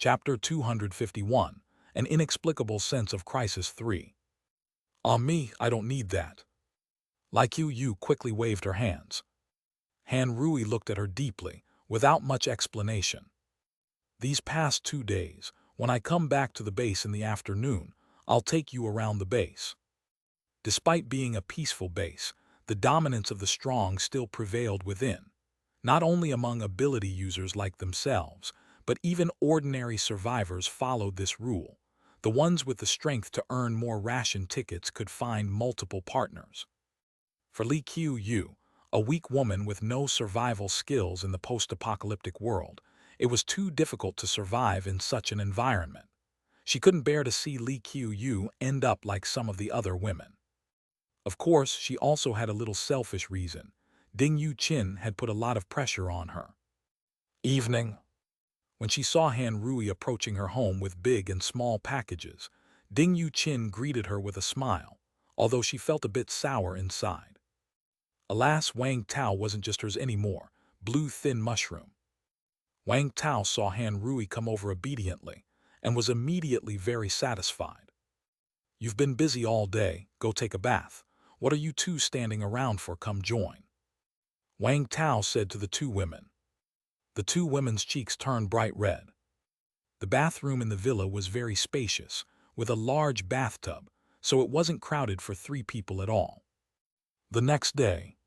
Chapter 251, An Inexplicable Sense of Crisis 3. Me, I don't need that. Like you quickly waved her hands. Han Rui looked at her deeply, without much explanation. These past 2 days, when I come back to the base in the afternoon, I'll take you around the base. Despite being a peaceful base, the dominance of the strong still prevailed within, not only among ability users like themselves, but even ordinary survivors followed this rule. The ones with the strength to earn more ration tickets could find multiple partners. For Li Qiu, a weak woman with no survival skills in the post-apocalyptic world, it was too difficult to survive in such an environment. She couldn't bear to see Li Qiu end up like some of the other women. Of course, she also had a little selfish reason. Ding Yuqin had put a lot of pressure on her. Evening. When she saw Han Rui approaching her home with big and small packages, Ding Yuqin greeted her with a smile, although she felt a bit sour inside. Alas, Wang Tao wasn't just hers anymore, blue thin mushroom. Wang Tao saw Han Rui come over obediently, and was immediately very satisfied. "You've been busy all day, go take a bath. What are you two standing around for? Come join," Wang Tao said to the 2 women. The 2 women's cheeks turned bright red. The bathroom in the villa was very spacious, with a large bathtub, so it wasn't crowded for 3 people at all. The next day,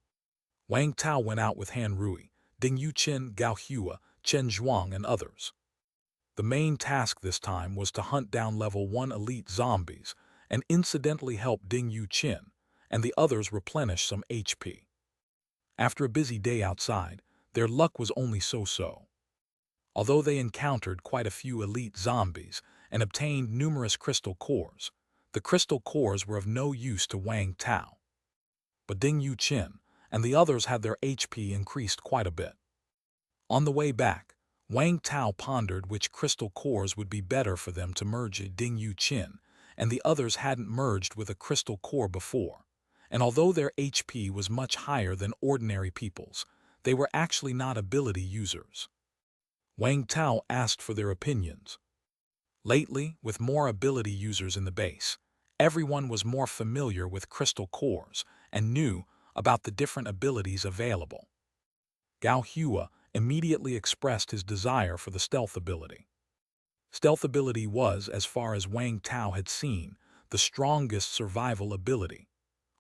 Wang Tao went out with Han Rui, Ding Yuqin, Gao Hua, Chen Zhuang, and others. The main task this time was to hunt down level 1 elite zombies and incidentally help Ding Yuqin and the others replenish some HP. After a busy day outside, their luck was only so-so. Although they encountered quite a few elite zombies and obtained numerous crystal cores, the crystal cores were of no use to Wang Tao. But Ding Yuqin and the others had their HP increased quite a bit. On the way back, Wang Tao pondered which crystal cores would be better for them to merge. Ding Yuqin and the others hadn't merged with a crystal core before, and although their HP was much higher than ordinary people's, they were actually not ability users. Wang Tao asked for their opinions. Lately, with more ability users in the base, everyone was more familiar with crystal cores and knew about the different abilities available. Gao Hua immediately expressed his desire for the stealth ability. Stealth ability was, as far as Wang Tao had seen, the strongest survival ability.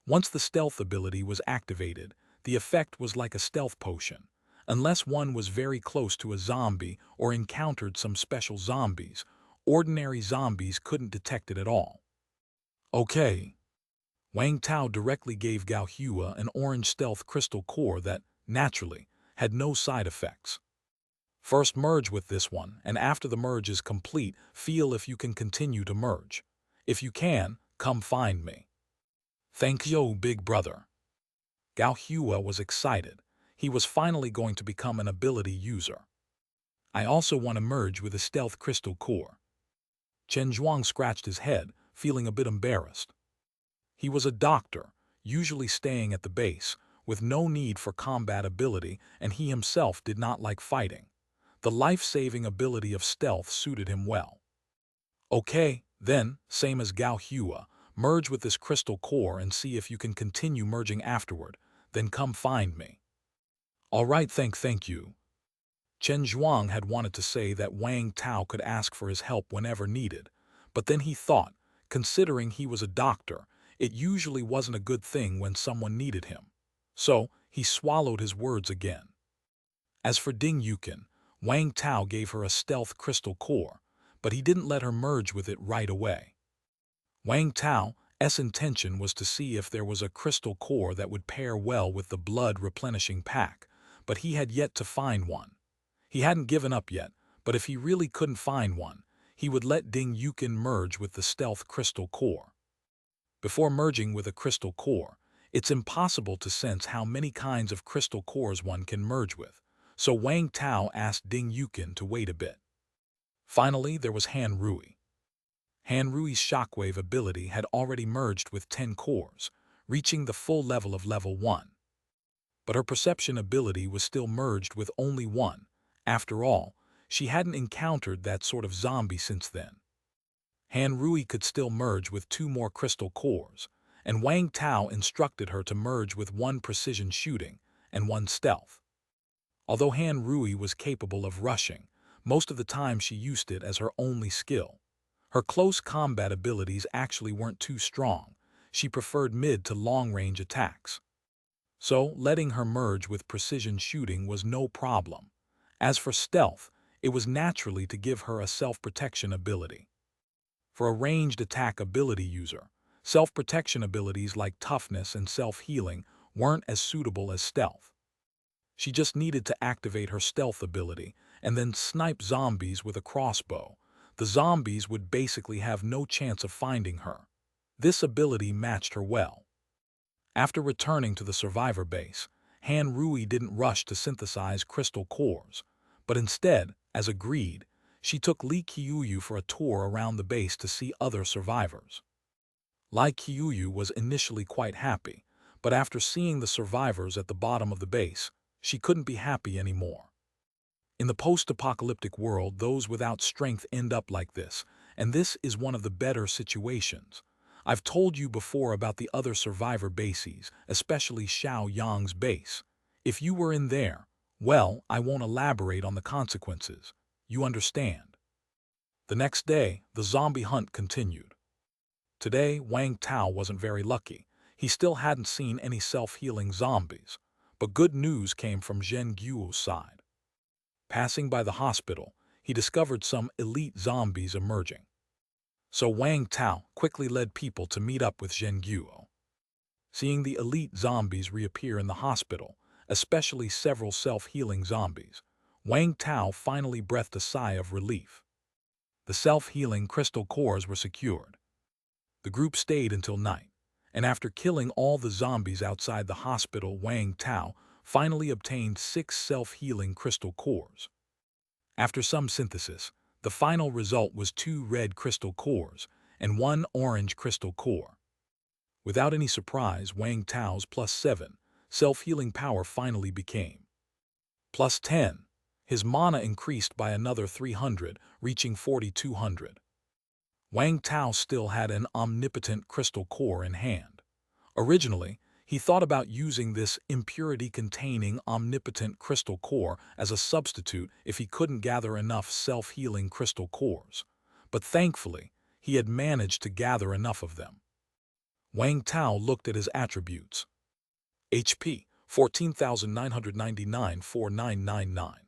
Once the stealth ability was activated, the effect was like a stealth potion. Unless one was very close to a zombie or encountered some special zombies, ordinary zombies couldn't detect it at all. Okay. Wang Tao directly gave Gao Hua an orange stealth crystal core that, naturally, had no side effects. First merge with this one, and after the merge is complete, feel if you can continue to merge. If you can, come find me. Thank you, big brother. Gao Hua was excited. He was finally going to become an ability user. I also want to merge with a stealth crystal core. Chen Zhuang scratched his head, feeling a bit embarrassed. He was a doctor, usually staying at the base, with no need for combat ability, and he himself did not like fighting. The life-saving ability of stealth suited him well. Okay, then, same as Gao Hua, merge with this crystal core and see if you can continue merging afterward, then come find me. All right, thank you. Chen Zhuang had wanted to say that Wang Tao could ask for his help whenever needed, but then he thought, considering he was a doctor, it usually wasn't a good thing when someone needed him. So, he swallowed his words again. As for Ding Yuqin, Wang Tao gave her a stealth crystal core, but he didn't let her merge with it right away. Wang Tao's intention was to see if there was a crystal core that would pair well with the blood replenishing pack, but he had yet to find one. He hadn't given up yet, but if he really couldn't find one, he would let Ding Yuqin merge with the stealth crystal core. Before merging with a crystal core, it's impossible to sense how many kinds of crystal cores one can merge with, so Wang Tao asked Ding Yuqin to wait a bit. Finally, there was Han Rui. Han Rui's shockwave ability had already merged with 10 cores, reaching the full level of level 1. But her perception ability was still merged with only 1. After all, She hadn't encountered that sort of zombie since then. Han Rui could still merge with 2 more crystal cores, and Wang Tao instructed her to merge with 1 precision shooting and 1 stealth. Although Han Rui was capable of rushing, most of the time she used it as her only skill. Her close combat abilities actually weren't too strong. She preferred mid to long-range attacks. So, letting her merge with precision shooting was no problem. As for stealth, it was naturally to give her a self-protection ability. For a ranged attack ability user, self-protection abilities like toughness and self-healing weren't as suitable as stealth. She just needed to activate her stealth ability and then snipe zombies with a crossbow. The zombies would basically have no chance of finding her. This ability matched her well. After returning to the survivor base, Han Rui didn't rush to synthesize crystal cores, but instead, as agreed, she took Li Qiuyu for a tour around the base to see other survivors. Li Qiuyu was initially quite happy, but after seeing the survivors at the bottom of the base, she couldn't be happy anymore. In the post-apocalyptic world, those without strength end up like this, and this is one of the better situations. I've told you before about the other survivor bases, especially Xiao Yang's base. If you were in there, well, I won't elaborate on the consequences. You understand. The next day, the zombie hunt continued. Today, Wang Tao wasn't very lucky. He still hadn't seen any self-healing zombies, but good news came from Zhen Guo's side. Passing by the hospital, he discovered some elite zombies emerging. So Wang Tao quickly led people to meet up with Zhen Guo. Seeing the elite zombies reappear in the hospital, especially several self-healing zombies, Wang Tao finally breathed a sigh of relief. The self-healing crystal cores were secured. The group stayed until night, and after killing all the zombies outside the hospital, Wang Tao finally obtained 6 self-healing crystal cores. After some synthesis, the final result was 2 red crystal cores and 1 orange crystal core. Without any surprise, Wang Tao's +7 self-healing power finally became +10. His mana increased by another 300, reaching 4,200. Wang Tao still had an omnipotent crystal core in hand. Originally, he thought about using this impurity-containing omnipotent crystal core as a substitute if he couldn't gather enough self-healing crystal cores, but thankfully, he had managed to gather enough of them. Wang Tao looked at his attributes. HP, 14,999/4999.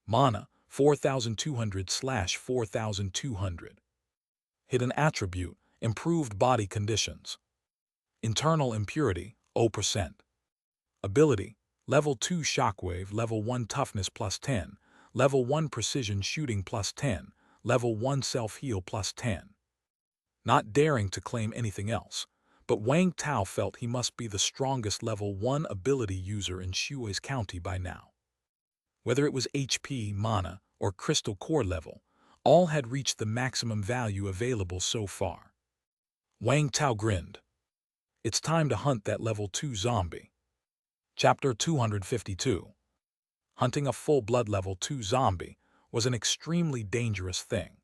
Mana, 4,200/4200. Hidden attribute, improved body conditions. Internal impurity, 0%. Ability, level 2 shockwave, level 1 toughness +10, level 1 precision shooting +10, level 1 self-heal +10. Not daring to claim anything else, but Wang Tao felt he must be the strongest level 1 ability user in Shui's county by now. Whether it was HP, mana, or crystal core level, all had reached the maximum value available so far. Wang Tao grinned. It's time to hunt that level 2 zombie. Chapter 252. Hunting a full-blood level 2 zombie was an extremely dangerous thing.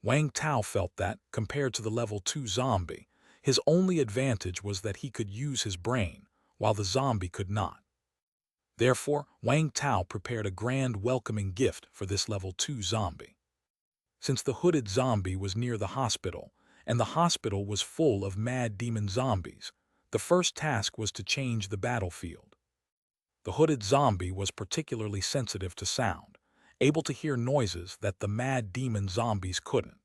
Wang Tao felt that, compared to the level 2 zombie, his only advantage was that he could use his brain, while the zombie could not. Therefore, Wang Tao prepared a grand welcoming gift for this level 2 zombie. Since the hooded zombie was near the hospital, and the hospital was full of mad demon zombies, the first task was to change the battlefield. The hooded zombie was particularly sensitive to sound, able to hear noises that the mad demon zombies couldn't.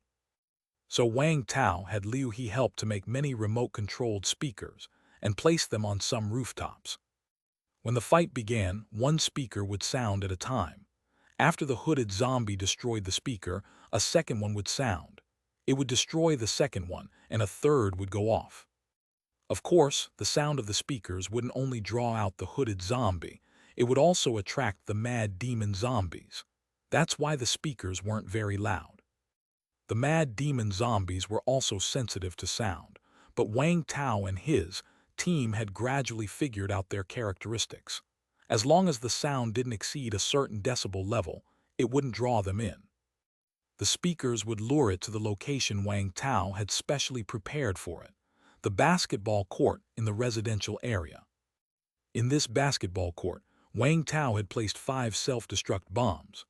So Wang Tao had Liu He help to make many remote-controlled speakers and place them on some rooftops. When the fight began, 1 speaker would sound at a time. After the hooded zombie destroyed the speaker, a second one would sound. It would destroy the second one, and a third would go off. Of course, the sound of the speakers wouldn't only draw out the hooded zombie, it would also attract the mad demon zombies. That's why the speakers weren't very loud. The mad demon zombies were also sensitive to sound, but Wang Tao and his team had gradually figured out their characteristics. As long as the sound didn't exceed a certain decibel level, it wouldn't draw them in. The speakers would lure it to the location Wang Tao had specially prepared for it, the basketball court in the residential area. In this basketball court, Wang Tao had placed 5 self-destruct bombs.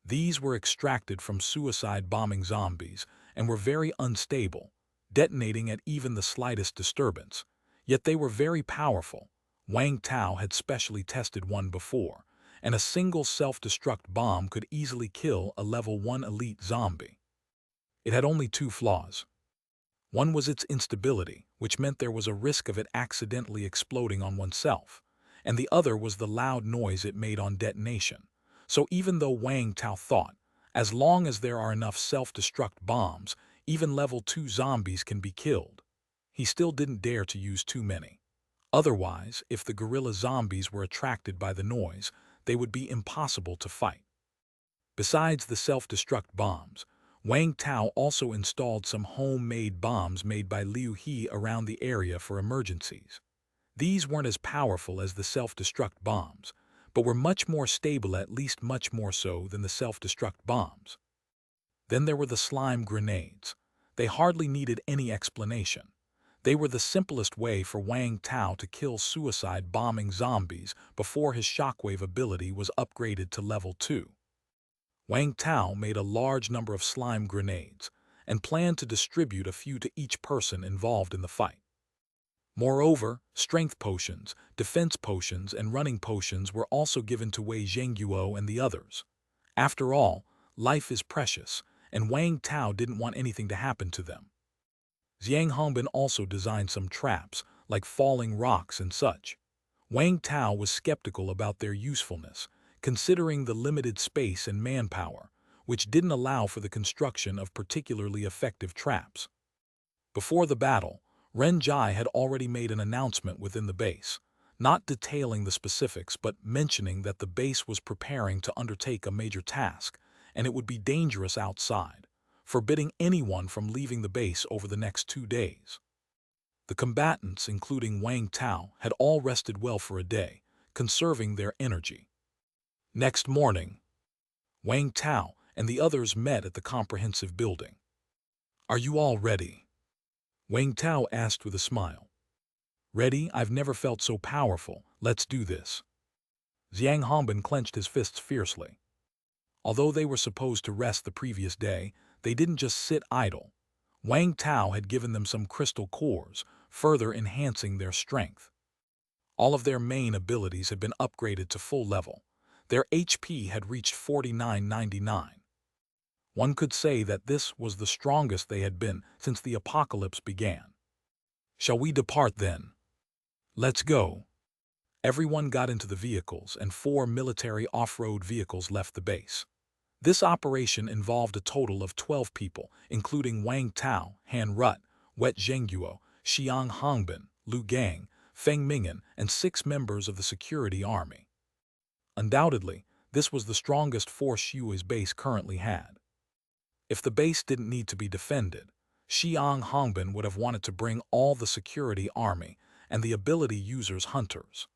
These were extracted from suicide-bombing zombies and were very unstable, detonating at even the slightest disturbance. Yet they were very powerful. Wang Tao had specially tested one before, and a single self-destruct bomb could easily kill a level 1 elite zombie. It had only 2 flaws. One was its instability, which meant there was a risk of it accidentally exploding on oneself, and the other was the loud noise it made on detonation. So even though Wang Tao thought, as long as there are enough self-destruct bombs, even level 2 zombies can be killed, he still didn't dare to use too many. Otherwise, if the gorilla zombies were attracted by the noise, they would be impossible to fight. Besides the self-destruct bombs, Wang Tao also installed some homemade bombs made by Liu He around the area for emergencies. These weren't as powerful as the self-destruct bombs, but were much more stable, at least much more so than the self-destruct bombs. Then there were the slime grenades. They hardly needed any explanation. They were the simplest way for Wang Tao to kill suicide-bombing zombies before his shockwave ability was upgraded to level 2. Wang Tao made a large number of slime grenades and planned to distribute a few to each person involved in the fight. Moreover, strength potions, defense potions, and running potions were also given to Wei Zhenguo and the others. After all, life is precious, and Wang Tao didn't want anything to happen to them. Zhang Hongbin also designed some traps, like falling rocks and such. Wang Tao was skeptical about their usefulness, considering the limited space and manpower, which didn't allow for the construction of particularly effective traps. Before the battle, Ren Jai had already made an announcement within the base, not detailing the specifics but mentioning that the base was preparing to undertake a major task, and it would be dangerous outside, forbidding anyone from leaving the base over the next 2 days. The combatants, including Wang Tao, had all rested well for a day, conserving their energy. Next morning, Wang Tao and the others met at the comprehensive building. "Are you all ready?" Wang Tao asked with a smile. "Ready? I've never felt so powerful. Let's do this." Zhang Hongbin clenched his fists fiercely. Although they were supposed to rest the previous day, they didn't just sit idle. Wang Tao had given them some crystal cores, further enhancing their strength. All of their main abilities had been upgraded to full level. Their HP had reached 4999. One could say that this was the strongest they had been since the apocalypse began. "Shall we depart then?" "Let's go." Everyone got into the vehicles, and 4 military off-road vehicles left the base. This operation involved a total of 12 people, including Wang Tao, Han Rut, Wet Zhenguo, Xiang Hongbin, Lu Gang, Feng Ming'an, and 6 members of the security army. Undoubtedly, this was the strongest force Xue's base currently had. If the base didn't need to be defended, Xiang Hongbin would have wanted to bring all the security army and the ability users hunters.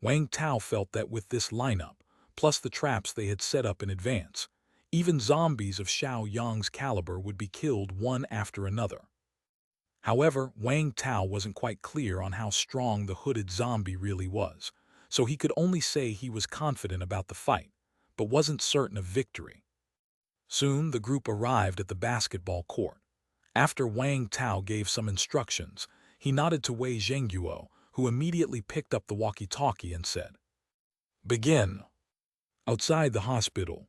Wang Tao felt that with this lineup, plus the traps they had set up in advance, even zombies of Xiao Yang's caliber would be killed one after another. However, Wang Tao wasn't quite clear on how strong the hooded zombie really was, so he could only say he was confident about the fight, but wasn't certain of victory. Soon the group arrived at the basketball court. After Wang Tao gave some instructions, he nodded to Wei Zhenguo, who immediately picked up the walkie-talkie and said, "Begin." Outside the hospital,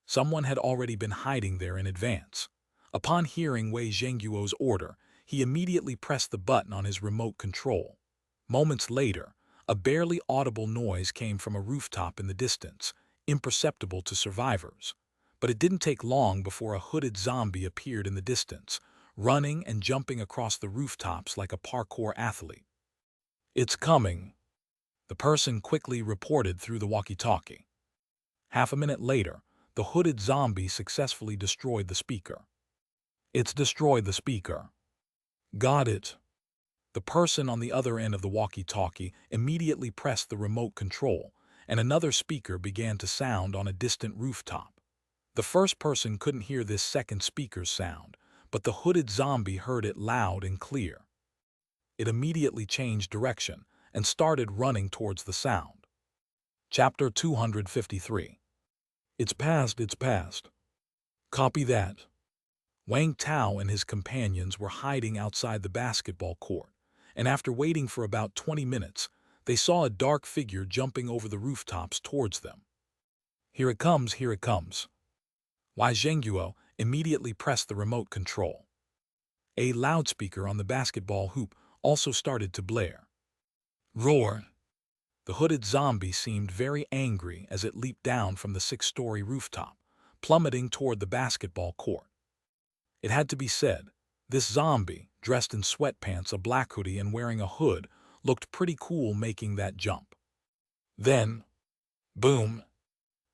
someone had already been hiding there in advance. Upon hearing Wei Zhenguo's order, he immediately pressed the button on his remote control. Moments later, a barely audible noise came from a rooftop in the distance, imperceptible to survivors. But it didn't take long before a hooded zombie appeared in the distance, running and jumping across the rooftops like a parkour athlete. "It's coming," the person quickly reported through the walkie-talkie. Half a minute later, the hooded zombie successfully destroyed the speaker. "It's destroyed the speaker." "Got it." The person on the other end of the walkie-talkie immediately pressed the remote control, and another speaker began to sound on a distant rooftop. The first person couldn't hear this second speaker's sound, but the hooded zombie heard it loud and clear. It immediately changed direction and started running towards the sound. Chapter 253. It's past, it's past. Copy that. Wang Tao and his companions were hiding outside the basketball court, and after waiting for about 20 minutes, they saw a dark figure jumping over the rooftops towards them. Here it comes, here it comes. Wei Zhengguo immediately pressed the remote control. A loudspeaker on the basketball hoop also started to blare. Roar! The hooded zombie seemed very angry as it leaped down from the 6-story rooftop, plummeting toward the basketball court. It had to be said, this zombie, dressed in sweatpants, a black hoodie, and wearing a hood, looked pretty cool making that jump. Then, boom!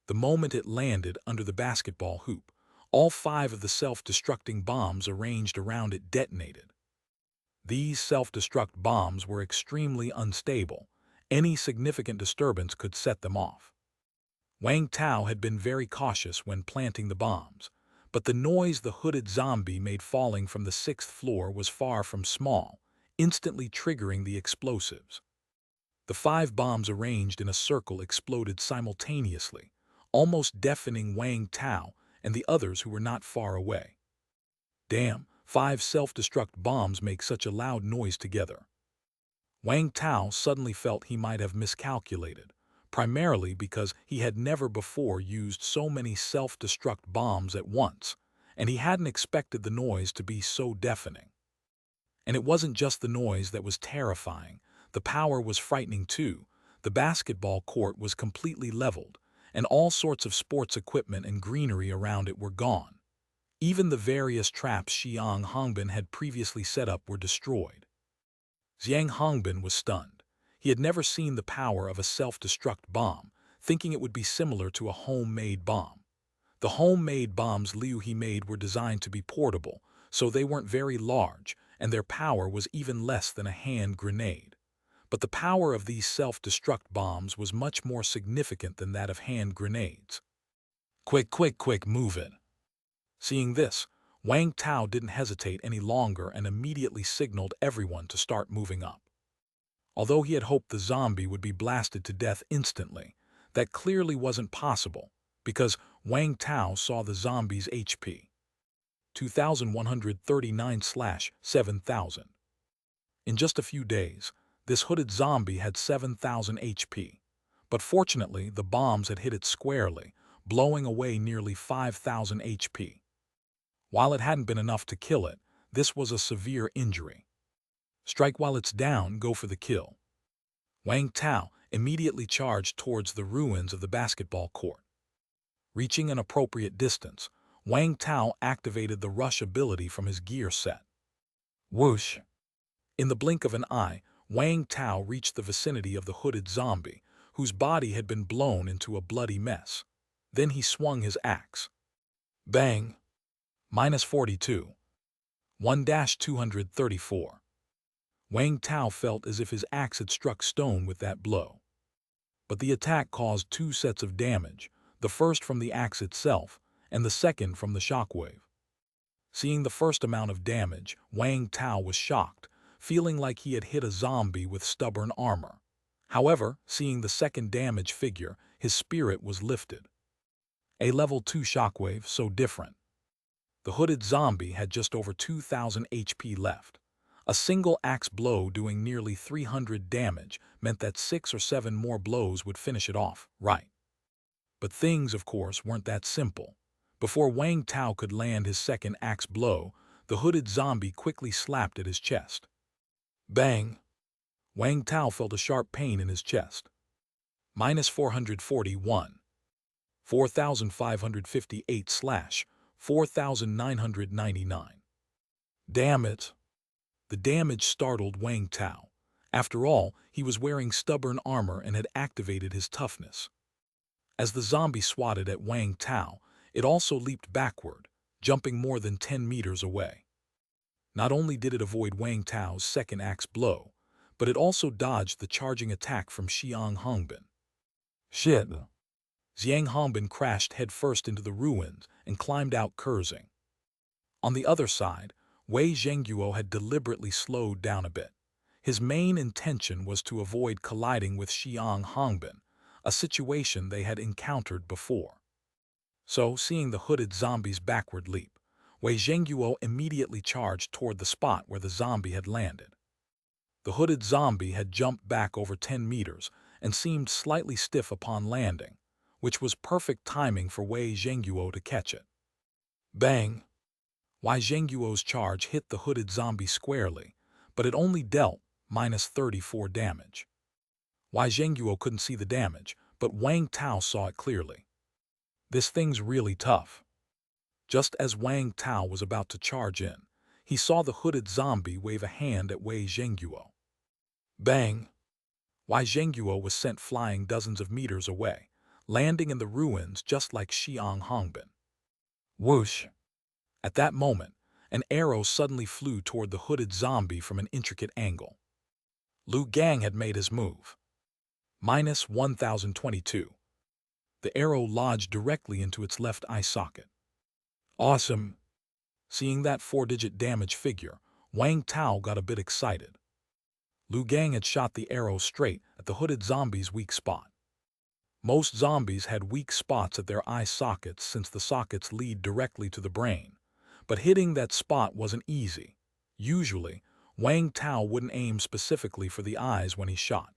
The moment it landed under the basketball hoop, all 5 of the self-destructing bombs arranged around it detonated. These self-destruct bombs were extremely unstable. Any significant disturbance could set them off. Wang Tao had been very cautious when planting the bombs, but the noise the hooded zombie made falling from the 6th floor was far from small, instantly triggering the explosives. The 5 bombs arranged in a circle exploded simultaneously, almost deafening Wang Tao and the others who were not far away. Damn, 5 self-destruct bombs make such a loud noise together. Wang Tao suddenly felt he might have miscalculated, primarily because he had never before used so many self-destruct bombs at once, and he hadn't expected the noise to be so deafening. And it wasn't just the noise that was terrifying, the power was frightening too. The basketball court was completely leveled, and all sorts of sports equipment and greenery around it were gone. Even the various traps Xiang Hongbin had previously set up were destroyed. Xiang Hongbin was stunned. He had never seen the power of a self-destruct bomb, thinking it would be similar to a homemade bomb. The homemade bombs Liu He made were designed to be portable, so they weren't very large, and their power was even less than a hand grenade. But the power of these self-destruct bombs was much more significant than that of hand grenades. Quick, quick, quick, move it. Seeing this, Wang Tao didn't hesitate any longer and immediately signaled everyone to start moving up. Although he had hoped the zombie would be blasted to death instantly, that clearly wasn't possible, because Wang Tao saw the zombie's HP. 2,139/7,000. In just a few days, this hooded zombie had 7,000 HP, but fortunately the bombs had hit it squarely, blowing away nearly 5,000 HP. While it hadn't been enough to kill it, this was a severe injury. Strike while it's down, go for the kill. Wang Tao immediately charged towards the ruins of the basketball court. Reaching an appropriate distance, Wang Tao activated the rush ability from his gear set. Whoosh! In the blink of an eye, Wang Tao reached the vicinity of the hooded zombie, whose body had been blown into a bloody mess. Then he swung his axe. Bang! -42. 1-234. Wang Tao felt as if his axe had struck stone with that blow. But the attack caused 2 sets of damage, the first from the axe itself, and the second from the shockwave. Seeing the first amount of damage, Wang Tao was shocked, feeling like he had hit a zombie with stubborn armor. However, seeing the second damage figure, his spirit was lifted. A level 2 shockwave, so different. The hooded zombie had just over 2,000 HP left. A single axe blow doing nearly 300 damage meant that 6 or 7 more blows would finish it off, right? But things, of course, weren't that simple. Before Wang Tao could land his second axe blow, the hooded zombie quickly slapped at his chest. Bang! Wang Tao felt a sharp pain in his chest. -441. 4,558/4,999. Damn it! The damage startled Wang Tao. After all, he was wearing stubborn armor and had activated his toughness. As the zombie swatted at Wang Tao, it also leaped backward, jumping more than 10 meters away. Not only did it avoid Wang Tao's second axe blow, but it also dodged the charging attack from Xiang Hongbin. Shit. Zhang Hongbin crashed headfirst into the ruins and climbed out cursing. On the other side, Wei Zhengguo had deliberately slowed down a bit. His main intention was to avoid colliding with Xiang Hongbin, a situation they had encountered before. So, seeing the hooded zombie's backward leap, Wei Zhengguo immediately charged toward the spot where the zombie had landed. The hooded zombie had jumped back over 10 meters and seemed slightly stiff upon landing, which was perfect timing for Wei Zhengguo to catch it. Bang! Wei Zhengguo's charge hit the hooded zombie squarely, but it only dealt -34 damage. Wei Zhengguo couldn't see the damage, but Wang Tao saw it clearly. This thing's really tough. Just as Wang Tao was about to charge in, he saw the hooded zombie wave a hand at Wei Zhengguo. Bang! Wei Zhengguo was sent flying dozens of meters away, landing in the ruins just like Xiang Hongbin. Whoosh! At that moment, an arrow suddenly flew toward the hooded zombie from an intricate angle. Lu Gang had made his move. -1022. The arrow lodged directly into its left eye socket. Awesome! Seeing that 4-digit damage figure, Wang Tao got a bit excited. Lu Gang had shot the arrow straight at the hooded zombie's weak spot. Most zombies had weak spots at their eye sockets since the sockets lead directly to the brain, but hitting that spot wasn't easy. Usually, Wang Tao wouldn't aim specifically for the eyes when he shot.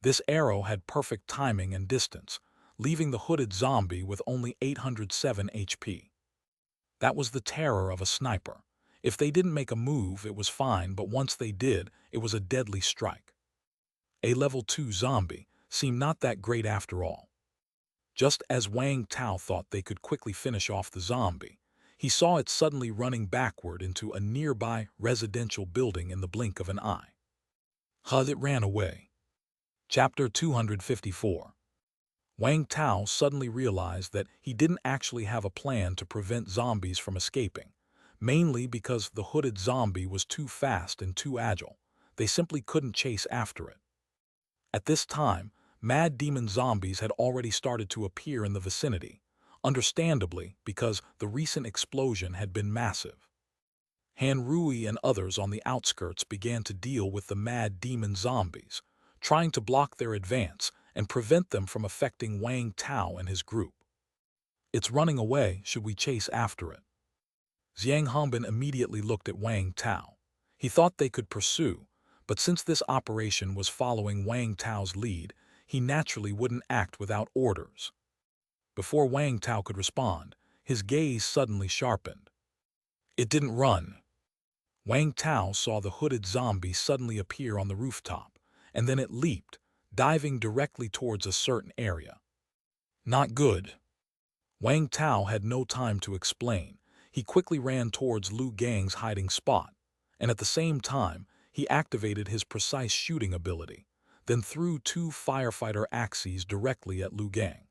This arrow had perfect timing and distance, leaving the hooded zombie with only 807 HP. That was the terror of a sniper. If they didn't make a move, it was fine, but once they did, it was a deadly strike. A level 2 zombie seemed not that great after all. Just as Wang Tao thought they could quickly finish off the zombie, he saw it suddenly running backward into a nearby residential building in the blink of an eye. It ran away. Chapter 254. Wang Tao suddenly realized that he didn't actually have a plan to prevent zombies from escaping, mainly because the hooded zombie was too fast and too agile. They simply couldn't chase after it. At this time, mad demon zombies had already started to appear in the vicinity, understandably because the recent explosion had been massive. Han Rui and others on the outskirts began to deal with the mad demon zombies, trying to block their advance and prevent them from affecting Wang Tao and his group. It's running away, should we chase after it? Zhang Hongbin immediately looked at Wang Tao. He thought they could pursue, but since this operation was following Wang Tao's lead, he naturally wouldn't act without orders. Before Wang Tao could respond, his gaze suddenly sharpened. It didn't run. Wang Tao saw the hooded zombie suddenly appear on the rooftop, and then it leaped, diving directly towards a certain area. Not good. Wang Tao had no time to explain. He quickly ran towards Lu Gang's hiding spot, and at the same time, he activated his precise shooting ability, then threw 2 firefighter axes directly at Lu Gang.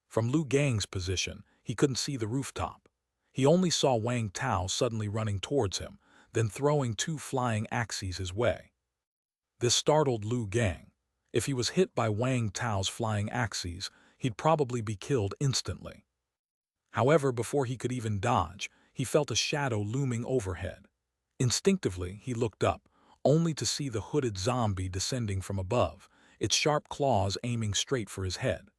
From Lu Gang's position, he couldn't see the rooftop. He only saw Wang Tao suddenly running towards him, then throwing 2 flying axes his way. This startled Lu Gang. If he was hit by Wang Tao's flying axes, he'd probably be killed instantly. However, before he could even dodge, he felt a shadow looming overhead. Instinctively, he looked up, only to see the hooded zombie descending from above, its sharp claws aiming straight for his head.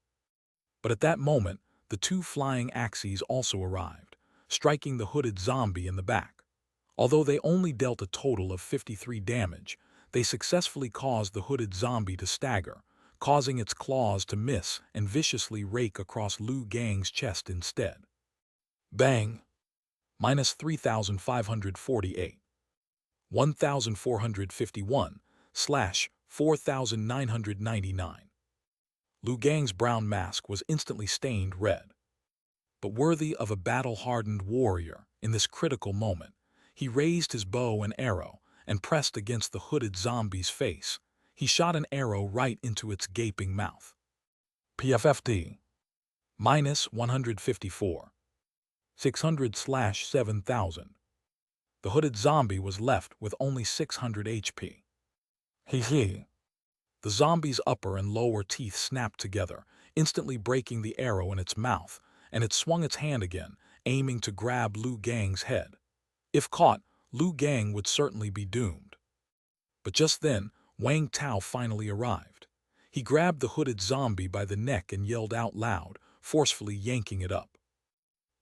But at that moment, the 2 flying axes also arrived, striking the hooded zombie in the back. Although they only dealt a total of 53 damage, they successfully caused the hooded zombie to stagger, causing its claws to miss and viciously rake across Lu Gang's chest instead. Bang! -3,548. 1,451/4,999. Lu Gang's brown mask was instantly stained red. But worthy of a battle-hardened warrior, in this critical moment, he raised his bow and arrow and pressed against the hooded zombie's face. He shot an arrow right into its gaping mouth. PFFD. -154. 600/7,000. The hooded zombie was left with only 600 HP. He. The zombie's upper and lower teeth snapped together, instantly breaking the arrow in its mouth, and it swung its hand again, aiming to grab Lu Gang's head. If caught, Lu Gang would certainly be doomed. But just then, Wang Tao finally arrived. He grabbed the hooded zombie by the neck and yelled out loud, forcefully yanking it up.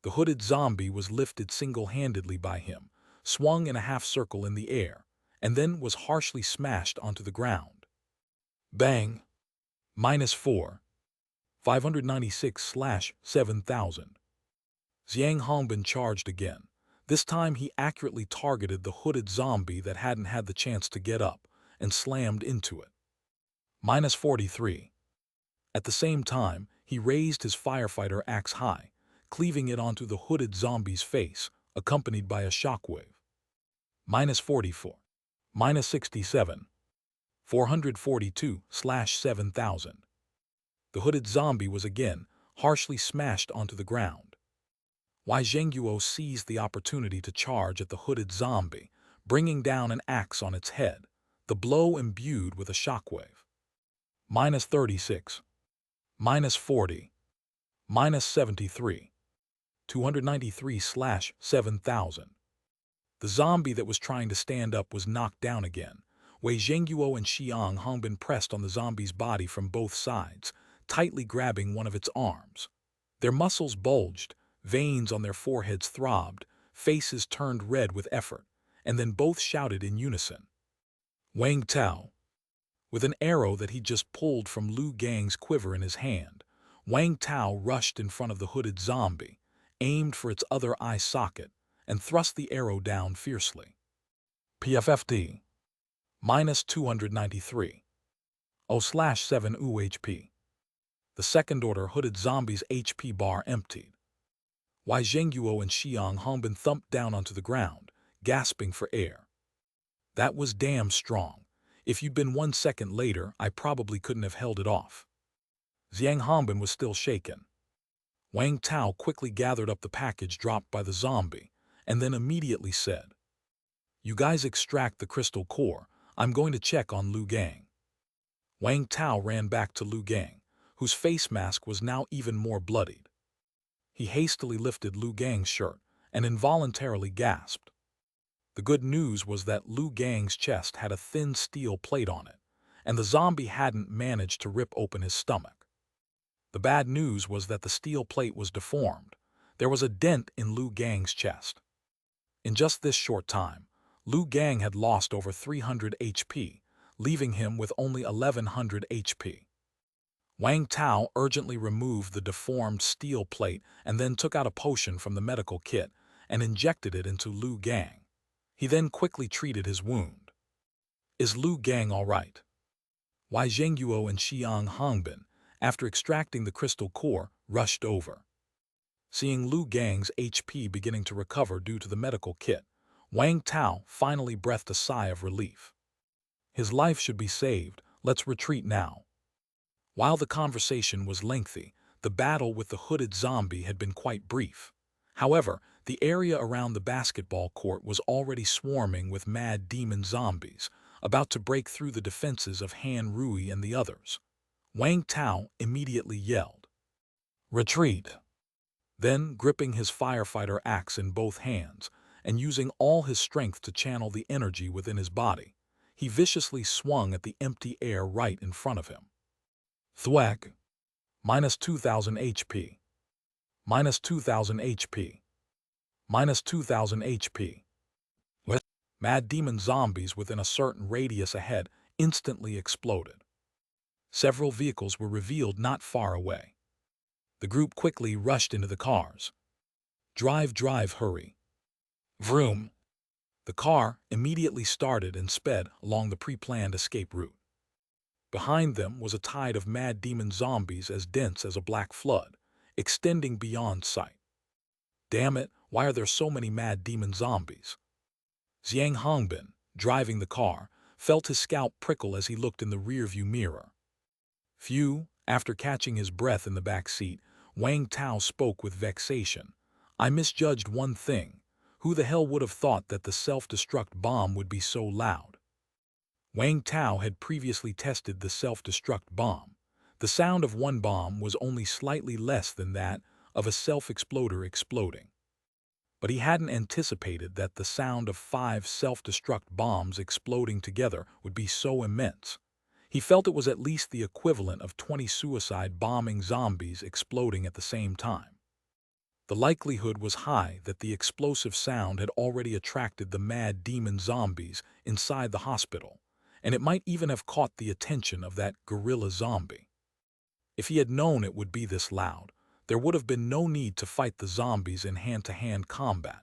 The hooded zombie was lifted single-handedly by him, swung in a half-circle in the air, and then was harshly smashed onto the ground. Bang! -4. 596/7000. Zhang Hongbin charged again. This time he accurately targeted the hooded zombie that hadn't had the chance to get up, and slammed into it. -43. At the same time, he raised his firefighter axe high, cleaving it onto the hooded zombie's face, accompanied by a shockwave. -44. -67. 442/7000. The hooded zombie was again harshly smashed onto the ground. Wei Zhenguo seized the opportunity to charge at the hooded zombie, bringing down an axe on its head, the blow imbued with a shockwave. -36. -40. -73. 293/7000. The zombie that was trying to stand up was knocked down again. Wei Zhenguo and Xiang Hongbin pressed on the zombie's body from both sides, tightly grabbing one of its arms. Their muscles bulged, veins on their foreheads throbbed, faces turned red with effort, and then both shouted in unison. Wang Tao. With an arrow that he just pulled from Lu Gang's quiver in his hand, Wang Tao rushed in front of the hooded zombie, aimed for its other eye socket, and thrust the arrow down fiercely. PFFD. -293. 0/7 UHP. The second-order hooded zombie's HP bar emptied. Wei Zhenguo and Xiang Hongbin thumped down onto the ground, gasping for air. That was damn strong. If you'd been 1 second later, I probably couldn't have held it off. Xiang Hongbin was still shaken. Wang Tao quickly gathered up the package dropped by the zombie, and then immediately said, "You guys extract the crystal core. I'm going to check on Lu Gang." Wang Tao ran back to Lu Gang, whose face mask was now even more bloodied. He hastily lifted Lu Gang's shirt and involuntarily gasped. The good news was that Lu Gang's chest had a thin steel plate on it, and the zombie hadn't managed to rip open his stomach. The bad news was that the steel plate was deformed. There was a dent in Lu Gang's chest. In just this short time, Lu Gang had lost over 300 HP, leaving him with only 1100 HP. Wang Tao urgently removed the deformed steel plate and then took out a potion from the medical kit and injected it into Lu Gang. He then quickly treated his wound. "Is Lu Gang all right?" Wei Zhenguo and Xiang Hongbin, after extracting the crystal core, rushed over. Seeing Lu Gang's HP beginning to recover due to the medical kit, Wang Tao finally breathed a sigh of relief. His life should be saved. Let's retreat now. While the conversation was lengthy, the battle with the hooded zombie had been quite brief. However, the area around the basketball court was already swarming with mad demon zombies, about to break through the defenses of Han Rui and the others. Wang Tao immediately yelled, "Retreat!" Then, gripping his firefighter axe in both hands and using all his strength to channel the energy within his body, he viciously swung at the empty air right in front of him. Thwack! -2000 HP. -2000 HP. -2000 HP. What? Mad demon zombies within a certain radius ahead instantly exploded. Several vehicles were revealed not far away. The group quickly rushed into the cars. Drive, hurry. Vroom! The car immediately started and sped along the pre-planned escape route. Behind them was a tide of mad demon zombies as dense as a black flood, extending beyond sight. Damn it, why are there so many mad demon zombies? Zhang Hongbin, driving the car, felt his scalp prickle as he looked in the rearview mirror. Phew, after catching his breath in the back seat, Wang Tao spoke with vexation. "I misjudged one thing. Who the hell would have thought that the self-destruct bomb would be so loud?" Wang Tao had previously tested the self-destruct bomb. The sound of one bomb was only slightly less than that of a self-exploder exploding. But he hadn't anticipated that the sound of 5 self-destruct bombs exploding together would be so immense. He felt it was at least the equivalent of 20 suicide bombing zombies exploding at the same time. The likelihood was high that the explosive sound had already attracted the mad demon zombies inside the hospital, and it might even have caught the attention of that gorilla zombie. If he had known it would be this loud, there would have been no need to fight the zombies in hand-to-hand combat.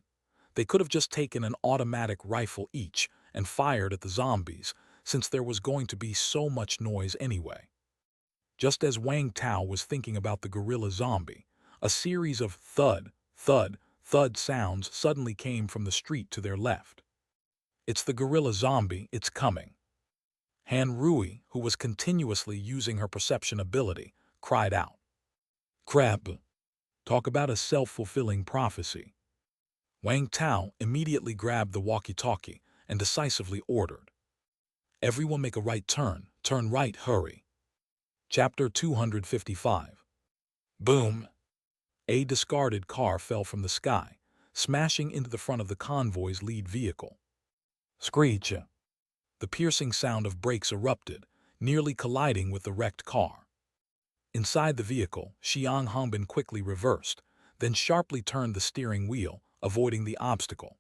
They could have just taken an automatic rifle each and fired at the zombies, since there was going to be so much noise anyway. Just as Wang Tao was thinking about the gorilla zombie, a series of thud, thud, thud sounds suddenly came from the street to their left. "It's the gorilla zombie, it's coming." Han Rui, who was continuously using her perception ability, cried out. "Crap! Talk about a self-fulfilling prophecy." Wang Tao immediately grabbed the walkie-talkie and decisively ordered, "Everyone make a right turn, turn right, hurry." Chapter 255. Boom! A discarded car fell from the sky, smashing into the front of the convoy's lead vehicle. Screech! The piercing sound of brakes erupted, nearly colliding with the wrecked car. Inside the vehicle, Xiang Hongbin quickly reversed, then sharply turned the steering wheel, avoiding the obstacle.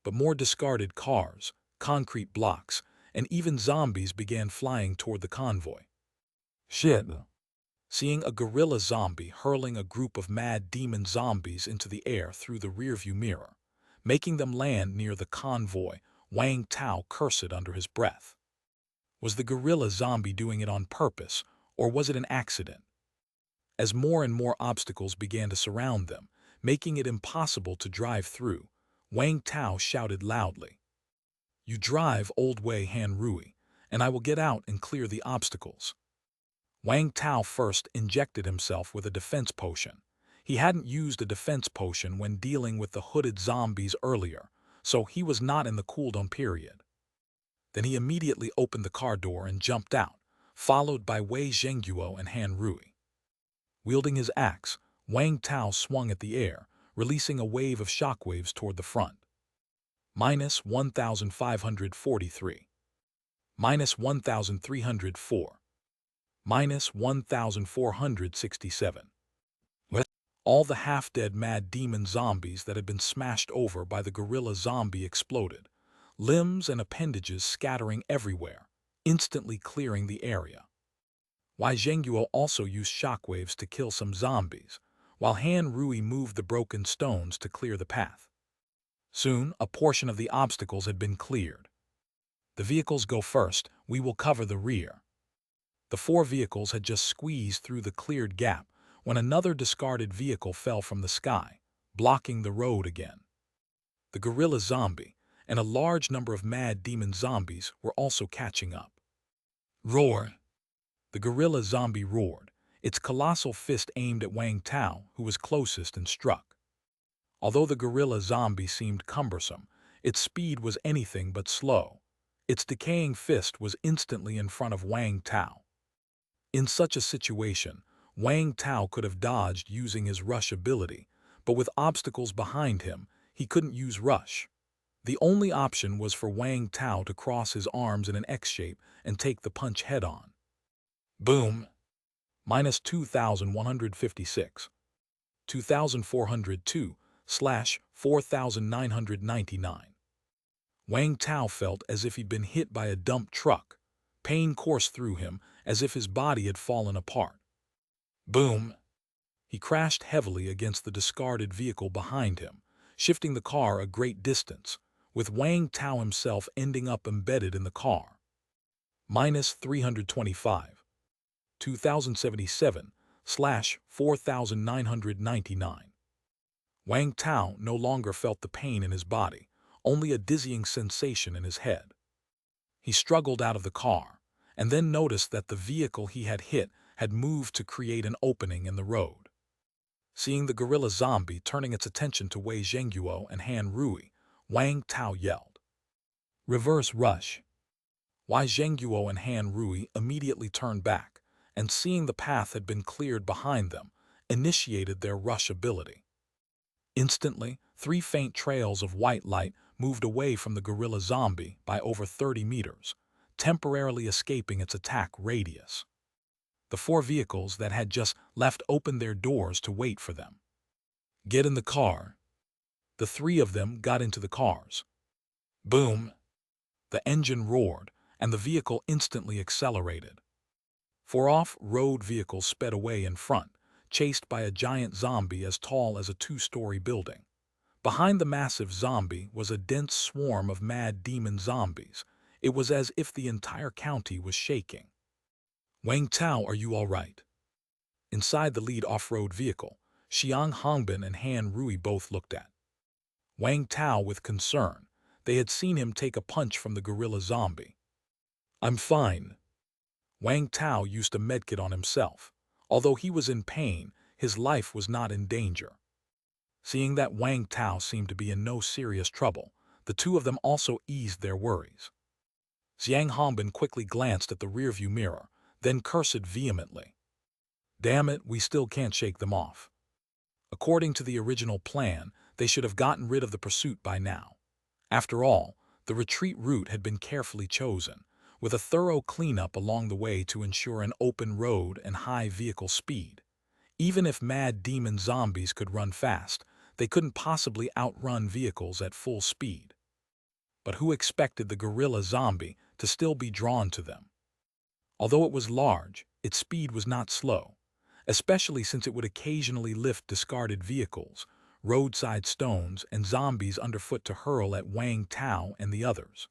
But more discarded cars, concrete blocks, and even zombies began flying toward the convoy. Shit! Seeing a gorilla zombie hurling a group of mad demon zombies into the air through the rearview mirror, making them land near the convoy, Wang Tao cursed under his breath. Was the gorilla zombie doing it on purpose, or was it an accident? As more and more obstacles began to surround them, making it impossible to drive through, Wang Tao shouted loudly, "You drive, old Wei Han Rui, and I will get out and clear the obstacles." Wang Tao first injected himself with a defense potion. He hadn't used a defense potion when dealing with the hooded zombies earlier, so he was not in the cooldown period. Then he immediately opened the car door and jumped out, followed by Wei Zhengguo and Han Rui. Wielding his axe, Wang Tao swung at the air, releasing a wave of shockwaves toward the front. Minus 1,543. Minus 1,304. Minus 1,467. All the half-dead mad demon zombies that had been smashed over by the gorilla zombie exploded, limbs and appendages scattering everywhere, instantly clearing the area. Wei Zhengguo also used shockwaves to kill some zombies, while Han Rui moved the broken stones to clear the path. Soon, a portion of the obstacles had been cleared. "The vehicles go first, we will cover the rear." The 4 vehicles had just squeezed through the cleared gap when another discarded vehicle fell from the sky, blocking the road again. The gorilla zombie and a large number of mad demon zombies were also catching up. Roar! The gorilla zombie roared, its colossal fist aimed at Wang Tao, who was closest, and struck. Although the gorilla zombie seemed cumbersome, its speed was anything but slow. Its decaying fist was instantly in front of Wang Tao. In such a situation, Wang Tao could have dodged using his rush ability, but with obstacles behind him, he couldn't use rush. The only option was for Wang Tao to cross his arms in an X shape and take the punch head-on. Boom! Minus 2,156. 2,402/4,999. Wang Tao felt as if he'd been hit by a dump truck. Pain coursed through him as if his body had fallen apart. Boom! He crashed heavily against the discarded vehicle behind him, shifting the car a great distance, with Wang Tao himself ending up embedded in the car. Minus 325. 2,077/4,999. Wang Tao no longer felt the pain in his body, only a dizzying sensation in his head. He struggled out of the car, and then noticed that the vehicle he had hit had moved to create an opening in the road. Seeing the gorilla zombie turning its attention to Wei Zhengguo and Han Rui, Wang Tao yelled, "Reverse rush!" Wei Zhengguo and Han Rui immediately turned back, and seeing the path had been cleared behind them, initiated their rush ability. Instantly, 3 faint trails of white light moved away from the gorilla zombie by over 30 meters, temporarily escaping its attack radius. The 4 vehicles that had just left opened their doors to wait for them. "Get in the car." The 3 of them got into the cars. Boom! The engine roared, and the vehicle instantly accelerated. 4 off-road vehicles sped away in front, chased by a giant zombie as tall as a 2-story building. Behind the massive zombie was a dense swarm of mad demon zombies. It was as if the entire county was shaking. "Wang Tao, are you all right?" Inside the lead off-road vehicle, Xiang Hongbin and Han Rui both looked at Wang Tao with concern. They had seen him take a punch from the gorilla zombie. "I'm fine." Wang Tao used a medkit on himself. Although he was in pain, his life was not in danger. Seeing that Wang Tao seemed to be in no serious trouble, the 2 of them also eased their worries. Xiang Hongbin quickly glanced at the rearview mirror, then cursed vehemently. "Damn it, we still can't shake them off." According to the original plan, they should have gotten rid of the pursuit by now. After all, the retreat route had been carefully chosen, with a thorough cleanup along the way to ensure an open road and high vehicle speed. Even if mad demon zombies could run fast, they couldn't possibly outrun vehicles at full speed. But who expected the gorilla zombie to still be drawn to them? Although it was large, its speed was not slow, especially since it would occasionally lift discarded vehicles, roadside stones, and zombies underfoot to hurl at Wang Tao and the others.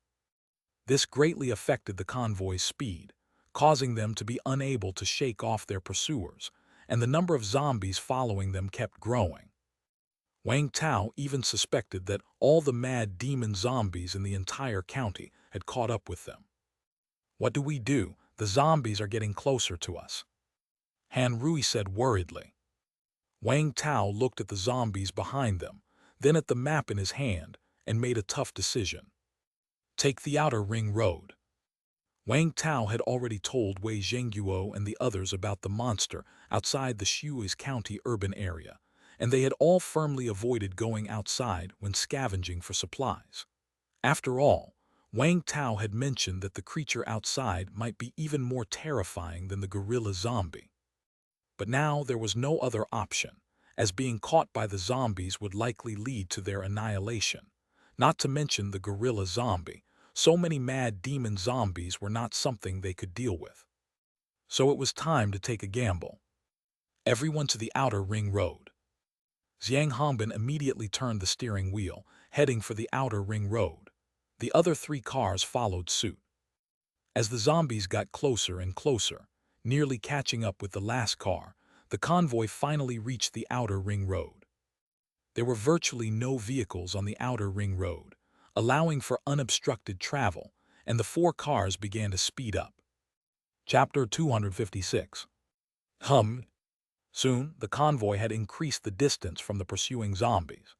This greatly affected the convoy's speed, causing them to be unable to shake off their pursuers, and the number of zombies following them kept growing. Wang Tao even suspected that all the mad demon zombies in the entire county had caught up with them. "What do we do? The zombies are getting closer to us," Han Rui said worriedly. Wang Tao looked at the zombies behind them, then at the map in his hand, and made a tough decision. "Take the outer ring road." Wang Tao had already told Wei Zhengguo and the others about the monster outside the Shui County urban area, and they had all firmly avoided going outside when scavenging for supplies. After all, Wang Tao had mentioned that the creature outside might be even more terrifying than the gorilla zombie. But now there was no other option, as being caught by the zombies would likely lead to their annihilation. Not to mention the gorilla zombie, so many mad demon zombies were not something they could deal with. So it was time to take a gamble. "Everyone to the outer ring road." Xiang Hongbin immediately turned the steering wheel, heading for the outer ring road. The other 3 cars followed suit. As the zombies got closer and closer, nearly catching up with the last car, the convoy finally reached the outer ring road. There were virtually no vehicles on the outer ring road, allowing for unobstructed travel, and the 4 cars began to speed up. Chapter 256. Soon, the convoy had increased the distance from the pursuing zombies.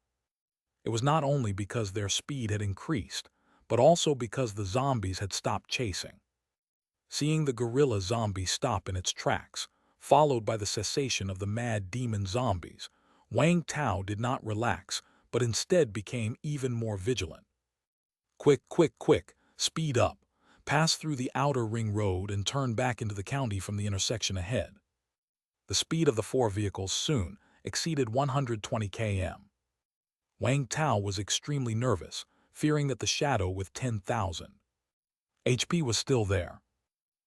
It was not only because their speed had increased, but also because the zombies had stopped chasing. Seeing the gorilla zombie stop in its tracks, followed by the cessation of the mad demon zombies, Wang Tao did not relax, but instead became even more vigilant. "Quick, quick, quick, speed up, pass through the outer ring road and turn back into the county from the intersection ahead." The speed of the 4 vehicles soon exceeded 120 km. Wang Tao was extremely nervous, fearing that the shadow with 10,000 HP was still there.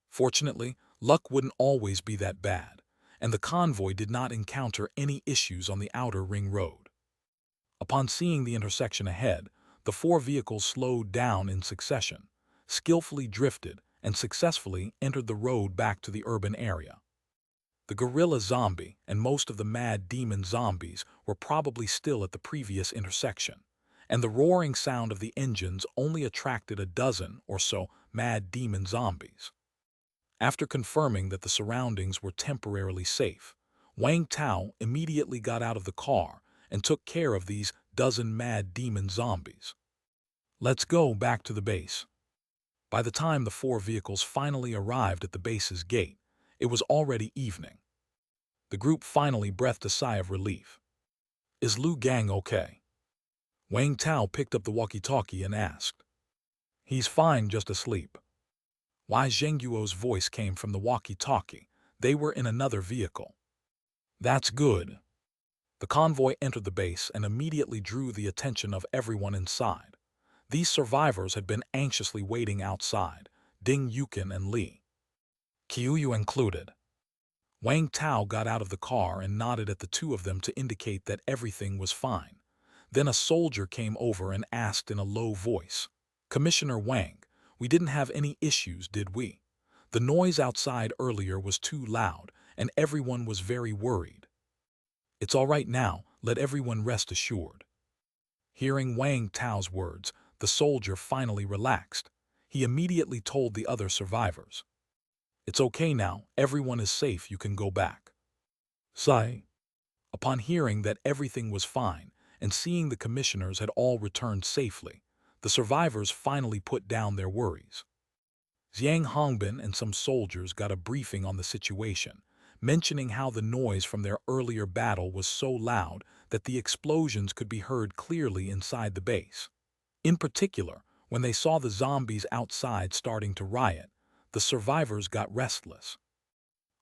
Fortunately, luck wouldn't always be that bad, and the convoy did not encounter any issues on the outer ring road. Upon seeing the intersection ahead, the 4 vehicles slowed down in succession, skillfully drifted, and successfully entered the road back to the urban area. The gorilla zombie and most of the mad demon zombies were probably still at the previous intersection, and the roaring sound of the engines only attracted a dozen or so mad demon zombies. After confirming that the surroundings were temporarily safe, Wang Tao immediately got out of the car and took care of these dozen mad demon zombies. "Let's go back to the base." By the time the 4 vehicles finally arrived at the base's gate, it was already evening. The group finally breathed a sigh of relief. "Is Lu Gang okay?" Wang Tao picked up the walkie-talkie and asked. "He's fine, just asleep." Wai Zhengyuo's voice came from the walkie-talkie. They were in another vehicle. "That's good." The convoy entered the base and immediately drew the attention of everyone inside. These survivors had been anxiously waiting outside, Ding Yukin and Li Qiuyu included. Wang Tao got out of the car and nodded at the two of them to indicate that everything was fine. Then a soldier came over and asked in a low voice, "Commissioner Wang, we didn't have any issues, did we? The noise outside earlier was too loud, and everyone was very worried." "It's all right now, let everyone rest assured." Hearing Wang Tao's words, the soldier finally relaxed. He immediately told the other survivors, "It's okay now, everyone is safe, you can go back." Sigh. Upon hearing that everything was fine and seeing the commissioners had all returned safely, the survivors finally put down their worries. Zhang Hongbin and some soldiers got a briefing on the situation, mentioning how the noise from their earlier battle was so loud that the explosions could be heard clearly inside the base. In particular, when they saw the zombies outside starting to riot, the survivors got restless.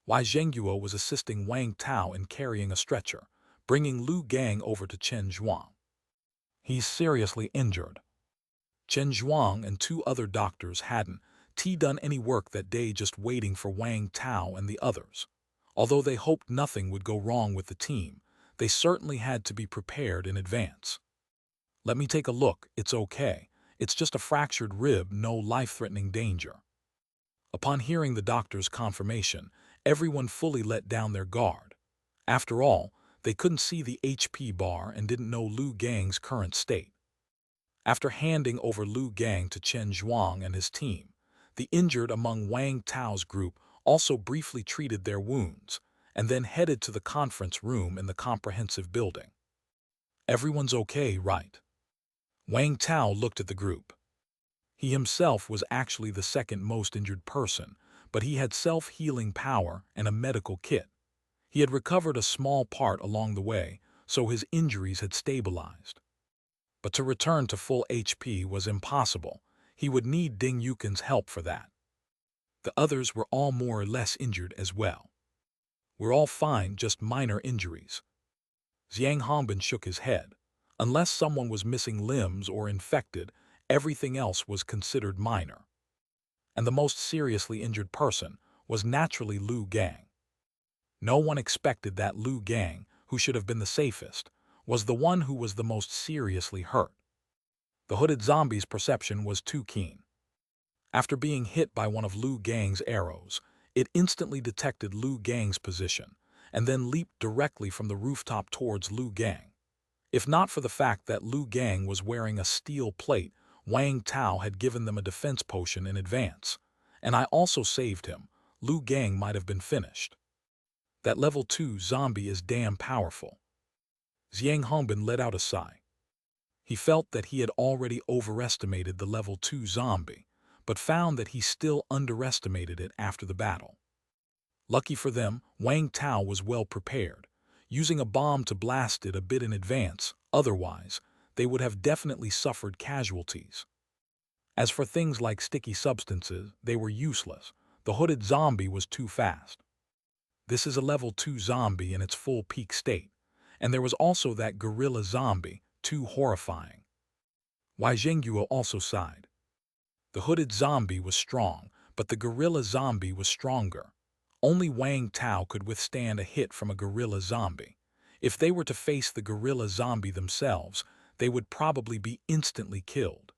Wai Zhenguo was assisting Wang Tao in carrying a stretcher, bringing Lu Gang over to Chen Zhuang. "He's seriously injured." Chen Zhuang and 2 other doctors hadn't done any work that day, just waiting for Wang Tao and the others. Although they hoped nothing would go wrong with the team, they certainly had to be prepared in advance. "Let me take a look, it's okay. It's just a fractured rib, no life-threatening danger." Upon hearing the doctor's confirmation, everyone fully let down their guard. After all, they couldn't see the HP bar and didn't know Lu Gang's current state. After handing over Lu Gang to Chen Zhuang and his team, the injured among Wang Tao's group also briefly treated their wounds and then headed to the conference room in the comprehensive building. "Everyone's okay, right?" Wang Tao looked at the group. He himself was actually the second most injured person, but he had self-healing power and a medical kit. He had recovered a small part along the way, so his injuries had stabilized. But to return to full HP was impossible. He would need Ding Yukin's help for that. The others were all more or less injured as well. "We're all fine, just minor injuries." Zhang Hongbin shook his head. Unless someone was missing limbs or infected, everything else was considered minor. And the most seriously injured person was naturally Lu Gang. No one expected that Lu Gang, who should have been the safest, was the one who was the most seriously hurt. The hooded zombie's perception was too keen. After being hit by one of Lu Gang's arrows, it instantly detected Lu Gang's position and then leaped directly from the rooftop towards Lu Gang. If not for the fact that Lu Gang was wearing a steel plate, Wang Tao had given them a defense potion in advance, and I also saved him. Lu Gang might have been finished. That level 2 zombie is damn powerful. Zhang Hongbin let out a sigh. He felt that he had already overestimated the level 2 zombie, but found that he still underestimated it after the battle. Lucky for them, Wang Tao was well prepared, using a bomb to blast it a bit in advance. Otherwise, they would have definitely suffered casualties. As for things like sticky substances, they were useless. The hooded zombie was too fast. This is a level 2 zombie in its full peak state, and there was also that gorilla zombie, too horrifying. Wai Zhenguo also sighed. The hooded zombie was strong, but the gorilla zombie was stronger. Only Wang Tao could withstand a hit from a gorilla zombie. If they were to face the gorilla zombie themselves, they would probably be instantly killed.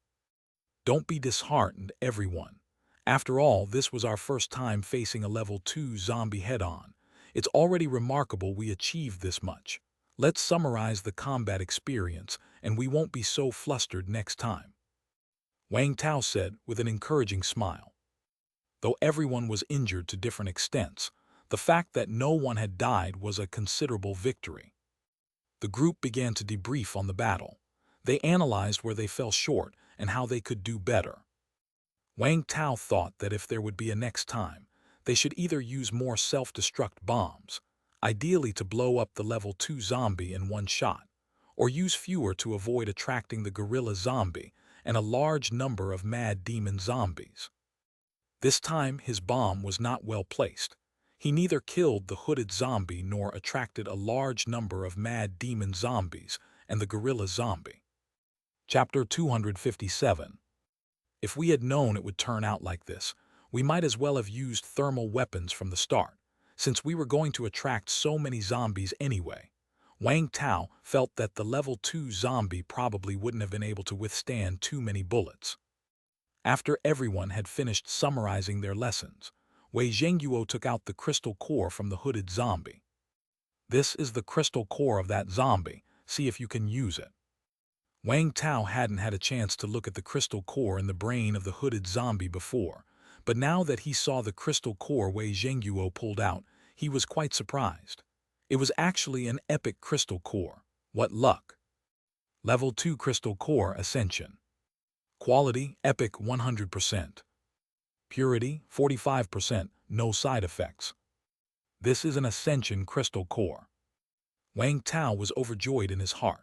Don't be disheartened, everyone. After all, this was our first time facing a level 2 zombie head-on. It's already remarkable we achieved this much. Let's summarize the combat experience, and we won't be so flustered next time," Wang Tao said with an encouraging smile. Though everyone was injured to different extents, the fact that no one had died was a considerable victory. The group began to debrief on the battle. They analyzed where they fell short and how they could do better. Wang Tao thought that if there would be a next time, they should either use more self-destruct bombs, ideally to blow up the level 2 zombie in one shot, or use fewer to avoid attracting the gorilla zombie and a large number of mad demon zombies. This time his bomb was not well placed. He neither killed the hooded zombie nor attracted a large number of mad demon zombies and the gorilla zombie. Chapter 257. If we had known it would turn out like this, we might as well have used thermal weapons from the start, since we were going to attract so many zombies anyway. Wang Tao felt that the level 2 zombie probably wouldn't have been able to withstand too many bullets. After everyone had finished summarizing their lessons, Wei Zhengyuo took out the crystal core from the hooded zombie. This is the crystal core of that zombie. See if you can use it. Wang Tao hadn't had a chance to look at the crystal core in the brain of the hooded zombie before, but now that he saw the crystal core Wei Zhengyuo pulled out, he was quite surprised. It was actually an epic crystal core. What luck! Level 2 crystal core Ascension. Quality, epic 100%. Purity, 45%, no side effects. This is an Ascension crystal core. Wang Tao was overjoyed in his heart.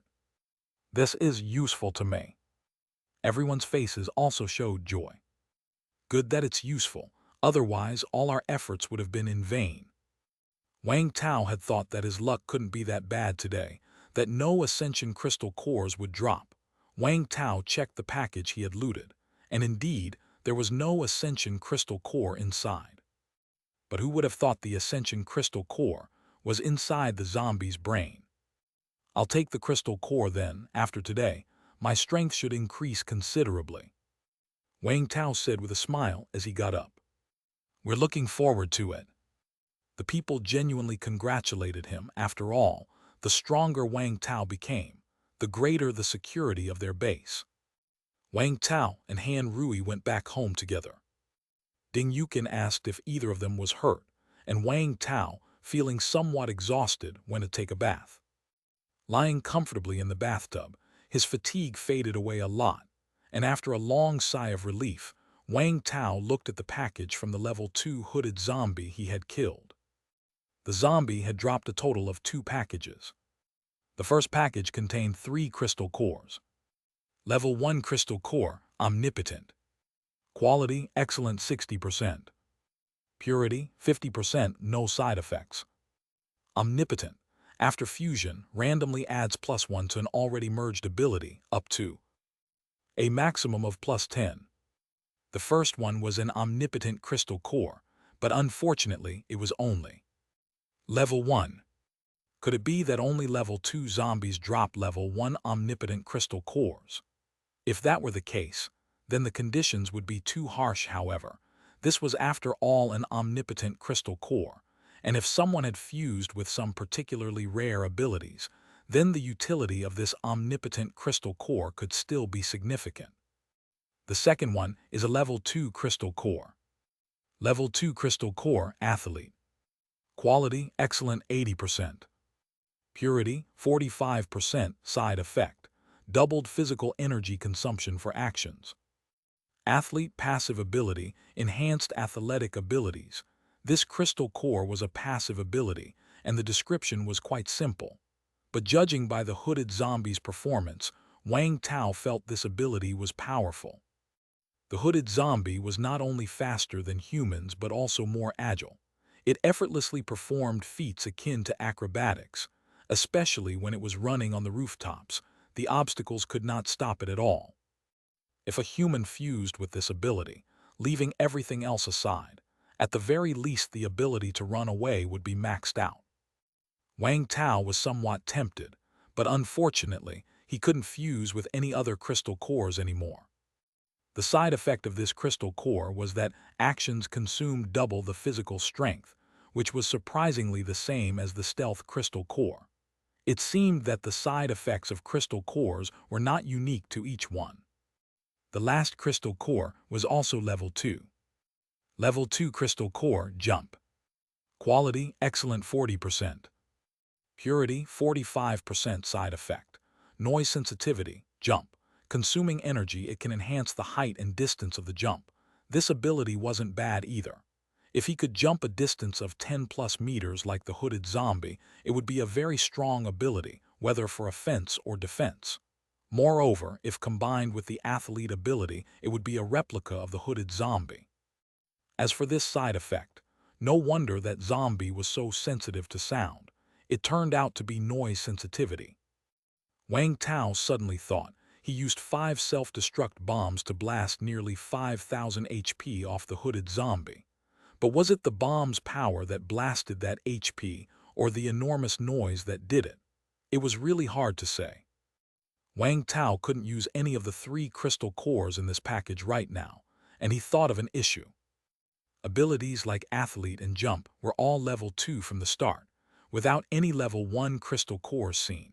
This is useful to me. Everyone's faces also showed joy. Good that it's useful, otherwise all our efforts would have been in vain. Wang Tao had thought that his luck couldn't be that bad today, that no Ascension crystal cores would drop. Wang Tao checked the package he had looted, and indeed, there was no Ascension crystal core inside. But who would have thought the Ascension crystal core was inside the zombie's brain? I'll take the crystal core then. After today, my strength should increase considerably. Wang Tao said with a smile as he got up. We're looking forward to it. The people genuinely congratulated him. After all, the stronger Wang Tao became, the greater the security of their base. Wang Tao and Han Rui went back home together. Ding Yukin asked if either of them was hurt, and Wang Tao, feeling somewhat exhausted, went to take a bath. Lying comfortably in the bathtub, his fatigue faded away a lot, and after a long sigh of relief, Wang Tao looked at the package from the level 2 hooded zombie he had killed. The zombie had dropped a total of 2 packages. The first package contained 3 crystal cores. Level 1 crystal core, omnipotent. Quality, excellent 60%. Purity, 50%, no side effects. Omnipotent. After fusion, randomly adds +1 to an already merged ability, up to a maximum of +10. The first one was an omnipotent crystal core, but unfortunately it was only Level 1. Could it be that only Level 2 zombies drop Level 1 omnipotent crystal cores? If that were the case, then the conditions would be too harsh. However, this was after all an omnipotent crystal core, and if someone had fused with some particularly rare abilities, then the utility of this omnipotent crystal core could still be significant. The second one is a Level 2 crystal core. Level 2 crystal core, athlete. Quality, excellent 80%. Purity, 45%, side effect. Doubled physical energy consumption for actions. Athlete passive ability, enhanced athletic abilities. This crystal core was a passive ability, and the description was quite simple. But judging by the hooded zombie's performance, Wang Tao felt this ability was powerful. The hooded zombie was not only faster than humans but also more agile. It effortlessly performed feats akin to acrobatics, especially when it was running on the rooftops. The obstacles could not stop it at all. If a human fused with this ability, leaving everything else aside, at the very least the ability to run away would be maxed out. Wang Tao was somewhat tempted, but unfortunately, he couldn't fuse with any other crystal cores anymore. The side effect of this crystal core was that actions consumed double the physical strength, which was surprisingly the same as the stealth crystal core. It seemed that the side effects of crystal cores were not unique to each one. The last crystal core was also Level 2. Level 2 crystal core, jump. Quality, excellent 40%. Purity, 45%, side effect. Noise sensitivity, jump. Consuming energy, it can enhance the height and distance of the jump. This ability wasn't bad either. If he could jump a distance of 10+ meters like the hooded zombie, it would be a very strong ability, whether for offense or defense. Moreover, if combined with the athlete ability, it would be a replica of the hooded zombie. As for this side effect, no wonder that zombie was so sensitive to sound. It turned out to be noise sensitivity. Wang Tao suddenly thought. He used 5 self-destruct bombs to blast nearly 5,000 HP off the hooded zombie. But was it the bomb's power that blasted that HP, or the enormous noise that did it? It was really hard to say. Wang Tao couldn't use any of the 3 crystal cores in this package right now, and he thought of an issue. Abilities like Athlete and Jump were all level 2 from the start, without any level 1 crystal cores seen.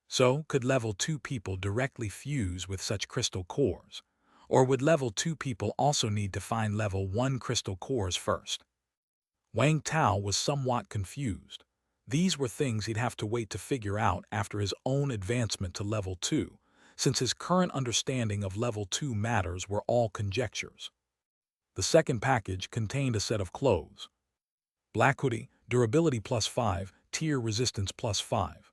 So, could level 2 people directly fuse with such crystal cores? Or would level 2 people also need to find level 1 crystal cores first? Wang Tao was somewhat confused. These were things he'd have to wait to figure out after his own advancement to level 2, since his current understanding of level 2 matters were all conjectures. The second package contained a set of clothes. Black hoodie, durability +5, tear resistance +5.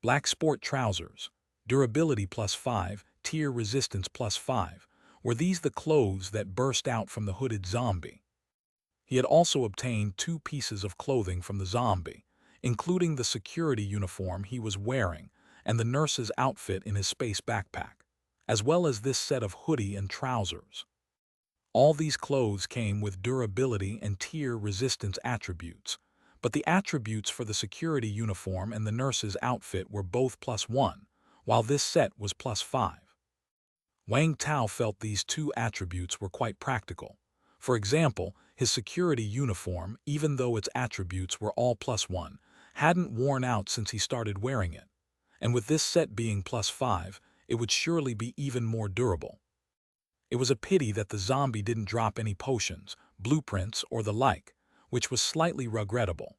Black sport trousers, durability +5, tear resistance +5. Were these the clothes that burst out from the hooded zombie? He had also obtained 2 pieces of clothing from the zombie, including the security uniform he was wearing and the nurse's outfit in his space backpack, as well as this set of hoodie and trousers. All these clothes came with durability and tear resistance attributes, but the attributes for the security uniform and the nurse's outfit were both +1, while this set was +5. Wang Tao felt these 2 attributes were quite practical. For example, his security uniform, even though its attributes were all +1, hadn't worn out since he started wearing it, and with this set being +5, it would surely be even more durable. It was a pity that the zombie didn't drop any potions, blueprints, or the like, which was slightly regrettable.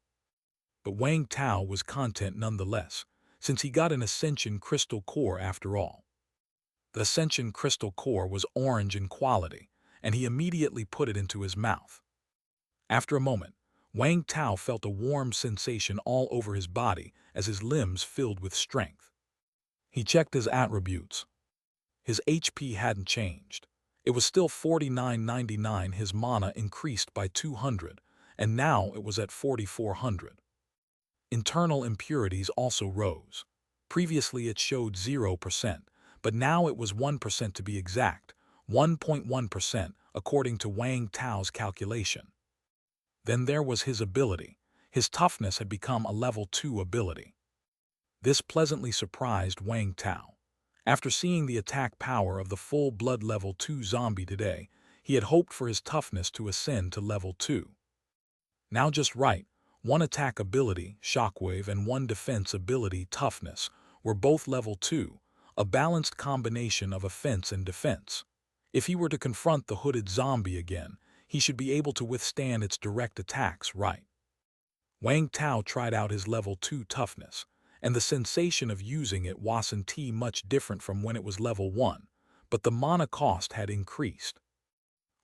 But Wang Tao was content nonetheless, since he got an Ascension Crystal Core after all. The Ascension Crystal Core was orange in quality, and he immediately put it into his mouth. After a moment, Wang Tao felt a warm sensation all over his body as his limbs filled with strength. He checked his attributes. His HP hadn't changed. It was still 4999. His mana increased by 200, and now it was at 4400. Internal impurities also rose. Previously it showed 0%, but now it was 1% to be exact, 1.1% according to Wang Tao's calculation. Then there was his ability. His toughness had become a level 2 ability. This pleasantly surprised Wang Tao. After seeing the attack power of the full-blood level 2 zombie today, he had hoped for his toughness to ascend to level 2. Now just right, 1 attack ability, Shockwave, and 1 defense ability, Toughness, were both level 2, a balanced combination of offense and defense. If he were to confront the hooded zombie again, he should be able to withstand its direct attacks, right? Wang Tao tried out his level 2 toughness, and the sensation of using it wasn't much different from when it was level 1, but the mana cost had increased.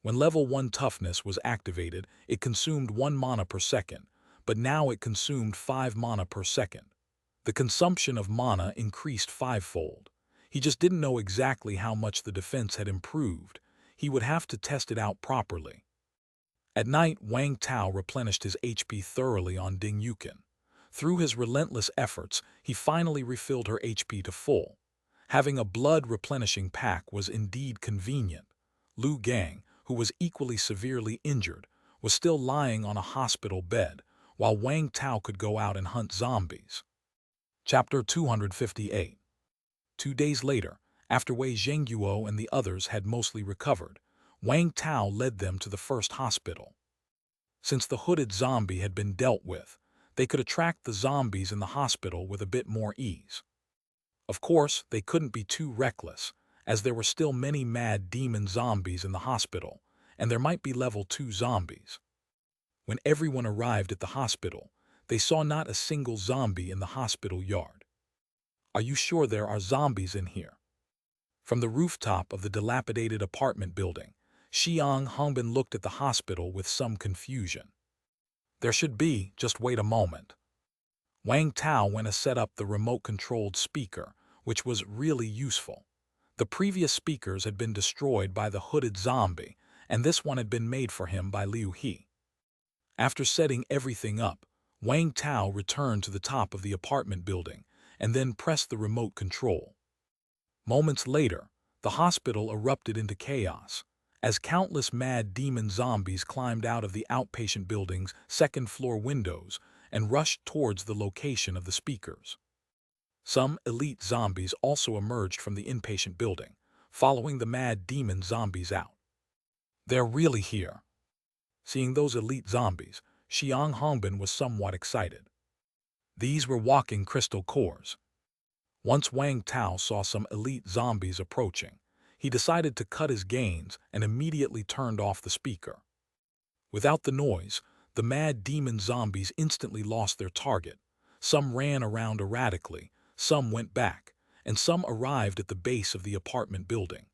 When level 1 toughness was activated, it consumed 1 mana per second, but now it consumed 5 mana per second. The consumption of mana increased 5-fold. He just didn't know exactly how much the defense had improved. He would have to test it out properly. At night, Wang Tao replenished his HP thoroughly on Ding Yukin. Through his relentless efforts, he finally refilled her HP to full. Having a blood-replenishing pack was indeed convenient. Lu Gang, who was equally severely injured, was still lying on a hospital bed, while Wang Tao could go out and hunt zombies. Chapter 258. 2 days later, after Wei Zhengyuo and the others had mostly recovered, Wang Tao led them to the first hospital. Since the hooded zombie had been dealt with, they could attract the zombies in the hospital with a bit more ease. Of course, they couldn't be too reckless, as there were still many mad demon zombies in the hospital, and there might be level 2 zombies. When everyone arrived at the hospital, they saw not a single zombie in the hospital yard. "Are you sure there are zombies in here?" From the rooftop of the dilapidated apartment building, Xiang Hongbin looked at the hospital with some confusion. There should be, just wait a moment. Wang Tao went to set up the remote-controlled speaker, which was really useful. The previous speakers had been destroyed by the hooded zombie, and this one had been made for him by Liu He. After setting everything up, Wang Tao returned to the top of the apartment building and then pressed the remote control. Moments later, the hospital erupted into chaos, as countless mad demon zombies climbed out of the outpatient building's second-floor windows and rushed towards the location of the speakers. Some elite zombies also emerged from the inpatient building, following the mad demon zombies out. They're really here. Seeing those elite zombies, Xiang Hongbin was somewhat excited. These were walking crystal cores. Once Wang Tao saw some elite zombies approaching, he decided to cut his gains and immediately turned off the speaker. Without the noise, the mad demon zombies instantly lost their target. Some ran around erratically, some went back, and some arrived at the base of the apartment building.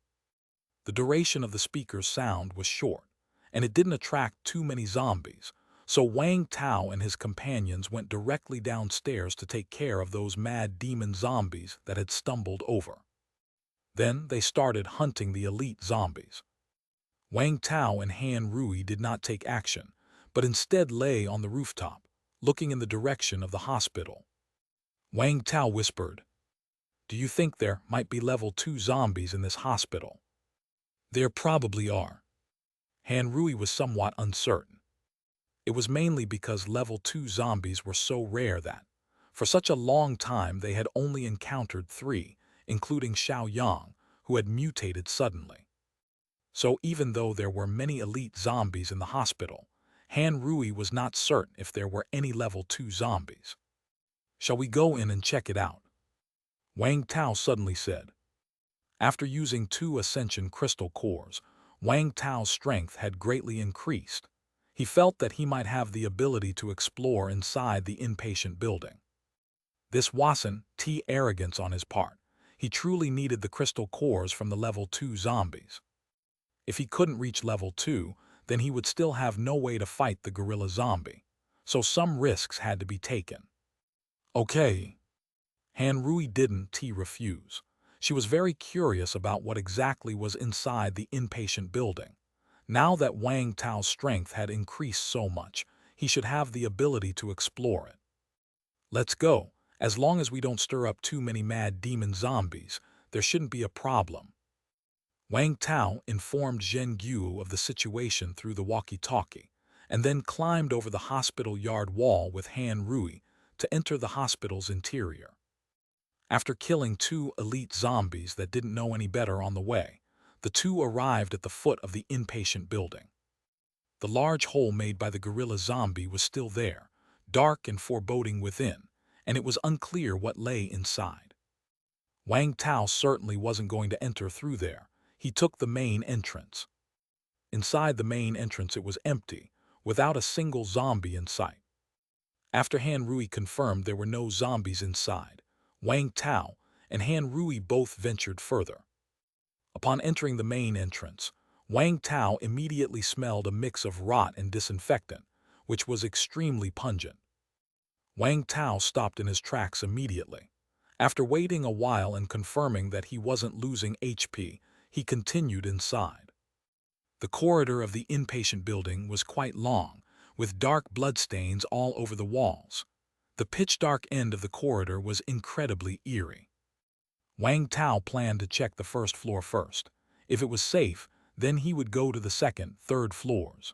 The duration of the speaker's sound was short, and it didn't attract too many zombies, so Wang Tao and his companions went directly downstairs to take care of those mad demon zombies that had stumbled over. Then they started hunting the elite zombies. Wang Tao and Han Rui did not take action, but instead lay on the rooftop, looking in the direction of the hospital. Wang Tao whispered, "Do you think there might be level 2 zombies in this hospital?" "There probably are." Han Rui was somewhat uncertain. It was mainly because level 2 zombies were so rare that, for such a long time, they had only encountered 3, including Xiao Yang, who had mutated suddenly. So even though there were many elite zombies in the hospital, Han Rui was not certain if there were any level 2 zombies. "Shall we go in and check it out?" Wang Tao suddenly said. After using 2 ascension crystal cores, Wang Tao's strength had greatly increased. He felt that he might have the ability to explore inside the inpatient building. This wasn't arrogance on his part. He truly needed the crystal cores from the level 2 zombies. If he couldn't reach level 2, then he would still have no way to fight the gorilla zombie, so some risks had to be taken. "Okay." Han Rui didn't refuse. She was very curious about what exactly was inside the inpatient building. Now that Wang Tao's strength had increased so much, he should have the ability to explore it. "Let's go. As long as we don't stir up too many mad demon zombies, there shouldn't be a problem." Wang Tao informed Zhen Guo of the situation through the walkie-talkie, and then climbed over the hospital yard wall with Han Rui to enter the hospital's interior. After killing 2 elite zombies that didn't know any better on the way, the 2 arrived at the foot of the inpatient building. The large hole made by the gorilla zombie was still there, dark and foreboding within, and it was unclear what lay inside. Wang Tao certainly wasn't going to enter through there. He took the main entrance. Inside the main entrance it was empty, without a single zombie in sight. After Han Rui confirmed there were no zombies inside, Wang Tao and Han Rui both ventured further. Upon entering the main entrance, Wang Tao immediately smelled a mix of rot and disinfectant, which was extremely pungent. Wang Tao stopped in his tracks immediately. After waiting a while and confirming that he wasn't losing HP, he continued inside. The corridor of the inpatient building was quite long, with dark bloodstains all over the walls. The pitch-dark end of the corridor was incredibly eerie. Wang Tao planned to check the first floor first. If it was safe, then he would go to the second, third floors.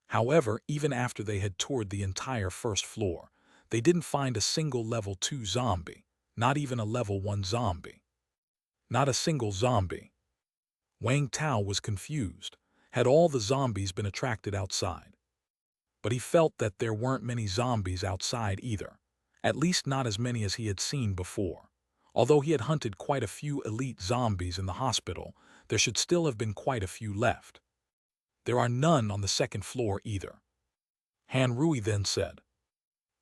However, even after they had toured the entire first floor, they didn't find a single level 2 zombie, not even a level 1 zombie. Not a single zombie. Wang Tao was confused. Had all the zombies been attracted outside? But he felt that there weren't many zombies outside either, at least not as many as he had seen before. Although he had hunted quite a few elite zombies in the hospital, there should still have been quite a few left. There are none on the second floor either. Han Rui then said.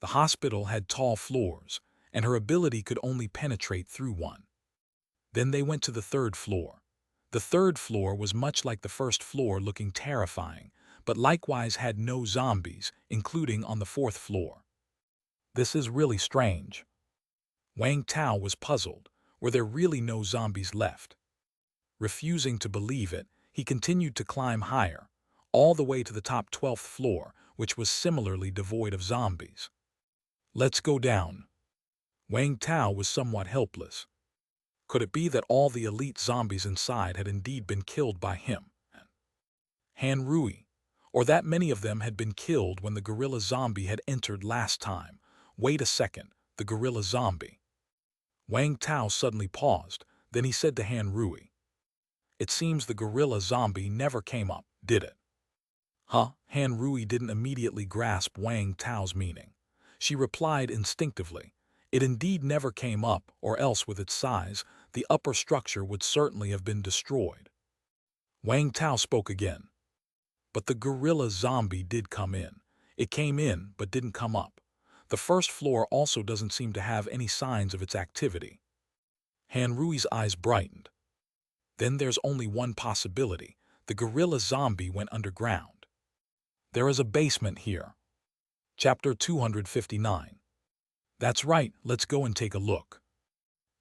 The hospital had tall floors, and her ability could only penetrate through one. Then they went to the third floor. The third floor was much like the first floor, looking terrifying, but likewise had no zombies, including on the fourth floor. This is really strange. Wang Tao was puzzled. Were there really no zombies left? Refusing to believe it, he continued to climb higher, all the way to the top 12th floor, which was similarly devoid of zombies. Let's go down. Wang Tao was somewhat helpless. Could it be that all the elite zombies inside had indeed been killed by him? Han Rui, or that many of them had been killed when the gorilla zombie had entered last time. Wait a second, the gorilla zombie. Wang Tao suddenly paused, then he said to Han Rui, "It seems the gorilla zombie never came up, did it?" Huh? Han Rui didn't immediately grasp Wang Tao's meaning. She replied instinctively, "It indeed never came up, or else with its size, the upper structure would certainly have been destroyed." Wang Tao spoke again. "But the gorilla zombie did come in. It came in, but didn't come up. The first floor also doesn't seem to have any signs of its activity." Han Rui's eyes brightened. "Then there's only one possibility. The gorilla zombie went underground. There is a basement here." Chapter 259. That's right, let's go and take a look.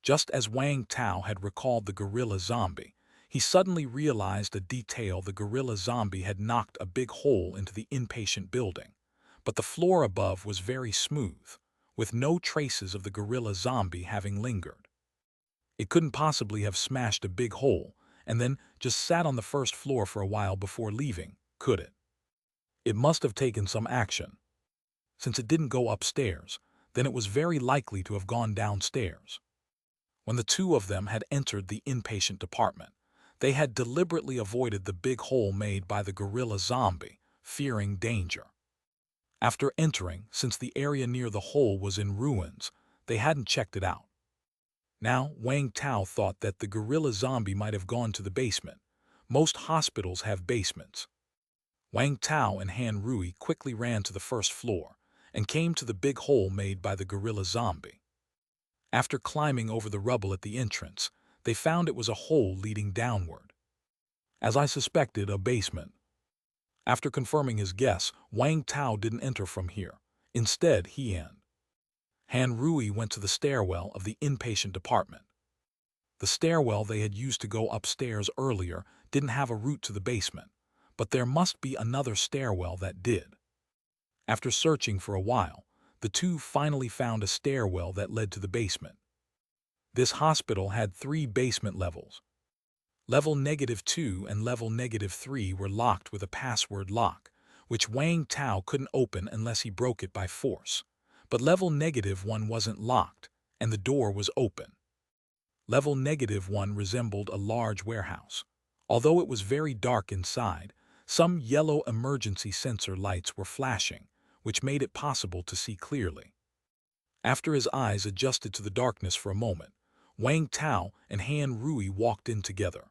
Just as Wang Tao had recalled the gorilla zombie, he suddenly realized a detail. The gorilla zombie had knocked a big hole into the inpatient building, but the floor above was very smooth, with no traces of the gorilla zombie having lingered. It couldn't possibly have smashed a big hole and then just sat on the first floor for a while before leaving, could it? It must have taken some action. Since it didn't go upstairs, then it was very likely to have gone downstairs. When the two of them had entered the inpatient department, they had deliberately avoided the big hole made by the gorilla zombie, fearing danger. After entering, since the area near the hole was in ruins, they hadn't checked it out. Now, Wang Tao thought that the gorilla zombie might have gone to the basement. Most hospitals have basements. Wang Tao and Han Rui quickly ran to the first floor and came to the big hole made by the gorilla zombie. After climbing over the rubble at the entrance, they found it was a hole leading downward. As I suspected, a basement. After confirming his guess, Wang Tao didn't enter from here. Instead, he and Han Rui went to the stairwell of the inpatient department. The stairwell they had used to go upstairs earlier didn't have a route to the basement, but there must be another stairwell that did. After searching for a while, the two finally found a stairwell that led to the basement. This hospital had 3 basement levels. Level -2 and level -3 were locked with a password lock, which Wang Tao couldn't open unless he broke it by force. But level -1 wasn't locked, and the door was open. Level -1 resembled a large warehouse. Although it was very dark inside, some yellow emergency sensor lights were flashing, which made it possible to see clearly. After his eyes adjusted to the darkness for a moment, Wang Tao and Han Rui walked in together.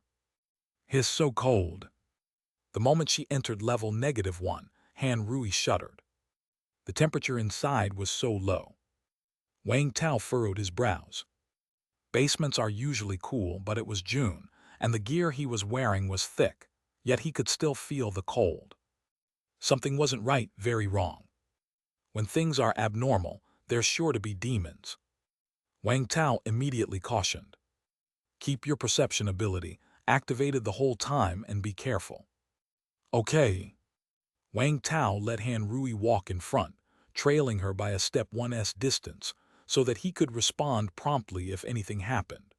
"It's so cold." The moment she entered level -1, Han Rui shuddered. The temperature inside was so low. Wang Tao furrowed his brows. Basements are usually cool, but it was June, and the gear he was wearing was thick, yet he could still feel the cold. Something wasn't right, very wrong. When things are abnormal, there's sure to be demons. Wang Tao immediately cautioned. "Keep your perception ability activated the whole time and be careful." "Okay." Wang Tao let Han Rui walk in front, trailing her by a step 1's distance, so that he could respond promptly if anything happened.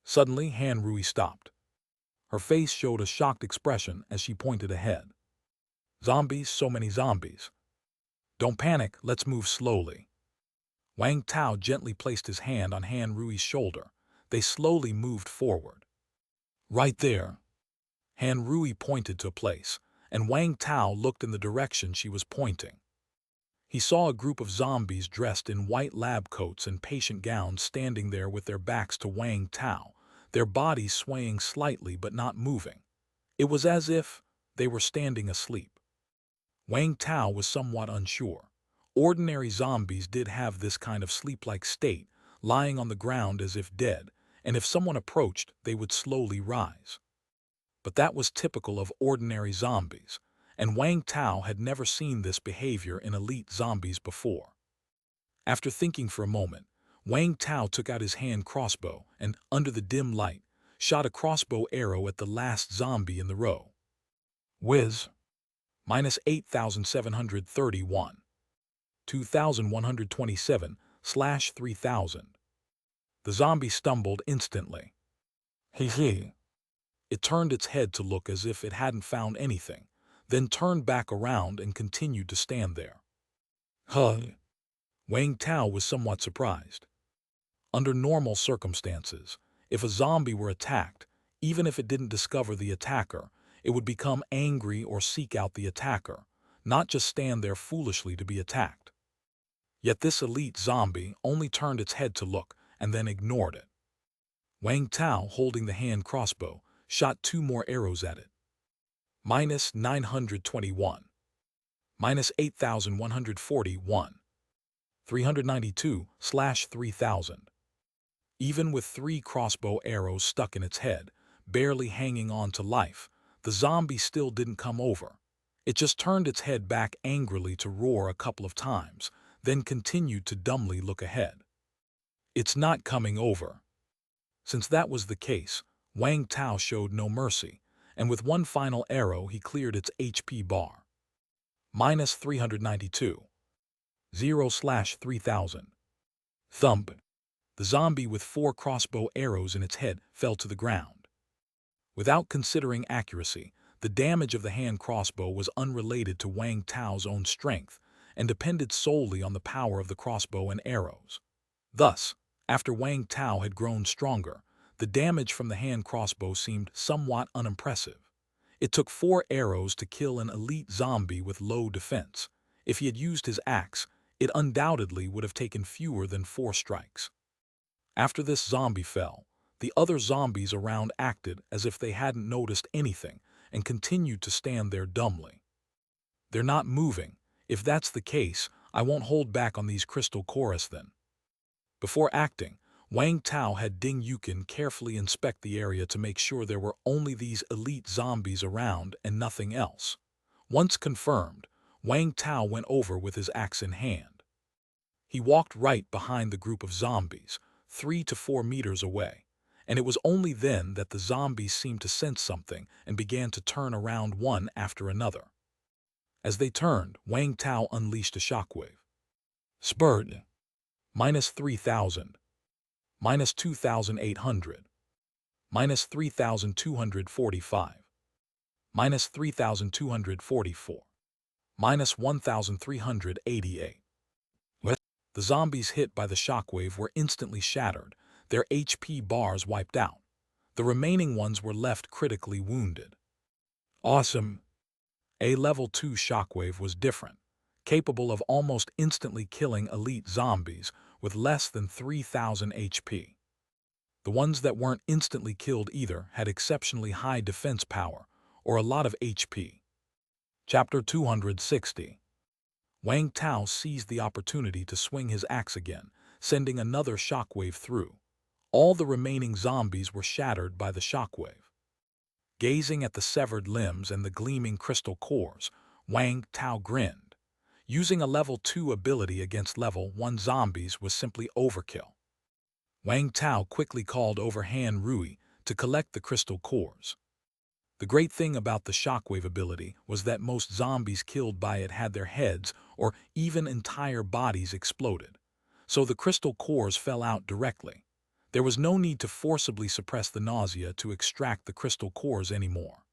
Suddenly, Han Rui stopped. Her face showed a shocked expression as she pointed ahead. "Zombies, so many zombies." "Don't panic, let's move slowly." Wang Tao gently placed his hand on Han Rui's shoulder. They slowly moved forward. "Right there." Han Rui pointed to a place, and Wang Tao looked in the direction she was pointing. He saw a group of zombies dressed in white lab coats and patient gowns standing there with their backs to Wang Tao, their bodies swaying slightly but not moving. It was as if they were standing asleep. Wang Tao was somewhat unsure. Ordinary zombies did have this kind of sleep-like state, lying on the ground as if dead, and if someone approached, they would slowly rise. But that was typical of ordinary zombies, and Wang Tao had never seen this behavior in elite zombies before. After thinking for a moment, Wang Tao took out his hand crossbow and, under the dim light, shot a crossbow arrow at the last zombie in the row. Whiz! Minus 8,731. 2,127/3000. The zombie stumbled instantly. He. It turned its head to look as if it hadn't found anything, then turned back around and continued to stand there. Huh. Wang Tao was somewhat surprised. Under normal circumstances, if a zombie were attacked, even if it didn't discover the attacker, it would become angry or seek out the attacker, not just stand there foolishly to be attacked. Yet this elite zombie only turned its head to look and then ignored it. Wang Tao, holding the hand crossbow, shot 2 more arrows at it. Minus 921. Minus 8,141. 392/3000. Even with 3 crossbow arrows stuck in its head, barely hanging on to life, the zombie still didn't come over. It just turned its head back angrily to roar a couple of times, then continued to dumbly look ahead. It's not coming over. Since that was the case, Wang Tao showed no mercy, and with one final arrow he cleared its HP bar. Minus 392. 0/3000. Thump! The zombie with 4 crossbow arrows in its head fell to the ground. Without considering accuracy, the damage of the hand crossbow was unrelated to Wang Tao's own strength and depended solely on the power of the crossbow and arrows. Thus, after Wang Tao had grown stronger, the damage from the hand crossbow seemed somewhat unimpressive. It took 4 arrows to kill an elite zombie with low defense. If he had used his axe, it undoubtedly would have taken fewer than 4 strikes. After this zombie fell, the other zombies around acted as if they hadn't noticed anything and continued to stand there dumbly. They're not moving. If that's the case, I won't hold back on these crystal chorus then. Before acting, Wang Tao had Ding Yukin carefully inspect the area to make sure there were only these elite zombies around and nothing else. Once confirmed, Wang Tao went over with his axe in hand. He walked right behind the group of zombies, 3 to 4 meters away, and it was only then that the zombies seemed to sense something and began to turn around one after another. As they turned, Wang Tao unleashed a shockwave. Spurt! Minus 3,000. Minus 2,800. Minus 3,245. Minus 3,244. Minus 1,388. The zombies hit by the shockwave were instantly shattered, their HP bars wiped out. The remaining ones were left critically wounded. Awesome! A level 2 shockwave was different, capable of almost instantly killing elite zombies with less than 3,000 HP. The ones that weren't instantly killed either had exceptionally high defense power or a lot of HP. Chapter 260. Wang Tao seized the opportunity to swing his axe again, sending another shockwave through. All the remaining zombies were shattered by the shockwave. Gazing at the severed limbs and the gleaming crystal cores, Wang Tao grinned. Using a level 2 ability against level 1 zombies was simply overkill. Wang Tao quickly called over Han Rui to collect the crystal cores. The great thing about the shockwave ability was that most zombies killed by it had their heads or even entire bodies exploded, so the crystal cores fell out directly. There was no need to forcibly suppress the nausea to extract the crystal cores anymore.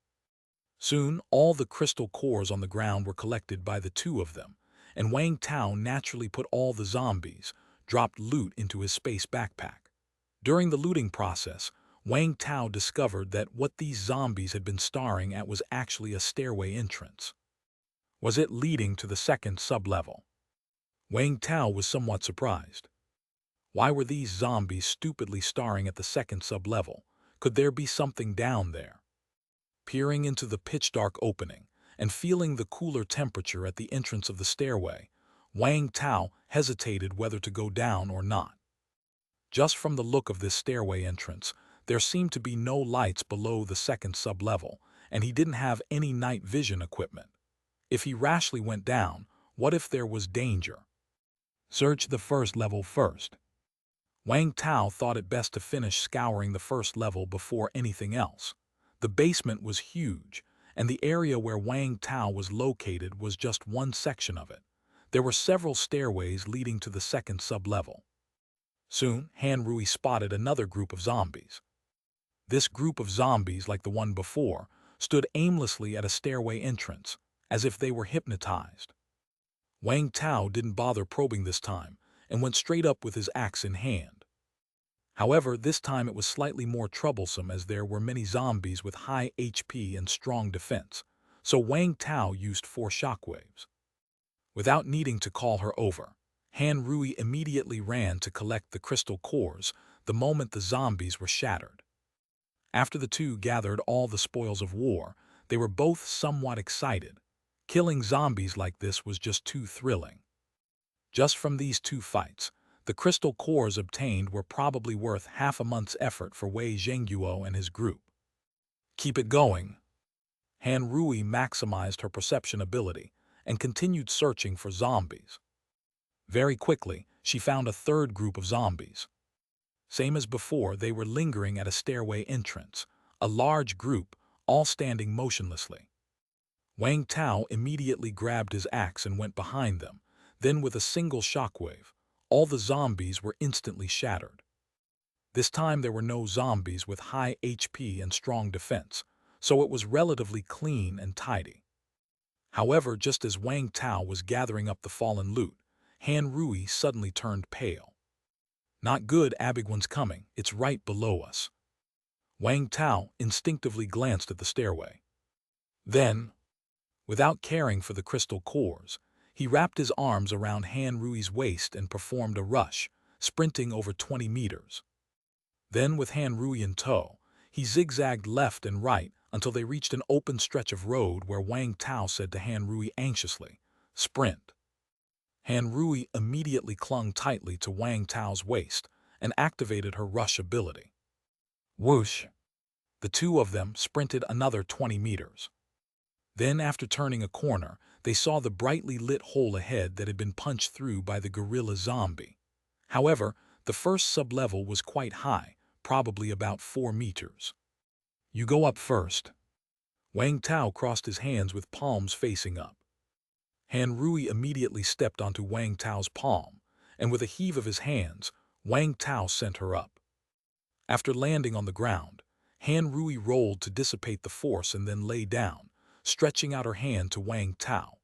Soon, all the crystal cores on the ground were collected by the 2 of them, and Wang Tao naturally put all the zombies, dropped loot into his space backpack. During the looting process, Wang Tao discovered that what these zombies had been staring at was actually a stairway entrance. Was it leading to the 2nd sublevel? Wang Tao was somewhat surprised. Why were these zombies stupidly staring at the 2nd sublevel? Could there be something down there? Peering into the pitch-dark opening and feeling the cooler temperature at the entrance of the stairway, Wang Tao hesitated whether to go down or not. Just from the look of this stairway entrance, there seemed to be no lights below the 2nd sublevel, and he didn't have any night vision equipment. If he rashly went down, what if there was danger? Search the first level first. Wang Tao thought it best to finish scouring the first level before anything else. The basement was huge, and the area where Wang Tao was located was just one section of it. There were several stairways leading to the second sub-level. Soon, Han Rui spotted another group of zombies. This group of zombies, like the one before, stood aimlessly at a stairway entrance, as if they were hypnotized. Wang Tao didn't bother probing this time, and went straight up with his axe in hand. However, this time it was slightly more troublesome as there were many zombies with high HP and strong defense, so Wang Tao used 4 shockwaves. Without needing to call her over, Han Rui immediately ran to collect the crystal cores the moment the zombies were shattered. After the two gathered all the spoils of war, they were both somewhat excited. Killing zombies like this was just too thrilling. Just from these 2 fights, the crystal cores obtained were probably worth half a month's effort for Wei Zhenguo and his group. Keep it going. Han Rui maximized her perception ability and continued searching for zombies. Very quickly, she found a third group of zombies. Same as before, they were lingering at a stairway entrance, a large group, all standing motionlessly. Wang Tao immediately grabbed his axe and went behind them. Then with a single shockwave, all the zombies were instantly shattered. This time there were no zombies with high HP and strong defense, so it was relatively clean and tidy. However, just as Wang Tao was gathering up the fallen loot, Han Rui suddenly turned pale. Not good, a big one's coming, it's right below us. Wang Tao instinctively glanced at the stairway. Then, without caring for the crystal cores, he wrapped his arms around Han Rui's waist and performed a rush, sprinting over 20 meters. Then, with Han Rui in tow, he zigzagged left and right until they reached an open stretch of road where Wang Tao said to Han Rui anxiously, "Sprint." Han Rui immediately clung tightly to Wang Tao's waist and activated her rush ability. Whoosh! The two of them sprinted another 20 meters. Then, after turning a corner, they saw the brightly lit hole ahead that had been punched through by the gorilla zombie. However, the first sub-level was quite high, probably about 4 meters. You go up first. Wang Tao crossed his hands with palms facing up. Han Rui immediately stepped onto Wang Tao's palm, and with a heave of his hands, Wang Tao sent her up. After landing on the ground, Han Rui rolled to dissipate the force and then lay down, stretching out her hand to Wang Tao.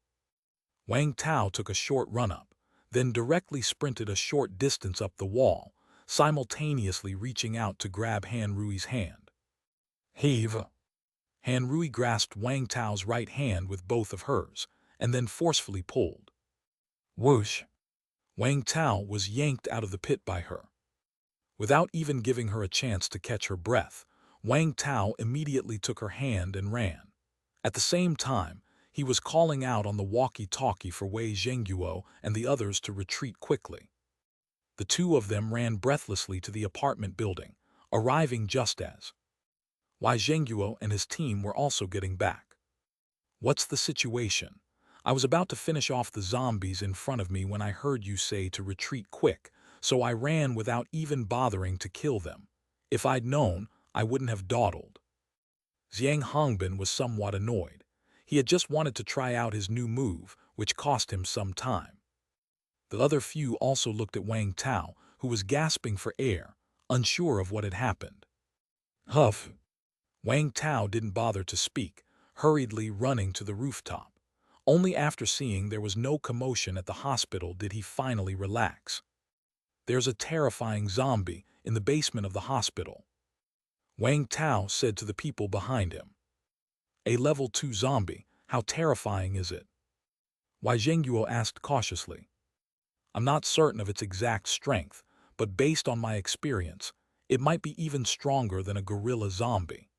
Wang Tao took a short run-up, then directly sprinted a short distance up the wall, simultaneously reaching out to grab Han Rui's hand. Heave! Han Rui grasped Wang Tao's right hand with both of hers, and then forcefully pulled. Whoosh! Wang Tao was yanked out of the pit by her. Without even giving her a chance to catch her breath, Wang Tao immediately took her hand and ran. At the same time, he was calling out on the walkie-talkie for Wei Zhenguo and the others to retreat quickly. The two of them ran breathlessly to the apartment building, arriving just as Wei Zhenguo and his team were also getting back. What's the situation? I was about to finish off the zombies in front of me when I heard you say to retreat quick, so I ran without even bothering to kill them. If I'd known, I wouldn't have dawdled. Xiang Hongbin was somewhat annoyed. He had just wanted to try out his new move, which cost him some time. The other few also looked at Wang Tao, who was gasping for air, unsure of what had happened. Huff! Wang Tao didn't bother to speak, hurriedly running to the rooftop. Only after seeing there was no commotion at the hospital did he finally relax. There's a terrifying zombie in the basement of the hospital. Wang Tao said to the people behind him. A level 2 zombie, how terrifying is it? Wei Zhenguo asked cautiously. I'm not certain of its exact strength, but based on my experience, it might be even stronger than a gorilla zombie.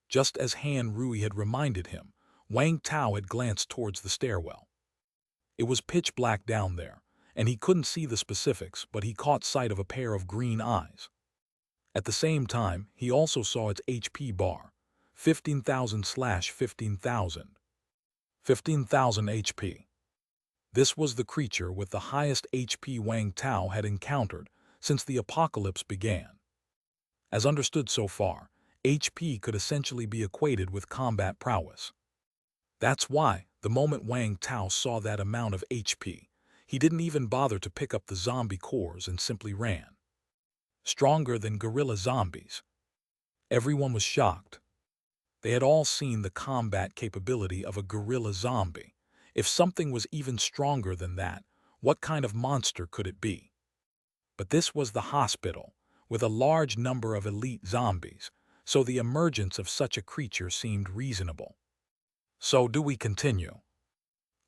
Just as Han Rui had reminded him, Wang Tao had glanced towards the stairwell. It was pitch black down there, and he couldn't see the specifics, but he caught sight of a pair of green eyes. At the same time, he also saw its HP bar, 15,000/15,000. 15,000 HP. This was the creature with the highest HP Wang Tao had encountered since the apocalypse began. As understood so far, HP could essentially be equated with combat prowess. That's why, the moment Wang Tao saw that amount of HP, he didn't even bother to pick up the zombie cores and simply ran. Stronger than gorilla zombies. Everyone was shocked. They had all seen the combat capability of a gorilla zombie. If something was even stronger than that, what kind of monster could it be? But this was the hospital, with a large number of elite zombies, so the emergence of such a creature seemed reasonable. So do we continue?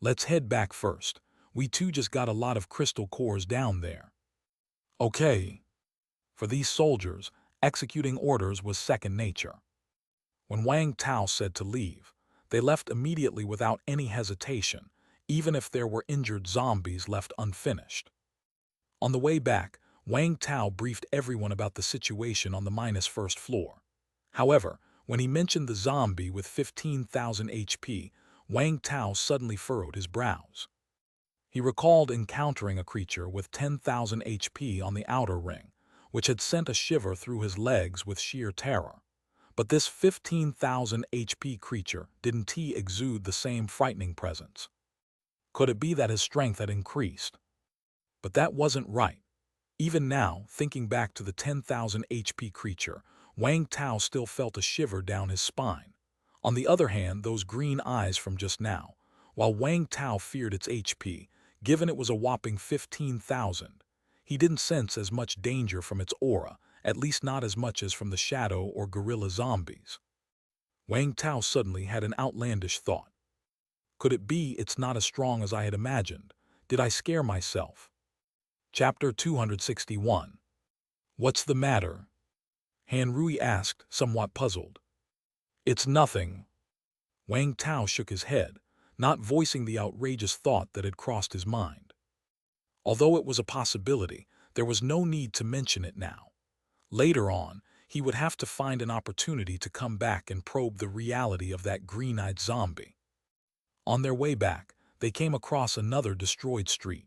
Let's head back first. We too just got a lot of crystal cores down there. Okay. For these soldiers, executing orders was second nature. When Wang Tao said to leave, they left immediately without any hesitation, even if there were injured zombies left unfinished. On the way back, Wang Tao briefed everyone about the situation on the -1st floor. However, when he mentioned the zombie with 15,000 HP, Wang Tao suddenly furrowed his brows. He recalled encountering a creature with 10,000 HP on the outer ring, which had sent a shiver through his legs with sheer terror. But this 15,000 HP creature didn't exude the same frightening presence. Could it be that his strength had increased? But that wasn't right. Even now, thinking back to the 10,000 HP creature, Wang Tao still felt a shiver down his spine. On the other hand, those green eyes from just now, while Wang Tao feared its HP, given it was a whopping 15,000, he didn't sense as much danger from its aura, at least not as much as from the shadow or gorilla zombies. Wang Tao suddenly had an outlandish thought. Could it be it's not as strong as I had imagined? Did I scare myself? Chapter 261. What's the matter? Han Rui asked, somewhat puzzled. It's nothing. Wang Tao shook his head, not voicing the outrageous thought that had crossed his mind. Although it was a possibility, there was no need to mention it now. Later on, he would have to find an opportunity to come back and probe the reality of that green-eyed zombie. On their way back, they came across another destroyed street.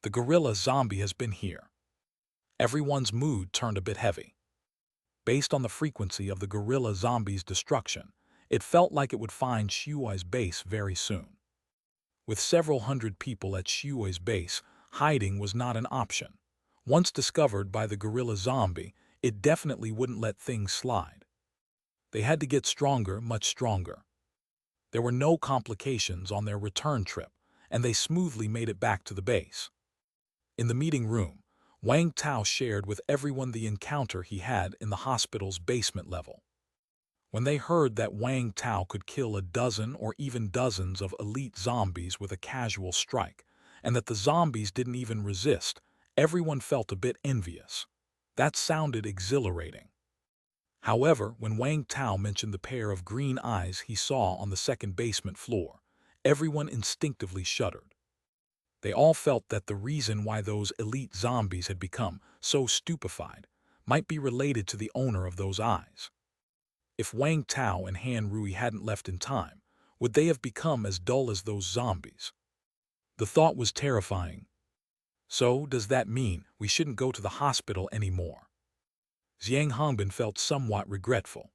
The gorilla zombie has been here. Everyone's mood turned a bit heavy. Based on the frequency of the gorilla zombie's destruction, it felt like it would find Shuai's base very soon. With several hundred people at Shuai's base, hiding was not an option. Once discovered by the gorilla zombie, it definitely wouldn't let things slide. They had to get stronger, much stronger. There were no complications on their return trip, and they smoothly made it back to the base. In the meeting room, Wang Tao shared with everyone the encounter he had in the hospital's basement level. When they heard that Wang Tao could kill a dozen or even dozens of elite zombies with a casual strike, and that the zombies didn't even resist, everyone felt a bit envious. That sounded exhilarating. However, when Wang Tao mentioned the pair of green eyes he saw on the second basement floor, everyone instinctively shuddered. They all felt that the reason why those elite zombies had become so stupefied might be related to the owner of those eyes. If Wang Tao and Han Rui hadn't left in time, would they have become as dull as those zombies? The thought was terrifying. So, does that mean we shouldn't go to the hospital anymore? Zhang Hongbin felt somewhat regretful.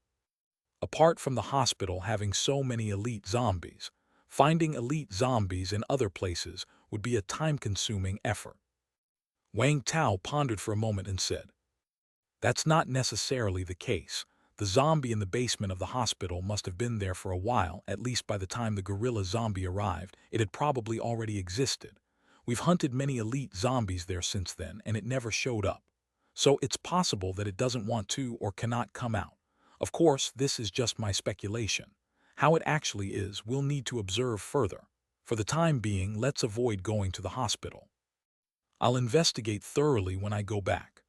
Apart from the hospital having so many elite zombies, finding elite zombies in other places would be a time-consuming effort. Wang Tao pondered for a moment and said, "That's not necessarily the case. The zombie in the basement of the hospital must have been there for a while, at least by the time the gorilla zombie arrived, it had probably already existed. We've hunted many elite zombies there since then, and it never showed up. So it's possible that it doesn't want to or cannot come out. Of course, this is just my speculation. How it actually is, we'll need to observe further. For the time being, let's avoid going to the hospital. I'll investigate thoroughly when I go back."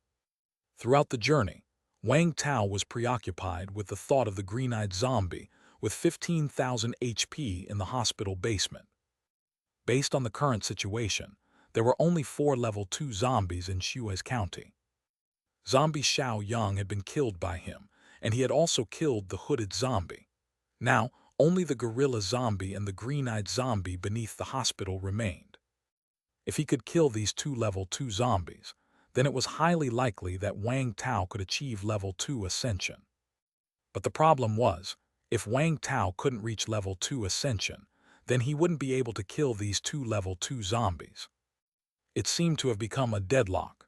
Throughout the journey, Wang Tao was preoccupied with the thought of the green-eyed zombie with 15,000 HP in the hospital basement. Based on the current situation, there were only 4 level 2 zombies in Shuai's county. Zombie Xiao Yang had been killed by him, and he had also killed the hooded zombie. Now, only the gorilla zombie and the green-eyed zombie beneath the hospital remained. If he could kill these two level 2 zombies, then it was highly likely that Wang Tao could achieve level 2 ascension. But the problem was, if Wang Tao couldn't reach level 2 ascension, then he wouldn't be able to kill these two level 2 zombies. It seemed to have become a deadlock.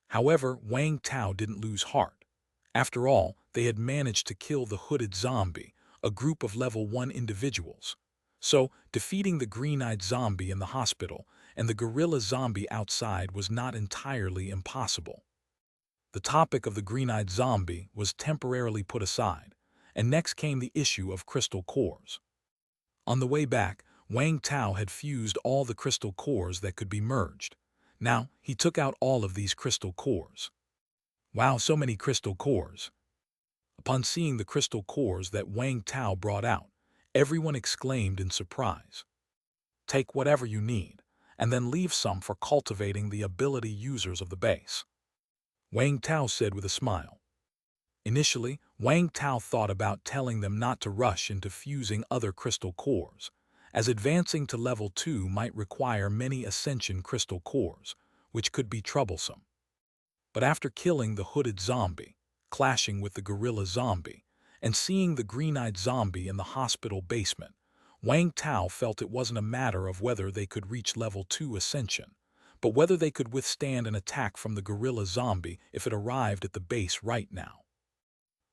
However, Wang Tao didn't lose heart. After all, they had managed to kill the hooded zombie, a group of level 1 individuals. So, defeating the green-eyed zombie in the hospital and the gorilla zombie outside was not entirely impossible. The topic of the green-eyed zombie was temporarily put aside, and next came the issue of crystal cores. On the way back, Wang Tao had fused all the crystal cores that could be merged. Now, he took out all of these crystal cores. Wow, so many crystal cores! Upon seeing the crystal cores that Wang Tao brought out, everyone exclaimed in surprise. Take whatever you need, and then leave some for cultivating the ability users of the base, Wang Tao said with a smile. Initially, Wang Tao thought about telling them not to rush into fusing other crystal cores, as advancing to level 2 might require many ascension crystal cores, which could be troublesome. But after killing the hooded zombie, clashing with the gorilla zombie, and seeing the green-eyed zombie in the hospital basement, Wang Tao felt it wasn't a matter of whether they could reach level 2 ascension, but whether they could withstand an attack from the gorilla zombie if it arrived at the base right now.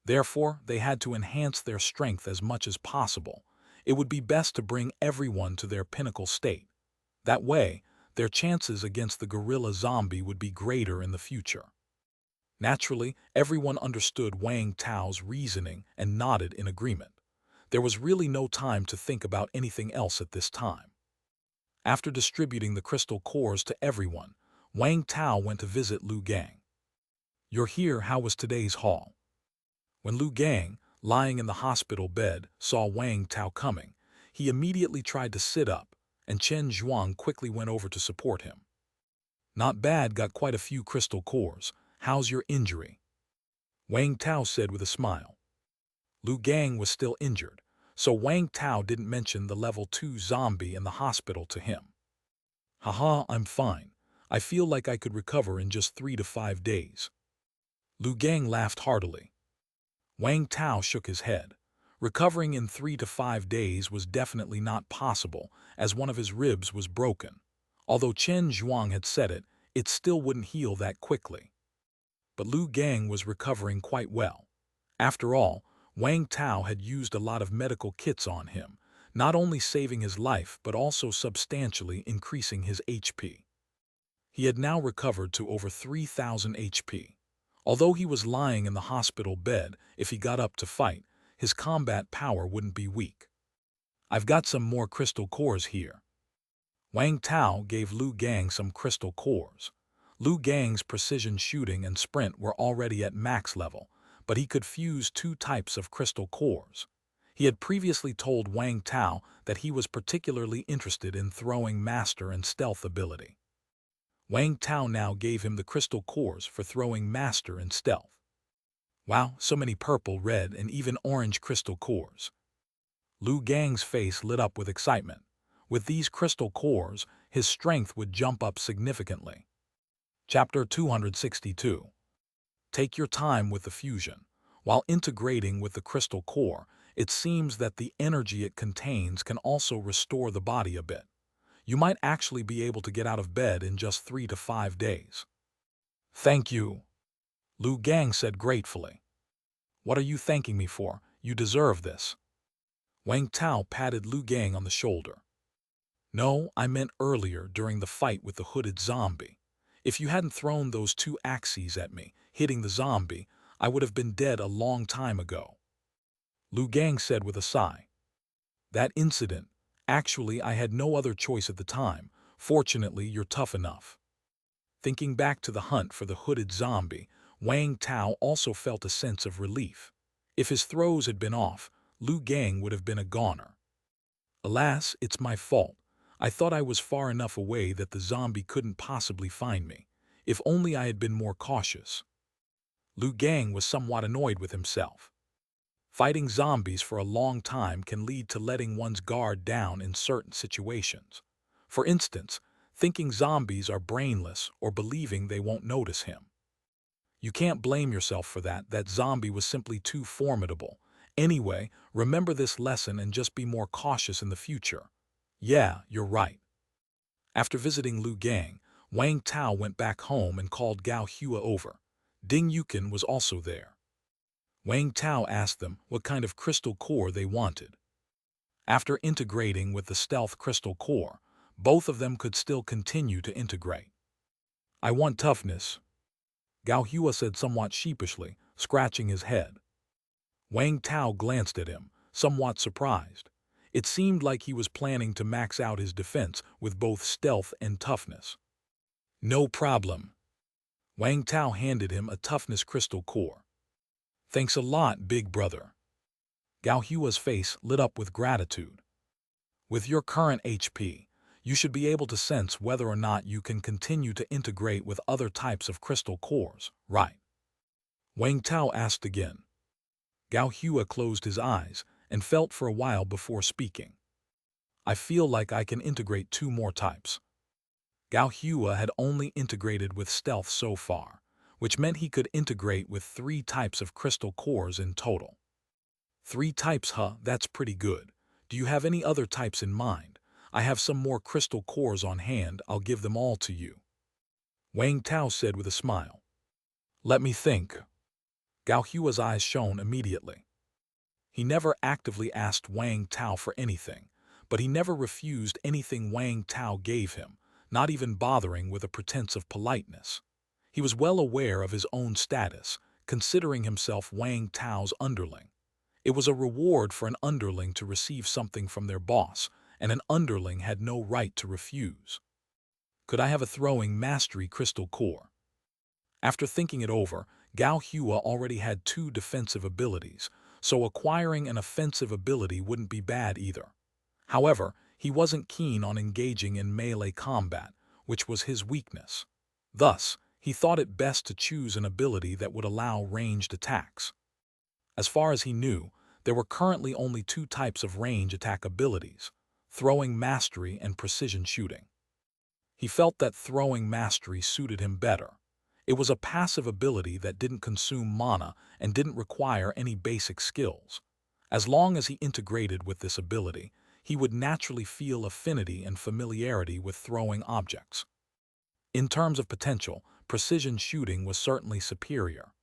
Therefore, they had to enhance their strength as much as possible. It would be best to bring everyone to their pinnacle state. That way, their chances against the gorilla zombie would be greater in the future. Naturally, everyone understood Wang Tao's reasoning and nodded in agreement. There was really no time to think about anything else at this time. After distributing the crystal cores to everyone, Wang Tao went to visit Lu Gang. "You're here, how was today's haul?" When Lu Gang, lying in the hospital bed, saw Wang Tao coming, he immediately tried to sit up, and Chen Zhuang quickly went over to support him. "Not bad, got quite a few crystal cores. How's your injury?" Wang Tao said with a smile. Lu Gang was still injured, so Wang Tao didn't mention the level 2 zombie in the hospital to him. "Haha, I'm fine. I feel like I could recover in just 3 to 5 days." Lu Gang laughed heartily. Wang Tao shook his head. Recovering in 3 to 5 days was definitely not possible, as one of his ribs was broken. Although Chen Zhuang had said it, it still wouldn't heal that quickly. But Lu Gang was recovering quite well. After all, Wang Tao had used a lot of medical kits on him, not only saving his life but also substantially increasing his HP. He had now recovered to over 3,000 HP. Although he was lying in the hospital bed, if he got up to fight, his combat power wouldn't be weak. "I've got some more crystal cores here." Wang Tao gave Lu Gang some crystal cores. Lu Gang's precision shooting and sprint were already at max level, but he could fuse 2 types of crystal cores. He had previously told Wang Tao that he was particularly interested in throwing master and stealth ability. Wang Tao now gave him the crystal cores for throwing master and stealth. Wow, so many purple, red, and even orange crystal cores. Lu Gang's face lit up with excitement. With these crystal cores, his strength would jump up significantly. Chapter 262. Take your time with the fusion. While integrating with the crystal core, it seems that the energy it contains can also restore the body a bit. You might actually be able to get out of bed in just 3 to 5 days. "Thank you," Lu Gang said gratefully. "What are you thanking me for? You deserve this." Wang Tao patted Lu Gang on the shoulder. "No, I meant earlier during the fight with the hooded zombie. If you hadn't thrown those 2 axes at me, hitting the zombie, I would have been dead a long time ago," Lu Gang said with a sigh. "That incident, actually I had no other choice at the time. Fortunately, you're tough enough." Thinking back to the hunt for the hooded zombie, Wang Tao also felt a sense of relief. If his throws had been off, Lu Gang would have been a goner. "Alas, it's my fault. I thought I was far enough away that the zombie couldn't possibly find me. If only I had been more cautious." Liu Gang was somewhat annoyed with himself. Fighting zombies for a long time can lead to letting one's guard down in certain situations. For instance, thinking zombies are brainless or believing they won't notice him. You can't blame yourself for that. That zombie was simply too formidable. Anyway, remember this lesson and just be more cautious in the future. Yeah, you're right. After visiting Liu Gang, Wang Tao went back home and called Gao Hua over. Ding Yukin was also there. Wang Tao asked them what kind of crystal core they wanted. After integrating with the stealth crystal core, both of them could still continue to integrate. I want toughness, Gao Hua said somewhat sheepishly, scratching his head. Wang Tao glanced at him, somewhat surprised. It seemed like he was planning to max out his defense with both stealth and toughness. No problem. Wang Tao handed him a toughness crystal core. Thanks a lot, big brother. Gao Hua's face lit up with gratitude. With your current HP, you should be able to sense whether or not you can continue to integrate with other types of crystal cores, right? Wang Tao asked again. Gao Hua closed his eyes and felt for a while before speaking. I feel like I can integrate 2 more types. Gao Hua had only integrated with stealth so far, which meant he could integrate with 3 types of crystal cores in total. 3 types, huh? That's pretty good. Do you have any other types in mind? I have some more crystal cores on hand. I'll give them all to you. Wang Tao said with a smile. Let me think. Gao Hua's eyes shone immediately. He never actively asked Wang Tao for anything, but he never refused anything Wang Tao gave him, not even bothering with a pretense of politeness. He was well aware of his own status, considering himself Wang Tao's underling. It was a reward for an underling to receive something from their boss, and an underling had no right to refuse. Could I have a throwing mastery crystal core? After thinking it over, Gao Hua already had 2 defensive abilities, so acquiring an offensive ability wouldn't be bad either. However, he wasn't keen on engaging in melee combat, which was his weakness. Thus, he thought it best to choose an ability that would allow ranged attacks. As far as he knew, there were currently only 2 types of range attack abilities, throwing mastery and precision shooting. He felt that throwing mastery suited him better. It was a passive ability that didn't consume mana and didn't require any basic skills. As long as he integrated with this ability, he would naturally feel affinity and familiarity with throwing objects. In terms of potential, precision shooting was certainly superior.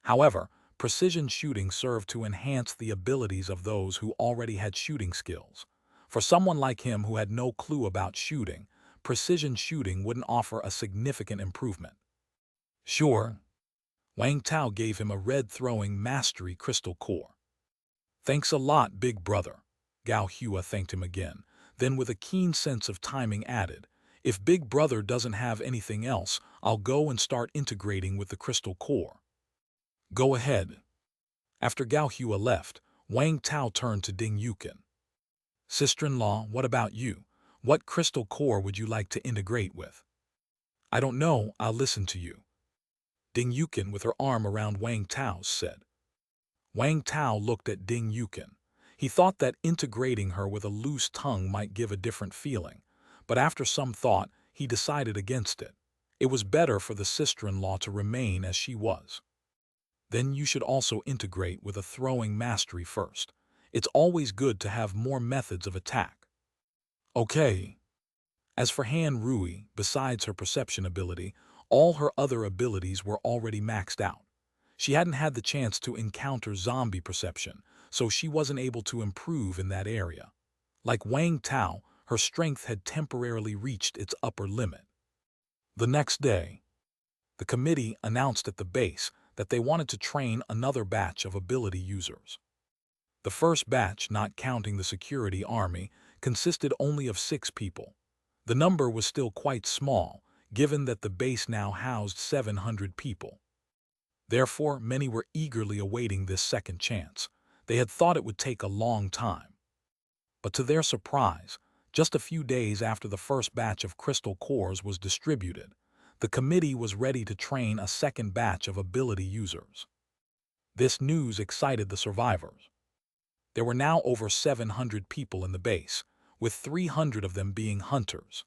However, precision shooting served to enhance the abilities of those who already had shooting skills. For someone like him who had no clue about shooting, precision shooting wouldn't offer a significant improvement. Sure. Wang Tao gave him a red throwing mastery crystal core. Thanks a lot, big brother. Gao Hua thanked him again, then with a keen sense of timing added, if big brother doesn't have anything else, I'll go and start integrating with the crystal core. Go ahead. After Gao Hua left, Wang Tao turned to Ding Yukin. Sister-in-law, what about you? What crystal core would you like to integrate with? I don't know, I'll listen to you. Ding Yukin, with her arm around Wang Tao's, said. Wang Tao looked at Ding Yukin. He thought that integrating her with a loose tongue might give a different feeling, but after some thought, he decided against it. It was better for the sister-in-law to remain as she was. Then you should also integrate with a throwing mastery first. It's always good to have more methods of attack. Okay. As for Han Rui, besides her perception ability, all her other abilities were already maxed out. She hadn't had the chance to encounter zombie perception, so she wasn't able to improve in that area. Like Wang Tao, her strength had temporarily reached its upper limit. The next day, the committee announced at the base that they wanted to train another batch of ability users. The first batch, not counting the security army, consisted only of 6 people. The number was still quite small, given that the base now housed 700 people. Therefore, many were eagerly awaiting this second chance. They had thought it would take a long time. But to their surprise, just a few days after the first batch of crystal cores was distributed, The committee was ready to train a second batch of ability users. This news excited the survivors. There were now over 700 people in the base, with 300 of them being hunters.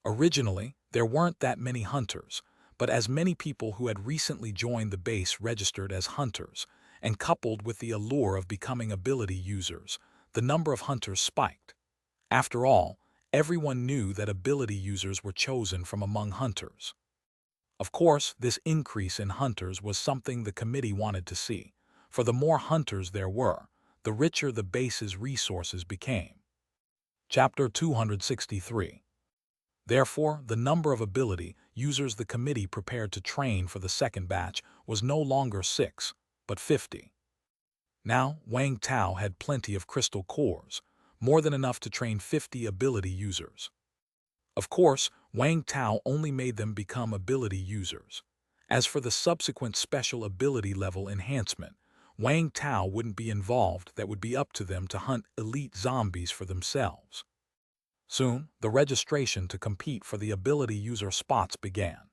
Originally, there weren't that many hunters, but as many people who had recently joined the base registered as hunters, and coupled with the allure of becoming ability users, the number of hunters spiked. After all, everyone knew that ability users were chosen from among hunters. Of course, this increase in hunters was something the committee wanted to see, for the more hunters there were, the richer the base's resources became. Chapter 263. Therefore, the number of ability users the committee prepared to train for the second batch was no longer 6, but 50. Now, Wang Tao had plenty of crystal cores, more than enough to train 50 ability users. Of course, Wang Tao only made them become ability users. As for the subsequent special ability level enhancement, Wang Tao wouldn't be involved. That would be up to them to hunt elite zombies for themselves. Soon, the registration to compete for the ability user spots began.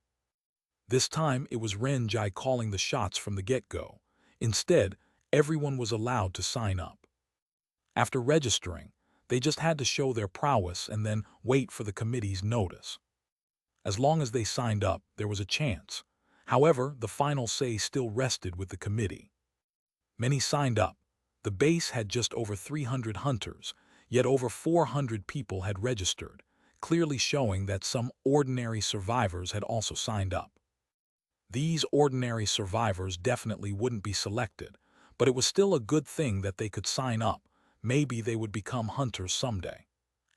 This time, it was Ren Jai calling the shots from the get-go. Instead, everyone was allowed to sign up. After registering, they just had to show their prowess and then wait for the committee's notice. As long as they signed up, there was a chance. However, the final say still rested with the committee. Many signed up. The base had just over 300 hunters, yet over 400 people had registered, clearly showing that some ordinary survivors had also signed up. These ordinary survivors definitely wouldn't be selected, but it was still a good thing that they could sign up. Maybe they would become hunters someday.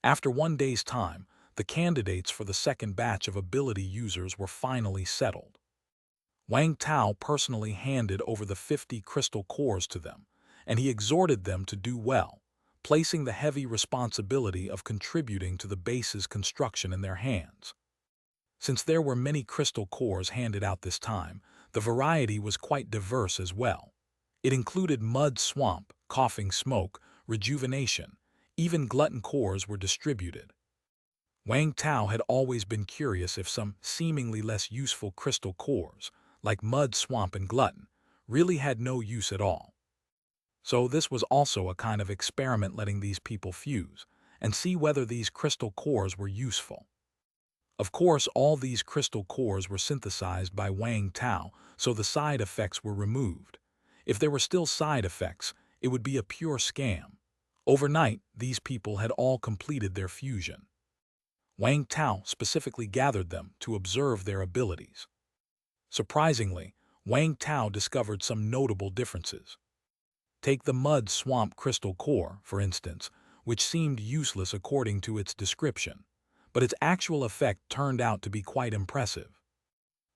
After one day's time, the candidates for the second batch of ability users were finally settled. Wang Tao personally handed over the 50 crystal cores to them, and he exhorted them to do well, placing the heavy responsibility of contributing to the base's construction in their hands. Since there were many crystal cores handed out this time, the variety was quite diverse as well. It included mud swamp, coughing smoke, rejuvenation. Even glutton cores were distributed. Wang Tao had always been curious if some seemingly less useful crystal cores, like mud swamp and glutton, really had no use at all. So this was also a kind of experiment, letting these people fuse and see whether these crystal cores were useful. Of course, all these crystal cores were synthesized by Wang Tao, so the side effects were removed. If there were still side effects, it would be a pure scam. Overnight, these people had all completed their fusion. Wang Tao specifically gathered them to observe their abilities. Surprisingly, Wang Tao discovered some notable differences. Take the mud swamp crystal core, for instance, which seemed useless according to its description, but its actual effect turned out to be quite impressive.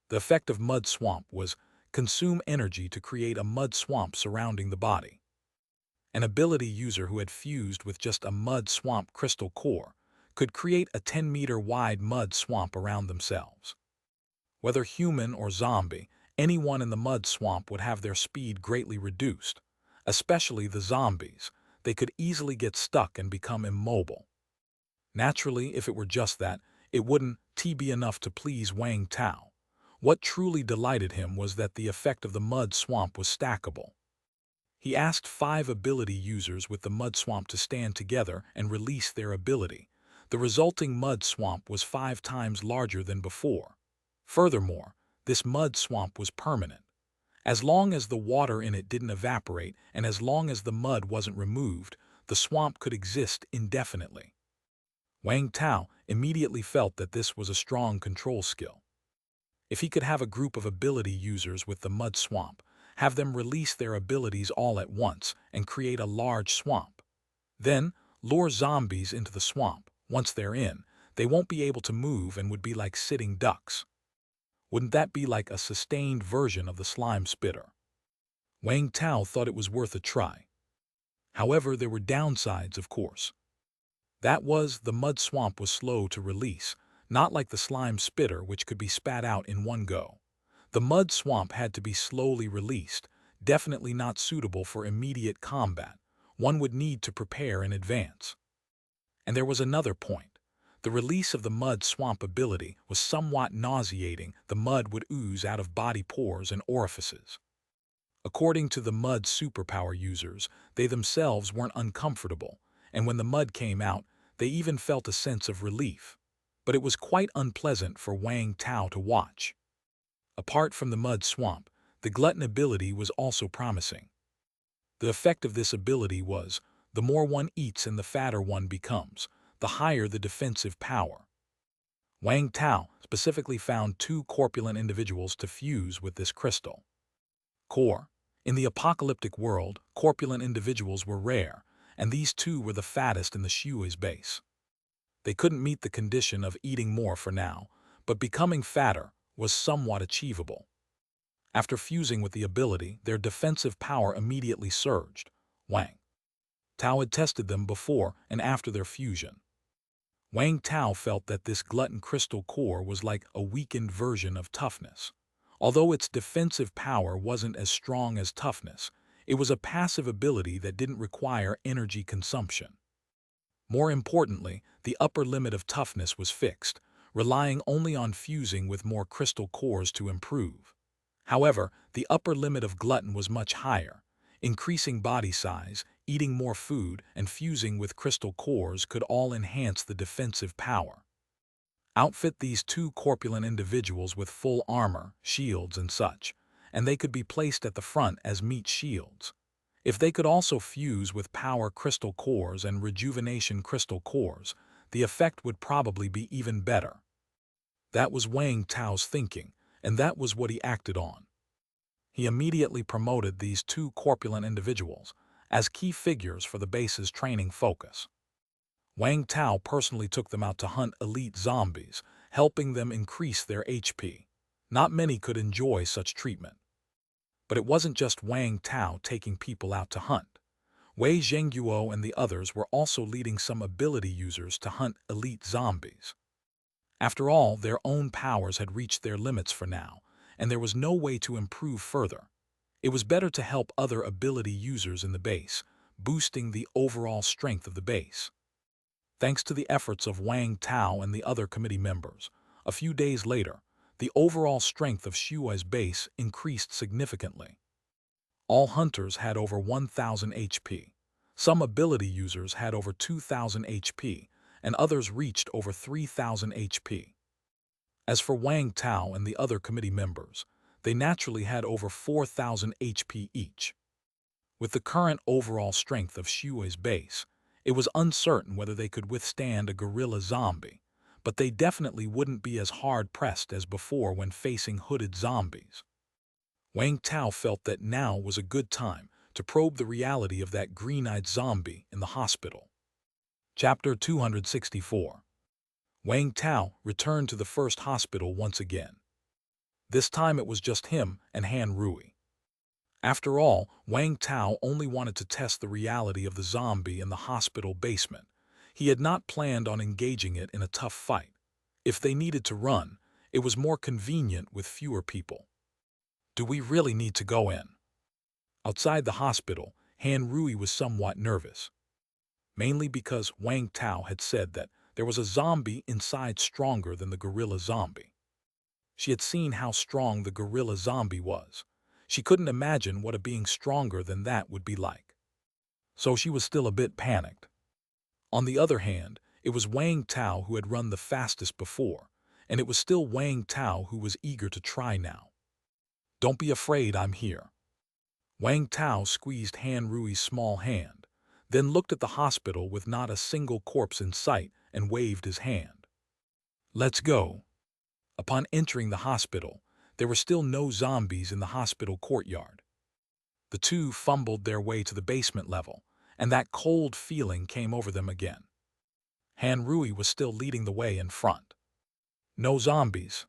The effect of mud swamp was consume energy to create a mud swamp surrounding the body. An ability user who had fused with just a mud swamp crystal core could create a 10-meter wide mud swamp around themselves. Whether human or zombie, anyone in the mud swamp would have their speed greatly reduced. Especially the zombies, they could easily get stuck and become immobile. Naturally, if it were just that, it wouldn't be enough to please Wang Tao. What truly delighted him was that the effect of the mud swamp was stackable. He asked 5 ability users with the mud swamp to stand together and release their ability. The resulting mud swamp was 5 times larger than before. Furthermore, this mud swamp was permanent. As long as the water in it didn't evaporate and as long as the mud wasn't removed, the swamp could exist indefinitely. Wang Tao immediately felt that this was a strong control skill. If he could have a group of ability users with the mud swamp, have them release their abilities all at once and create a large swamp. Then, lure zombies into the swamp. Once they're in, they won't be able to move and would be like sitting ducks. Wouldn't that be like a sustained version of the slime spitter? Wang Tao thought it was worth a try. However, there were downsides, of course. That was, the mud swamp was slow to release, not like the slime spitter which could be spat out in one go. The mud swamp had to be slowly released, definitely not suitable for immediate combat. One would need to prepare in advance. And there was another point. The release of the mud swamp ability was somewhat nauseating. The mud would ooze out of body pores and orifices. According to the mud superpower users, they themselves weren't uncomfortable, and when the mud came out, they even felt a sense of relief. But it was quite unpleasant for Wang Tao to watch. Apart from the mud swamp, the glutton ability was also promising. The effect of this ability was, the more one eats and the fatter one becomes, the higher the defensive power. Wang Tao specifically found 2 corpulent individuals to fuse with this crystal core. In the apocalyptic world, corpulent individuals were rare, and these 2 were the fattest in the Shui's base. They couldn't meet the condition of eating more for now, but becoming fatter was somewhat achievable. After fusing with the ability, their defensive power immediately surged. Wang Tao had tested them before and after their fusion. Wang Tao felt that this glutton crystal core was like a weakened version of toughness. Although its defensive power wasn't as strong as toughness, it was a passive ability that didn't require energy consumption. More importantly, the upper limit of toughness was fixed, relying only on fusing with more crystal cores to improve. However, the upper limit of glutton was much higher. Increasing body size, eating more food, and fusing with crystal cores could all enhance the defensive power. Outfit these 2 corpulent individuals with full armor, shields, and such, and they could be placed at the front as meat shields. If they could also fuse with power crystal cores and rejuvenation crystal cores, the effect would probably be even better. That was Wang Tao's thinking, and that was what he acted on. He immediately promoted these 2 corpulent individuals as key figures for the base's training focus. Wang Tao personally took them out to hunt elite zombies, helping them increase their HP. Not many could enjoy such treatment. But it wasn't just Wang Tao taking people out to hunt. Wei Zhengguo and the others were also leading some ability users to hunt elite zombies. After all, their own powers had reached their limits for now, and there was no way to improve further. It was better to help other ability users in the base, boosting the overall strength of the base. Thanks to the efforts of Wang Tao and the other committee members, a few days later, the overall strength of Shui's base increased significantly. All hunters had over 1,000 HP. Some ability users had over 2,000 HP, and others reached over 3,000 HP. As for Wang Tao and the other committee members, they naturally had over 4,000 HP each. With the current overall strength of Shui's base, it was uncertain whether they could withstand a gorilla zombie, but they definitely wouldn't be as hard-pressed as before when facing hooded zombies. Wang Tao felt that now was a good time to probe the reality of that green-eyed zombie in the hospital. Chapter 264. Wang Tao returned to the first hospital once again. This time it was just him and Han Rui. After all, Wang Tao only wanted to test the reality of the zombie in the hospital basement. He had not planned on engaging it in a tough fight. If they needed to run, it was more convenient with fewer people. Do we really need to go in? Outside the hospital, Han Rui was somewhat nervous. Mainly because Wang Tao had said that there was a zombie inside stronger than the gorilla zombie. She had seen how strong the gorilla zombie was. She couldn't imagine what a being stronger than that would be like. So she was still a bit panicked. On the other hand, it was Wang Tao who had run the fastest before, and it was still Wang Tao who was eager to try now. Don't be afraid, I'm here. Wang Tao squeezed Han Rui's small hand, then looked at the hospital with not a single corpse in sight and waved his hand. Let's go. Upon entering the hospital, there were still no zombies in the hospital courtyard. The 2 fumbled their way to the basement level, and that cold feeling came over them again. Han Rui was still leading the way in front. No zombies.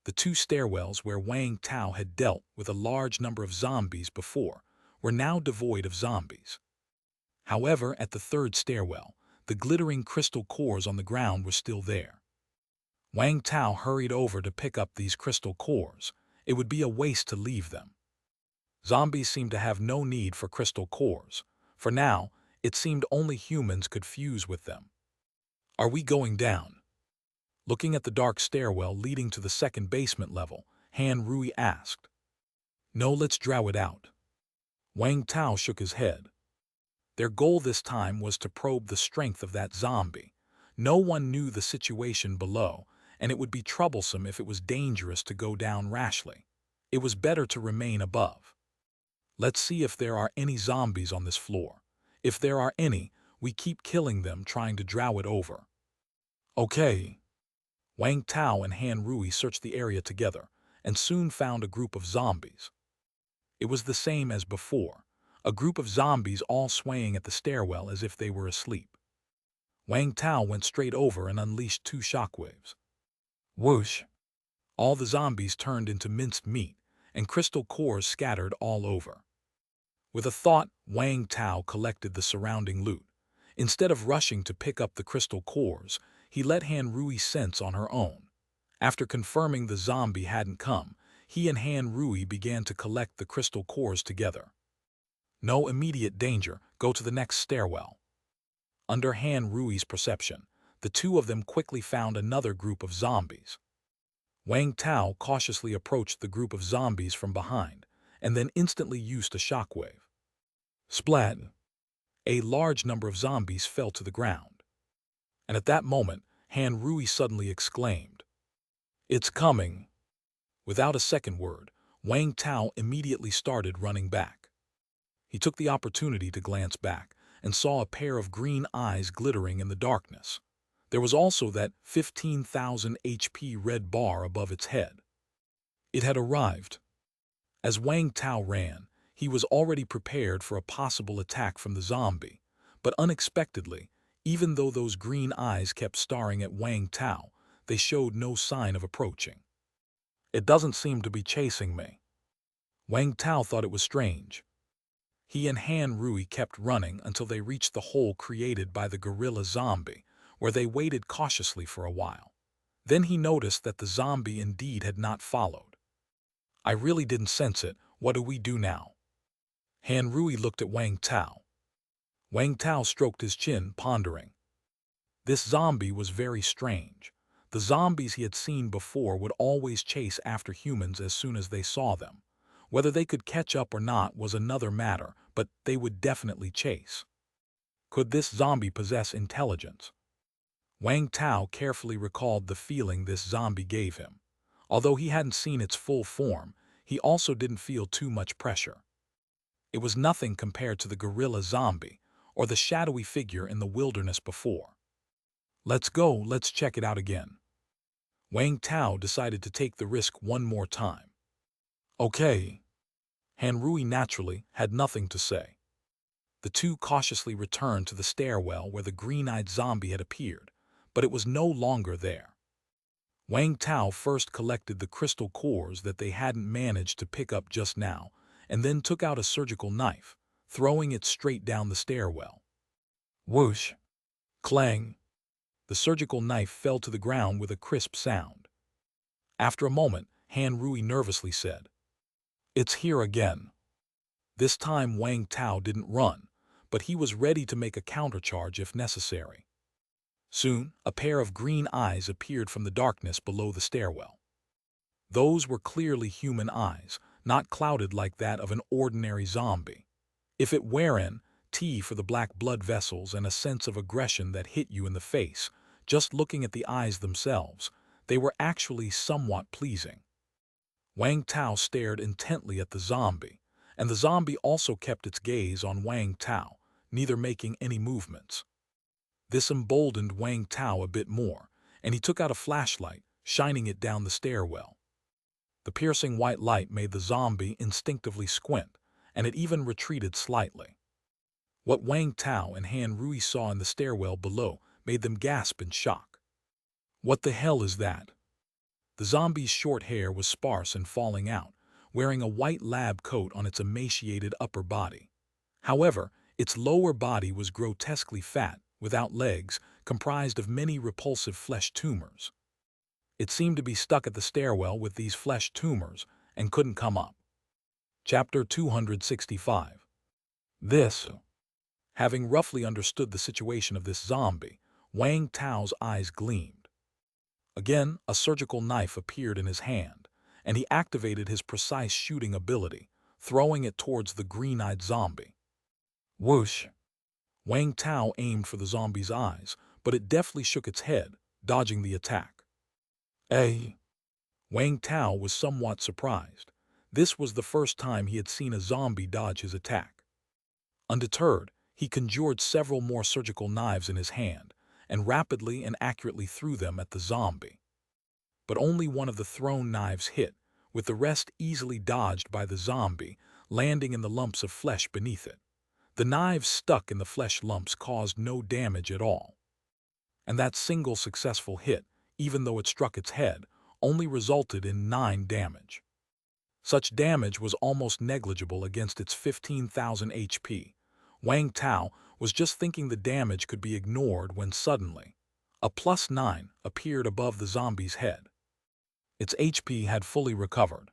The 2 stairwells where Wang Tao had dealt with a large number of zombies before were now devoid of zombies. However, at the 3rd stairwell, the glittering crystal cores on the ground were still there. Wang Tao hurried over to pick up these crystal cores. It would be a waste to leave them. Zombies seemed to have no need for crystal cores. For now, it seemed only humans could fuse with them. Are we going down? Looking at the dark stairwell leading to the second basement level, Han Rui asked. No, let's drow it out. Wang Tao shook his head. Their goal this time was to probe the strength of that zombie. No one knew the situation below, and it would be troublesome if it was dangerous to go down rashly. It was better to remain above. Let's see if there are any zombies on this floor. If there are any, we keep killing them trying to drow it over. Okay. Wang Tao and Han Rui searched the area together, and soon found a group of zombies. It was the same as before, a group of zombies all swaying at the stairwell as if they were asleep. Wang Tao went straight over and unleashed 2 shockwaves. Whoosh! All the zombies turned into minced meat, and crystal cores scattered all over. With a thought, Wang Tao collected the surrounding loot. Instead of rushing to pick up the crystal cores, he let Han Rui sense on her own. After confirming the zombie hadn't come, he and Han Rui began to collect the crystal cores together. No immediate danger, go to the next stairwell. Under Han Rui's perception, the two of them quickly found another group of zombies. Wang Tao cautiously approached the group of zombies from behind, and then instantly used a shockwave. Splat! A large number of zombies fell to the ground. And at that moment, Han Rui suddenly exclaimed, "It's coming!" Without a second word, Wang Tao immediately started running back. He took the opportunity to glance back and saw a pair of green eyes glittering in the darkness. There was also that 15,000 HP red bar above its head. It had arrived. As Wang Tao ran, he was already prepared for a possible attack from the zombie, but unexpectedly, even though those green eyes kept staring at Wang Tao, they showed no sign of approaching. It doesn't seem to be chasing me. Wang Tao thought it was strange. He and Han Rui kept running until they reached the hole created by the gorilla zombie, where they waited cautiously for a while. Then he noticed that the zombie indeed had not followed. I really didn't sense it. What do we do now? Han Rui looked at Wang Tao. Wang Tao stroked his chin, pondering. This zombie was very strange. The zombies he had seen before would always chase after humans as soon as they saw them. Whether they could catch up or not was another matter, but they would definitely chase. Could this zombie possess intelligence? Wang Tao carefully recalled the feeling this zombie gave him. Although he hadn't seen its full form, he also didn't feel too much pressure. It was nothing compared to the gorilla zombie or the shadowy figure in the wilderness before. Let's go, let's check it out again. Wang Tao decided to take the risk one more time. Okay. Han Rui naturally had nothing to say. The two cautiously returned to the stairwell where the green-eyed zombie had appeared, but it was no longer there. Wang Tao first collected the crystal cores that they hadn't managed to pick up just now, and then took out a surgical knife, throwing it straight down the stairwell. Whoosh! Clang! The surgical knife fell to the ground with a crisp sound. After a moment, Han Rui nervously said, "It's here again." This time Wang Tao didn't run, but he was ready to make a countercharge if necessary. Soon, a pair of green eyes appeared from the darkness below the stairwell. Those were clearly human eyes, not clouded like that of an ordinary zombie. If it wherein, T for the black blood vessels and a sense of aggression that hit you in the face, just looking at the eyes themselves, they were actually somewhat pleasing. Wang Tao stared intently at the zombie, and the zombie also kept its gaze on Wang Tao, neither making any movements. This emboldened Wang Tao a bit more, and he took out a flashlight, shining it down the stairwell. The piercing white light made the zombie instinctively squint, and it even retreated slightly. What Wang Tao and Han Rui saw in the stairwell below made them gasp in shock. What the hell is that? The zombie's short hair was sparse and falling out, wearing a white lab coat on its emaciated upper body. However, its lower body was grotesquely fat, without legs, comprised of many repulsive flesh tumors. It seemed to be stuck at the stairwell with these flesh tumors and couldn't come up. Chapter 265. Having roughly understood the situation of this zombie, Wang Tao's eyes gleamed. Again, a surgical knife appeared in his hand, and he activated his precise shooting ability, throwing it towards the green-eyed zombie. Whoosh! Wang Tao aimed for the zombie's eyes, but it deftly shook its head, dodging the attack. Eh? Wang Tao was somewhat surprised. This was the first time he had seen a zombie dodge his attack. Undeterred, he conjured several more surgical knives in his hand, and rapidly and accurately threw them at the zombie. But only one of the thrown knives hit, with the rest easily dodged by the zombie, landing in the lumps of flesh beneath it. The knives stuck in the flesh lumps caused no damage at all. And that single successful hit, even though it struck its head, only resulted in 9 damage. Such damage was almost negligible against its 15,000 HP. Wang Tao was just thinking the damage could be ignored when suddenly, a +9 appeared above the zombie's head. Its HP had fully recovered.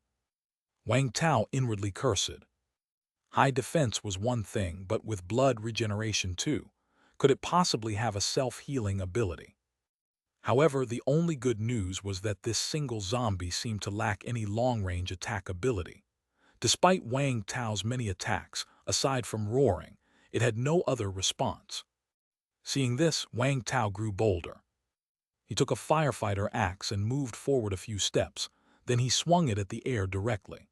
Wang Tao inwardly cursed. High defense was one thing, but with blood regeneration too, could it possibly have a self-healing ability? However, the only good news was that this single zombie seemed to lack any long-range attack ability. Despite Wang Tao's many attacks, aside from roaring, it had no other response. Seeing this, Wang Tao grew bolder. He took a firefighter axe and moved forward a few steps, then he swung it at the air directly.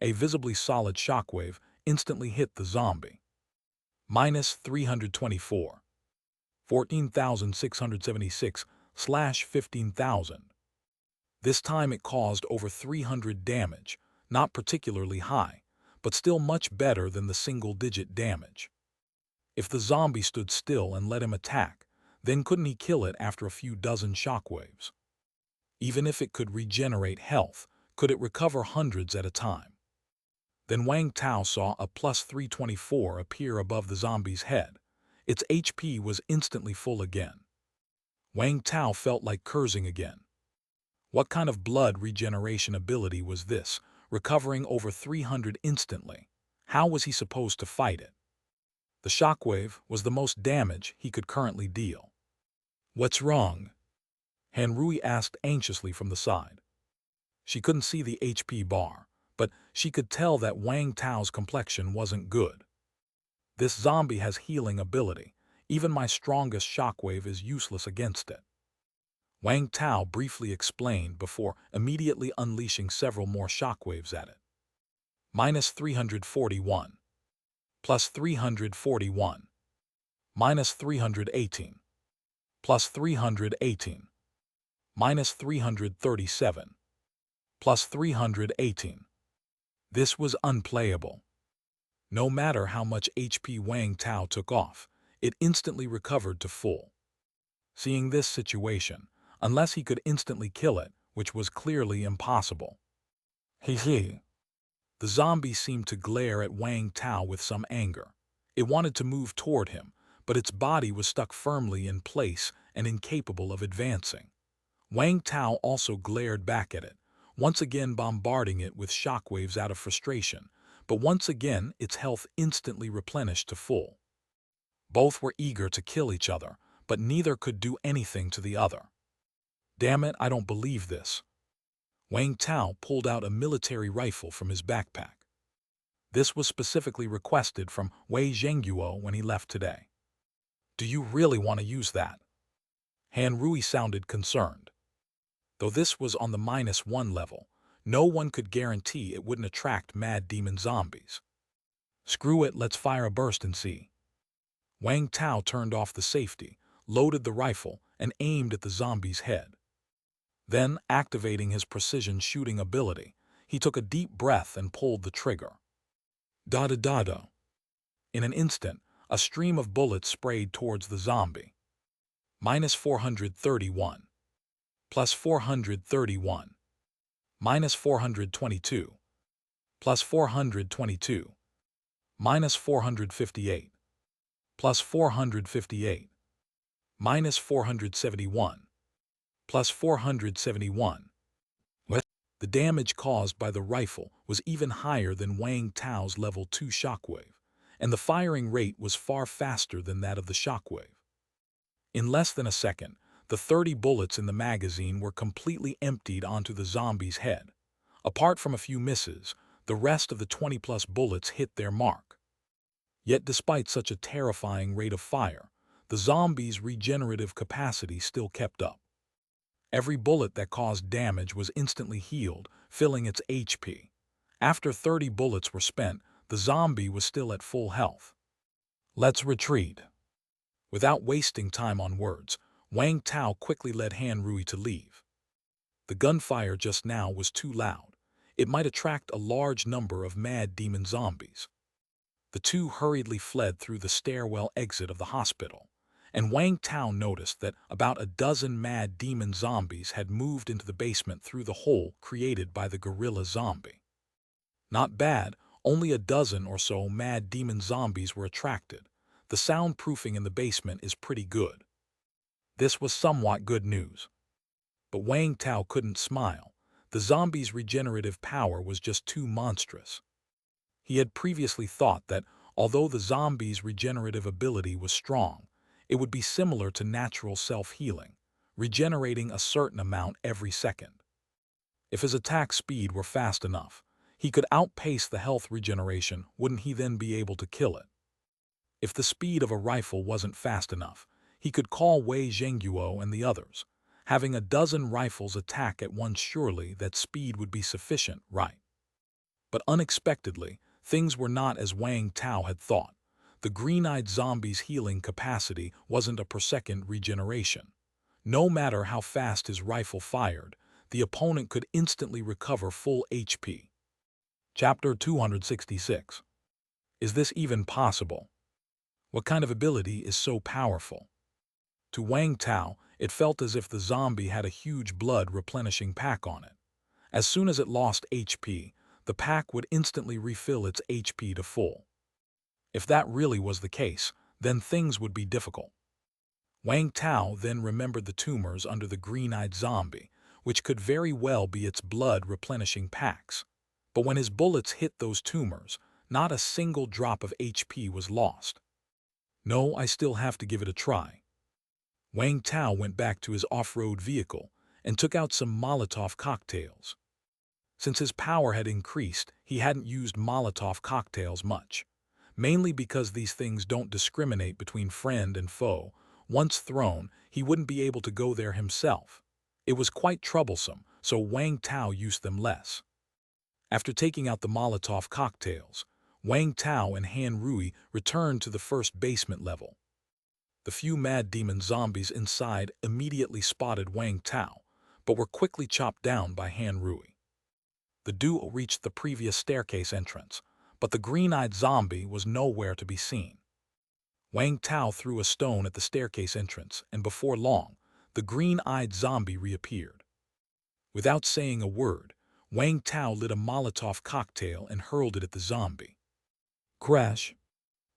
A visibly solid shockwave instantly hit the zombie. -324. 14,676/15,000. This time it caused over 300 damage, not particularly high, but still much better than the single-digit damage. If the zombie stood still and let him attack, then couldn't he kill it after a few dozen shockwaves? Even if it could regenerate health, could it recover hundreds at a time? Then Wang Tao saw a +324 appear above the zombie's head. Its HP was instantly full again. Wang Tao felt like cursing again. What kind of blood regeneration ability was this, recovering over 300 instantly? How was he supposed to fight it? The shockwave was the most damage he could currently deal. What's wrong? Han Rui asked anxiously from the side. She couldn't see the HP bar, but she could tell that Wang Tao's complexion wasn't good. This zombie has healing ability. Even my strongest shockwave is useless against it. Wang Tao briefly explained before immediately unleashing several more shockwaves at it. -341. +341. -318. +318. -337. +318. This was unplayable. No matter how much HP Wang Tao took off, it instantly recovered to full. Seeing this situation, unless he could instantly kill it, which was clearly impossible. The zombie seemed to glare at Wang Tao with some anger. It wanted to move toward him, but its body was stuck firmly in place and incapable of advancing. Wang Tao also glared back at it, once again bombarding it with shockwaves out of frustration, but once again its health instantly replenished to full. Both were eager to kill each other, but neither could do anything to the other. Damn it, I don't believe this. Wang Tao pulled out a military rifle from his backpack. This was specifically requested from Wei Zhengguo when he left today. Do you really want to use that? Han Rui sounded concerned. Though this was on the -1 level, no one could guarantee it wouldn't attract mad demon zombies. Screw it, let's fire a burst and see. Wang Tao turned off the safety, loaded the rifle, and aimed at the zombie's head. Then, activating his precision shooting ability, he took a deep breath and pulled the trigger. Da-da-da-da. In an instant, a stream of bullets sprayed towards the zombie. -431. +431. -422. +422. -458. +458. -471. +471. What? The damage caused by the rifle was even higher than Wang Tao's level 2 shockwave, and the firing rate was far faster than that of the shockwave. In less than a second, the 30 bullets in the magazine were completely emptied onto the zombie's head. Apart from a few misses, the rest of the 20-plus bullets hit their mark. Yet despite such a terrifying rate of fire, the zombie's regenerative capacity still kept up. Every bullet that caused damage was instantly healed, filling its HP. After 30 bullets were spent, the zombie was still at full health. Let's retreat. Without wasting time on words, Wang Tao quickly led Han Rui to leave. The gunfire just now was too loud. It might attract a large number of mad demon zombies. The two hurriedly fled through the stairwell exit of the hospital, and Wang Tao noticed that about a dozen mad demon zombies had moved into the basement through the hole created by the gorilla zombie. Not bad, only a dozen or so mad demon zombies were attracted. The soundproofing in the basement is pretty good. This was somewhat good news. But Wang Tao couldn't smile. The zombies' regenerative power was just too monstrous. He had previously thought that, although the zombies' regenerative ability was strong, it would be similar to natural self-healing, regenerating a certain amount every second. If his attack speed were fast enough, he could outpace the health regeneration, wouldn't he then be able to kill it? If the speed of a rifle wasn't fast enough, he could call Wei Zhengguo and the others. Having a dozen rifles attack at once, surely that speed would be sufficient, right? But unexpectedly, things were not as Wang Tao had thought. The green-eyed zombie's healing capacity wasn't a per-second regeneration. No matter how fast his rifle fired, the opponent could instantly recover full HP. Chapter 266. Is this even possible? What kind of ability is so powerful? To Wang Tao, it felt as if the zombie had a huge blood-replenishing pack on it. As soon as it lost HP, the pack would instantly refill its HP to full. If that really was the case, then things would be difficult. Wang Tao then remembered the tumors under the green-eyed zombie, which could very well be its blood-replenishing packs. But when his bullets hit those tumors, not a single drop of HP was lost. No, I still have to give it a try. Wang Tao went back to his off-road vehicle and took out some Molotov cocktails. Since his power had increased, he hadn't used Molotov cocktails much, mainly because these things don't discriminate between friend and foe. Once thrown, he wouldn't be able to go there himself. It was quite troublesome, so Wang Tao used them less. After taking out the Molotov cocktails, Wang Tao and Han Rui returned to the first basement level. The few mad demon zombies inside immediately spotted Wang Tao, but were quickly chopped down by Han Rui. The duo reached the previous staircase entrance, but the green-eyed zombie was nowhere to be seen. Wang Tao threw a stone at the staircase entrance, and before long, the green-eyed zombie reappeared. Without saying a word, Wang Tao lit a Molotov cocktail and hurled it at the zombie. Crash!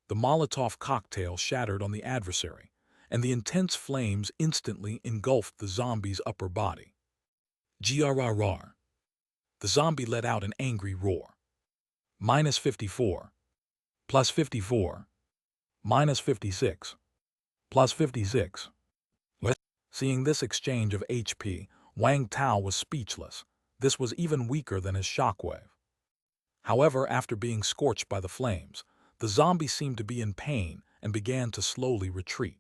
The Molotov cocktail shattered on the adversary, and the intense flames instantly engulfed the zombie's upper body. Grrrr! The zombie let out an angry roar. -54. +54. -56. +56. Seeing this exchange of HP, Wang Tao was speechless. This was even weaker than his shockwave. However, after being scorched by the flames, the zombie seemed to be in pain and began to slowly retreat.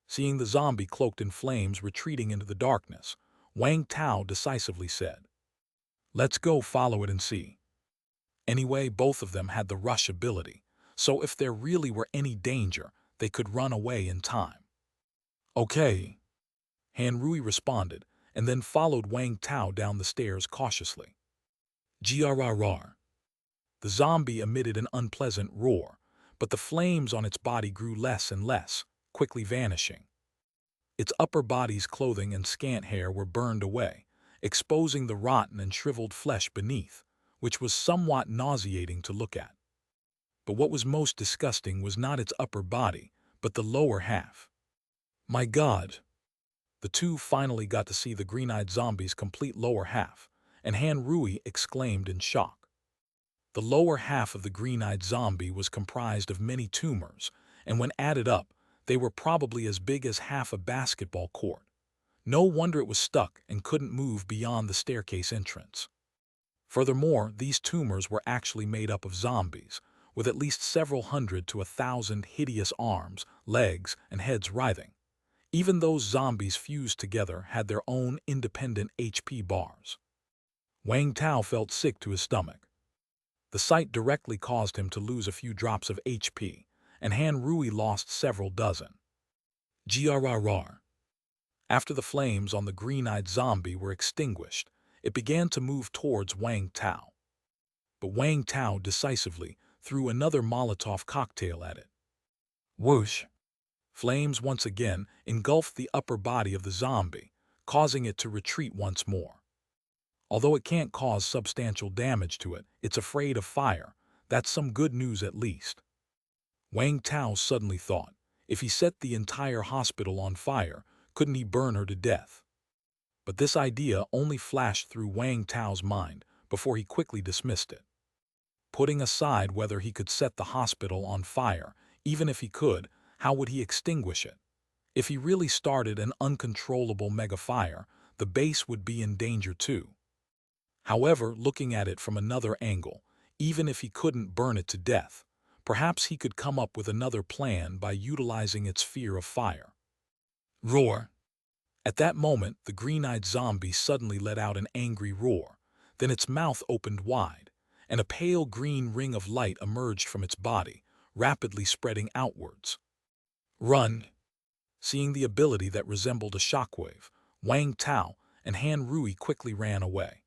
Seeing the zombie cloaked in flames retreating into the darkness, Wang Tao decisively said, "Let's go follow it and see." Anyway, both of them had the rush ability, so if there really were any danger, they could run away in time. Okay. Han Rui responded, and then followed Wang Tao down the stairs cautiously. Grrrr! The zombie emitted an unpleasant roar, but the flames on its body grew less and less, quickly vanishing. Its upper body's clothing and scant hair were burned away, exposing the rotten and shriveled flesh beneath, which was somewhat nauseating to look at. But what was most disgusting was not its upper body, but the lower half. My God! The two finally got to see the green-eyed zombie's complete lower half, and Han Rui exclaimed in shock. The lower half of the green-eyed zombie was comprised of many tumors, and when added up, They were probably as big as half a basketball court. No wonder it was stuck and couldn't move beyond the staircase entrance. Furthermore, these tumors were actually made up of zombies, with at least several hundred to 1,000 hideous arms, legs, and heads writhing. Even those zombies fused together had their own independent HP bars. Wang Tao felt sick to his stomach. The sight directly caused him to lose a few drops of HP, and Han Rui lost several dozen. Grrr. After the flames on the green-eyed zombie were extinguished, it began to move towards Wang Tao. But Wang Tao decisively threw another Molotov cocktail at it. Whoosh! Flames once again engulfed the upper body of the zombie, causing it to retreat once more. Although it can't cause substantial damage to it, it's afraid of fire. That's some good news at least. Wang Tao suddenly thought, if he set the entire hospital on fire, couldn't he burn her to death? But this idea only flashed through Wang Tao's mind before he quickly dismissed it. Putting aside whether he could set the hospital on fire, even if he could, how would he extinguish it? If he really started an uncontrollable mega-fire, the base would be in danger too. However, looking at it from another angle, even if he couldn't burn it to death, perhaps he could come up with another plan by utilizing its fear of fire. Roar! At that moment, the green-eyed zombie suddenly let out an angry roar. Then its mouth opened wide, and a pale green ring of light emerged from its body, rapidly spreading outwards. Run! Seeing the ability that resembled a shockwave, Wang Tao and Han Rui quickly ran away.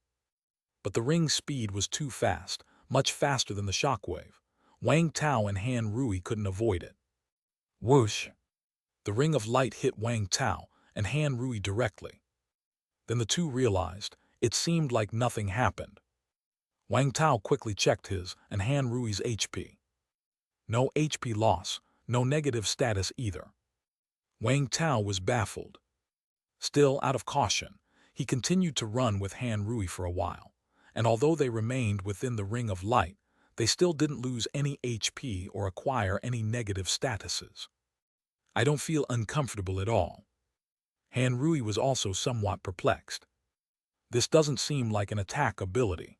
But the ring's speed was too fast, much faster than the shockwave. Wang Tao and Han Rui couldn't avoid it. Whoosh! The ring of light hit Wang Tao and Han Rui directly. Then the two realized it seemed like nothing happened. Wang Tao quickly checked his and Han Rui's HP. No HP loss, no negative status either. Wang Tao was baffled. Still, out of caution, he continued to run with Han Rui for a while, and although they remained within the ring of light, they still didn't lose any HP or acquire any negative statuses. I don't feel uncomfortable at all. Han Rui was also somewhat perplexed. This doesn't seem like an attack ability.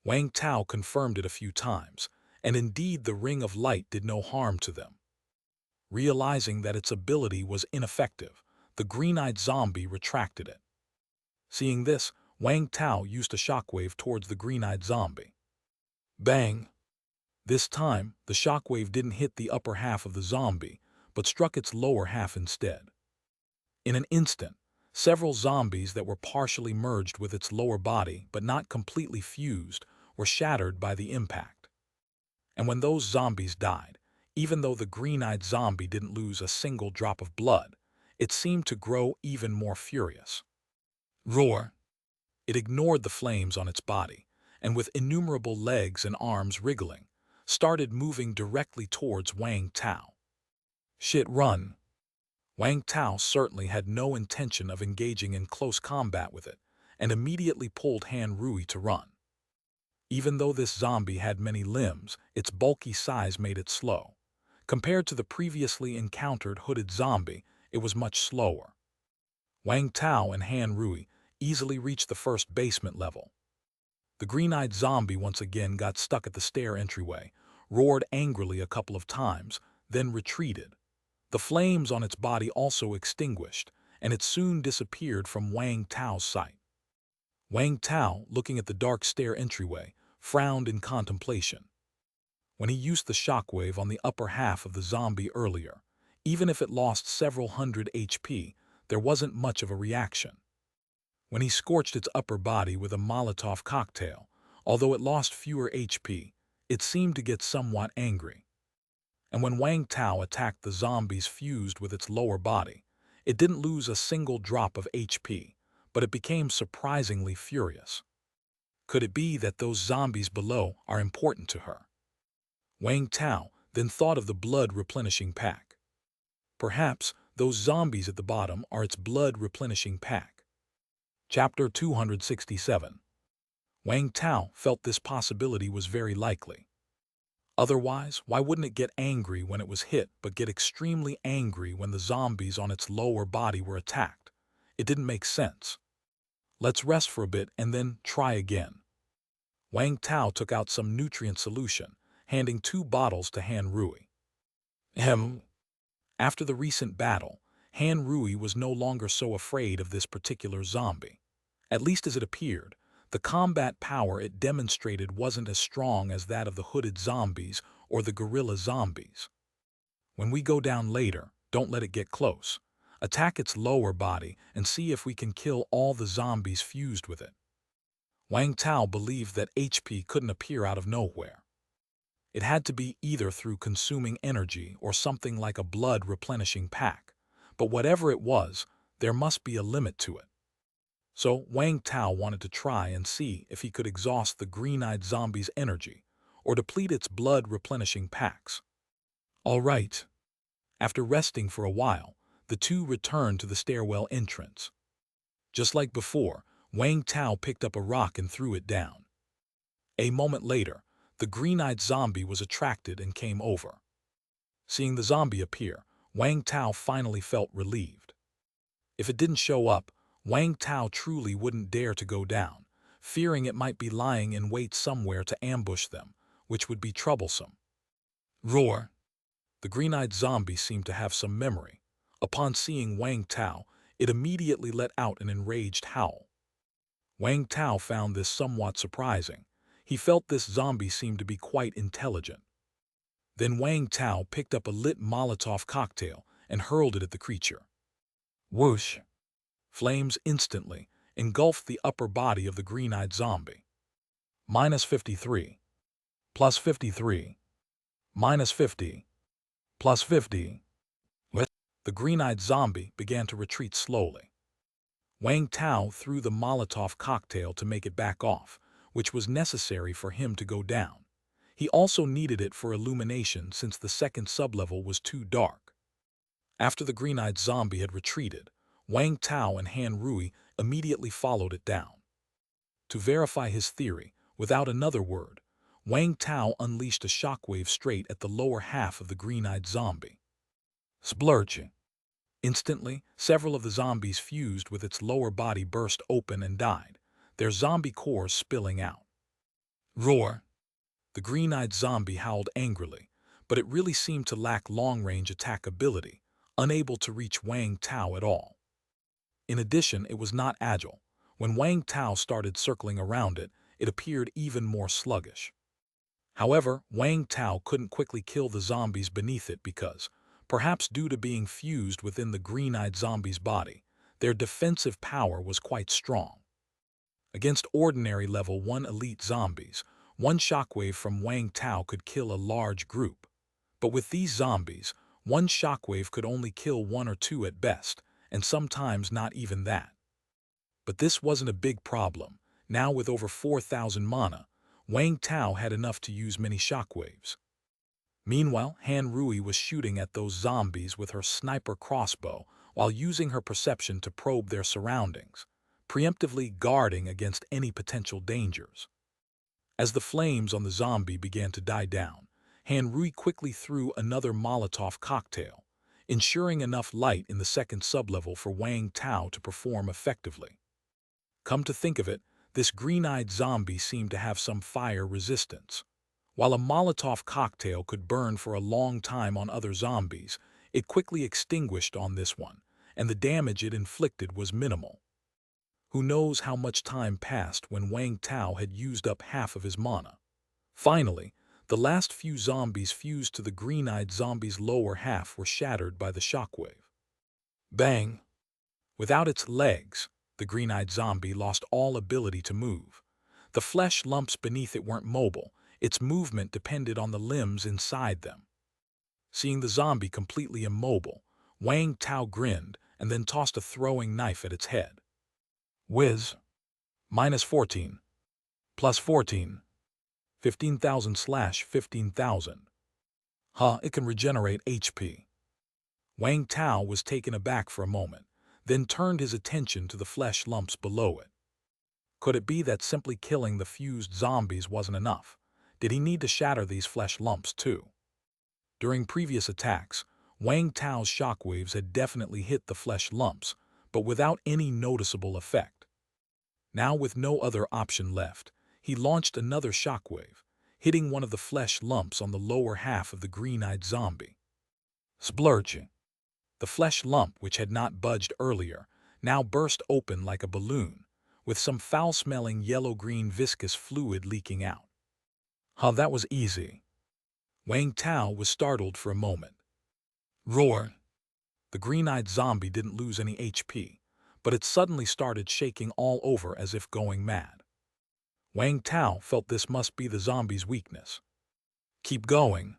Wang Tao confirmed it a few times, and indeed the ring of light did no harm to them. Realizing that its ability was ineffective, the green-eyed zombie retracted it. Seeing this, Wang Tao used a shockwave towards the green-eyed zombie. Bang! This time, the shockwave didn't hit the upper half of the zombie, but struck its lower half instead. In an instant, several zombies that were partially merged with its lower body but not completely fused were shattered by the impact. And when those zombies died, even though the green-eyed zombie didn't lose a single drop of blood, it seemed to grow even more furious. Roar! It ignored the flames on its body, and with innumerable legs and arms wriggling, started moving directly towards Wang Tao. Shit, run! Wang Tao certainly had no intention of engaging in close combat with it, and immediately pulled Han Rui to run. Even though this zombie had many limbs, its bulky size made it slow. Compared to the previously encountered hooded zombie, it was much slower. Wang Tao and Han Rui easily reached the first basement level. The green-eyed zombie once again got stuck at the stair entryway, roared angrily a couple of times, then retreated. The flames on its body also extinguished, and it soon disappeared from Wang Tao's sight. Wang Tao, looking at the dark stair entryway, frowned in contemplation. When he used the shockwave on the upper half of the zombie earlier, even if it lost several hundred HP, there wasn't much of a reaction. When he scorched its upper body with a Molotov cocktail, although it lost fewer HP, it seemed to get somewhat angry. And when Wang Tao attacked the zombies fused with its lower body, it didn't lose a single drop of HP, but it became surprisingly furious. Could it be that those zombies below are important to her? Wang Tao then thought of the blood replenishing pack. Perhaps those zombies at the bottom are its blood replenishing pack. Chapter 267. Wang Tao felt this possibility was very likely. Otherwise, why wouldn't it get angry when it was hit, but get extremely angry when the zombies on its lower body were attacked? It didn't make sense. Let's rest for a bit and then try again. Wang Tao took out some nutrient solution, handing 2 bottles to Han Rui. Ahem. After the recent battle, Han Rui was no longer so afraid of this particular zombie. At least as it appeared, the combat power it demonstrated wasn't as strong as that of the hooded zombies or the gorilla zombies. When we go down later, don't let it get close. Attack its lower body and see if we can kill all the zombies fused with it. Wang Tao believed that HP couldn't appear out of nowhere. It had to be either through consuming energy or something like a blood replenishing pack. But whatever it was, there must be a limit to it. So Wang Tao wanted to try and see if he could exhaust the green-eyed zombie's energy or deplete its blood replenishing packs. All right. After resting for a while, the two returned to the stairwell entrance. Just like before, Wang Tao picked up a rock and threw it down. A moment later, the green-eyed zombie was attracted and came over. Seeing the zombie appear, Wang Tao finally felt relieved. If it didn't show up, Wang Tao truly wouldn't dare to go down, fearing it might be lying in wait somewhere to ambush them, which would be troublesome. Roar! The green-eyed zombie seemed to have some memory. Upon seeing Wang Tao, it immediately let out an enraged howl. Wang Tao found this somewhat surprising. He felt this zombie seemed to be quite intelligent. Then Wang Tao picked up a lit Molotov cocktail and hurled it at the creature. Whoosh! Flames instantly engulfed the upper body of the green-eyed zombie. -53. +53. -50. +50. The green-eyed zombie began to retreat slowly. Wang Tao threw the Molotov cocktail to make it back off, which was necessary for him to go down. He also needed it for illumination since the second sublevel was too dark. After the green-eyed zombie had retreated, Wang Tao and Han Rui immediately followed it down. To verify his theory, without another word, Wang Tao unleashed a shockwave straight at the lower half of the green-eyed zombie. Splurging. Instantly, several of the zombies fused with its lower body burst open and died, their zombie cores spilling out. Roar! The green-eyed zombie howled angrily, but it really seemed to lack long-range attack ability, unable to reach Wang Tao at all. In addition, it was not agile. When Wang Tao started circling around it, it appeared even more sluggish. However, Wang Tao couldn't quickly kill the zombies beneath it because, perhaps due to being fused within the green-eyed zombie's body, their defensive power was quite strong. Against ordinary level 1 elite zombies, one shockwave from Wang Tao could kill a large group. But with these zombies, one shockwave could only kill 1 or 2 at best, and sometimes not even that. But this wasn't a big problem. Now with over 4,000 mana, Wang Tao had enough to use many shockwaves. Meanwhile, Han Rui was shooting at those zombies with her sniper crossbow while using her perception to probe their surroundings, preemptively guarding against any potential dangers. As the flames on the zombie began to die down, Han Rui quickly threw another Molotov cocktail, ensuring enough light in the second sublevel for Wang Tao to perform effectively. Come to think of it, this green-eyed zombie seemed to have some fire resistance. While a Molotov cocktail could burn for a long time on other zombies, it quickly extinguished on this one, and the damage it inflicted was minimal. Who knows how much time passed when Wang Tao had used up half of his mana. Finally, the last few zombies fused to the green-eyed zombie's lower half were shattered by the shockwave. Bang! Without its legs, the green-eyed zombie lost all ability to move. The flesh lumps beneath it weren't mobile, its movement depended on the limbs inside them. Seeing the zombie completely immobile, Wang Tao grinned and then tossed a throwing knife at its head. Whiz! -14. +14. 15,000/15,000. It can regenerate HP. Wang Tao was taken aback for a moment, then turned his attention to the flesh lumps below it. Could it be that simply killing the fused zombies wasn't enough? Did he need to shatter these flesh lumps too? During previous attacks, Wang Tao's shockwaves had definitely hit the flesh lumps, but without any noticeable effect. Now, with no other option left, he launched another shockwave, hitting one of the flesh lumps on the lower half of the green-eyed zombie. Splurging. The flesh lump, which had not budged earlier, now burst open like a balloon, with some foul-smelling yellow-green viscous fluid leaking out. That was easy. Wang Tao was startled for a moment. Roar! The green-eyed zombie didn't lose any HP, but it suddenly started shaking all over as if going mad. Wang Tao felt this must be the zombie's weakness. Keep going.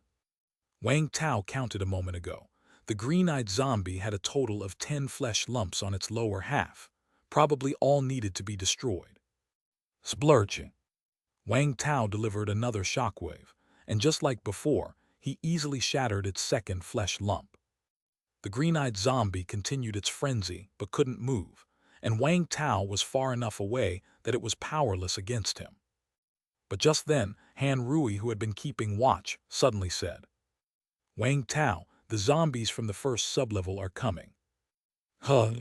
Wang Tao counted a moment ago. The green-eyed zombie had a total of 10 flesh lumps on its lower half, probably all needed to be destroyed. Splurging. Wang Tao delivered another shockwave, and just like before, he easily shattered its second flesh lump. The green-eyed zombie continued its frenzy but couldn't move, and Wang Tao was far enough away that it was powerless against him. But just then, Han Rui, who had been keeping watch, suddenly said, "Wang Tao, the zombies from the first sublevel are coming." Huh.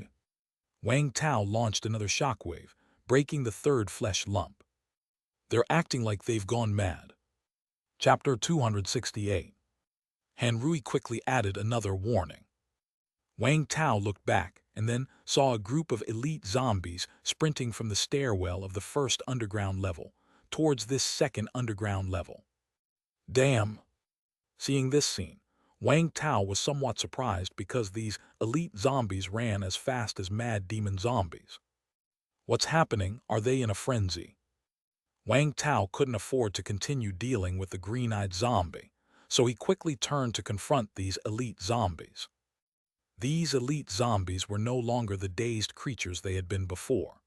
Wang Tao launched another shockwave, breaking the third flesh lump. They're acting like they've gone mad. Chapter 268. Han Rui quickly added another warning. Wang Tao looked back and then saw a group of elite zombies sprinting from the stairwell of the first underground level towards this second underground level. Damn! Seeing this scene, Wang Tao was somewhat surprised because these elite zombies ran as fast as mad demon zombies. What's happening? Are they in a frenzy? Wang Tao couldn't afford to continue dealing with the green-eyed zombie, so he quickly turned to confront these elite zombies. These elite zombies were no longer the dazed creatures they had been before.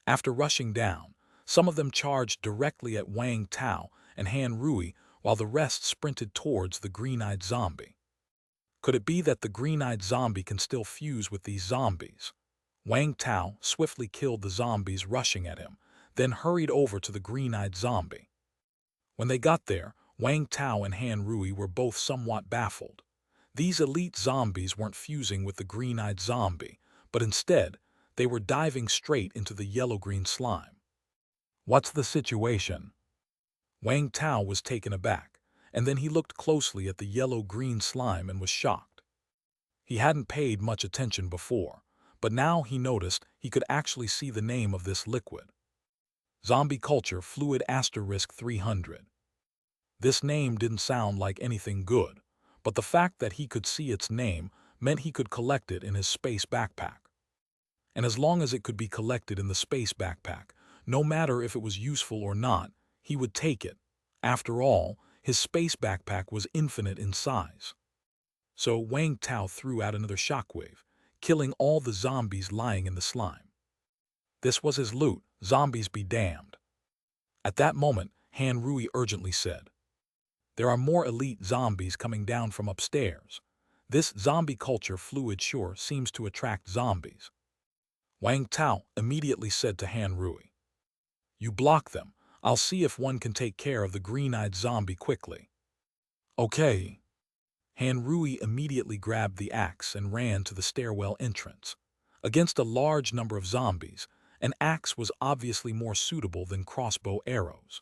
After rushing down, some of them charged directly at Wang Tao and Han Rui, while the rest sprinted towards the green-eyed zombie. Could it be that the green-eyed zombie can still fuse with these zombies? Wang Tao swiftly killed the zombies rushing at him, then hurried over to the green-eyed zombie. When they got there, Wang Tao and Han Rui were both somewhat baffled. These elite zombies weren't fusing with the green-eyed zombie, but instead, they were diving straight into the yellow-green slime. What's the situation? Wang Tao was taken aback, and then he looked closely at the yellow-green slime and was shocked. He hadn't paid much attention before, but now he noticed he could actually see the name of this liquid. Zombie Culture Fluid *300. This name didn't sound like anything good, but the fact that he could see its name meant he could collect it in his space backpack. And as long as it could be collected in the space backpack, no matter if it was useful or not, he would take it. After all, his space backpack was infinite in size. So Wang Tao threw out another shockwave, killing all the zombies lying in the slime. This was his loot, zombies be damned. At that moment, Han Rui urgently said, "There are more elite zombies coming down from upstairs. This zombie culture fluid sure seems to attract zombies." Wang Tao immediately said to Han Rui, "You block them. I'll see if one can take care of the green-eyed zombie quickly." Okay. Han Rui immediately grabbed the axe and ran to the stairwell entrance. Against a large number of zombies, an axe was obviously more suitable than crossbow arrows.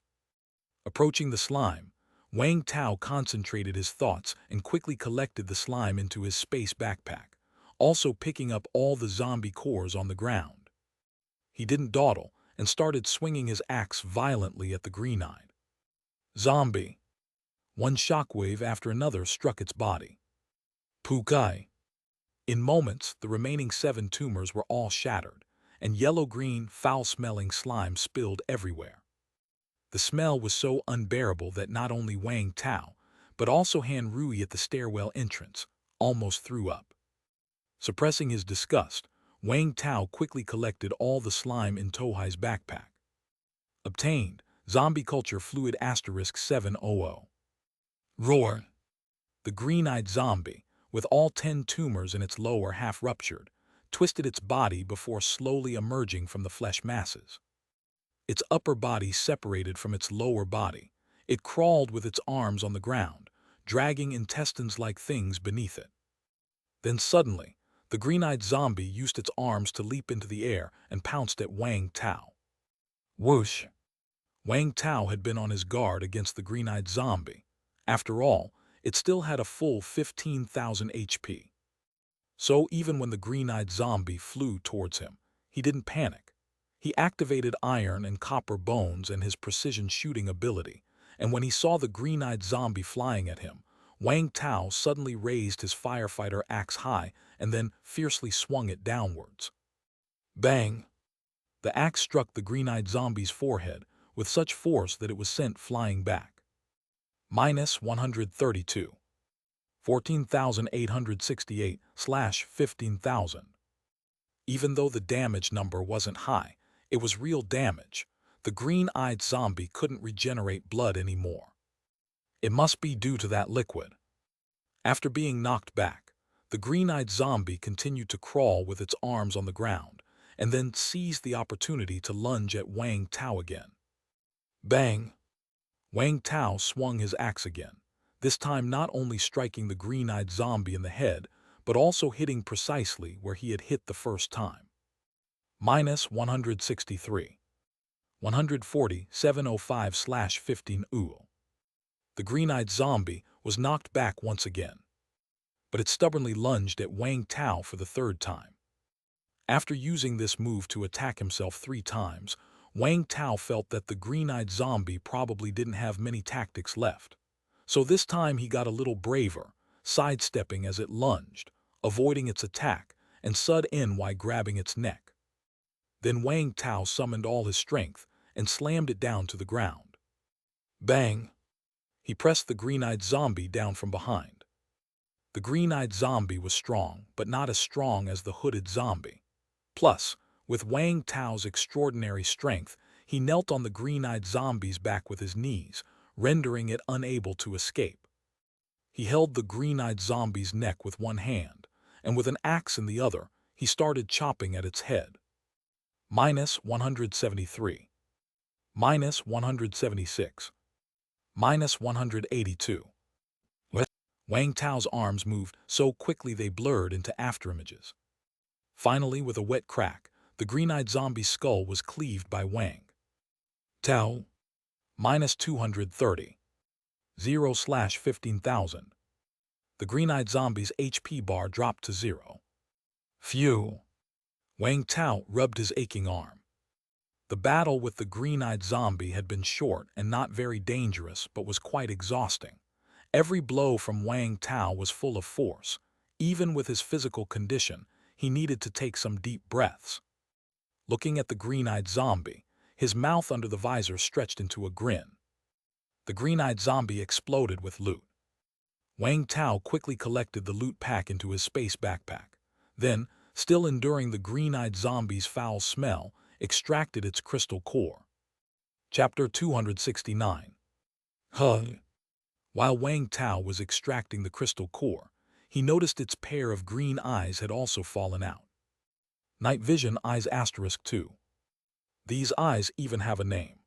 Approaching the slime, Wang Tao concentrated his thoughts and quickly collected the slime into his space backpack, also picking up all the zombie cores on the ground. He didn't dawdle and started swinging his axe violently at the green-eyed zombie. One shockwave after another struck its body. Pukai. In moments, the remaining 7 tumors were all shattered, and yellow-green, foul-smelling slime spilled everywhere. The smell was so unbearable that not only Wang Tao, but also Han Rui at the stairwell entrance, almost threw up. Suppressing his disgust, Wang Tao quickly collected all the slime in Tohai's backpack. Obtained, Zombie Culture Fluid *700. Roar! The green-eyed zombie, with all 10 tumors in its lower half ruptured, twisted its body before slowly emerging from the flesh masses. Its upper body separated from its lower body. It crawled with its arms on the ground, dragging intestines-like things beneath it. Then suddenly, the green-eyed zombie used its arms to leap into the air and pounced at Wang Tao. Whoosh! Wang Tao had been on his guard against the green-eyed zombie. After all, it still had a full 15,000 HP. So even when the green-eyed zombie flew towards him, he didn't panic. He activated iron and copper bones and his precision shooting ability, and when he saw the green-eyed zombie flying at him, Wang Tao suddenly raised his firefighter axe high and then fiercely swung it downwards. Bang! The axe struck the green-eyed zombie's forehead with such force that it was sent flying back. -132. 14,868/15,000. Even though the damage number wasn't high, it was real damage. The green-eyed zombie couldn't regenerate blood anymore. It must be due to that liquid. After being knocked back, the green-eyed zombie continued to crawl with its arms on the ground, and then seized the opportunity to lunge at Wang Tao again. Bang! Wang Tao swung his axe again, this time not only striking the green-eyed zombie in the head, but also hitting precisely where he had hit the first time. -163. 140,705/15. The green-eyed zombie was knocked back once again, but it stubbornly lunged at Wang Tao for the third time. After using this move to attack himself 3 times, Wang Tao felt that the green-eyed zombie probably didn't have many tactics left. So this time he got a little braver, sidestepping as it lunged, avoiding its attack, and sud in while grabbing its neck. Then Wang Tao summoned all his strength and slammed it down to the ground. Bang! He pressed the green-eyed zombie down from behind. The green-eyed zombie was strong, but not as strong as the hooded zombie. Plus, with Wang Tao's extraordinary strength, he knelt on the green-eyed zombie's back with his knees, rendering it unable to escape. He held the green-eyed zombie's neck with one hand, and with an axe in the other, he started chopping at its head. -173. -176. -182. Wang Tao's arms moved so quickly they blurred into afterimages. Finally, with a wet crack, the green-eyed zombie's skull was cleaved by Wang Tao. -230. 0/15,000. The green-eyed zombie's HP bar dropped to 0. Phew! Wang Tao rubbed his aching arm. The battle with the green-eyed zombie had been short and not very dangerous, but was quite exhausting. Every blow from Wang Tao was full of force. Even with his physical condition, he needed to take some deep breaths. Looking at the green-eyed zombie, his mouth under the visor stretched into a grin. The green-eyed zombie exploded with loot. Wang Tao quickly collected the loot pack into his space backpack. Then, still enduring the green-eyed zombie's foul smell, extracted its crystal core. Chapter 269. While Wang Tao was extracting the crystal core, he noticed its pair of green eyes had also fallen out. Night Vision Eyes *2. These eyes even have a name.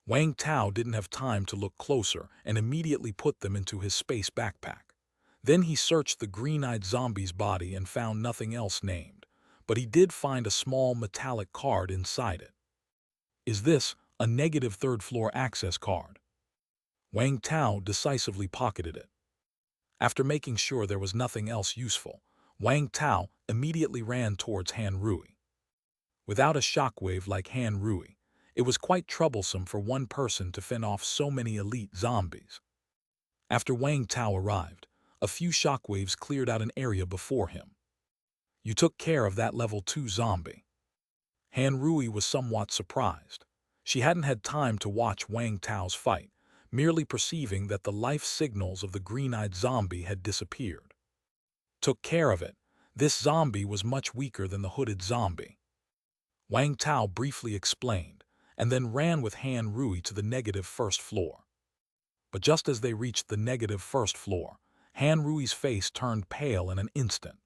Wang Tao didn't have time to look closer and immediately put them into his space backpack. Then he searched the green-eyed zombie's body and found nothing else named, but he did find a small metallic card inside it. Is this a negative third-floor access card? Wang Tao decisively pocketed it. After making sure there was nothing else useful, Wang Tao immediately ran towards Han Rui. Without a shockwave like Han Rui, it was quite troublesome for one person to fend off so many elite zombies. After Wang Tao arrived, a few shockwaves cleared out an area before him. You took care of that level 2 zombie. Han Rui was somewhat surprised. She hadn't had time to watch Wang Tao's fight, merely perceiving that the life signals of the green-eyed zombie had disappeared. Took care of it. This zombie was much weaker than the hooded zombie. Wang Tao briefly explained, and then ran with Han Rui to the negative first floor. But just as they reached the negative first floor, Han Rui's face turned pale in an instant.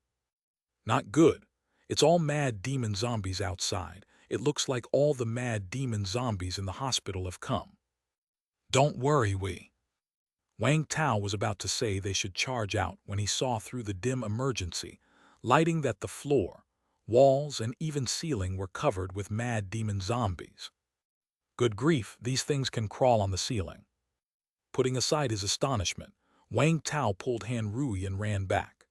Not good. It's all mad demon zombies outside. It looks like all the mad demon zombies in the hospital have come. Don't worry, Wang Tao was about to say they should charge out when he saw through the dim emergency lighting that the floor, walls, and even ceiling were covered with mad demon zombies. Good grief, these things can crawl on the ceiling. Putting aside his astonishment, Wang Tao pulled Han Rui and ran back.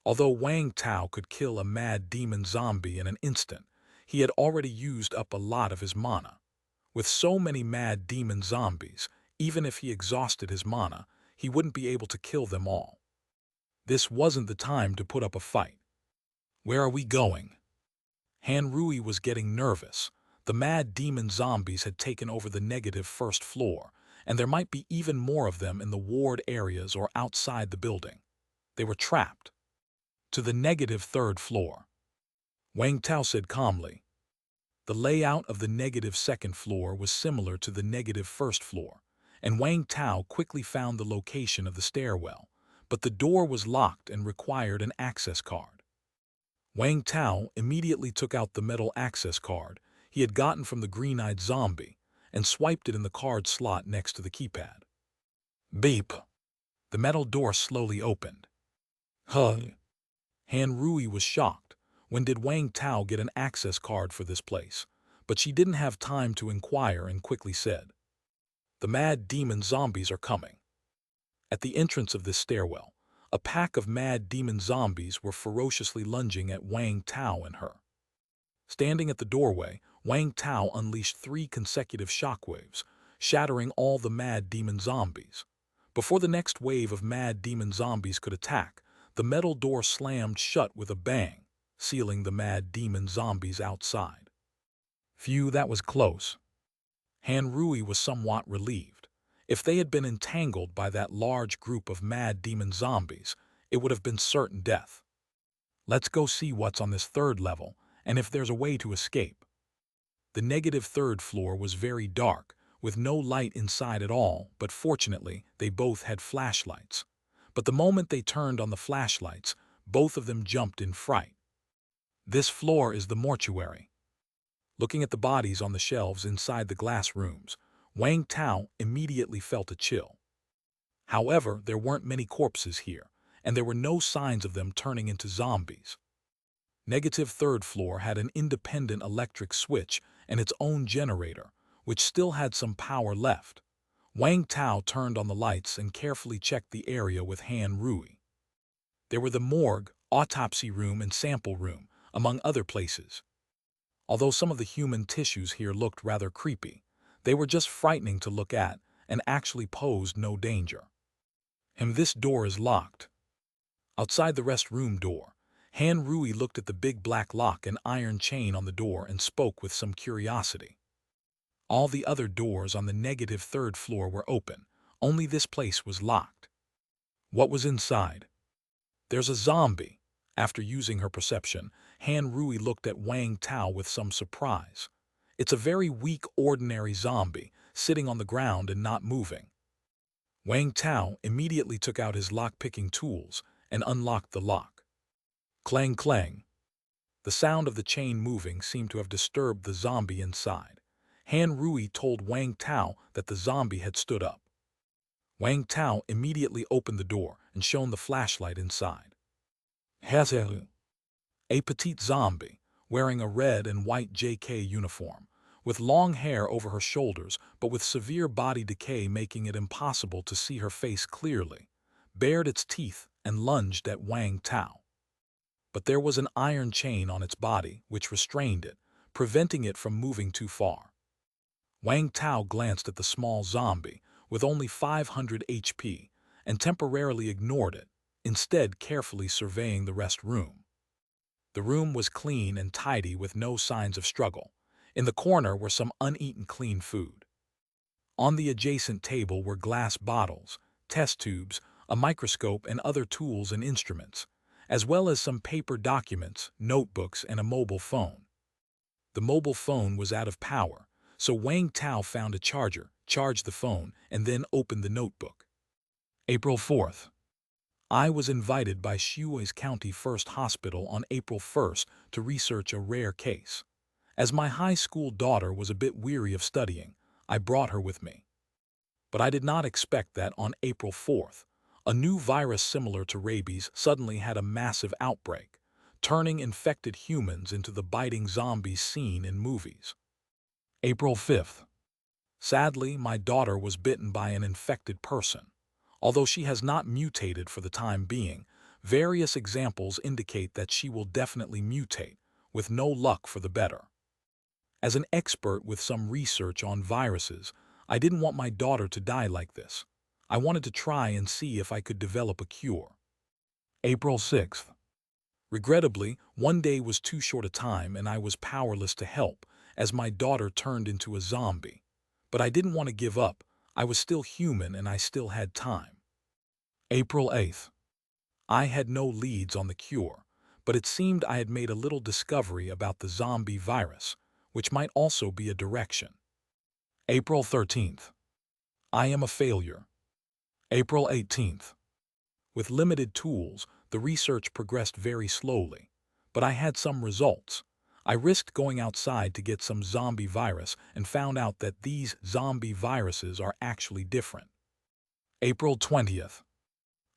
Although Wang Tao could kill a mad demon zombie in an instant, he had already used up a lot of his mana. With so many mad demon zombies, even if he exhausted his mana, he wouldn't be able to kill them all. This wasn't the time to put up a fight. Where are we going? Han Rui was getting nervous. The mad demon zombies had taken over the negative first floor, and there might be even more of them in the ward areas or outside the building. They were trapped. To the negative third floor. Wang Tao said calmly. The layout of the negative second floor was similar to the negative first floor, and Wang Tao quickly found the location of the stairwell, but the door was locked and required an access card. Wang Tao immediately took out the metal access card he had gotten from the green-eyed zombie and swiped it in the card slot next to the keypad. Beep! The metal door slowly opened. Huh! Han Rui was shocked. When did Wang Tao get an access card for this place? But she didn't have time to inquire and quickly said, "The mad demon zombies are coming." At the entrance of this stairwell, a pack of mad demon zombies were ferociously lunging at Wang Tao and her. Standing at the doorway, Wang Tao unleashed 3 consecutive shockwaves, shattering all the mad demon zombies. Before the next wave of mad demon zombies could attack, the metal door slammed shut with a bang, sealing the mad demon zombies outside. Phew, that was close. Han Rui was somewhat relieved. If they had been entangled by that large group of mad demon zombies, it would have been certain death. Let's go see what's on this third level, and if there's a way to escape. The negative third floor was very dark, with no light inside at all, but fortunately, they both had flashlights. But the moment they turned on the flashlights, both of them jumped in fright. This floor is the mortuary. Looking at the bodies on the shelves inside the glass rooms, Wang Tao immediately felt a chill. However, there weren't many corpses here, and there were no signs of them turning into zombies. Negative third floor had an independent electric switch and its own generator, which still had some power left. Wang Tao turned on the lights and carefully checked the area with Han Rui. There were the morgue, autopsy room, and sample room, among other places. Although some of the human tissues here looked rather creepy, they were just frightening to look at and actually posed no danger. This door is locked. Outside the restroom door, Han Rui looked at the big black lock and iron chain on the door and spoke with some curiosity. All the other doors on the negative third floor were open, only this place was locked. What was inside? There's a zombie. After using her perception, Han Rui looked at Wang Tao with some surprise. It's a very weak, ordinary zombie, sitting on the ground and not moving. Wang Tao immediately took out his lock-picking tools and unlocked the lock. Clang, clang. The sound of the chain moving seemed to have disturbed the zombie inside. Han Rui told Wang Tao that the zombie had stood up. Wang Tao immediately opened the door and shone the flashlight inside. A petite zombie, wearing a red and white JK uniform, with long hair over her shoulders but with severe body decay making it impossible to see her face clearly, bared its teeth and lunged at Wang Tao. But there was an iron chain on its body which restrained it, preventing it from moving too far. Wang Tao glanced at the small zombie with only 500 HP and temporarily ignored it, instead carefully surveying the rest room. The room was clean and tidy with no signs of struggle. In the corner were some uneaten clean food. On the adjacent table were glass bottles, test tubes, a microscope, and other tools and instruments, as well as some paper documents, notebooks, and a mobile phone. The mobile phone was out of power, so Wang Tao found a charger, charged the phone, and then opened the notebook. April 4th. I was invited by Shui's County First Hospital on April 1st to research a rare case. As my high school daughter was a bit weary of studying, I brought her with me. But I did not expect that on April 4th, a new virus similar to rabies suddenly had a massive outbreak, turning infected humans into the biting zombies seen in movies. April 5th. Sadly, my daughter was bitten by an infected person. Although she has not mutated for the time being, various examples indicate that she will definitely mutate, with no luck for the better. As an expert with some research on viruses, I didn't want my daughter to die like this. I wanted to try and see if I could develop a cure. April 6th. Regrettably, one day was too short a time and I was powerless to help, as my daughter turned into a zombie. But I didn't want to give up. I was still human and I still had time. April 8th. I had no leads on the cure, but it seemed I had made a little discovery about the zombie virus, which might also be a direction. April 13th. I am a failure. April 18th. With limited tools, the research progressed very slowly, but I had some results. I risked going outside to get some zombie virus and found out that these zombie viruses are actually different. April 20th.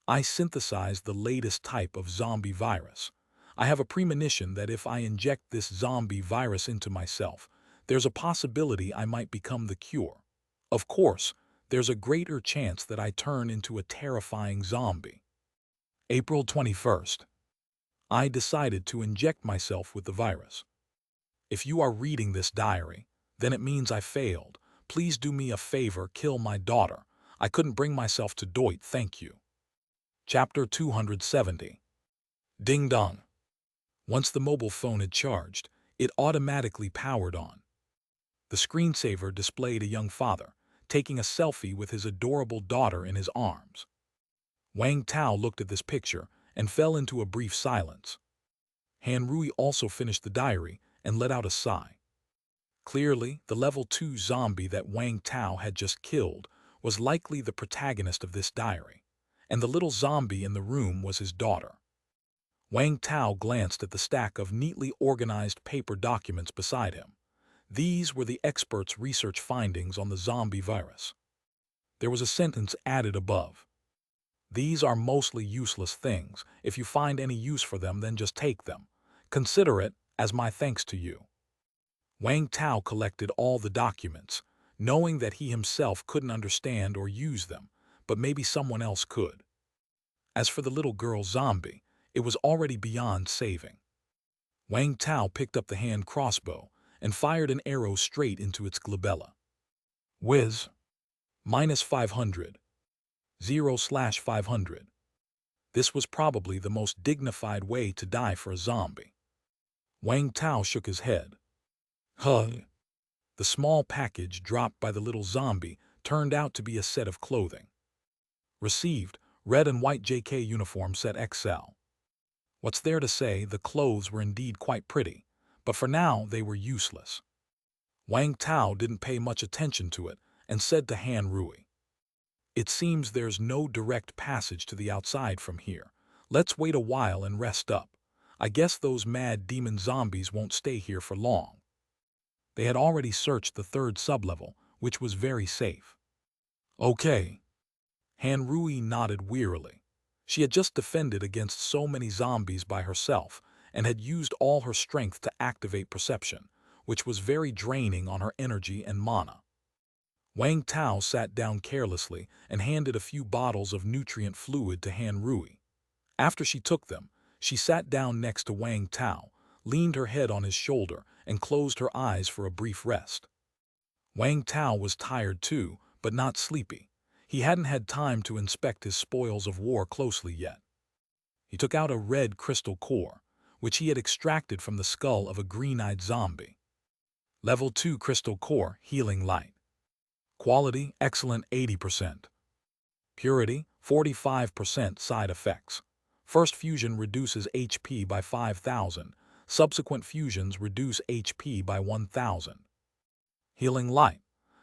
I synthesized the latest type of zombie virus. I have a premonition that if I inject this zombie virus into myself, there's a possibility I might become the cure. Of course, there's a greater chance that I turn into a terrifying zombie. April 21st. I decided to inject myself with the virus. If you are reading this diary, then it means I failed. Please do me a favor, kill my daughter. I couldn't bring myself to do it, thank you. Chapter 270. Ding dong. Once the mobile phone had charged, it automatically powered on. The screensaver displayed a young father, taking a selfie with his adorable daughter in his arms. Wang Tao looked at this picture and fell into a brief silence. Han Rui also finished the diary and let out a sigh. Clearly, the level 2 zombie that Wang Tao had just killed was likely the protagonist of this diary, and the little zombie in the room was his daughter. Wang Tao glanced at the stack of neatly organized paper documents beside him. These were the experts' research findings on the zombie virus. There was a sentence added above. These are mostly useless things. If you find any use for them, then just take them. Consider it as my thanks to you. Wang Tao collected all the documents, knowing that he himself couldn't understand or use them, but maybe someone else could. As for the little girl zombie, it was already beyond saving. Wang Tao picked up the hand crossbow and fired an arrow straight into its glabella. Whiz. -500. 0/500. This was probably the most dignified way to die for a zombie. Wang Tao shook his head. Huh. The small package dropped by the little zombie turned out to be a set of clothing. Received, red and white JK uniform set XL. What's there to say, the clothes were indeed quite pretty, but for now they were useless. Wang Tao didn't pay much attention to it and said to Han Rui, "It seems there's no direct passage to the outside from here. Let's wait a while and rest up. I guess those mad demon zombies won't stay here for long." They had already searched the third sublevel, which was very safe. Okay. Han Rui nodded wearily. She had just defended against so many zombies by herself and had used all her strength to activate perception, which was very draining on her energy and mana. Wang Tao sat down carelessly and handed a few bottles of nutrient fluid to Han Rui. After she took them, she sat down next to Wang Tao, leaned her head on his shoulder, and closed her eyes for a brief rest. Wang Tao was tired too, but not sleepy. He hadn't had time to inspect his spoils of war closely yet. He took out a red crystal core, which he had extracted from the skull of a green-eyed zombie. Level 2 crystal core, healing light. Quality, excellent 80%. Purity, 45%. Side effects. First fusion reduces HP by 5,000. Subsequent fusions reduce HP by 1,000. Healing light.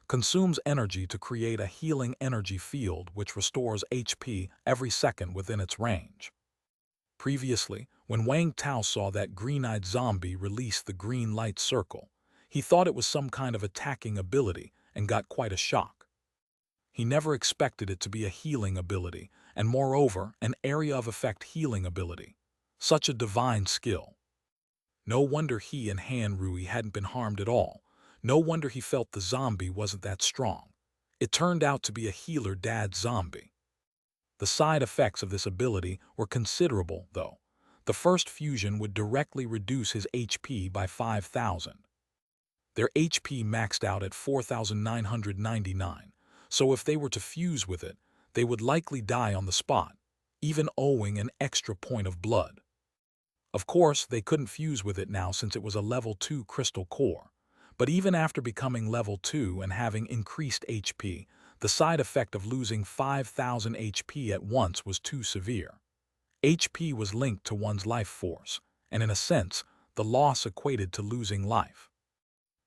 Consumes energy to create a healing energy field which restores HP every second within its range. Previously, when Wang Tao saw that green-eyed zombie release the green light circle, he thought it was some kind of attacking ability and got quite a shock. He never expected it to be a healing ability, and moreover, an area of effect healing ability. Such a divine skill. No wonder he and Han Rui hadn't been harmed at all. No wonder he felt the zombie wasn't that strong. It turned out to be a healer dad zombie. The side effects of this ability were considerable, though. The first fusion would directly reduce his HP by 5,000. Their HP maxed out at 4,999, so if they were to fuse with it, they would likely die on the spot, even owing an extra point of blood. Of course, they couldn't fuse with it now since it was a level 2 crystal core, but even after becoming level 2 and having increased HP, the side effect of losing 5,000 HP at once was too severe. HP was linked to one's life force, and in a sense, the loss equated to losing life.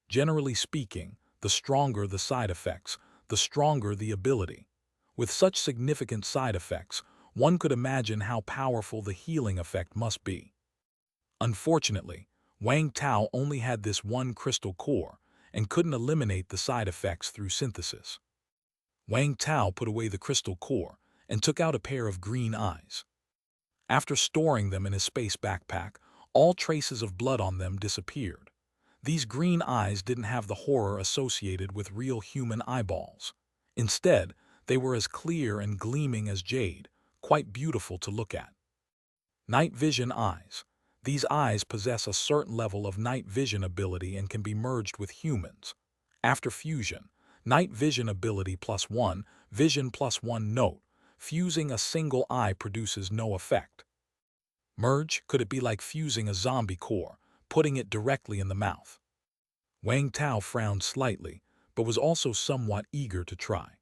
Generally speaking, the stronger the side effects, the stronger the ability. With such significant side effects, one could imagine how powerful the healing effect must be. Unfortunately, Wang Tao only had this one crystal core and couldn't eliminate the side effects through synthesis. Wang Tao put away the crystal core and took out a pair of green eyes. After storing them in his space backpack, all traces of blood on them disappeared. These green eyes didn't have the horror associated with real human eyeballs. Instead, they were as clear and gleaming as jade, quite beautiful to look at. Night vision eyes. These eyes possess a certain level of night vision ability and can be merged with humans. After fusion, night vision ability +1, vision +1 note. Fusing a single eye produces no effect. Merge, could it be like fusing a zombie core, putting it directly in the mouth? Wang Tao frowned slightly, but was also somewhat eager to try.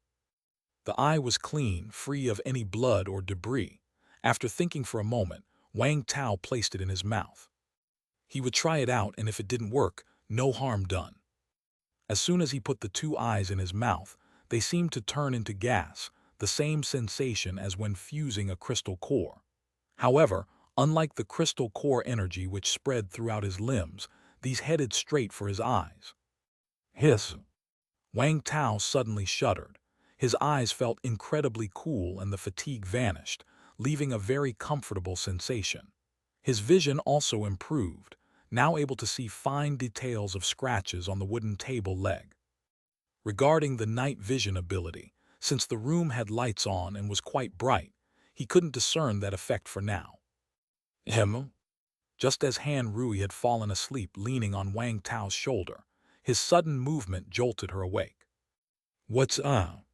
The eye was clean, free of any blood or debris. After thinking for a moment, Wang Tao placed it in his mouth. He would try it out, and if it didn't work, no harm done. As soon as he put the two eyes in his mouth, they seemed to turn into gas, the same sensation as when fusing a crystal core. However, unlike the crystal core energy which spread throughout his limbs, these headed straight for his eyes. Hiss! Wang Tao suddenly shuddered. His eyes felt incredibly cool and the fatigue vanished, leaving a very comfortable sensation. His vision also improved, now able to see fine details of scratches on the wooden table leg. Regarding the night vision ability, since the room had lights on and was quite bright, he couldn't discern that effect for now. Just as Han Rui had fallen asleep leaning on Wang Tao's shoulder, his sudden movement jolted her awake. What's up?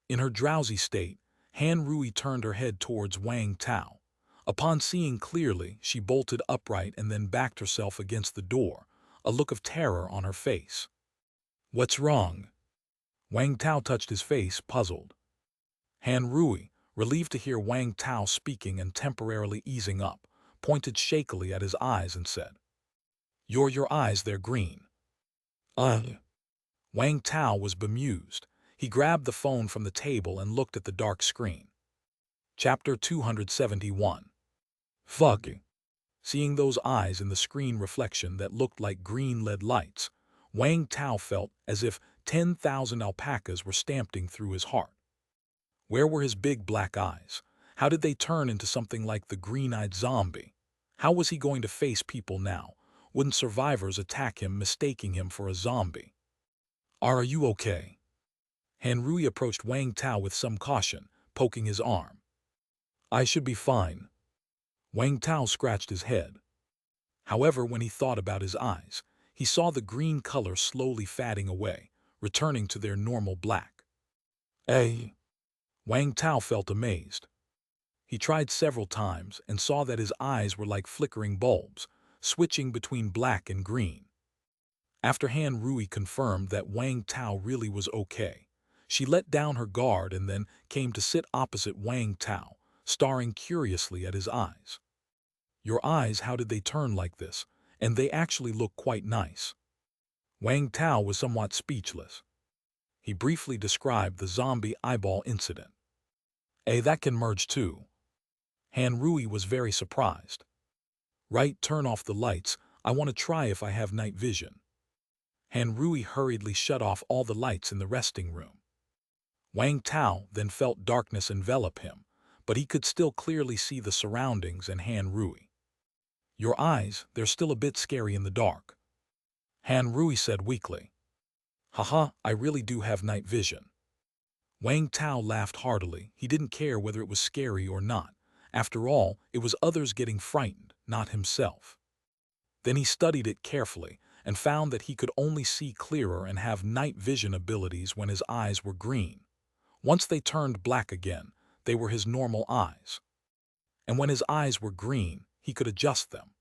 In her drowsy state, Han Rui turned her head towards Wang Tao. Upon seeing clearly, she bolted upright and then backed herself against the door, a look of terror on her face. What's wrong? Wang Tao touched his face, puzzled. Han Rui, relieved to hear Wang Tao speaking and temporarily easing up, pointed shakily at his eyes and said, Your eyes, they're green. Wang Tao was bemused. He grabbed the phone from the table and looked at the dark screen. Chapter 271. Fuck. Seeing those eyes in the screen reflection that looked like green lead lights, Wang Tao felt as if 10,000 alpacas were stamping through his heart. Where were his big black eyes? How did they turn into something like the green-eyed zombie? How was he going to face people now? Wouldn't survivors attack him, mistaking him for a zombie? Are you okay? Han Rui approached Wang Tao with some caution, poking his arm. I should be fine. Wang Tao scratched his head. However, when he thought about his eyes, he saw the green color slowly fading away, returning to their normal black. Wang Tao felt amazed. He tried several times and saw that his eyes were like flickering bulbs, switching between black and green. After Han Rui confirmed that Wang Tao really was okay, she let down her guard and then came to sit opposite Wang Tao, staring curiously at his eyes. Your eyes, how did they turn like this? And they actually look quite nice. Wang Tao was somewhat speechless. He briefly described the zombie eyeball incident. That can merge too. Han Rui was very surprised. Right, turn off the lights. I want to try if I have night vision. Han Rui hurriedly shut off all the lights in the resting room. Wang Tao then felt darkness envelop him, but he could still clearly see the surroundings and Han Rui. "Your eyes, they're still a bit scary in the dark," Han Rui said weakly. "Haha, I really do have night vision." Wang Tao laughed heartily. He didn't care whether it was scary or not. After all, it was others getting frightened, not himself. Then he studied it carefully and found that he could only see clearer and have night vision abilities when his eyes were green. Once they turned black again, they were his normal eyes. And when his eyes were green, he could adjust them.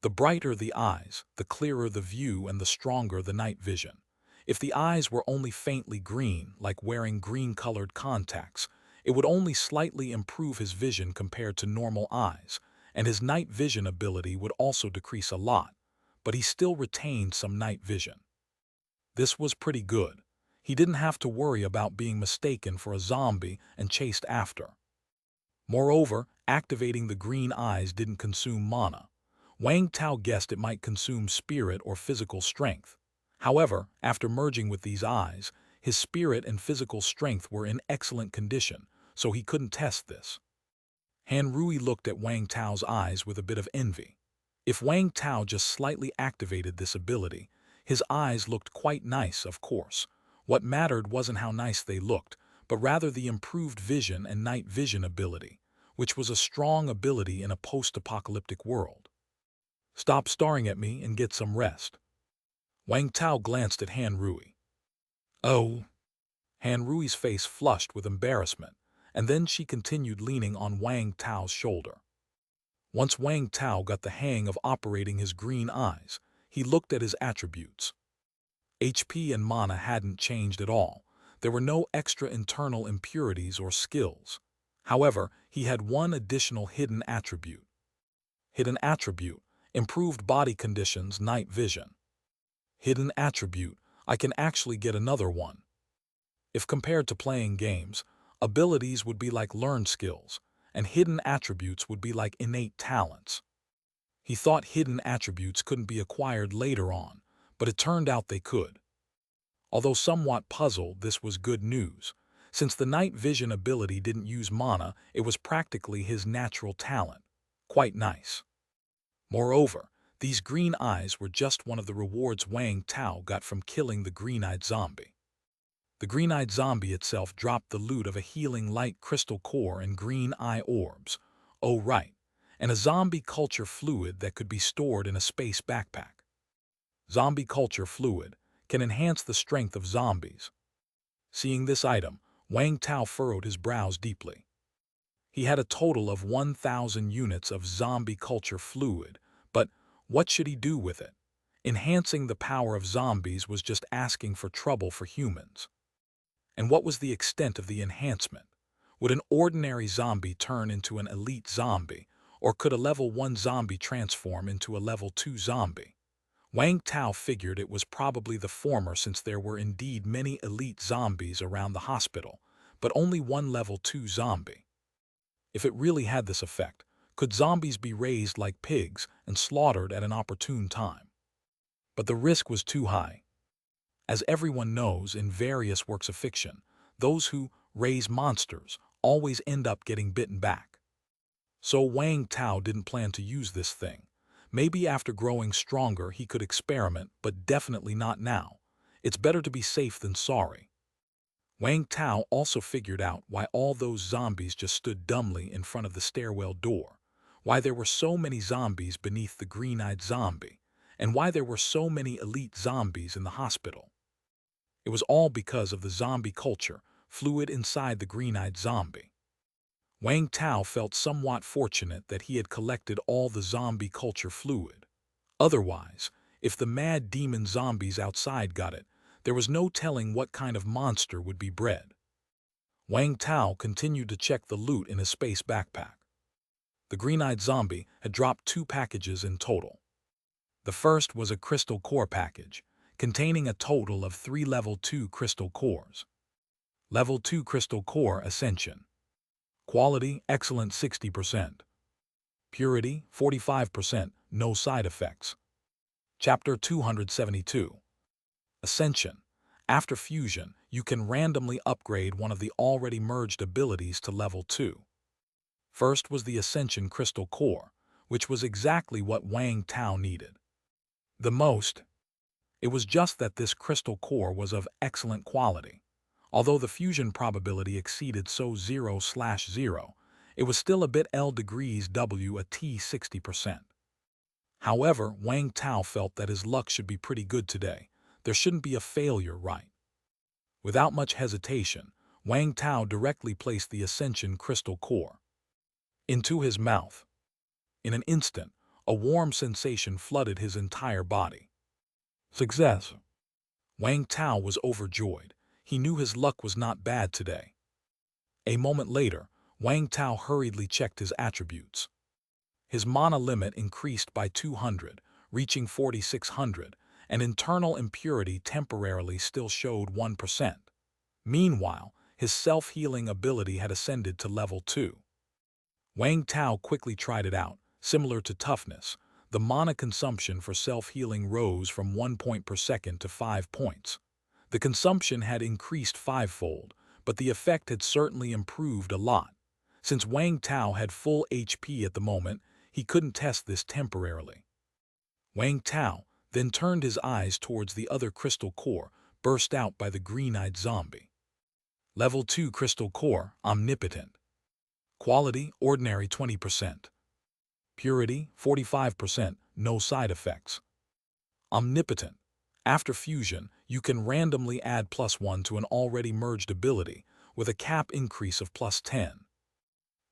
The brighter the eyes, the clearer the view and the stronger the night vision. If the eyes were only faintly green, like wearing green-colored contacts, it would only slightly improve his vision compared to normal eyes, and his night vision ability would also decrease a lot, but he still retained some night vision. This was pretty good. He didn't have to worry about being mistaken for a zombie and chased after. Moreover, activating the green eyes didn't consume mana. Wang Tao guessed it might consume spirit or physical strength. However, after merging with these eyes, his spirit and physical strength were in excellent condition, so he couldn't test this. Han Rui looked at Wang Tao's eyes with a bit of envy. If Wang Tao just slightly activated this ability, his eyes looked quite nice, of course. What mattered wasn't how nice they looked, but rather the improved vision and night vision ability, which was a strong ability in a post-apocalyptic world. "Stop staring at me and get some rest." Wang Tao glanced at Han Rui. "Oh." Han Rui's face flushed with embarrassment, and then she continued leaning on Wang Tao's shoulder. Once Wang Tao got the hang of operating his green eyes, he looked at his attributes. HP and mana hadn't changed at all. There were no extra internal impurities or skills. However, he had one additional hidden attribute. Hidden attribute, improved body conditions, night vision. Hidden attribute, I can actually get another one. If compared to playing games, abilities would be like learned skills, and hidden attributes would be like innate talents. He thought hidden attributes couldn't be acquired later on, but it turned out they could. Although somewhat puzzled, this was good news. Since the night vision ability didn't use mana, it was practically his natural talent. Quite nice. Moreover, these green eyes were just one of the rewards Wang Tao got from killing the green-eyed zombie. The green-eyed zombie itself dropped the loot of a healing light crystal core and green eye orbs. Oh right, and a zombie culture fluid that could be stored in a space backpack. Zombie culture fluid can enhance the strength of zombies. Seeing this item, Wang Tao furrowed his brows deeply. He had a total of 1,000 units of zombie culture fluid, but what should he do with it? Enhancing the power of zombies was just asking for trouble for humans. And what was the extent of the enhancement? Would an ordinary zombie turn into an elite zombie, or could a level 1 zombie transform into a level 2 zombie? Wang Tao figured it was probably the former, since there were indeed many elite zombies around the hospital, but only one level 2 zombie. If it really had this effect, could zombies be raised like pigs and slaughtered at an opportune time? But the risk was too high. As everyone knows in various works of fiction, those who raise monsters always end up getting bitten back. So Wang Tao didn't plan to use this thing. Maybe after growing stronger he could experiment, but definitely not now. It's better to be safe than sorry. Wang Tao also figured out why all those zombies just stood dumbly in front of the stairwell door, why there were so many zombies beneath the green-eyed zombie, and why there were so many elite zombies in the hospital. It was all because of the zombie culture fluid inside the green-eyed zombie. Wang Tao felt somewhat fortunate that he had collected all the zombie culture fluid. Otherwise, if the mad demon zombies outside got it, there was no telling what kind of monster would be bred. Wang Tao continued to check the loot in his space backpack. The green-eyed zombie had dropped 2 packages in total. The first was a crystal core package, containing a total of 3 level 2 crystal cores. Level 2 crystal core ascension. Quality, excellent 60%. Purity, 45%, no side effects. Chapter 272. Ascension. After fusion, you can randomly upgrade one of the already merged abilities to level 2. First was the Ascension Crystal Core, which was exactly what Wang Tao needed. The most. It was just that this crystal core was of excellent quality. Although the fusion probability exceeded so 0/0, it was still a bit L degrees W a T 60%. However, Wang Tao felt that his luck should be pretty good today. There shouldn't be a failure, right? Without much hesitation, Wang Tao directly placed the Ascension Crystal Core into his mouth. In an instant, a warm sensation flooded his entire body. Success! Wang Tao was overjoyed. He knew his luck was not bad today. A moment later, Wang Tao hurriedly checked his attributes. His mana limit increased by 200, reaching 4,600, and internal impurity temporarily still showed 1%. Meanwhile, his self-healing ability had ascended to level 2. Wang Tao quickly tried it out. Similar to toughness, the mana consumption for self-healing rose from 1 point per second to 5 points. The consumption had increased 5-fold, but the effect had certainly improved a lot. Since Wang Tao had full HP at the moment, he couldn't test this temporarily. Wang Tao then turned his eyes towards the other crystal core, burst out by the green-eyed zombie. Level 2 Crystal Core, Omnipotent. Quality, Ordinary 20%. Purity, 45%, no side effects. Omnipotent. After fusion, you can randomly add +1 to an already merged ability, with a cap increase of +10.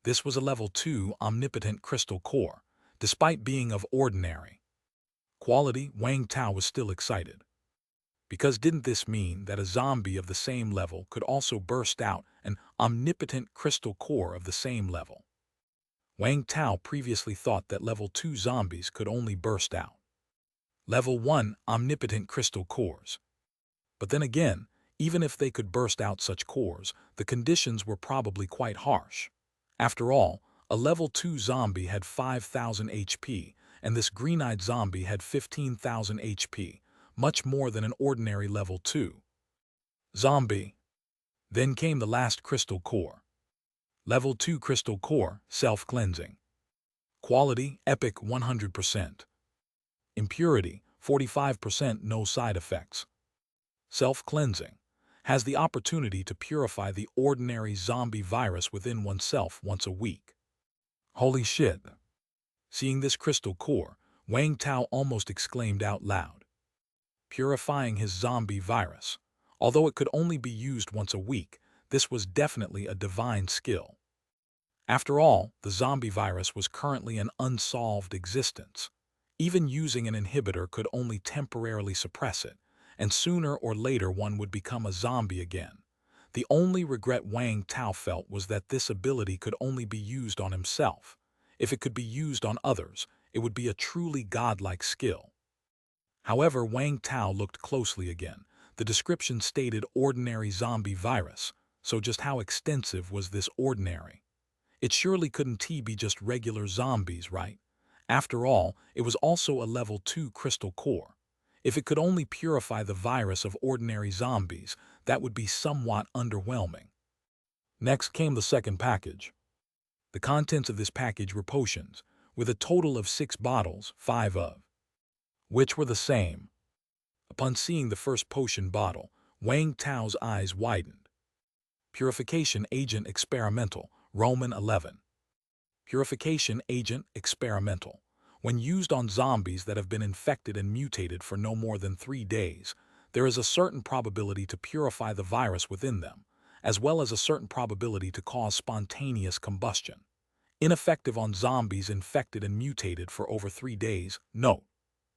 This was a level 2 Omnipotent Crystal Core, despite being of ordinary quality. Wang Tao was still excited. Because didn't this mean that a zombie of the same level could also burst out an Omnipotent Crystal Core of the same level? Wang Tao previously thought that level 2 zombies could only burst out level 1 Omnipotent Crystal Cores. But then again, even if they could burst out such cores, the conditions were probably quite harsh. After all, a level 2 zombie had 5,000 HP, and this green-eyed zombie had 15,000 HP, much more than an ordinary level 2 zombie. Then came the last crystal core. Level 2 Crystal Core, Self-Cleansing. Quality, Epic 100%. Impurity, 45%, no side effects. Self-Cleansing has the opportunity to purify the ordinary zombie virus within oneself once a week. Holy shit! Seeing this crystal core, Wang Tao almost exclaimed out loud. Purifying his zombie virus. Although it could only be used once a week, this was definitely a divine skill. After all, the zombie virus was currently an unsolved existence. Even using an inhibitor could only temporarily suppress it, and sooner or later one would become a zombie again. The only regret Wang Tao felt was that this ability could only be used on himself. If it could be used on others, it would be a truly godlike skill. However, Wang Tao looked closely again. The description stated ordinary zombie virus, so just how extensive was this ordinary? It surely couldn't be just regular zombies, right? After all, it was also a level 2 crystal core. If it could only purify the virus of ordinary zombies, that would be somewhat underwhelming. Next came the second package. The contents of this package were potions, with a total of 6 bottles, 5 of which were the same. Upon seeing the first potion bottle, Wang Tao's eyes widened. Purification Agent Experimental, Roman 11. Purification Agent Experimental. When used on zombies that have been infected and mutated for no more than 3 days, there is a certain probability to purify the virus within them, as well as a certain probability to cause spontaneous combustion. Ineffective on zombies infected and mutated for over 3 days. Note: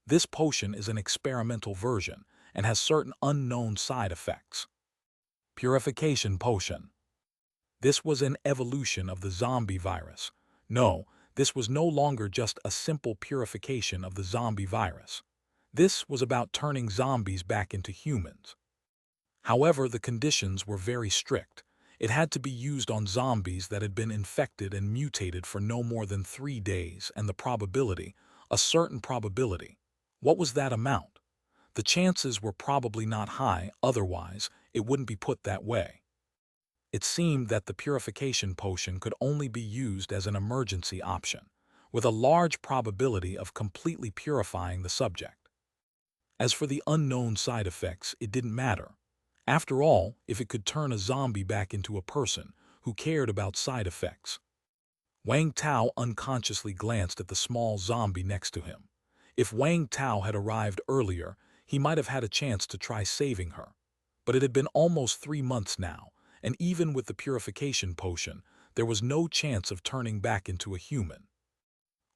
this potion is an experimental version and has certain unknown side effects. Purification Potion. This was an evolution of the zombie virus. No, this was no longer just a simple purification of the zombie virus. This was about turning zombies back into humans. However, the conditions were very strict. It had to be used on zombies that had been infected and mutated for no more than 3 days, and the probability, a certain probability. What was that amount? The chances were probably not high, otherwise it wouldn't be put that way. It seemed that the purification potion could only be used as an emergency option, with a large probability of completely purifying the subject. As for the unknown side effects, it didn't matter. After all, if it could turn a zombie back into a person, who cared about side effects? Wang Tao unconsciously glanced at the small zombie next to him. If Wang Tao had arrived earlier, he might have had a chance to try saving her. But it had been almost 3 months now, and even with the purification potion, there was no chance of turning back into a human.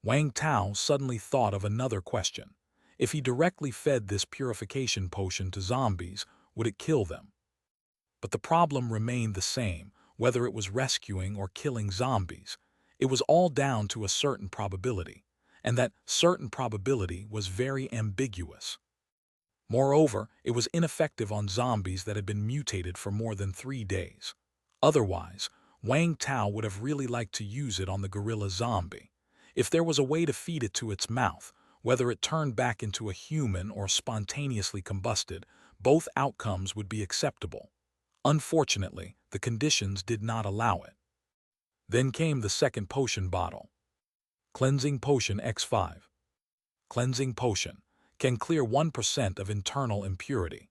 Wang Tao suddenly thought of another question. If he directly fed this purification potion to zombies, would it kill them? But the problem remained the same, whether it was rescuing or killing zombies. It was all down to a certain probability, and that certain probability was very ambiguous. Moreover, it was ineffective on zombies that had been mutated for more than 3 days. Otherwise, Wang Tao would have really liked to use it on the gorilla zombie. If there was a way to feed it to its mouth, whether it turned back into a human or spontaneously combusted, both outcomes would be acceptable. Unfortunately, the conditions did not allow it. Then came the second potion bottle. Cleansing Potion X5. Cleansing Potion can clear 1% of internal impurity.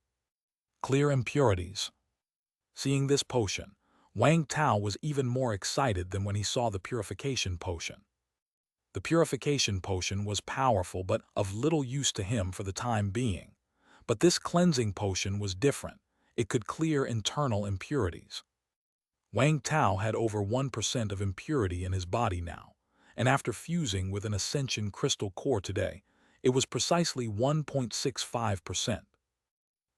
Clear impurities. Seeing this potion, Wang Tao was even more excited than when he saw the purification potion. The purification potion was powerful but of little use to him for the time being. But this cleansing potion was different. It could clear internal impurities. Wang Tao had over 1% of impurity in his body now, and after fusing with an ascension crystal core today, it was precisely 1.65%.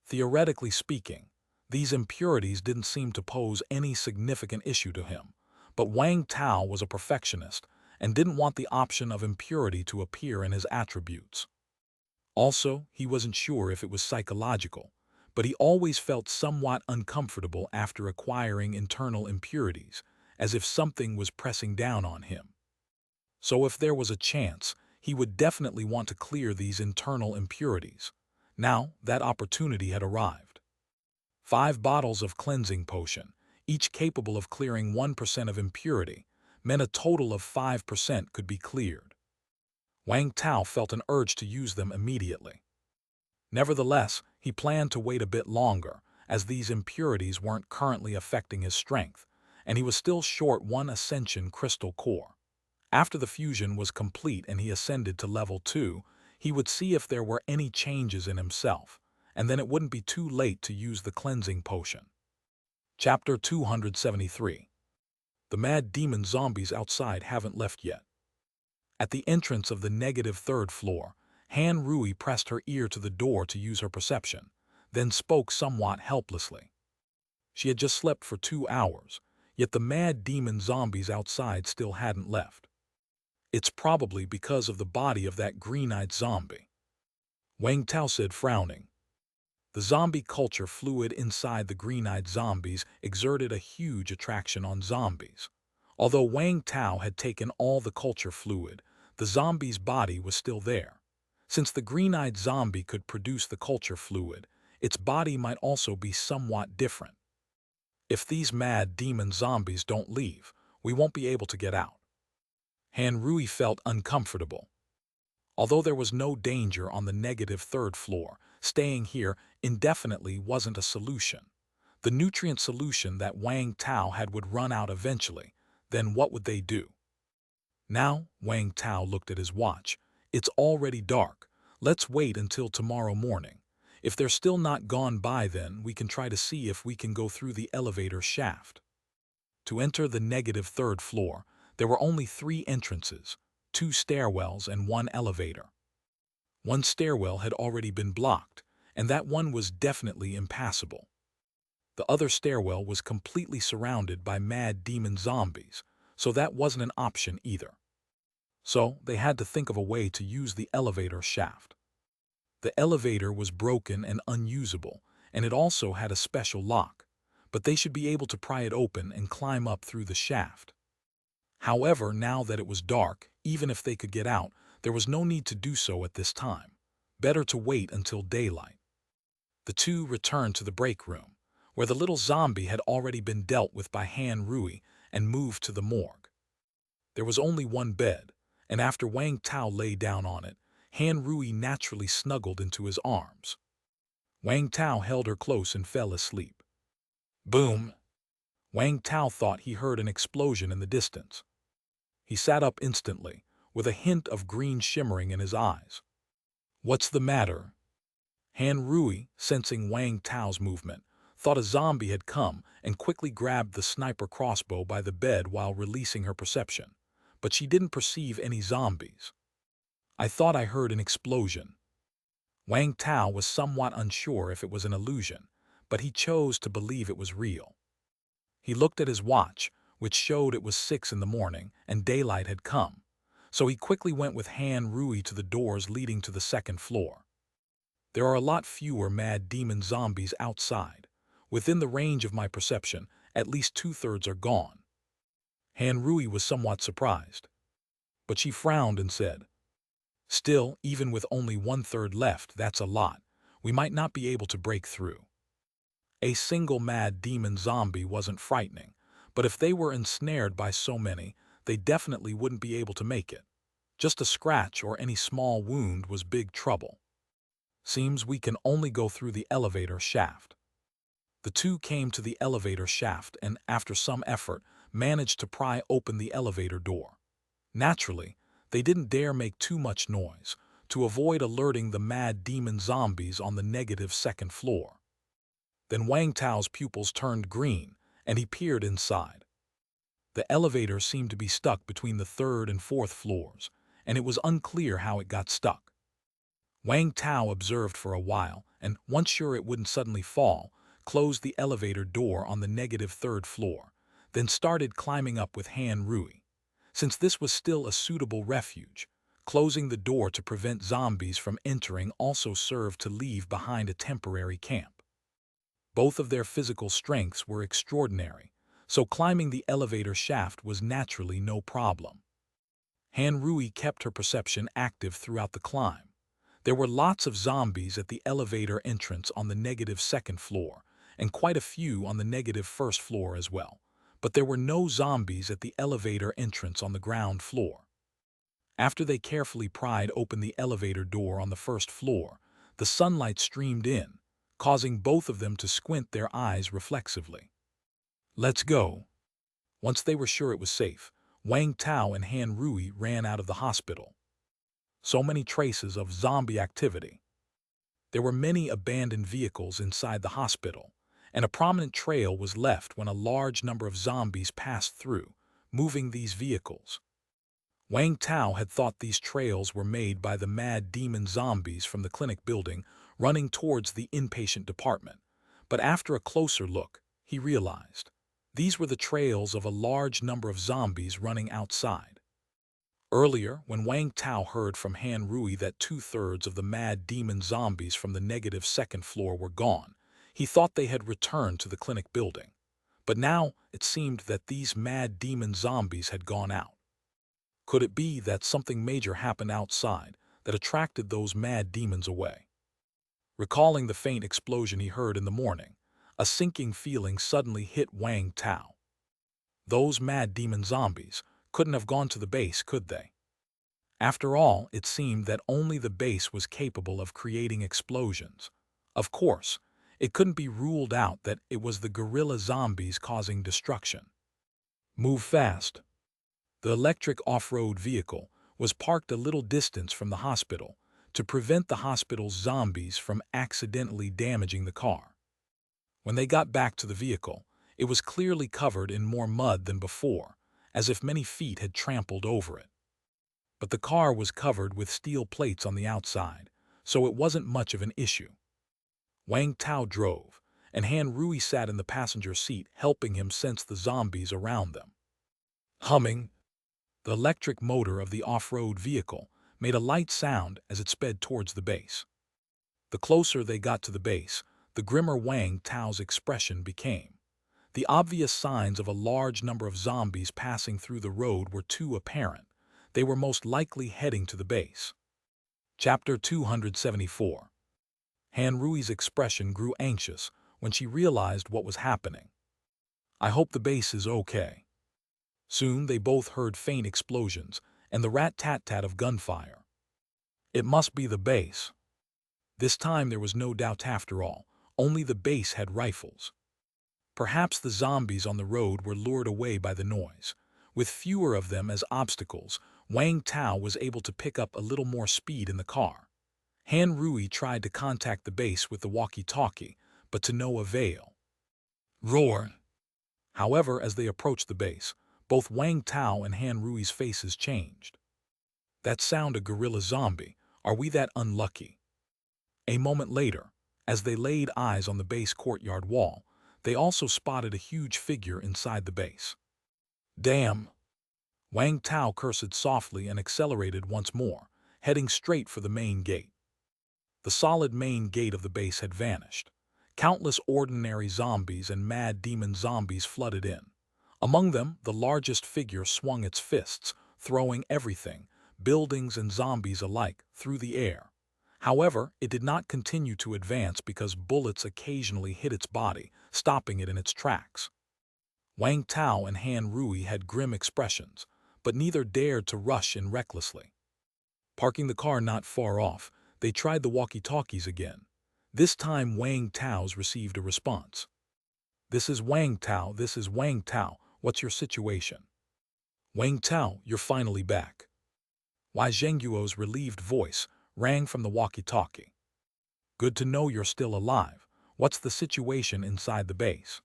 Theoretically speaking, these impurities didn't seem to pose any significant issue to him, but Wang Tao was a perfectionist and didn't want the option of impurity to appear in his attributes. Also, he wasn't sure if it was psychological, but he always felt somewhat uncomfortable after acquiring internal impurities, as if something was pressing down on him. So if there was a chance, he would definitely want to clear these internal impurities. Now, that opportunity had arrived. 5 bottles of cleansing potion, each capable of clearing 1% of impurity, meant a total of 5% could be cleared. Wang Tao felt an urge to use them immediately. Nevertheless, he planned to wait a bit longer, as these impurities weren't currently affecting his strength, and he was still short 1 ascension crystal core. After the fusion was complete and he ascended to level 2, he would see if there were any changes in himself, and then it wouldn't be too late to use the cleansing potion. Chapter 273. The mad demon zombies outside haven't left yet. At the entrance of the negative 3rd floor, Han Rui pressed her ear to the door to use her perception, then spoke somewhat helplessly. She had just slept for 2 hours, yet the mad demon zombies outside still hadn't left. It's probably because of the body of that green-eyed zombie, Wang Tao said, frowning. The zombie culture fluid inside the green-eyed zombies exerted a huge attraction on zombies. Although Wang Tao had taken all the culture fluid, the zombie's body was still there. Since the green-eyed zombie could produce the culture fluid, its body might also be somewhat different. If these mad demon zombies don't leave, we won't be able to get out. Han Rui felt uncomfortable. Although there was no danger on the negative 3rd floor, staying here indefinitely wasn't a solution. The nutrient solution that Wang Tao had would run out eventually. Then what would they do? Now, Wang Tao looked at his watch. It's already dark. Let's wait until tomorrow morning. If they're still not gone by then, we can try to see if we can go through the elevator shaft. To enter the negative 3rd floor, there were only 3 entrances, 2 stairwells and 1 elevator. One stairwell had already been blocked, and that one was definitely impassable. The other stairwell was completely surrounded by mad demon zombies, so that wasn't an option either. So they had to think of a way to use the elevator shaft. The elevator was broken and unusable, and it also had a special lock, but they should be able to pry it open and climb up through the shaft. However, now that it was dark, even if they could get out, there was no need to do so at this time. Better to wait until daylight. The two returned to the break room, where the little zombie had already been dealt with by Han Rui and moved to the morgue. There was only one bed, and after Wang Tao lay down on it, Han Rui naturally snuggled into his arms. Wang Tao held her close and fell asleep. Boom! Wang Tao thought he heard an explosion in the distance. He sat up instantly, with a hint of green shimmering in his eyes. What's the matter? Han Rui, sensing Wang Tao's movement, thought a zombie had come and quickly grabbed the sniper crossbow by the bed while releasing her perception, but she didn't perceive any zombies. I thought I heard an explosion. Wang Tao was somewhat unsure if it was an illusion, but he chose to believe it was real. He looked at his watch, which showed it was 6 in the morning and daylight had come, so he quickly went with Han Rui to the doors leading to the second floor. There are a lot fewer mad demon zombies outside. Within the range of my perception, at least 2/3 are gone. Han Rui was somewhat surprised, but she frowned and said, Still, even with only 1/3 left, that's a lot. We might not be able to break through. A single mad demon zombie wasn't frightening, but if they were ensnared by so many, they definitely wouldn't be able to make it. Just a scratch or any small wound was big trouble. Seems we can only go through the elevator shaft. The two came to the elevator shaft and, after some effort, managed to pry open the elevator door. Naturally, they didn't dare make too much noise, to avoid alerting the mad demon zombies on the negative second floor. Then Wang Tao's pupils turned green, and he peered inside. The elevator seemed to be stuck between the 3rd and 4th floors, and it was unclear how it got stuck. Wang Tao observed for a while, and, once sure it wouldn't suddenly fall, closed the elevator door on the negative 3rd floor, then started climbing up with Han Rui. Since this was still a suitable refuge, closing the door to prevent zombies from entering also served to leave behind a temporary camp. Both of their physical strengths were extraordinary, so climbing the elevator shaft was naturally no problem. Han Rui kept her perception active throughout the climb. There were lots of zombies at the elevator entrance on the negative 2nd floor, and quite a few on the negative 1st floor as well, but there were no zombies at the elevator entrance on the ground floor. After they carefully pried open the elevator door on the 1st floor, the sunlight streamed in, causing both of them to squint their eyes reflexively. Let's go. Once they were sure it was safe, Wang Tao and Han Rui ran out of the hospital. So many traces of zombie activity. There were many abandoned vehicles inside the hospital, and a prominent trail was left when a large number of zombies passed through, moving these vehicles. Wang Tao had thought these trails were made by the mad demon zombies from the clinic building running towards the inpatient department, but after a closer look, he realized these were the trails of a large number of zombies running outside. Earlier, when Wang Tao heard from Han Rui that 2/3 of the mad demon zombies from the negative 2nd floor were gone, he thought they had returned to the clinic building. But now it seemed that these mad demon zombies had gone out. Could it be that something major happened outside that attracted those mad demons away? Recalling the faint explosion he heard in the morning, a sinking feeling suddenly hit Wang Tao. Those mad demon zombies couldn't have gone to the base, could they? After all, it seemed that only the base was capable of creating explosions. Of course, it couldn't be ruled out that it was the guerrilla zombies causing destruction. Move fast. The electric off-road vehicle was parked a little distance from the hospital to prevent the hospital's zombies from accidentally damaging the car. When they got back to the vehicle, it was clearly covered in more mud than before, as if many feet had trampled over it. But the car was covered with steel plates on the outside, so it wasn't much of an issue. Wang Tao drove, and Han Rui sat in the passenger seat helping him sense the zombies around them. Humming, the electric motor of the off-road vehicle made a light sound as it sped towards the base. The closer they got to the base, the grimmer Wang Tao's expression became. The obvious signs of a large number of zombies passing through the road were too apparent. They were most likely heading to the base. Chapter 274. Han Rui's expression grew anxious when she realized what was happening. I hope the base is okay. Soon they both heard faint explosions and the rat-tat-tat of gunfire. It must be the base. This time there was no doubt after all. Only the base had rifles. Perhaps the zombies on the road were lured away by the noise. With fewer of them as obstacles, Wang Tao was able to pick up a little more speed in the car. Han Rui tried to contact the base with the walkie-talkie, but to no avail. Roar! However, as they approached the base, both Wang Tao and Han Rui's faces changed. That sound a gorilla zombie. Are we that unlucky? A moment later, as they laid eyes on the base courtyard wall, they also spotted a huge figure inside the base. Damn! Wang Tao cursed softly and accelerated once more, heading straight for the main gate. The solid main gate of the base had vanished. Countless ordinary zombies and mad demon zombies flooded in. Among them, the largest figure swung its fists, throwing everything, buildings and zombies alike, through the air. However, it did not continue to advance because bullets occasionally hit its body, stopping it in its tracks. Wang Tao and Han Rui had grim expressions, but neither dared to rush in recklessly. Parking the car not far off, they tried the walkie-talkies again. This time Wang Tao's received a response. This is Wang Tao, what's your situation? Wang Tao, you're finally back. Wei Zhengguo's relieved voice rang from the walkie-talkie. Good to know you're still alive. What's the situation inside the base?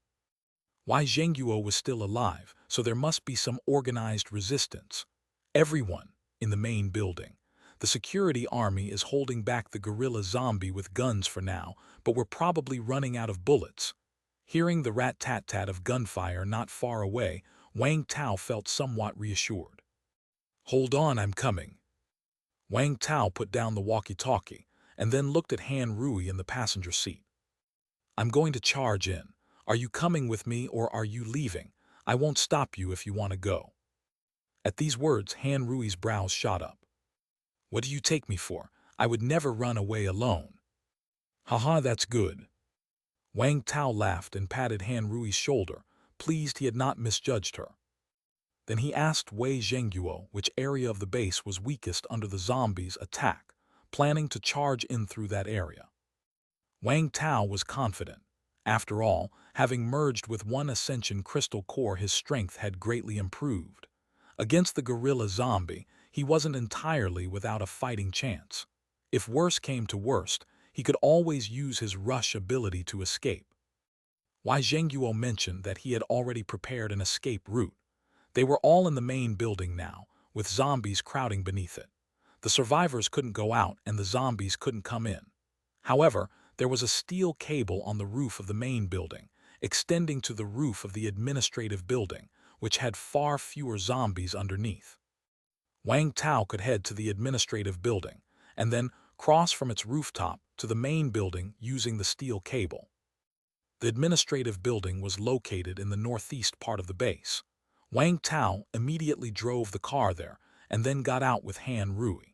Wei Zhengguo was still alive, so there must be some organized resistance. Everyone in the main building. The security army is holding back the gorilla zombie with guns for now, but we're probably running out of bullets. Hearing the rat-tat-tat of gunfire not far away, Wang Tao felt somewhat reassured. Hold on, I'm coming. Wang Tao put down the walkie-talkie and then looked at Han Rui in the passenger seat. I'm going to charge in. Are you coming with me or are you leaving? I won't stop you if you want to go. At these words, Han Rui's brows shot up. What do you take me for? I would never run away alone. Haha, that's good. Wang Tao laughed and patted Han Rui's shoulder, pleased he had not misjudged her. Then he asked Wei Zhengguo which area of the base was weakest under the zombies' attack, planning to charge in through that area. Wang Tao was confident. After all, having merged with one Ascension crystal core, his strength had greatly improved. Against the gorilla zombie, he wasn't entirely without a fighting chance. If worse came to worst, he could always use his rush ability to escape. Wei Zhengguo mentioned that he had already prepared an escape route. They were all in the main building now, with zombies crowding beneath it. The survivors couldn't go out and the zombies couldn't come in. However, there was a steel cable on the roof of the main building, extending to the roof of the administrative building, which had far fewer zombies underneath. Wang Tao could head to the administrative building, and then cross from its rooftop to the main building using the steel cable. The administrative building was located in the northeast part of the base. Wang Tao immediately drove the car there and then got out with Han Rui.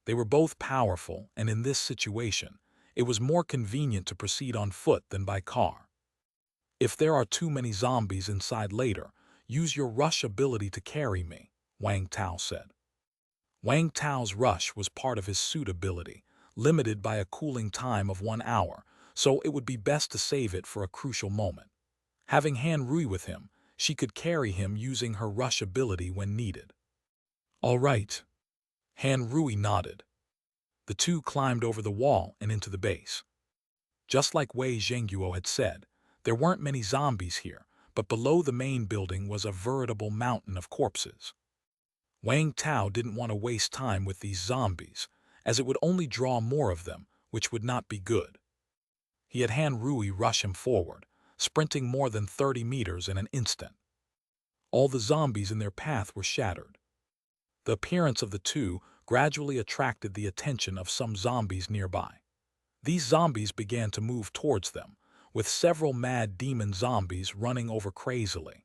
They were both powerful, and in this situation, it was more convenient to proceed on foot than by car. If there are too many zombies inside later, use your rush ability to carry me, Wang Tao said. Wang Tao's rush was part of his suit ability, limited by a cooling time of 1 hour, so it would be best to save it for a crucial moment. Having Han Rui with him, she could carry him using her rush ability when needed. All right. Han Rui nodded. The two climbed over the wall and into the base. Just like Wei Zhengguo had said, there weren't many zombies here, but below the main building was a veritable mountain of corpses. Wang Tao didn't want to waste time with these zombies, as it would only draw more of them, which would not be good. He had Han Rui rush him forward, sprinting more than 30 meters in an instant. All the zombies in their path were shattered. The appearance of the two gradually attracted the attention of some zombies nearby. These zombies began to move towards them, with several mad demon zombies running over crazily.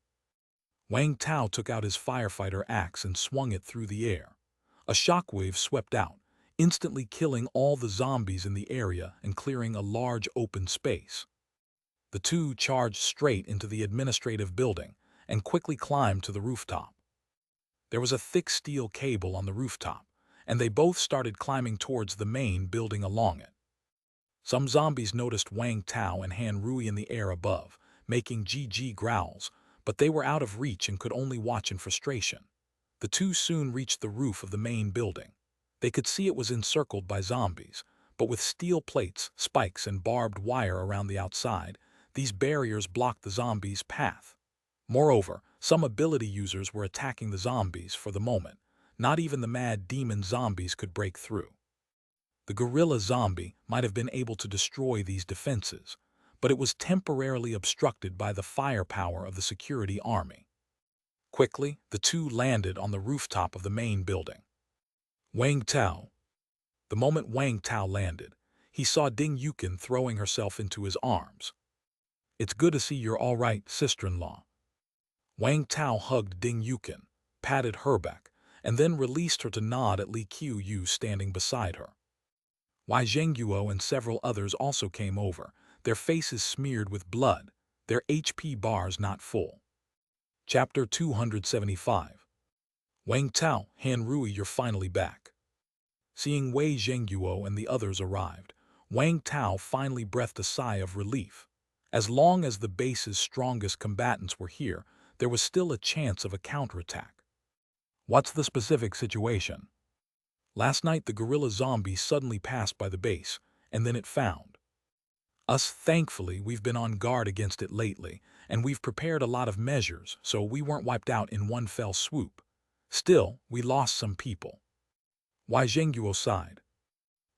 Wang Tao took out his firefighter axe and swung it through the air. A shockwave swept out, instantly killing all the zombies in the area and clearing a large open space. The two charged straight into the administrative building and quickly climbed to the rooftop. There was a thick steel cable on the rooftop, and they both started climbing towards the main building along it. Some zombies noticed Wang Tao and Han Rui in the air above, making GG growls, but they were out of reach and could only watch in frustration. The two soon reached the roof of the main building. They could see it was encircled by zombies, but with steel plates, spikes, and barbed wire around the outside, these barriers blocked the zombies' path. Moreover, some ability users were attacking the zombies for the moment. Not even the mad demon zombies could break through. The gorilla zombie might have been able to destroy these defenses, but it was temporarily obstructed by the firepower of the security army. Quickly, the two landed on the rooftop of the main building. Wang Tao. The moment Wang Tao landed, he saw Ding Yukin throwing herself into his arms. "It's good to see you're all right, sister-in-law." Wang Tao hugged Ding Yukin, patted her back, and then released her to nod at Li Qiu standing beside her. Wei Zhengguo and several others also came over, their faces smeared with blood, their HP bars not full. Chapter 275. Wang Tao, Han Rui, you're finally back. Seeing Wei Zhengguo and the others arrived, Wang Tao finally breathed a sigh of relief. As long as the base's strongest combatants were here, there was still a chance of a counterattack. What's the specific situation? Last night the gorilla zombie suddenly passed by the base, and then it found us. Thankfully, we've been on guard against it lately, and we've prepared a lot of measures, so we weren't wiped out in one fell swoop. Still, we lost some people. Wei Zhengguo sighed.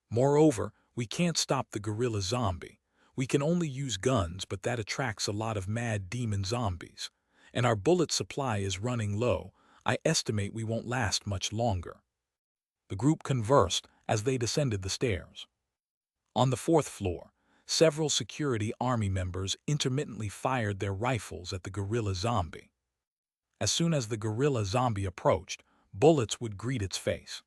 Moreover, we can't stop the gorilla zombie. We can only use guns, but that attracts a lot of mad demon zombies. And our bullet supply is running low. I estimate we won't last much longer. The group conversed as they descended the stairs. On the fourth floor, several security army members intermittently fired their rifles at the gorilla zombie. As soon as the gorilla zombie approached, bullets would greet its face.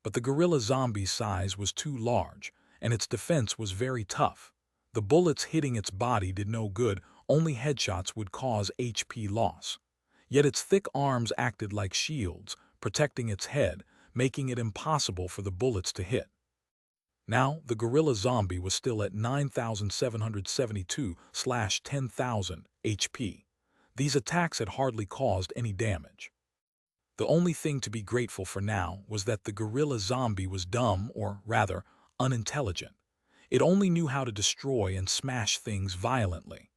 But the gorilla zombie's size was too large, and its defense was very tough. The bullets hitting its body did no good, only headshots would cause HP loss. Yet its thick arms acted like shields, protecting its head, making it impossible for the bullets to hit. Now, the gorilla zombie was still at 9,772/10,000 HP. These attacks had hardly caused any damage. The only thing to be grateful for now was that the gorilla zombie was dumb, or rather, unintelligent. It only knew how to destroy and smash things violently.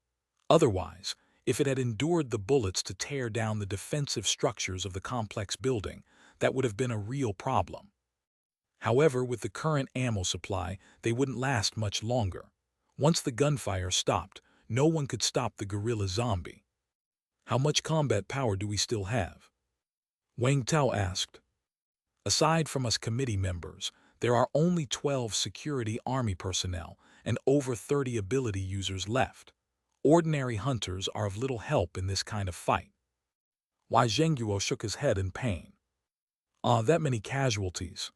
Otherwise, if it had endured the bullets to tear down the defensive structures of the complex building, that would have been a real problem. However, with the current ammo supply, they wouldn't last much longer. Once the gunfire stopped, no one could stop the gorilla zombie. How much combat power do we still have? Wang Tao asked. Aside from us committee members, there are only 12 security army personnel and over 30 ability users left. Ordinary hunters are of little help in this kind of fight. Wei Zhengguo shook his head in pain. That many casualties.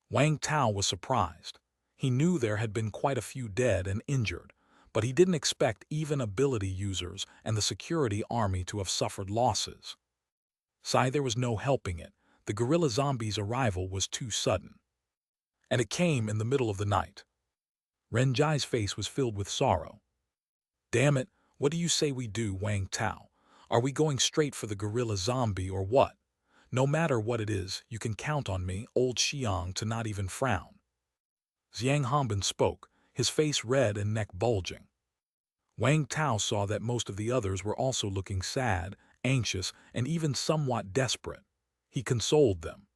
Wang Tao was surprised. He knew there had been quite a few dead and injured, but he didn't expect even ability users and the security army to have suffered losses. There was no helping it. The gorilla zombie's arrival was too sudden. And it came in the middle of the night. Renjai's face was filled with sorrow. Damn it, what do you say we do, Wang Tao? Are we going straight for the gorilla zombie or what? No matter what it is, you can count on me, old Xiang, to not even frown. Xiang Hanbin spoke, his face red and neck bulging. Wang Tao saw that most of the others were also looking sad, anxious, and even somewhat desperate. He consoled them.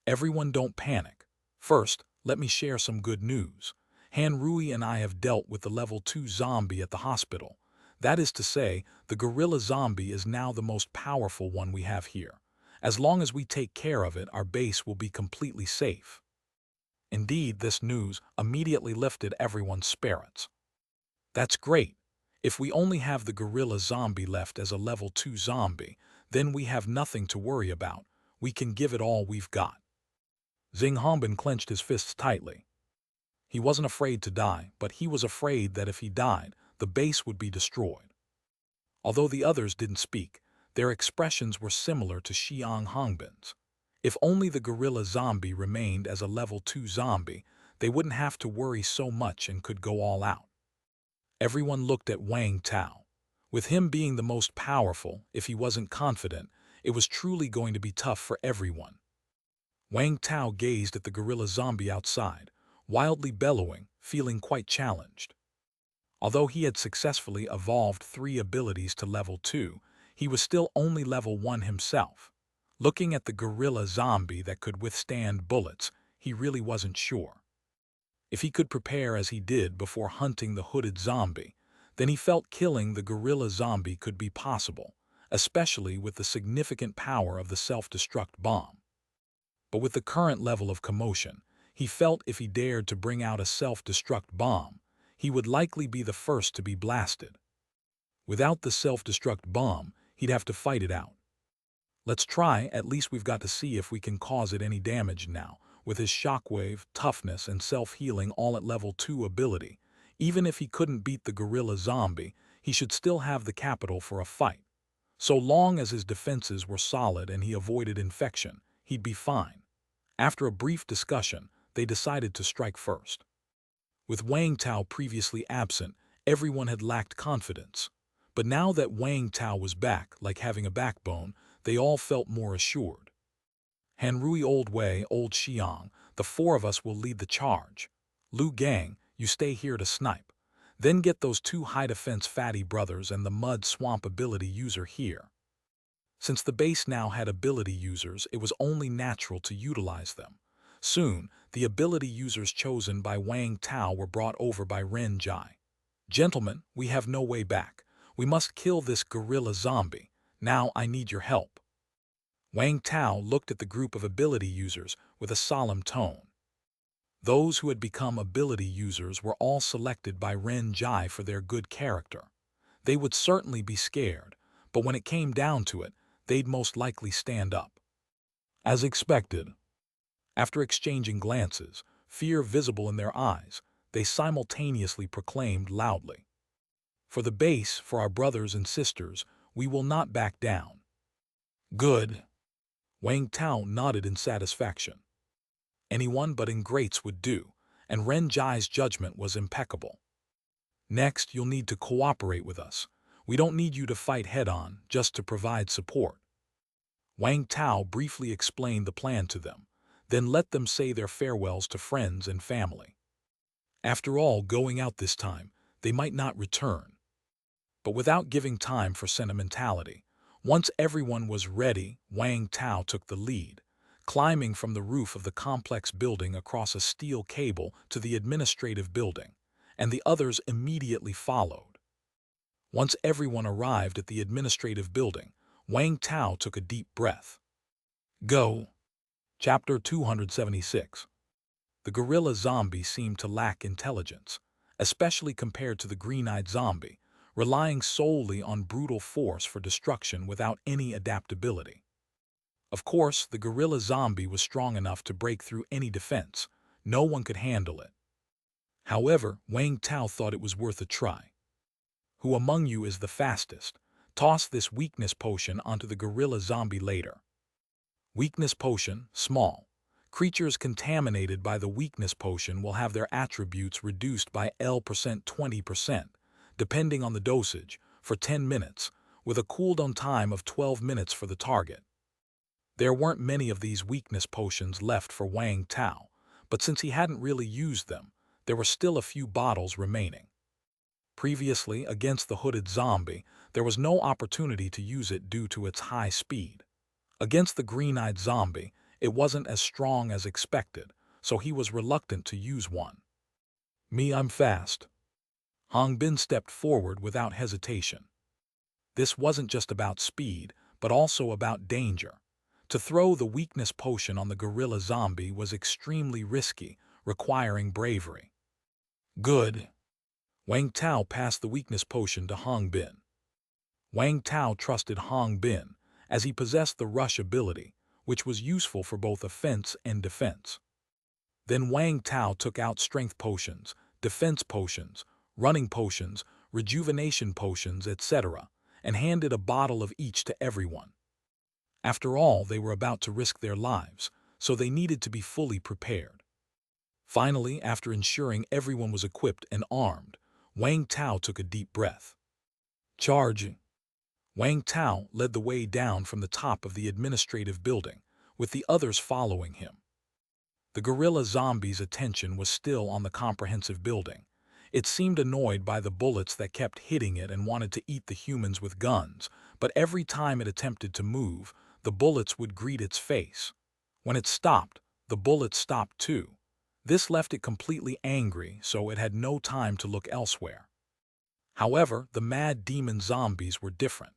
Everyone, don't panic. First, let me share some good news. Han Rui and I have dealt with the level 2 zombie at the hospital. That is to say, the gorilla zombie is now the most powerful one we have here. As long as we take care of it, our base will be completely safe. Indeed, this news immediately lifted everyone's spirits. That's great. If we only have the gorilla zombie left as a level 2 zombie, then we have nothing to worry about. We can give it all we've got. Xing Hongbin clenched his fists tightly. He wasn't afraid to die, but he was afraid that if he died, the base would be destroyed. Although the others didn't speak, their expressions were similar to Xiang Hongbin's. If only the gorilla zombie remained as a level 2 zombie, they wouldn't have to worry so much and could go all out. Everyone looked at Wang Tao. With him being the most powerful, if he wasn't confident, it was truly going to be tough for everyone. Wang Tao gazed at the gorilla zombie outside, wildly bellowing, feeling quite challenged. Although he had successfully evolved 3 abilities to level 2, he was still only level 1 himself. Looking at the gorilla zombie that could withstand bullets, he really wasn't sure. If he could prepare as he did before hunting the hooded zombie, then he felt killing the gorilla zombie could be possible, especially with the significant power of the self-destruct bomb. But with the current level of commotion, he felt if he dared to bring out a self-destruct bomb, he would likely be the first to be blasted. Without the self-destruct bomb, he'd have to fight it out. Let's try, at least we've got to see if we can cause it any damage now, with his shockwave, toughness, and self-healing all at level 2 ability. Even if he couldn't beat the gorilla zombie, he should still have the capital for a fight. So long as his defenses were solid and he avoided infection, he'd be fine. After a brief discussion, they decided to strike first. With Wang Tao previously absent, everyone had lacked confidence. But now that Wang Tao was back, like having a backbone, they all felt more assured. Hanrui, Old Wei, Old Xiang, the 4 of us will lead the charge. Lu Gang, you stay here to snipe. Then get those 2 high-defense fatty brothers and the mud swamp ability user here. Since the base now had ability users, it was only natural to utilize them. Soon, the ability users chosen by Wang Tao were brought over by Ren Jai. Gentlemen, we have no way back. We must kill this gorilla zombie. Now I need your help. Wang Tao looked at the group of ability users with a solemn tone. Those who had become ability users were all selected by Ren Jai for their good character. They would certainly be scared, but when it came down to it, they'd most likely stand up. As expected. After exchanging glances, fear visible in their eyes, they simultaneously proclaimed loudly, "For the base, for our brothers and sisters, we will not back down." Good. Wang Tao nodded in satisfaction. Anyone but ingrates would do, and Ren Jai's judgment was impeccable. Next, you'll need to cooperate with us. We don't need you to fight head-on, just to provide support. Wang Tao briefly explained the plan to them, then let them say their farewells to friends and family. After all, going out this time, they might not return. But without giving time for sentimentality, once everyone was ready, Wang Tao took the lead, climbing from the roof of the complex building across a steel cable to the administrative building, and the others immediately followed. Once everyone arrived at the administrative building, Wang Tao took a deep breath. Go. Chapter 276. The gorilla zombie seemed to lack intelligence, especially compared to the green-eyed zombie, relying solely on brutal force for destruction without any adaptability. Of course, the gorilla zombie was strong enough to break through any defense. No one could handle it. However, Wang Tao thought it was worth a try. Who among you is the fastest? Toss this weakness potion onto the gorilla zombie later. Weakness potion, small. Creatures contaminated by the weakness potion will have their attributes reduced by L% 20%, depending on the dosage, for 10 minutes, with a cooldown time of 12 minutes for the target. There weren't many of these weakness potions left for Wang Tao, but since he hadn't really used them, there were still a few bottles remaining. Previously, against the hooded zombie, there was no opportunity to use it due to its high speed. Against the green-eyed zombie, it wasn't as strong as expected, so he was reluctant to use one. Me, I'm fast. Hong Bin stepped forward without hesitation. This wasn't just about speed, but also about danger. To throw the weakness potion on the gorilla zombie was extremely risky, requiring bravery. Good. Wang Tao passed the weakness potion to Hong Bin. Wang Tao trusted Hong Bin, as he possessed the rush ability, which was useful for both offense and defense. Then Wang Tao took out strength potions, defense potions, running potions, rejuvenation potions, etc., and handed a bottle of each to everyone. After all, they were about to risk their lives, so they needed to be fully prepared. Finally, after ensuring everyone was equipped and armed, Wang Tao took a deep breath. Charge! Wang Tao led the way down from the top of the administrative building, with the others following him. The gorilla zombie's attention was still on the comprehensive building. It seemed annoyed by the bullets that kept hitting it and wanted to eat the humans with guns, but every time it attempted to move, the bullets would greet its face. When it stopped, the bullets stopped too. This left it completely angry, so it had no time to look elsewhere. However, the mad demon zombies were different.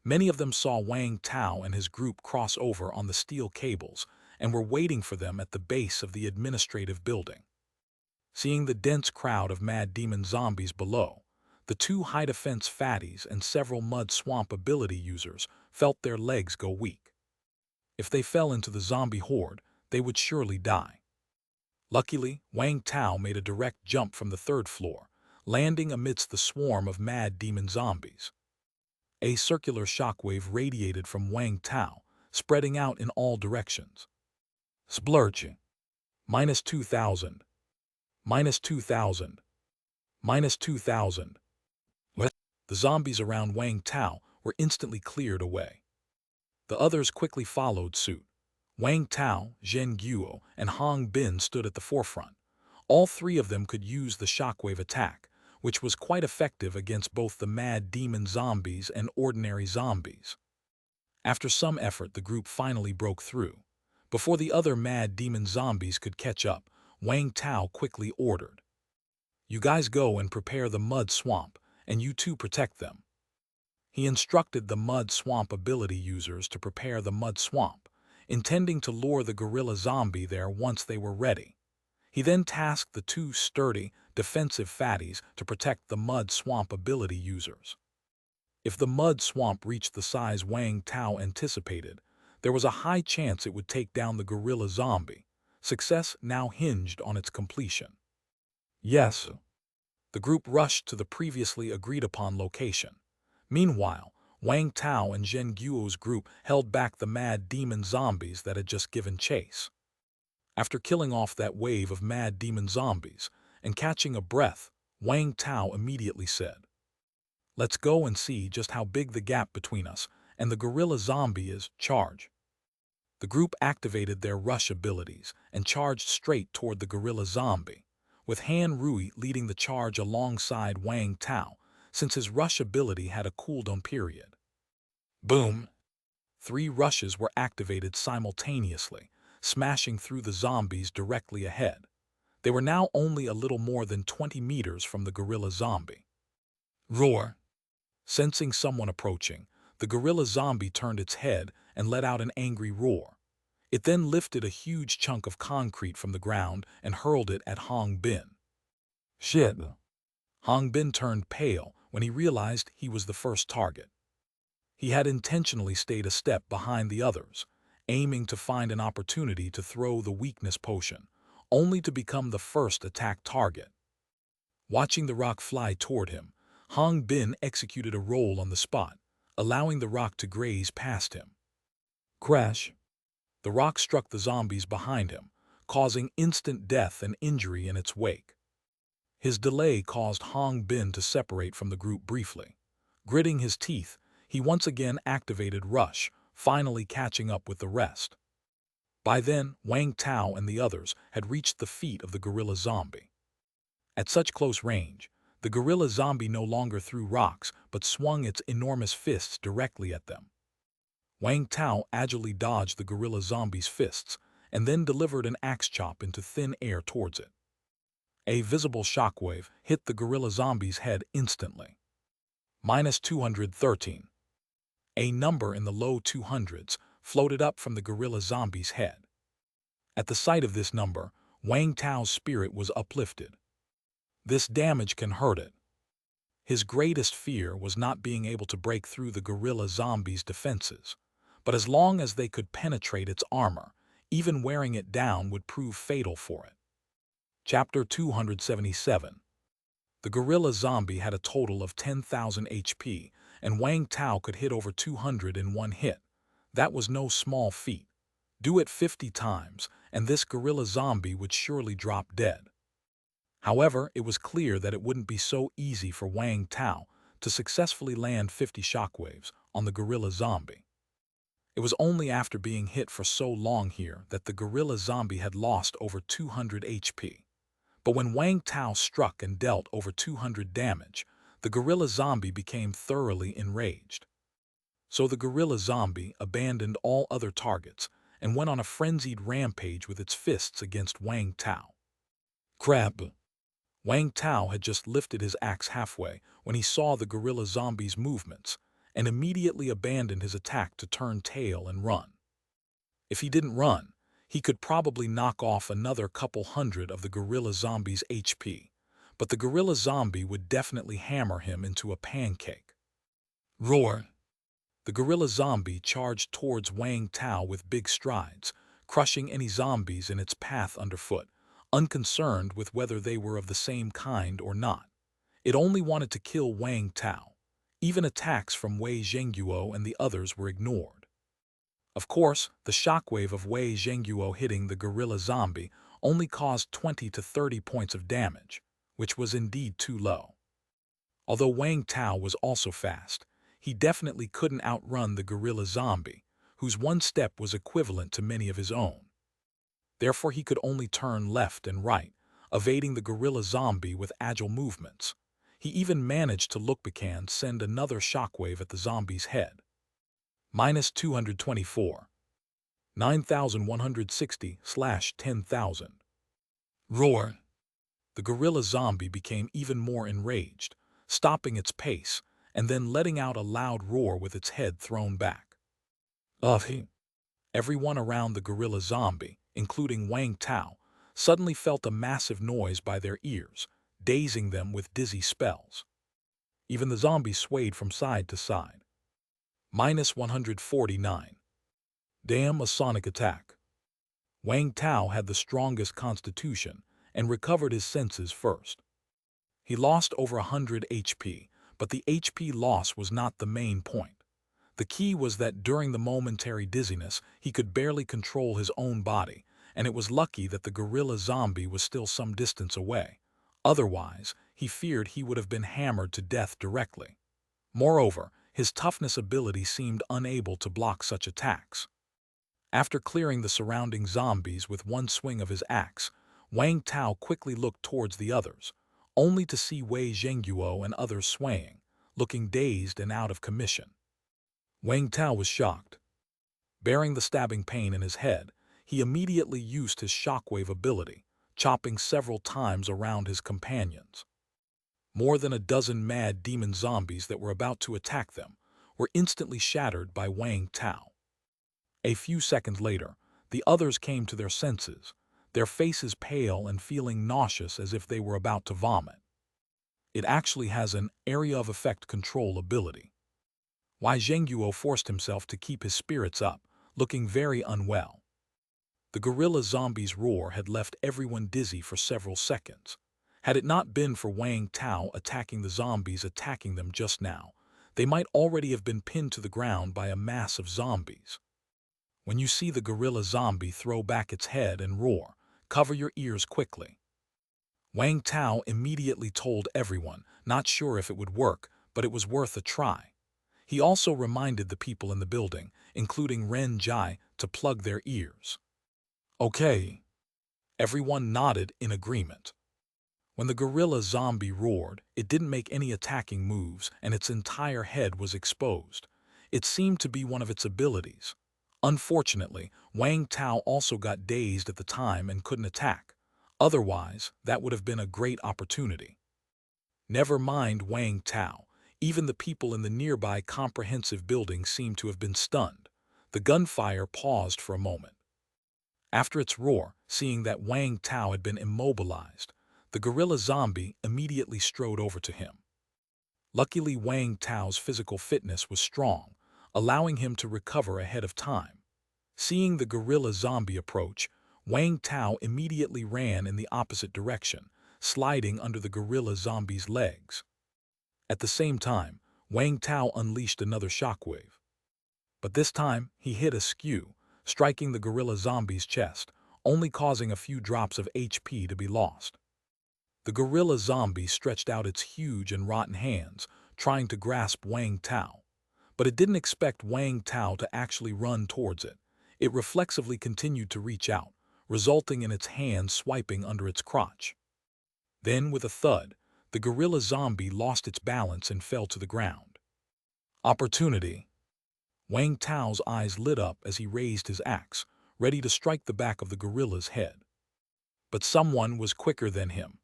Many of them saw Wang Tao and his group cross over on the steel cables and were waiting for them at the base of the administrative building. Seeing the dense crowd of mad demon zombies below, the two high-defense fatties and several mud swamp ability users felt their legs go weak. If they fell into the zombie horde, they would surely die. Luckily, Wang Tao made a direct jump from the third floor, landing amidst the swarm of mad demon zombies. A circular shockwave radiated from Wang Tao, spreading out in all directions. Splurging. -2,000. -2,000. -2,000. The zombies around Wang Tao were instantly cleared away. The others quickly followed suit. Wang Tao, Zhen Guo, and Hong Bin stood at the forefront. All three of them could use the shockwave attack, which was quite effective against both the mad demon zombies and ordinary zombies. After some effort, the group finally broke through. Before the other mad demon zombies could catch up, Wang Tao quickly ordered, "You guys go and prepare the mud swamp, and you two protect them." He instructed the mud swamp ability users to prepare the mud swamp, intending to lure the gorilla zombie there once they were ready. He then tasked the two sturdy, defensive fatties to protect the mud swamp ability users. If the mud swamp reached the size Wang Tao anticipated, there was a high chance it would take down the gorilla zombie. Success now hinged on its completion. Yes. The group rushed to the previously agreed-upon location. Meanwhile, Wang Tao and Zhen Guo's group held back the mad demon zombies that had just given chase. After killing off that wave of mad demon zombies and catching a breath, Wang Tao immediately said, "Let's go and see just how big the gap between us and the gorilla zombie is. Charge." The group activated their rush abilities and charged straight toward the gorilla zombie, with Han Rui leading the charge alongside Wang Tao, since his rush ability had a cooldown period. Boom! 3 rushes were activated simultaneously, smashing through the zombies directly ahead. They were now only a little more than 20 meters from the gorilla zombie. Roar! Sensing someone approaching, the gorilla zombie turned its head and let out an angry roar. It then lifted a huge chunk of concrete from the ground and hurled it at Hong Bin. Shit! Hong Bin turned pale when he realized he was the first target. He had intentionally stayed a step behind the others, aiming to find an opportunity to throw the weakness potion, only to become the first attack target. Watching the rock fly toward him, Hong Bin executed a roll on the spot, allowing the rock to graze past him. Crash! The rock struck the zombies behind him, causing instant death and injury in its wake. His delay caused Hong Bin to separate from the group briefly. Gritting his teeth, he once again activated Rush, finally catching up with the rest. By then, Wang Tao and the others had reached the feet of the gorilla zombie. At such close range, the gorilla zombie no longer threw rocks but swung its enormous fists directly at them. Wang Tao agilely dodged the gorilla zombie's fists and then delivered an axe chop into thin air towards it. A visible shockwave hit the gorilla zombie's head instantly. -213. A number in the low 200s floated up from the gorilla zombie's head. At the sight of this number, Wang Tao's spirit was uplifted. This damage can hurt it. His greatest fear was not being able to break through the gorilla zombie's defenses, but as long as they could penetrate its armor, even wearing it down would prove fatal for it. Chapter 277. The gorilla zombie had a total of 10,000 HP, and Wang Tao could hit over 200 in one hit. That was no small feat. Do it 50 times, and this gorilla zombie would surely drop dead. However, it was clear that it wouldn't be so easy for Wang Tao to successfully land 50 shockwaves on the gorilla zombie. It was only after being hit for so long here that the gorilla zombie had lost over 200 HP. But when Wang Tao struck and dealt over 200 damage, the gorilla zombie became thoroughly enraged. So the gorilla zombie abandoned all other targets and went on a frenzied rampage with its fists against Wang Tao. Crab! Wang Tao had just lifted his axe halfway when he saw the gorilla zombie's movements and immediately abandoned his attack to turn tail and run. If he didn't run, he could probably knock off another couple hundred of the gorilla zombie's HP, but the gorilla zombie would definitely hammer him into a pancake. Roar! The gorilla zombie charged towards Wang Tao with big strides, crushing any zombies in its path underfoot, unconcerned with whether they were of the same kind or not. It only wanted to kill Wang Tao. Even attacks from Wei Zhengguo and the others were ignored. Of course, the shockwave of Wei Zhengguo hitting the gorilla zombie only caused 20 to 30 points of damage, which was indeed too low. Although Wang Tao was also fast, he definitely couldn't outrun the gorilla zombie, whose one step was equivalent to many of his own. Therefore, he could only turn left and right, evading the gorilla zombie with agile movements. He even managed to look-bacan send another shockwave at the zombie's head. Minus 224. 9,160/10,000. Roar! The gorilla zombie became even more enraged, stopping its pace and then letting out a loud roar with its head thrown back. Everyone around the gorilla zombie, including Wang Tao, suddenly felt a massive noise by their ears, dazing them with dizzy spells. Even the zombie swayed from side to side. Minus 149. Damn, a sonic attack. Wang Tao had the strongest constitution and recovered his senses first. He lost over 100 HP, but the HP loss was not the main point. The key was that during the momentary dizziness, he could barely control his own body, and it was lucky that the gorilla zombie was still some distance away. Otherwise, he feared he would have been hammered to death directly. Moreover, his toughness ability seemed unable to block such attacks. After clearing the surrounding zombies with one swing of his axe, Wang Tao quickly looked towards the others, only to see Wei Zhengguo and others swaying, looking dazed and out of commission. Wang Tao was shocked. Bearing the stabbing pain in his head, he immediately used his shockwave ability, chopping several times around his companions. More than a dozen mad demon zombies that were about to attack them were instantly shattered by Wang Tao. A few seconds later, the others came to their senses, their faces pale and feeling nauseous as if they were about to vomit. It actually has an area of effect control ability. Wei Zhengguo forced himself to keep his spirits up, looking very unwell. The gorilla zombie's roar had left everyone dizzy for several seconds. Had it not been for Wang Tao attacking the zombies attacking them just now, they might already have been pinned to the ground by a mass of zombies. When you see the gorilla zombie throw back its head and roar, cover your ears quickly. Wang Tao immediately told everyone, not sure if it would work, but it was worth a try. He also reminded the people in the building, including Ren Jai, to plug their ears. Okay. Everyone nodded in agreement. When the gorilla zombie roared, it didn't make any attacking moves and its entire head was exposed. It seemed to be one of its abilities. Unfortunately, Wang Tao also got dazed at the time and couldn't attack. Otherwise, that would have been a great opportunity. Never mind Wang Tao. Even the people in the nearby comprehensive building seemed to have been stunned. The gunfire paused for a moment. After its roar, seeing that Wang Tao had been immobilized, the gorilla zombie immediately strode over to him. Luckily, Wang Tao's physical fitness was strong. allowing him to recover ahead of time. Seeing the gorilla zombie approach, Wang Tao immediately ran in the opposite direction, sliding under the gorilla zombie's legs. At the same time, Wang Tao unleashed another shockwave. But this time, he hit askew, striking the gorilla zombie's chest, only causing a few drops of HP to be lost. The gorilla zombie stretched out its huge and rotten hands, trying to grasp Wang Tao. But it didn't expect Wang Tao to actually run towards it. It reflexively continued to reach out, resulting in its hand swiping under its crotch. Then, with a thud, the gorilla zombie lost its balance and fell to the ground. Opportunity. Wang Tao's eyes lit up as he raised his axe, ready to strike the back of the gorilla's head. But someone was quicker than him.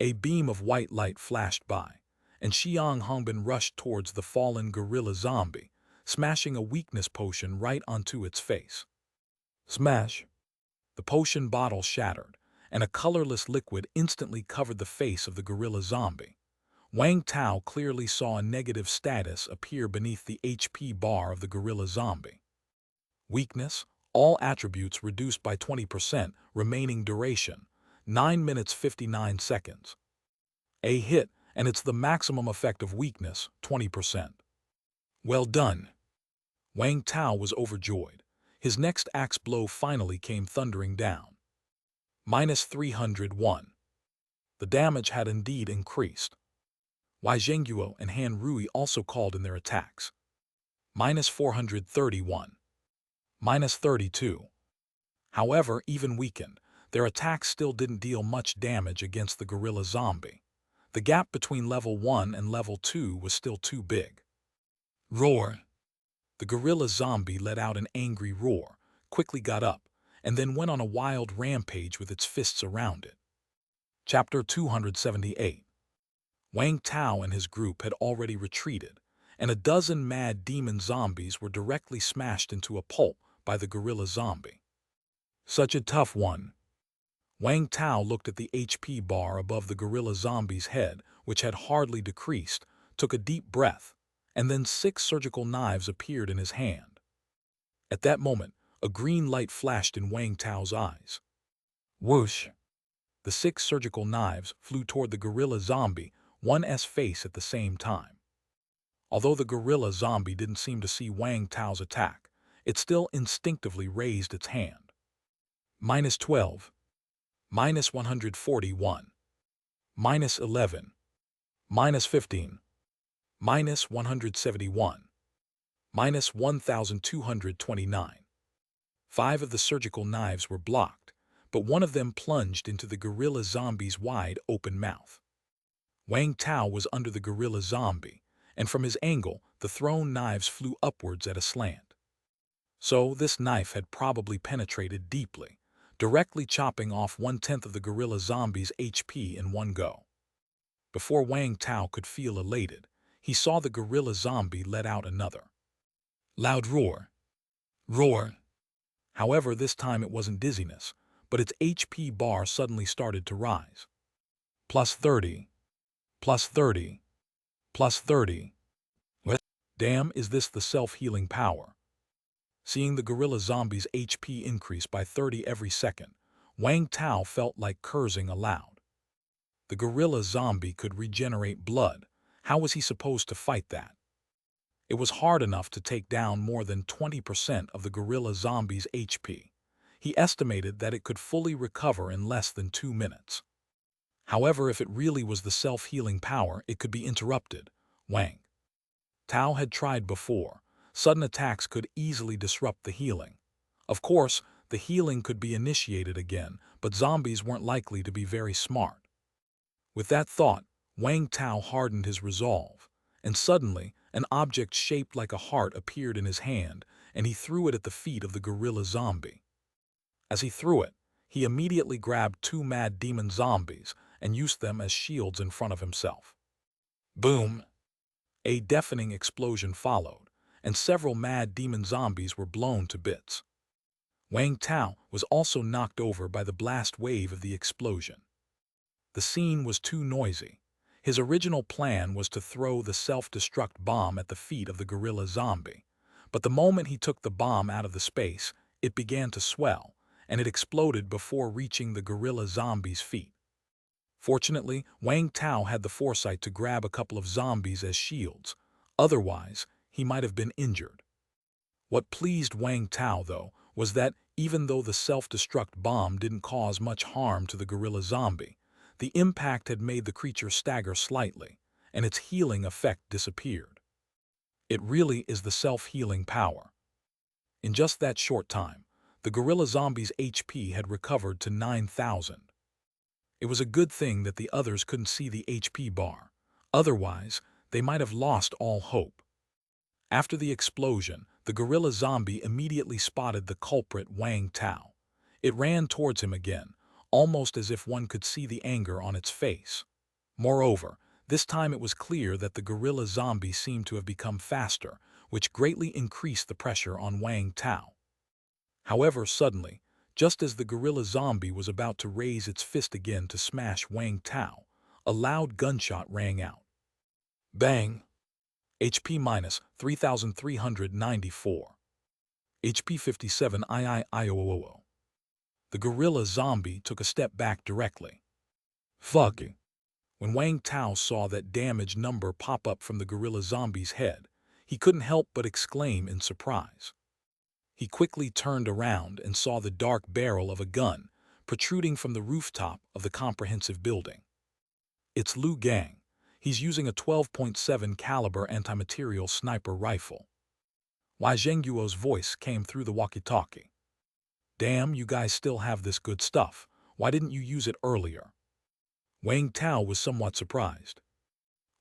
A beam of white light flashed by, and Xiang Hongbin rushed towards the fallen gorilla zombie, smashing a weakness potion right onto its face. Smash! The potion bottle shattered, and a colorless liquid instantly covered the face of the gorilla zombie. Wang Tao clearly saw a negative status appear beneath the HP bar of the gorilla zombie. Weakness, all attributes reduced by 20%, remaining duration, 9 minutes 59 seconds. A hit, and it's the maximum effect of weakness, 20%. Well done. Wang Tao was overjoyed. His next axe blow finally came thundering down. Minus 301. The damage had indeed increased. Wei Zhengguo and Han Rui also called in their attacks. Minus 431. Minus 32. However, even weakened, their attacks still didn't deal much damage against the gorilla zombie. The gap between level 1 and level 2 was still too big. Roar! The gorilla zombie let out an angry roar, quickly got up, and then went on a wild rampage with its fists around it. Chapter 278. Wang Tao and his group had already retreated, and a dozen mad demon zombies were directly smashed into a pulp by the gorilla zombie. Such a tough one. Wang Tao looked at the HP bar above the gorilla zombie's head, which had hardly decreased, took a deep breath, and then 6 surgical knives appeared in his hand. At that moment, a green light flashed in Wang Tao's eyes. Whoosh! The 6 surgical knives flew toward the gorilla zombie, one's face at the same time. Although the gorilla zombie didn't seem to see Wang Tao's attack, it still instinctively raised its hand. Minus 12. Minus 141. Minus 11. Minus 15. Minus 171. Minus 1,229. 5 of the surgical knives were blocked, but one of them plunged into the gorilla zombie's wide open mouth. Wang Tao was under the gorilla zombie, and from his angle, the thrown knives flew upwards at a slant. So this knife had probably penetrated deeply, directly chopping off 1/10 of the gorilla zombie's HP in one go. Before Wang Tao could feel elated, he saw the gorilla zombie let out another loud roar. Roar! However, this time it wasn't dizziness, but its HP bar suddenly started to rise. Plus 30. Plus 30. Plus 30. What? Damn, is this the self-healing power? Seeing the gorilla zombie's HP increase by 30 every second, Wang Tao felt like cursing aloud. The gorilla zombie could regenerate blood. How was he supposed to fight that? It was hard enough to take down more than 20% of the gorilla zombie's HP. He estimated that it could fully recover in less than 2 minutes. However, if it really was the self-healing power, it could be interrupted. Wang Tao had tried before. Sudden attacks could easily disrupt the healing. Of course, the healing could be initiated again, but zombies weren't likely to be very smart. With that thought, Wang Tao hardened his resolve, and suddenly, an object shaped like a heart appeared in his hand, and he threw it at the feet of the gorilla zombie. As he threw it, he immediately grabbed 2 mad demon zombies and used them as shields in front of himself. Boom! A deafening explosion followed, and several mad demon zombies were blown to bits. Wang Tao was also knocked over by the blast wave of the explosion. The scene was too noisy. His original plan was to throw the self-destruct bomb at the feet of the gorilla zombie, But the moment he took the bomb out of the space, it began to swell, and it exploded before reaching the gorilla zombie's feet. Fortunately, Wang Tao had the foresight to grab a couple of zombies as shields. Otherwise, he might have been injured. What pleased Wang Tao, though, was that even though the self-destruct bomb didn't cause much harm to the gorilla zombie, the impact had made the creature stagger slightly, and its healing effect disappeared. It really is the self-healing power. In just that short time, the gorilla zombie's HP had recovered to 9,000. It was a good thing that the others couldn't see the HP bar. Otherwise, they might have lost all hope. After the explosion, the gorilla zombie immediately spotted the culprit Wang Tao. It ran towards him again, almost as if one could see the anger on its face. Moreover, this time it was clear that the gorilla zombie seemed to have become faster, which greatly increased the pressure on Wang Tao. However, suddenly, just as the gorilla zombie was about to raise its fist again to smash Wang Tao, a loud gunshot rang out. Bang! HP minus 3,394. HP 57 IIIOOO. The gorilla zombie took a step back directly. Fuck. When Wang Tao saw that damage number pop up from the gorilla zombie's head, he couldn't help but exclaim in surprise. He quickly turned around and saw the dark barrel of a gun protruding from the rooftop of the comprehensive building. It's Lu Gang. He's using a 12.7 caliber anti-material sniper rifle. Wei Zhengyuo's voice came through the walkie-talkie. Damn, you guys still have this good stuff. Why didn't you use it earlier? Wang Tao was somewhat surprised.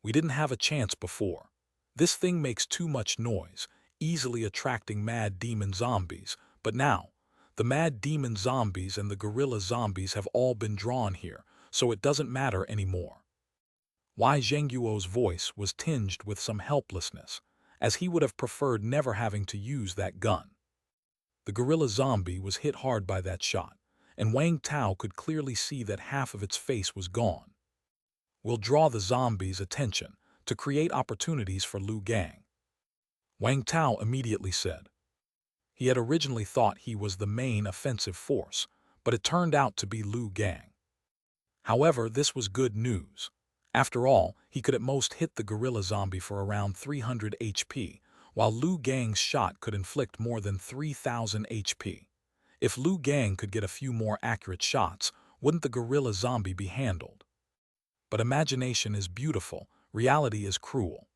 We didn't have a chance before. This thing makes too much noise, easily attracting mad demon zombies, but now, the mad demon zombies and the gorilla zombies have all been drawn here, so it doesn't matter anymore. Wei Zhengyuo's voice was tinged with some helplessness, as he would have preferred never having to use that gun. The gorilla zombie was hit hard by that shot, and Wang Tao could clearly see that half of its face was gone. We'll draw the zombies' attention to create opportunities for Lu Gang, Wang Tao immediately said. He had originally thought he was the main offensive force, but it turned out to be Lu Gang. However, this was good news. After all, he could at most hit the gorilla zombie for around 300 HP, while Lu Gang's shot could inflict more than 3,000 HP. If Lu Gang could get a few more accurate shots, wouldn't the gorilla zombie be handled? But imagination is beautiful, reality is cruel.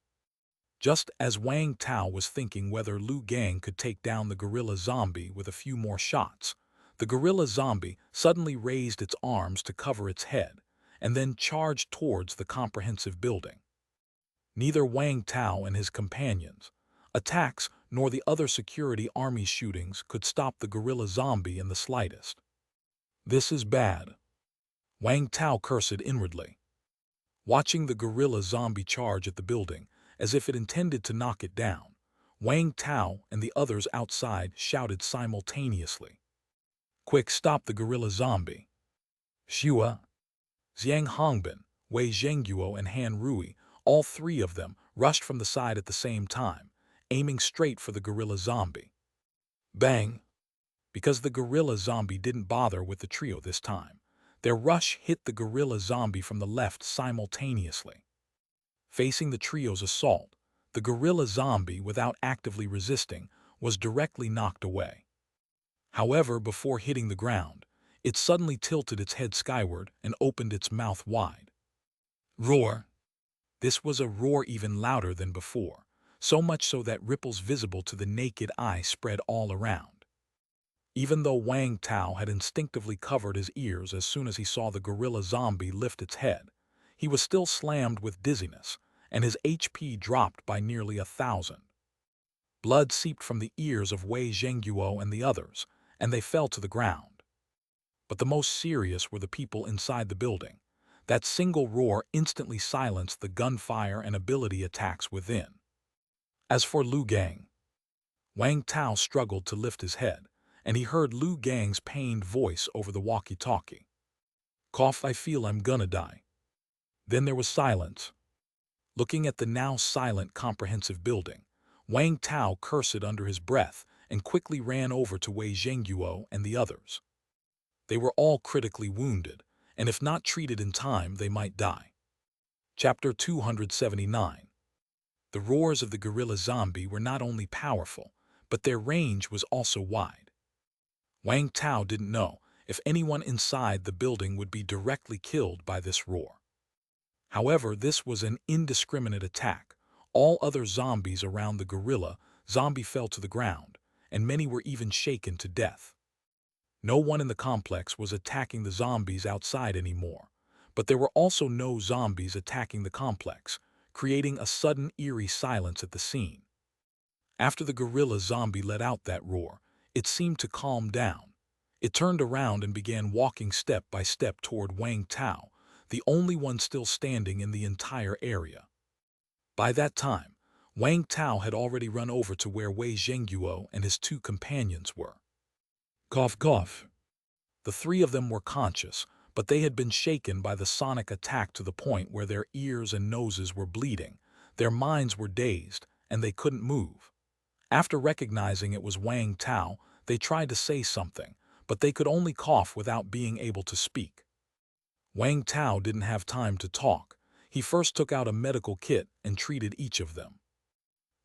Just as Wang Tao was thinking whether Lu Gang could take down the gorilla zombie with a few more shots, the gorilla zombie suddenly raised its arms to cover its head, and then charged towards the comprehensive building. Neither Wang Tao and his companions' attacks nor the other security army shootings could stop the gorilla zombie in the slightest. This is bad. Wang Tao cursed inwardly. Watching the gorilla zombie charge at the building, as if it intended to knock it down, Wang Tao and the others outside shouted simultaneously. Quick, stop the gorilla zombie. Xue, Xiang Hongbin, Wei Zhengyuo and Han Rui, all three of them, rushed from the side at the same time, aiming straight for the gorilla zombie. Bang! Because the gorilla zombie didn't bother with the trio this time, their rush hit the gorilla zombie from the left simultaneously. Facing the trio's assault, the gorilla zombie, without actively resisting, was directly knocked away. However, before hitting the ground, it suddenly tilted its head skyward and opened its mouth wide. Roar! This was a roar even louder than before, so much so that ripples visible to the naked eye spread all around. Even though Wang Tao had instinctively covered his ears as soon as he saw the gorilla zombie lift its head, he was still slammed with dizziness, and his HP dropped by nearly 1,000. Blood seeped from the ears of Wei Zhengyuo and the others, and they fell to the ground. But the most serious were the people inside the building. That single roar instantly silenced the gunfire and ability attacks within. As for Lu Gang, Wang Tao struggled to lift his head, and he heard Lu Gang's pained voice over the walkie-talkie. Cough, I feel I'm gonna die. Then there was silence. Looking at the now silent comprehensive building, Wang Tao cursed under his breath and quickly ran over to Wei Zhenguo and the others. They were all critically wounded, and if not treated in time, they might die. Chapter 279. The roars of the gorilla zombie were not only powerful, but their range was also wide. Wang Tao didn't know if anyone inside the building would be directly killed by this roar. However, this was an indiscriminate attack. All other zombies around the gorilla zombie fell to the ground, and many were even shaken to death. No one in the complex was attacking the zombies outside anymore, but there were also no zombies attacking the complex, creating a sudden eerie silence at the scene. After the gorilla zombie let out that roar, it seemed to calm down. It turned around and began walking step by step toward Wang Tao, the only one still standing in the entire area. By that time, Wang Tao had already run over to where Wei Zhenguo and his two companions were. Cough, cough. The three of them were conscious, but they had been shaken by the sonic attack to the point where their ears and noses were bleeding, their minds were dazed, and they couldn't move. After recognizing it was Wang Tao, they tried to say something, but they could only cough without being able to speak. Wang Tao didn't have time to talk. He first took out a medical kit and treated each of them.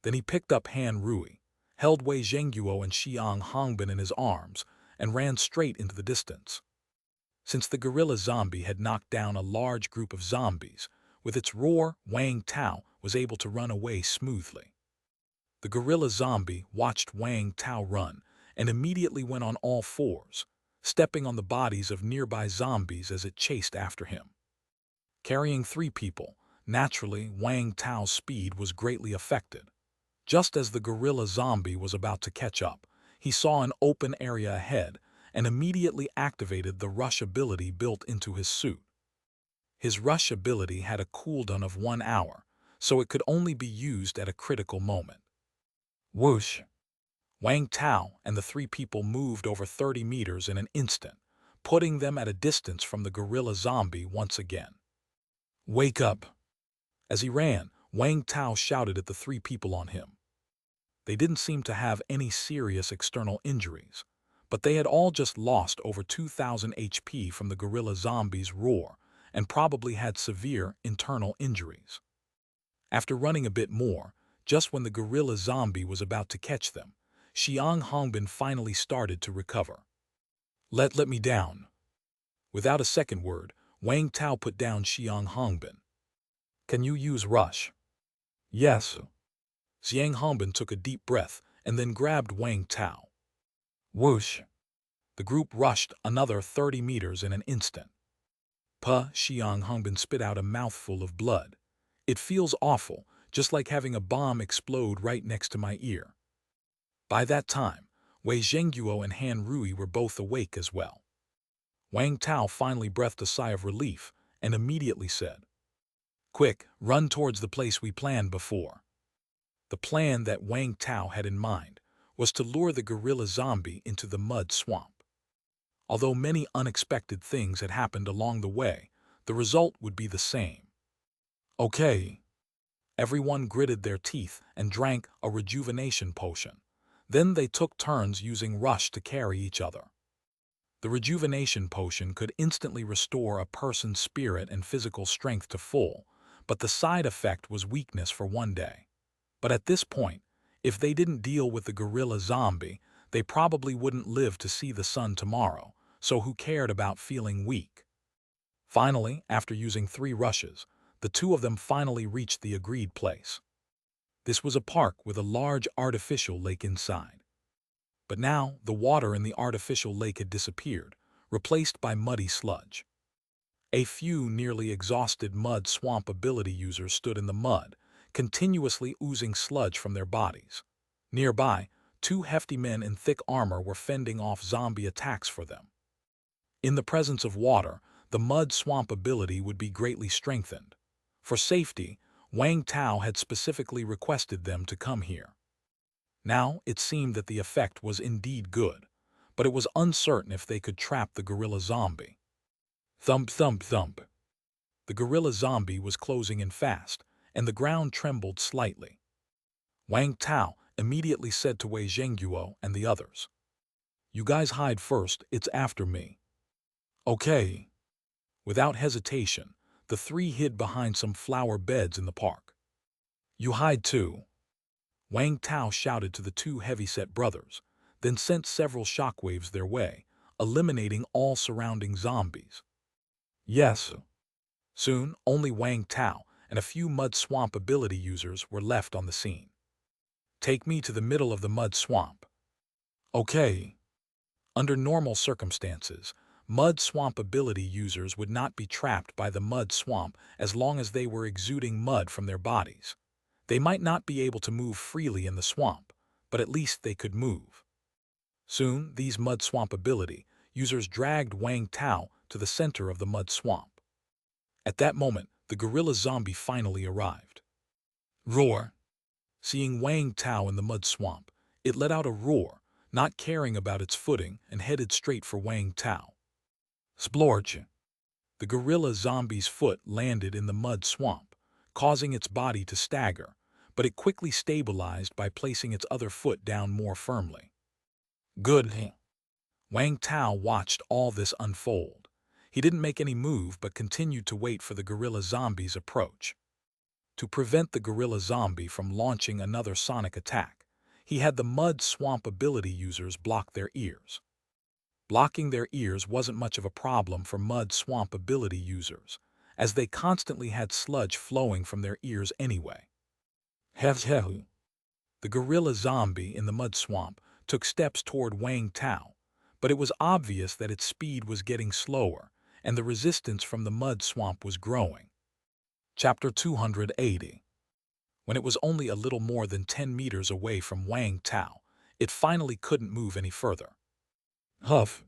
Then he picked up Han Rui, held Wei Zhenguo and Xiang Hongbin in his arms, and ran straight into the distance. Since the gorilla zombie had knocked down a large group of zombies, with its roar, Wang Tao was able to run away smoothly. The gorilla zombie watched Wang Tao run and immediately went on all fours, stepping on the bodies of nearby zombies as it chased after him. Carrying 3 people, naturally Wang Tao's speed was greatly affected. Just as the gorilla zombie was about to catch up, he saw an open area ahead and immediately activated the rush ability built into his suit. His rush ability had a cooldown of 1 hour, so it could only be used at a critical moment. Whoosh! Wang Tao and the 3 people moved over 30 meters in an instant, putting them at a distance from the gorilla zombie once again. Wake up! As he ran, Wang Tao shouted at the 3 people on him. They didn't seem to have any serious external injuries, but they had all just lost over 2,000 HP from the gorilla zombie's roar and probably had severe internal injuries. After running a bit more, just when the gorilla zombie was about to catch them, Xiang Hongbin finally started to recover. Let me down. Without a second word, Wang Tao put down Xiang Hongbin. Can you use rush? Yes. Xiang Hongbin took a deep breath and then grabbed Wang Tao. Whoosh! The group rushed another 30 meters in an instant. Puh! Xiang Hongbin spit out a mouthful of blood. It feels awful, just like having a bomb explode right next to my ear. By that time, Wei Zhenguo and Han Rui were both awake as well. Wang Tao finally breathed a sigh of relief and immediately said, "Quick, run towards the place we planned before." The plan that Wang Tao had in mind was to lure the gorilla zombie into the mud swamp. Although many unexpected things had happened along the way, the result would be the same. Okay. Everyone gritted their teeth and drank a rejuvenation potion. Then they took turns using rush to carry each other. The rejuvenation potion could instantly restore a person's spirit and physical strength to full, but the side effect was weakness for 1 day. But at this point, if they didn't deal with the gorilla zombie, they probably wouldn't live to see the sun tomorrow, so who cared about feeling weak? Finally, after using 3 rushes, the 2 of them finally reached the agreed place. This was a park with a large artificial lake inside. But now, the water in the artificial lake had disappeared, replaced by muddy sludge. A few nearly exhausted mud swamp ability users stood in the mud, continuously oozing sludge from their bodies. Nearby, 2 hefty men in thick armor were fending off zombie attacks for them. In the presence of water, the mud swamp ability would be greatly strengthened. For safety, Wang Tao had specifically requested them to come here. Now it seemed that the effect was indeed good, but it was uncertain if they could trap the gorilla zombie. Thump, thump, thump. The gorilla zombie was closing in fast, and the ground trembled slightly. Wang Tao immediately said to Wei Zhengguo and the others. You guys hide first, it's after me. Okay. Without hesitation, the three hid behind some flower beds in the park. You hide too. Wang Tao shouted to the two heavyset brothers, then sent several shockwaves their way, eliminating all surrounding zombies. Yes. Soon, only Wang Tao and a few mud swamp ability users were left on the scene. Take me to the middle of the mud swamp. Okay. Under normal circumstances, mud swamp ability users would not be trapped by the mud swamp as long as they were exuding mud from their bodies. They might not be able to move freely in the swamp, but at least they could move. Soon, these mud swamp ability users dragged Wang Tao to the center of the mud swamp. At that moment, the gorilla zombie finally arrived. Roar! Seeing Wang Tao in the mud swamp, it let out a roar, not caring about its footing, and headed straight for Wang Tao. Splorch! The gorilla zombie's foot landed in the mud swamp, causing its body to stagger, but it quickly stabilized by placing its other foot down more firmly. Good. Wang Tao watched all this unfold. He didn't make any move but continued to wait for the gorilla zombie's approach. To prevent the gorilla zombie from launching another sonic attack, he had the mud swamp ability users block their ears. Blocking their ears wasn't much of a problem for mud swamp ability users, as they constantly had sludge flowing from their ears anyway. The gorilla zombie in the mud swamp took steps toward Wang Tao, but it was obvious that its speed was getting slower, and the resistance from the mud swamp was growing. Chapter 280. When it was only a little more than 10 meters away from Wang Tao, it finally couldn't move any further. Huff!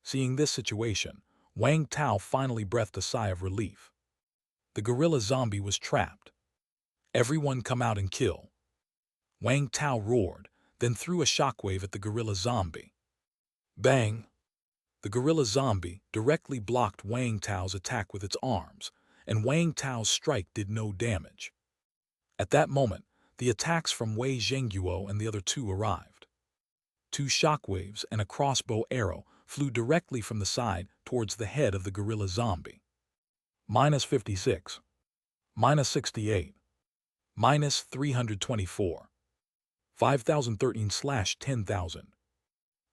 Seeing this situation, Wang Tao finally breathed a sigh of relief. The gorilla zombie was trapped. Everyone come out and kill. Wang Tao roared, then threw a shockwave at the gorilla zombie. Bang! The gorilla zombie directly blocked Wang Tao's attack with its arms, and Wang Tao's strike did no damage. At that moment, the attacks from Wei Zhengguo and the other two arrived. Two shockwaves and a crossbow arrow flew directly from the side towards the head of the gorilla zombie. -56. -68. -324. 5013/10,000.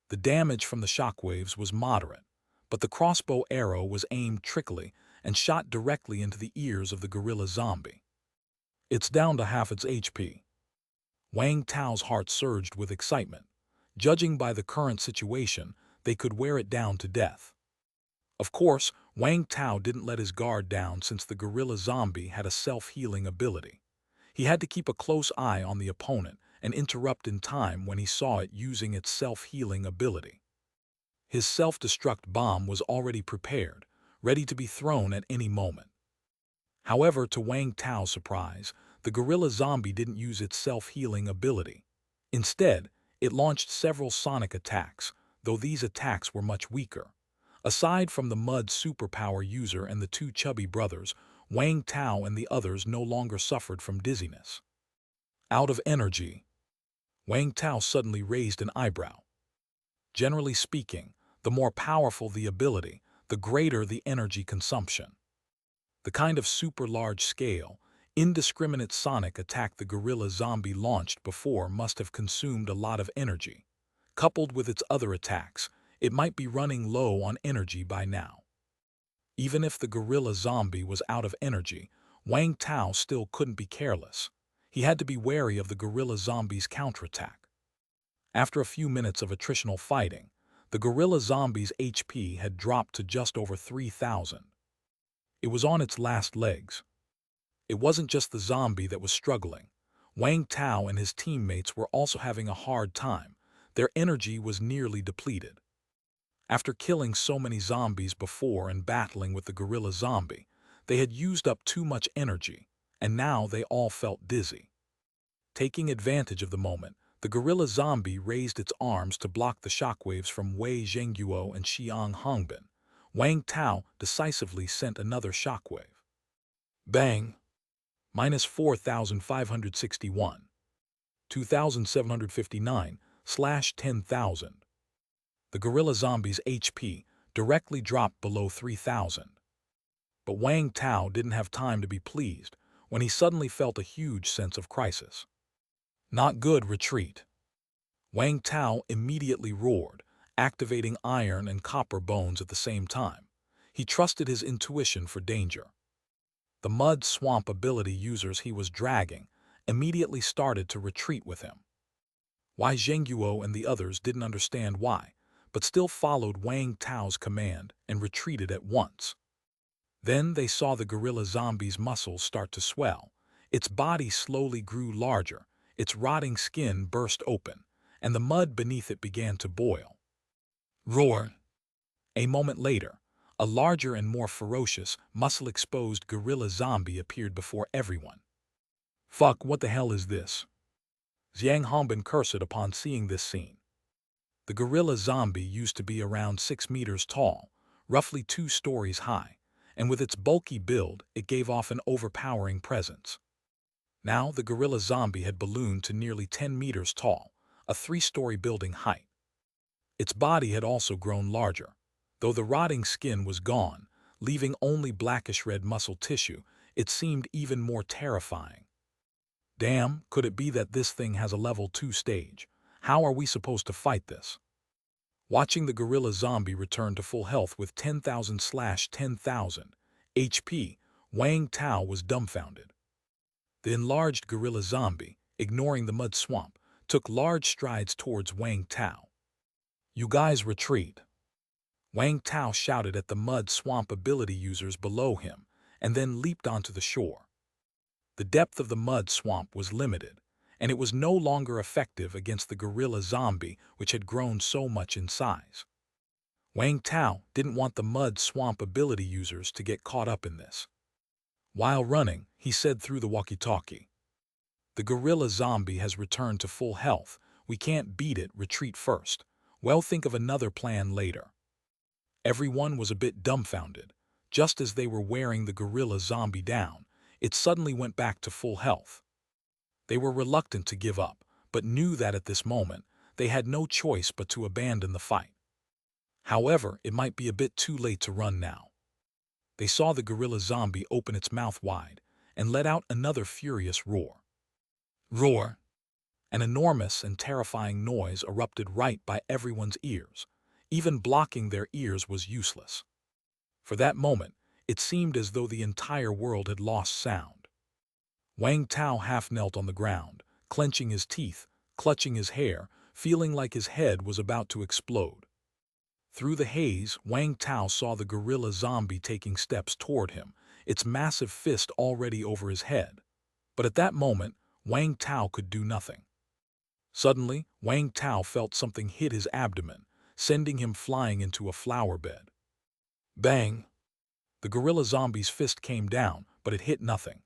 The damage from the shockwaves was moderate, but the crossbow arrow was aimed trickily and shot directly into the ears of the gorilla zombie. It's down to half its HP. Wang Tao's heart surged with excitement. Judging by the current situation, they could wear it down to death. Of course, Wang Tao didn't let his guard down since the gorilla zombie had a self-healing ability. He had to keep a close eye on the opponent and interrupt in time when he saw it using its self-healing ability. His self-destruct bomb was already prepared, ready to be thrown at any moment. However, to Wang Tao's surprise, the gorilla zombie didn't use its self-healing ability. Instead, it launched several sonic attacks, though these attacks were much weaker. Aside from the mud superpower user and the two chubby brothers, Wang Tao and the others no longer suffered from dizziness. Out of energy. Wang Tao suddenly raised an eyebrow. Generally speaking, the more powerful the ability, the greater the energy consumption. The kind of super large-scale, indiscriminate sonic attack the gorilla zombie launched before must have consumed a lot of energy. Coupled with its other attacks, it might be running low on energy by now. Even if the gorilla zombie was out of energy, Wang Tao still couldn't be careless. He had to be wary of the gorilla zombie's counterattack. After a few minutes of attritional fighting, the gorilla zombie's HP had dropped to just over 3,000. It was on its last legs. It wasn't just the zombie that was struggling. Wang Tao and his teammates were also having a hard time. Their energy was nearly depleted. After killing so many zombies before and battling with the gorilla zombie, they had used up too much energy, and now they all felt dizzy. Taking advantage of the moment, the gorilla zombie raised its arms to block the shockwaves from Wei Zhengguo and Xiang Hongbin. Wang Tao decisively sent another shockwave. Bang! -4,561. 2759/10,000. The gorilla zombie's HP directly dropped below 3,000. But Wang Tao didn't have time to be pleased when he suddenly felt a huge sense of crisis. Not good, retreat. Wang Tao immediately roared, activating iron and copper bones at the same time. He trusted his intuition for danger. The mud swamp ability users he was dragging immediately started to retreat with him. Wei Zhengguo and the others didn't understand why, but still followed Wang Tao's command and retreated at once. Then they saw the gorilla zombie's muscles start to swell. Its body slowly grew larger, its rotting skin burst open, and the mud beneath it began to boil. Roar! A moment later, a larger and more ferocious, muscle-exposed gorilla zombie appeared before everyone. Fuck, what the hell is this? Zhang Hongbin cursed upon seeing this scene. The gorilla zombie used to be around 6 meters tall, roughly 2 stories high, and with its bulky build, it gave off an overpowering presence. Now the gorilla zombie had ballooned to nearly 10 meters tall, a 3-story building height. Its body had also grown larger. Though the rotting skin was gone, leaving only blackish-red muscle tissue, it seemed even more terrifying. Damn, could it be that this thing has a level 2 stage? How are we supposed to fight this? Watching the gorilla zombie return to full health with 10,000/10,000 HP, Wang Tao was dumbfounded. The enlarged gorilla zombie, ignoring the mud swamp, took large strides towards Wang Tao. You guys retreat. Wang Tao shouted at the mud swamp ability users below him and then leaped onto the shore. The depth of the mud swamp was limited, and it was no longer effective against the gorilla zombie which had grown so much in size. Wang Tao didn't want the mud swamp ability users to get caught up in this. While running, he said through the walkie-talkie, "The gorilla zombie has returned to full health. We can't beat it, retreat first. Well, think of another plan later." Everyone was a bit dumbfounded. Just as they were wearing the gorilla zombie down, it suddenly went back to full health. They were reluctant to give up, but knew that at this moment, they had no choice but to abandon the fight. However, it might be a bit too late to run now. They saw the gorilla zombie open its mouth wide and let out another furious roar. Roar! An enormous and terrifying noise erupted right by everyone's ears. Even blocking their ears was useless. For that moment, it seemed as though the entire world had lost sound. Wang Tao half knelt on the ground, clenching his teeth, clutching his hair, feeling like his head was about to explode. Through the haze, Wang Tao saw the gorilla zombie taking steps toward him, its massive fist already over his head. But at that moment, Wang Tao could do nothing. Suddenly, Wang Tao felt something hit his abdomen, sending him flying into a flower bed. Bang! The gorilla zombie's fist came down, but it hit nothing.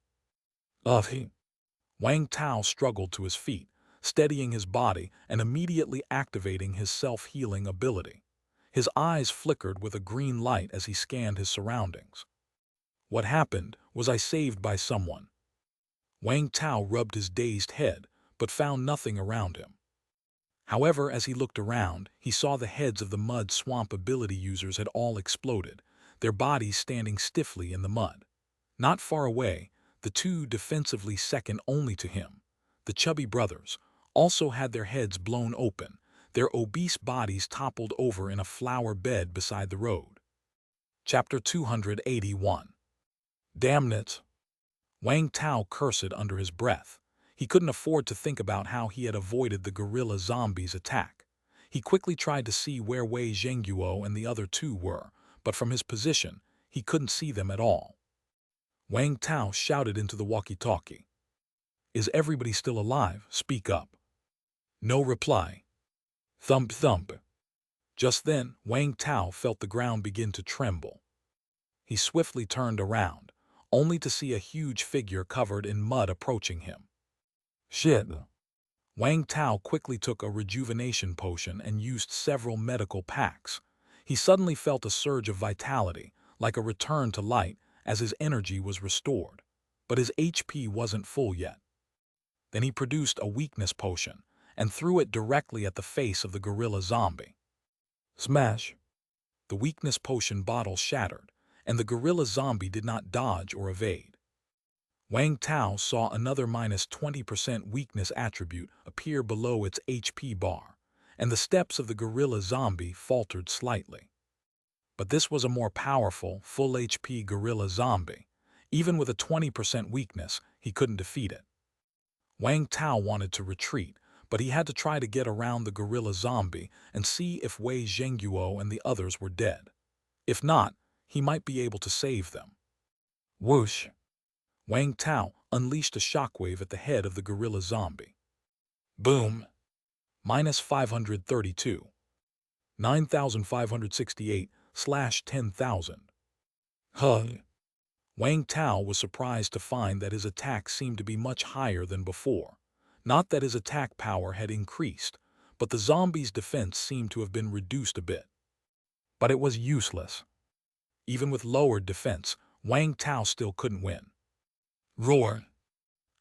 Wang Tao struggled to his feet, steadying his body and immediately activating his self-healing ability. His eyes flickered with a green light as he scanned his surroundings. What happened? Was I saved by someone? Wang Tao rubbed his dazed head, but found nothing around him. However, as he looked around, he saw the heads of the mud swamp ability users had all exploded, their bodies standing stiffly in the mud. Not far away, the two defensively second only to him, the chubby brothers, also had their heads blown open, their obese bodies toppled over in a flower bed beside the road. Chapter 281. Damn it! Wang Tao cursed under his breath. He couldn't afford to think about how he had avoided the gorilla zombie's attack. He quickly tried to see where Wei Zhengguo and the other two were, but from his position, he couldn't see them at all. Wang Tao shouted into the walkie-talkie. "Is everybody still alive? Speak up." No reply. Thump thump. Just then, Wang Tao felt the ground begin to tremble. He swiftly turned around, only to see a huge figure covered in mud approaching him. Shit! Wang Tao quickly took a rejuvenation potion and used several medical packs. He suddenly felt a surge of vitality, like a return to light, as his energy was restored. But his HP wasn't full yet. Then he produced a weakness potion and threw it directly at the face of the gorilla zombie. Smash! The weakness potion bottle shattered, and the gorilla zombie did not dodge or evade. Wang Tao saw another -20% weakness attribute appear below its HP bar, and the steps of the gorilla zombie faltered slightly. But this was a more powerful, full HP gorilla zombie. Even with a 20% weakness, he couldn't defeat it. Wang Tao wanted to retreat, but he had to try to get around the gorilla zombie and see if Wei Zhengguo and the others were dead. If not, he might be able to save them. Whoosh! Wang Tao unleashed a shockwave at the head of the gorilla zombie. Boom! -532. 9,568/10,000. Hug! Wang Tao was surprised to find that his attack seemed to be much higher than before. Not that his attack power had increased, but the zombie's defense seemed to have been reduced a bit. But it was useless. Even with lowered defense, Wang Tao still couldn't win. Roar!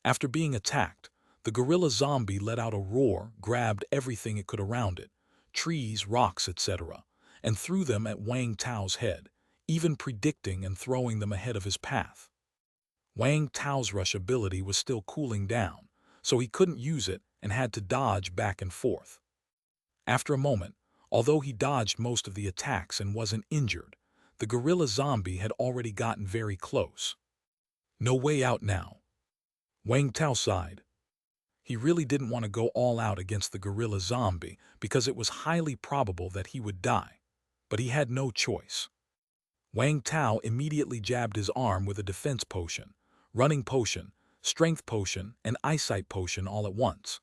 After being attacked, the gorilla zombie let out a roar, grabbed everything it could around it, trees, rocks, etc., and threw them at Wang Tao's head, even predicting and throwing them ahead of his path. Wang Tao's rush ability was still cooling down, so he couldn't use it and had to dodge back and forth. After a moment, although he dodged most of the attacks and wasn't injured, the gorilla zombie had already gotten very close. No way out now. Wang Tao sighed. He really didn't want to go all out against the gorilla zombie because it was highly probable that he would die, but he had no choice. Wang Tao immediately jabbed his arm with a defense potion, running potion, strength potion, and eyesight potion all at once.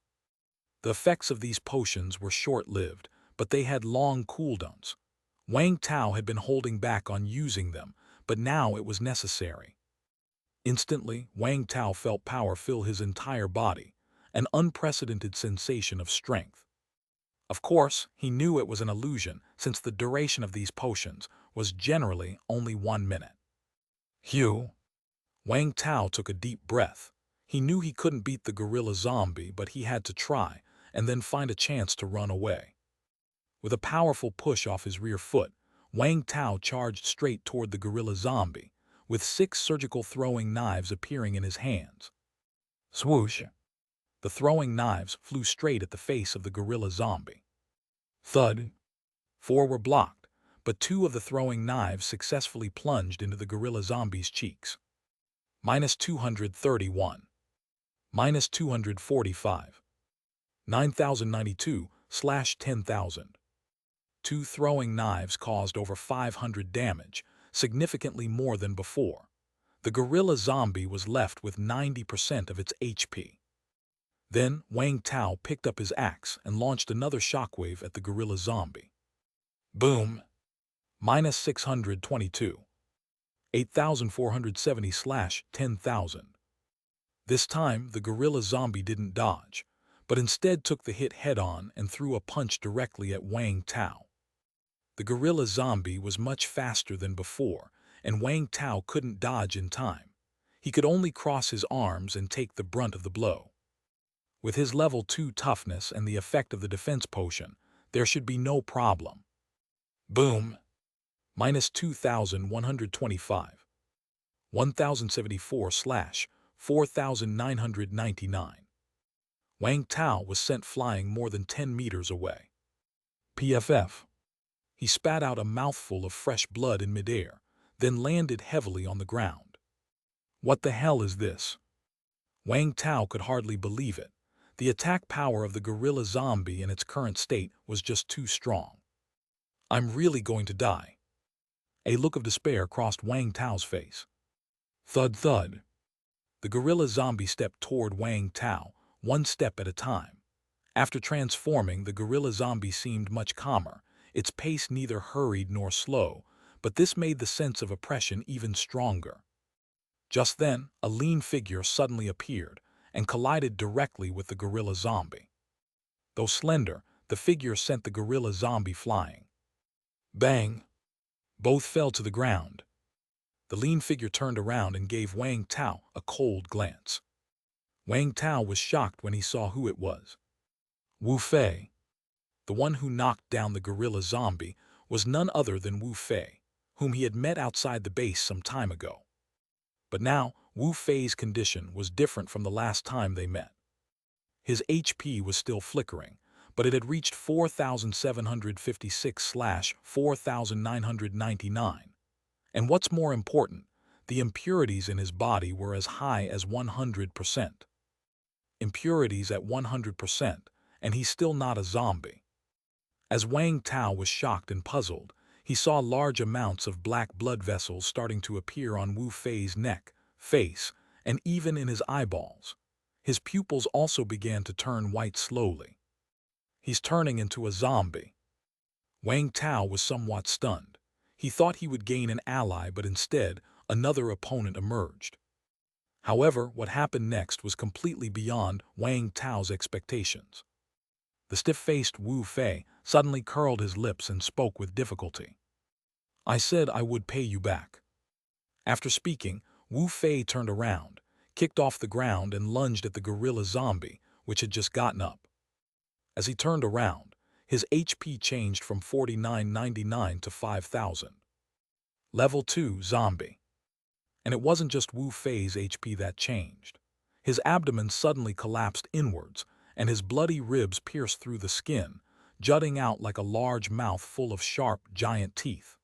The effects of these potions were short-lived, but they had long cooldowns. Wang Tao had been holding back on using them, but now it was necessary. Instantly, Wang Tao felt power fill his entire body, an unprecedented sensation of strength. Of course, he knew it was an illusion since the duration of these potions was generally only 1 minute. Phew! Wang Tao took a deep breath. He knew he couldn't beat the gorilla zombie, but he had to try and then find a chance to run away. With a powerful push off his rear foot, Wang Tao charged straight toward the gorilla zombie, with 6 surgical throwing knives appearing in his hands. Swoosh! The throwing knives flew straight at the face of the gorilla zombie. Thud! 4 were blocked, but 2 of the throwing knives successfully plunged into the gorilla zombie's cheeks. -231. -245. 9,092/10,000. 2 throwing knives caused over 500 damage, significantly more than before. The gorilla zombie was left with 90% of its HP. Then Wang Tao picked up his axe and launched another shockwave at the gorilla zombie. Boom! -622. 8,470/10,000. This time, the gorilla zombie didn't dodge, but instead took the hit head-on and threw a punch directly at Wang Tao. The gorilla zombie was much faster than before, and Wang Tao couldn't dodge in time. He could only cross his arms and take the brunt of the blow. With his level 2 toughness and the effect of the defense potion, there should be no problem. Boom! -2,125. 1,074/4,999. Wang Tao was sent flying more than 10 meters away. PFF. He spat out a mouthful of fresh blood in midair, then landed heavily on the ground. What the hell is this? Wang Tao could hardly believe it. The attack power of the gorilla zombie in its current state was just too strong. I'm really going to die. A look of despair crossed Wang Tao's face. Thud thud. The gorilla zombie stepped toward Wang Tao, 1 step at a time. After transforming, the gorilla zombie seemed much calmer, its pace neither hurried nor slow, but this made the sense of oppression even stronger. Just then, a lean figure suddenly appeared and collided directly with the gorilla zombie. Though slender, the figure sent the gorilla zombie flying. Bang! Both fell to the ground. The lean figure turned around and gave Wang Tao a cold glance. Wang Tao was shocked when he saw who it was. Wu Fei, the one who knocked down the gorilla zombie, was none other than Wu Fei, whom he had met outside the base some time ago. But now, Wu Fei's condition was different from the last time they met. His HP was still flickering, but it had reached 4,756/4,999. And what's more important, the impurities in his body were as high as 100%. Impurities at 100%, and he's still not a zombie. As Wang Tao was shocked and puzzled, he saw large amounts of black blood vessels starting to appear on Wu Fei's neck, face, and even in his eyeballs. His pupils also began to turn white slowly. He's turning into a zombie. Wang Tao was somewhat stunned. He thought he would gain an ally, but instead, another opponent emerged. However, what happened next was completely beyond Wang Tao's expectations. The stiff-faced Wu Fei suddenly curled his lips and spoke with difficulty. "I said I would pay you back." After speaking, Wu Fei turned around, kicked off the ground and lunged at the gorilla zombie, which had just gotten up. As he turned around, his HP changed from 4999 to 5000. Level 2 Zombie. And it wasn't just Wu Fei's HP that changed. His abdomen suddenly collapsed inwards, and his bloody ribs pierced through the skin, jutting out like a large mouth full of sharp, giant teeth.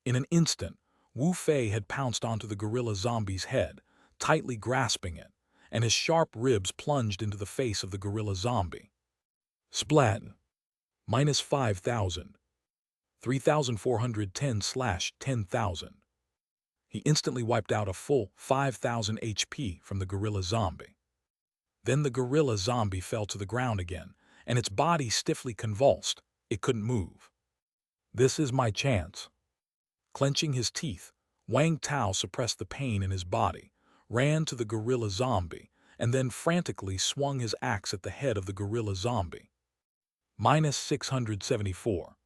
In an instant, Wu Fei had pounced onto the gorilla zombie's head, tightly grasping it, and his sharp ribs plunged into the face of the gorilla zombie. Splat. Minus 5,000. 3,410/10,000. He instantly wiped out a full 5,000 HP from the gorilla zombie. Then the gorilla zombie fell to the ground again, and its body stiffly convulsed. It couldn't move. "This is my chance." Clenching his teeth, Wang Tao suppressed the pain in his body, ran to the gorilla zombie, and then frantically swung his axe at the head of the gorilla zombie. Minus 674.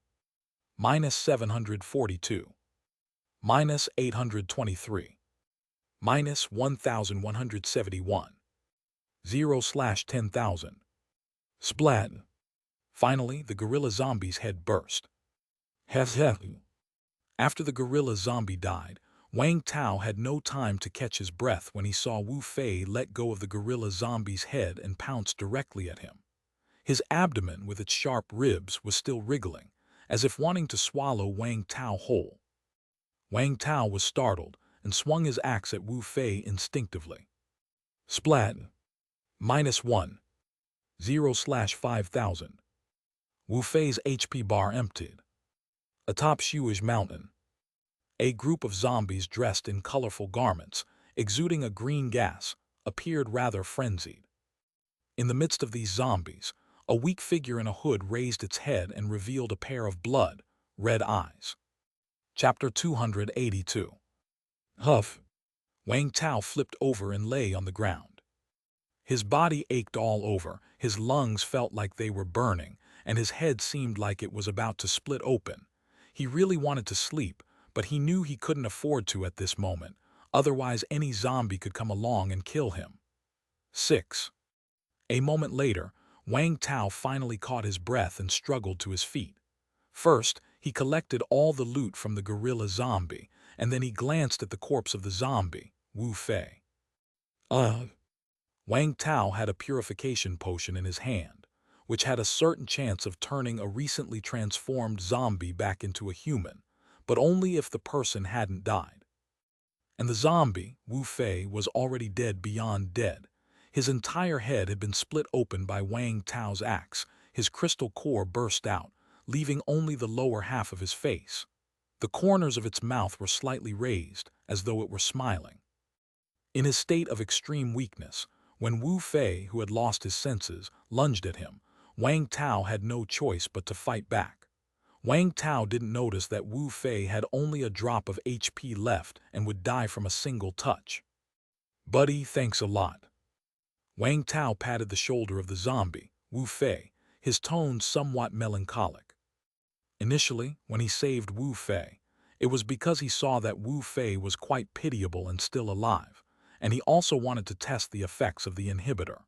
Minus 742. Minus 823. Minus 1,171. 0/10,000. Splat. Finally, the gorilla zombie's head burst. Hef. After the gorilla zombie died, Wang Tao had no time to catch his breath when he saw Wu Fei let go of the gorilla zombie's head and pounce directly at him. His abdomen, with its sharp ribs, was still wriggling, as if wanting to swallow Wang Tao whole. Wang Tao was startled and swung his axe at Wu Fei instinctively. Splat. Minus 1. 0/5,000. Wu Fei's HP bar emptied. Atop Shui's mountain, a group of zombies dressed in colorful garments, exuding a green gas, appeared rather frenzied. In the midst of these zombies, a weak figure in a hood raised its head and revealed a pair of blood, red eyes. Chapter 282. Huff. Wang Tao flipped over and lay on the ground. His body ached all over, his lungs felt like they were burning, and his head seemed like it was about to split open. He really wanted to sleep, but he knew he couldn't afford to at this moment, otherwise any zombie could come along and kill him. 6. A moment later, Wang Tao finally caught his breath and struggled to his feet. First, he collected all the loot from the gorilla zombie, and then he glanced at the corpse of the zombie, Wu Fei. Wang Tao had a purification potion in his hand, which had a certain chance of turning a recently transformed zombie back into a human, but only if the person hadn't died. And the zombie, Wu Fei, was already dead beyond dead. His entire head had been split open by Wang Tao's axe. His crystal core burst out, leaving only the lower half of his face. The corners of its mouth were slightly raised, as though it were smiling. In his state of extreme weakness, when Wu Fei, who had lost his senses, lunged at him, Wang Tao had no choice but to fight back. Wang Tao didn't notice that Wu Fei had only a drop of HP left and would die from a single touch. "Buddy, thanks a lot." Wang Tao patted the shoulder of the zombie, Wu Fei, his tone somewhat melancholic. Initially, when he saved Wu Fei, it was because he saw that Wu Fei was quite pitiable and still alive, and he also wanted to test the effects of the inhibitor.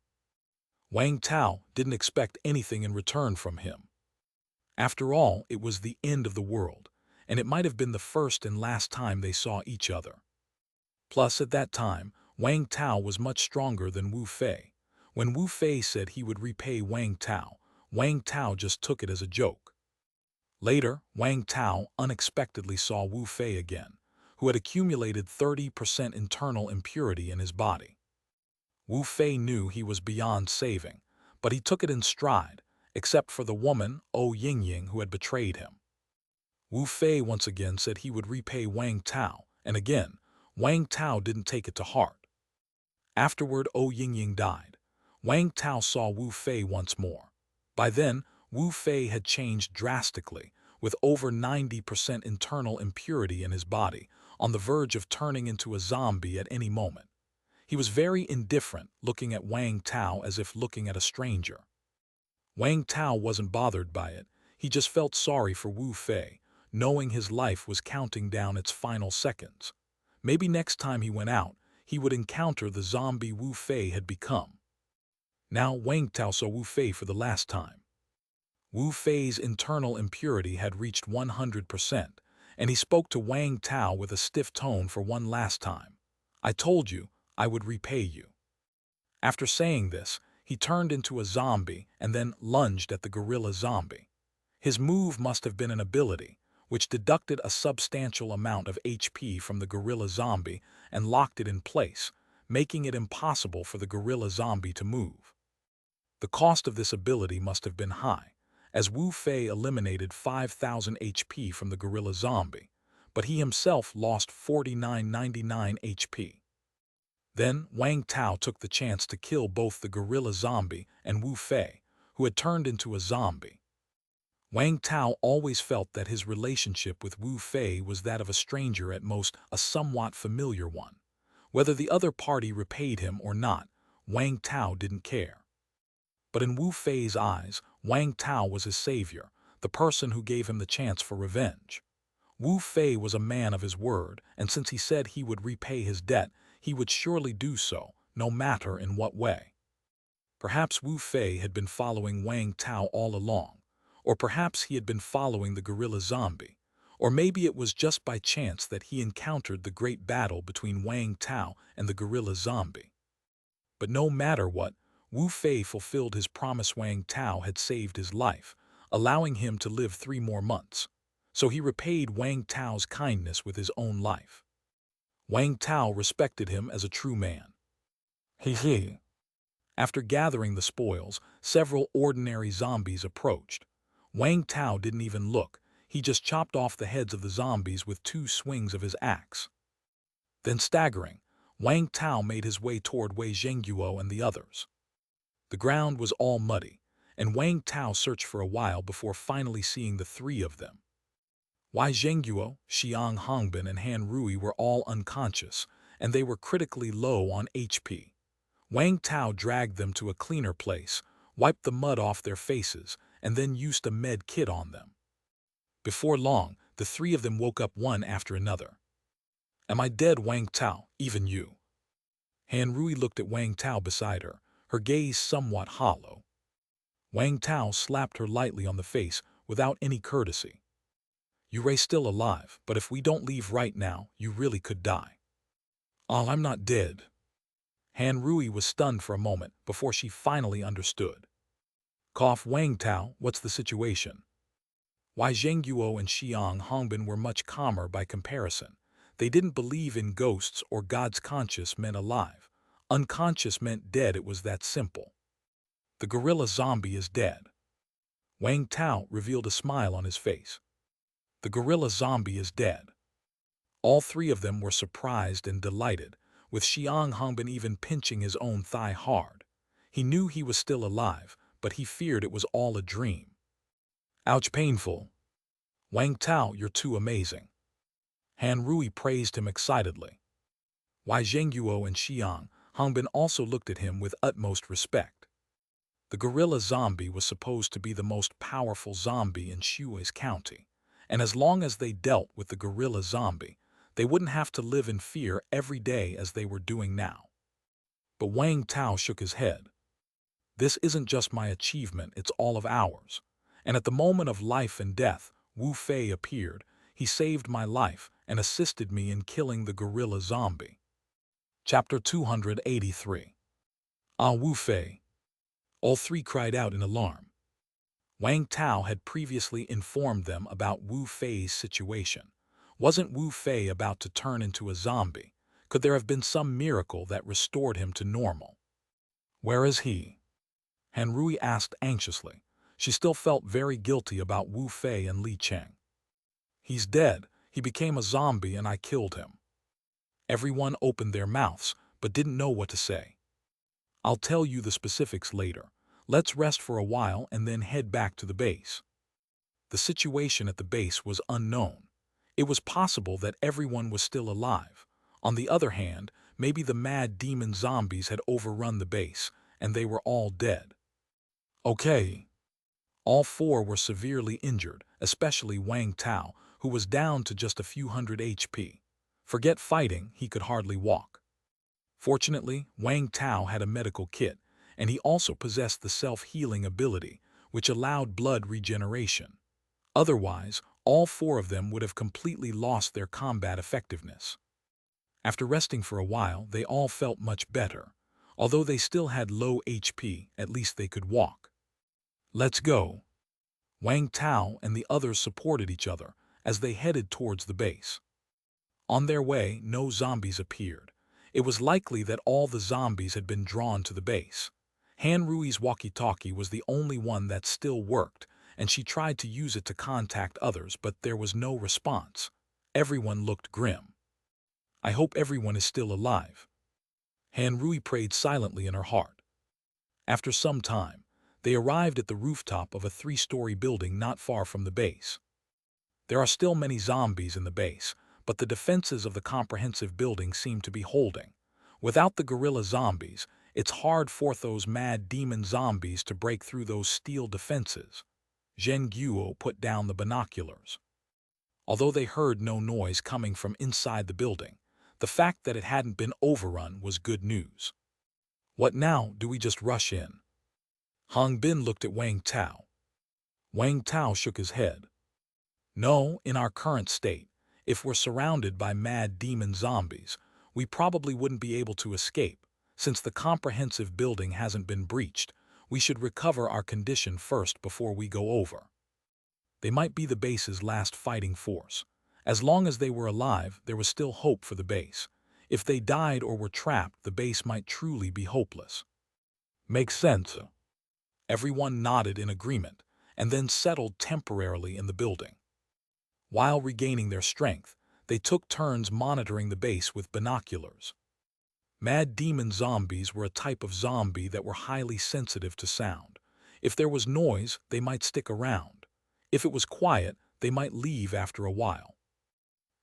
Wang Tao didn't expect anything in return from him. After all, it was the end of the world, and it might have been the first and last time they saw each other. Plus, at that time, Wang Tao was much stronger than Wu Fei. When Wu Fei said he would repay Wang Tao just took it as a joke. Later, Wang Tao unexpectedly saw Wu Fei again, who had accumulated 30% internal impurity in his body. Wu Fei knew he was beyond saving, but he took it in stride, except for the woman, Yingying, who had betrayed him. Wu Fei once again said he would repay Wang Tao, and again, Wang Tao didn't take it to heart. Afterward, Yingying died. Wang Tao saw Wu Fei once more. By then, Wu Fei had changed drastically, with over 90% internal impurity in his body, on the verge of turning into a zombie at any moment. He was very indifferent, looking at Wang Tao as if looking at a stranger. Wang Tao wasn't bothered by it. He just felt sorry for Wu Fei, knowing his life was counting down its final seconds. Maybe next time he went out, he would encounter the zombie Wu Fei had become. Now Wang Tao saw Wu Fei for the last time. Wu Fei's internal impurity had reached 100%, and he spoke to Wang Tao with a stiff tone for one last time. "I told you I would repay you." After saying this, he turned into a zombie and then lunged at the gorilla zombie. His move must have been an ability, which deducted a substantial amount of HP from the gorilla zombie and locked it in place, making it impossible for the gorilla zombie to move. The cost of this ability must have been high, as Wu Fei eliminated 5,000 HP from the gorilla zombie, but he himself lost 4999 HP. Then Wang Tao took the chance to kill both the gorilla zombie and Wu Fei, who had turned into a zombie. Wang Tao always felt that his relationship with Wu Fei was that of a stranger, at most a somewhat familiar one. Whether the other party repaid him or not, Wang Tao didn't care. But in Wu Fei's eyes, Wang Tao was his savior, the person who gave him the chance for revenge. Wu Fei was a man of his word, and since he said he would repay his debt, he would surely do so, no matter in what way. Perhaps Wu Fei had been following Wang Tao all along, or perhaps he had been following the gorilla zombie, or maybe it was just by chance that he encountered the great battle between Wang Tao and the gorilla zombie. But no matter what, Wu Fei fulfilled his promise. Wang Tao had saved his life, allowing him to live 3 more months. So he repaid Wang Tao's kindness with his own life. Wang Tao respected him as a true man. He. After gathering the spoils, several ordinary zombies approached. Wang Tao didn't even look. He just chopped off the heads of the zombies with 2 swings of his axe. Then, staggering, Wang Tao made his way toward Wei Zhengguo and the others. The ground was all muddy, and Wang Tao searched for a while before finally seeing the 3 of them. Wei Zhengguo, Xiang Hongbin, and Han Rui were all unconscious, and they were critically low on HP. Wang Tao dragged them to a cleaner place, wiped the mud off their faces, and then used a med kit on them. Before long, the 3 of them woke up one after another. "Am I dead, Wang Tao, even you?" Han Rui looked at Wang Tao beside her, her gaze somewhat hollow. Wang Tao slapped her lightly on the face without any courtesy. "You're still alive, but if we don't leave right now, you really could die." "Oh, I'm not dead." Han Rui was stunned for a moment before she finally understood. "Cough, Wang Tao, what's the situation?" Wei Zhengguo and Xiang Hongbin were much calmer by comparison. They didn't believe in ghosts or God's conscious meant alive. Unconscious meant dead, it was that simple. "The gorilla zombie is dead." Wang Tao revealed a smile on his face. "The gorilla zombie is dead." All 3 of them were surprised and delighted, with Xiang Hongbin even pinching his own thigh hard. He knew he was still alive, but he feared it was all a dream. "Ouch, painful." "Wang Tao, you're too amazing." Han Rui praised him excitedly. Wei Zhengguo and Xiang Hongbin also looked at him with utmost respect. The gorilla zombie was supposed to be the most powerful zombie in Shui's county, and as long as they dealt with the gorilla zombie, they wouldn't have to live in fear every day as they were doing now. But Wang Tao shook his head. This isn't just my achievement, it's all of ours. And at the moment of life and death, Wu Fei appeared. He saved my life and assisted me in killing the gorilla zombie. Chapter 283. Ah, Wu Fei. All three cried out in alarm. Wang Tao had previously informed them about Wu Fei's situation. Wasn't Wu Fei about to turn into a zombie? Could there have been some miracle that restored him to normal? Where is he? Han Rui asked anxiously. She still felt very guilty about Wu Fei and Li Cheng. He's dead. He became a zombie and I killed him. Everyone opened their mouths, but didn't know what to say. I'll tell you the specifics later. Let's rest for a while and then head back to the base. The situation at the base was unknown. It was possible that everyone was still alive. On the other hand, maybe the mad demon zombies had overrun the base, and they were all dead. Okay. All four were severely injured, especially Wang Tao, who was down to just a few hundred HP. Forget fighting, he could hardly walk. Fortunately, Wang Tao had a medical kit, and he also possessed the self-healing ability, which allowed blood regeneration. Otherwise, all four of them would have completely lost their combat effectiveness. After resting for a while, they all felt much better. Although they still had low HP, at least they could walk. Let's go. Wang Tao and the others supported each other as they headed towards the base. On their way, no zombies appeared. It was likely that all the zombies had been drawn to the base. Han Rui's walkie-talkie was the only one that still worked, and she tried to use it to contact others, but there was no response. Everyone looked grim. I hope everyone is still alive. Han Rui prayed silently in her heart. After some time, they arrived at the rooftop of a 3-story building not far from the base. There are still many zombies in the base, but the defenses of the comprehensive building seem to be holding. Without the gorilla zombies, it's hard for those mad demon zombies to break through those steel defenses. Zheng Guo put down the binoculars. Although they heard no noise coming from inside the building, the fact that it hadn't been overrun was good news. What now? Do we just rush in? Hong Bin looked at Wang Tao. Wang Tao shook his head. No, in our current state, if we're surrounded by mad demon zombies, we probably wouldn't be able to escape. Since the comprehensive building hasn't been breached, we should recover our condition first before we go over. They might be the base's last fighting force. As long as they were alive, there was still hope for the base. If they died or were trapped, the base might truly be hopeless. Makes sense. Everyone nodded in agreement, and then settled temporarily in the building. While regaining their strength, they took turns monitoring the base with binoculars. Mad demon zombies were a type of zombie that were highly sensitive to sound. If there was noise, they might stick around. If it was quiet, they might leave after a while.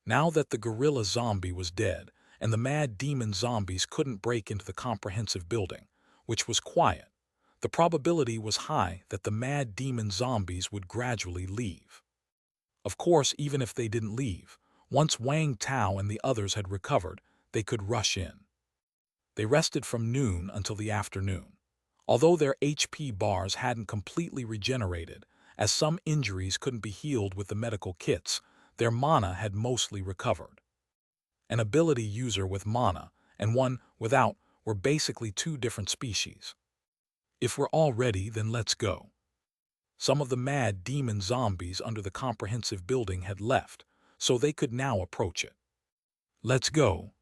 Now that the gorilla zombie was dead, and the mad demon zombies couldn't break into the comprehensive building, which was quiet, the probability was high that the mad demon zombies would gradually leave. Of course, even if they didn't leave, once Wang Tao and the others had recovered, they could rush in. They rested from noon until the afternoon. Although their HP bars hadn't completely regenerated, as some injuries couldn't be healed with the medical kits, their mana had mostly recovered. An ability user with mana and one without were basically two different species. If we're all ready, then let's go. Some of the mad demon zombies under the comprehensive building had left, so they could now approach it. Let's go.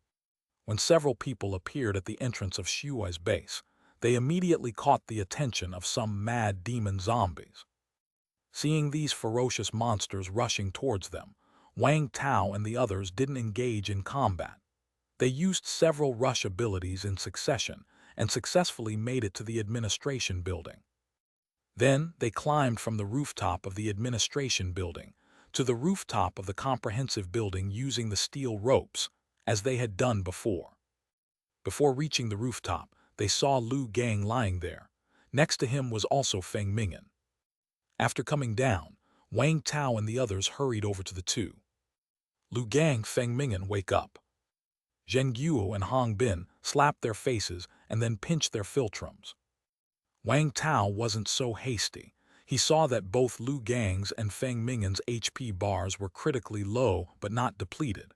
When several people appeared at the entrance of Shuai's base, they immediately caught the attention of some mad demon zombies. Seeing these ferocious monsters rushing towards them, Wang Tao and the others didn't engage in combat. They used several rush abilities in succession and successfully made it to the administration building. Then they climbed from the rooftop of the administration building to the rooftop of the comprehensive building using the steel ropes, as they had done before. Before reaching the rooftop, they saw Lu Gang lying there. Next to him was also Feng Ming'an. After coming down, Wang Tao and the others hurried over to the two. Lu Gang, Feng Ming'an, wake up. Zheng Guo and Hong Bin slapped their faces and then pinched their philtrums. Wang Tao wasn't so hasty. He saw that both Lu Gang's and Feng Mingen's HP bars were critically low but not depleted.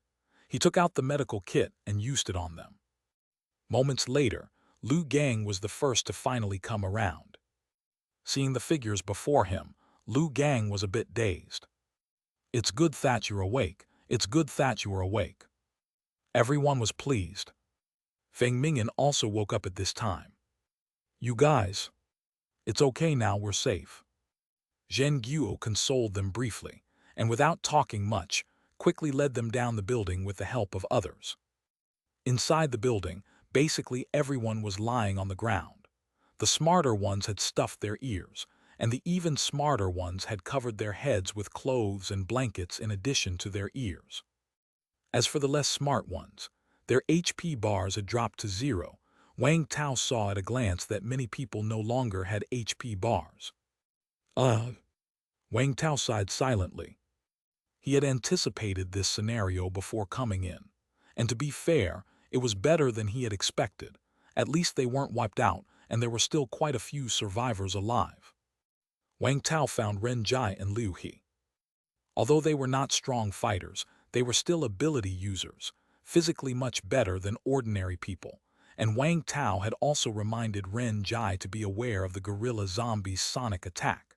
He took out the medical kit and used it on them. Moments later, Lu Gang was the first to finally come around. Seeing the figures before him, Lu Gang was a bit dazed. "It's good that you're awake. It's good that you are awake." Everyone was pleased. Feng Mingen also woke up at this time. "You guys, it's okay now, we're safe." Zheng Guo consoled them briefly, and without talking much, quickly led them down the building with the help of others. Inside the building, basically everyone was lying on the ground. The smarter ones had stuffed their ears, and the even smarter ones had covered their heads with clothes and blankets in addition to their ears. As for the less smart ones, their HP bars had dropped to 0. Wang Tao saw at a glance that many people no longer had HP bars. Wang Tao sighed silently. He had anticipated this scenario before coming in, and to be fair, it was better than he had expected. At least they weren't wiped out, and there were still quite a few survivors alive. Wang Tao found Ren Jai and Liu He. Although they were not strong fighters, they were still ability users, physically much better than ordinary people, and Wang Tao had also reminded Ren Jai to be aware of the gorilla zombie's sonic attack.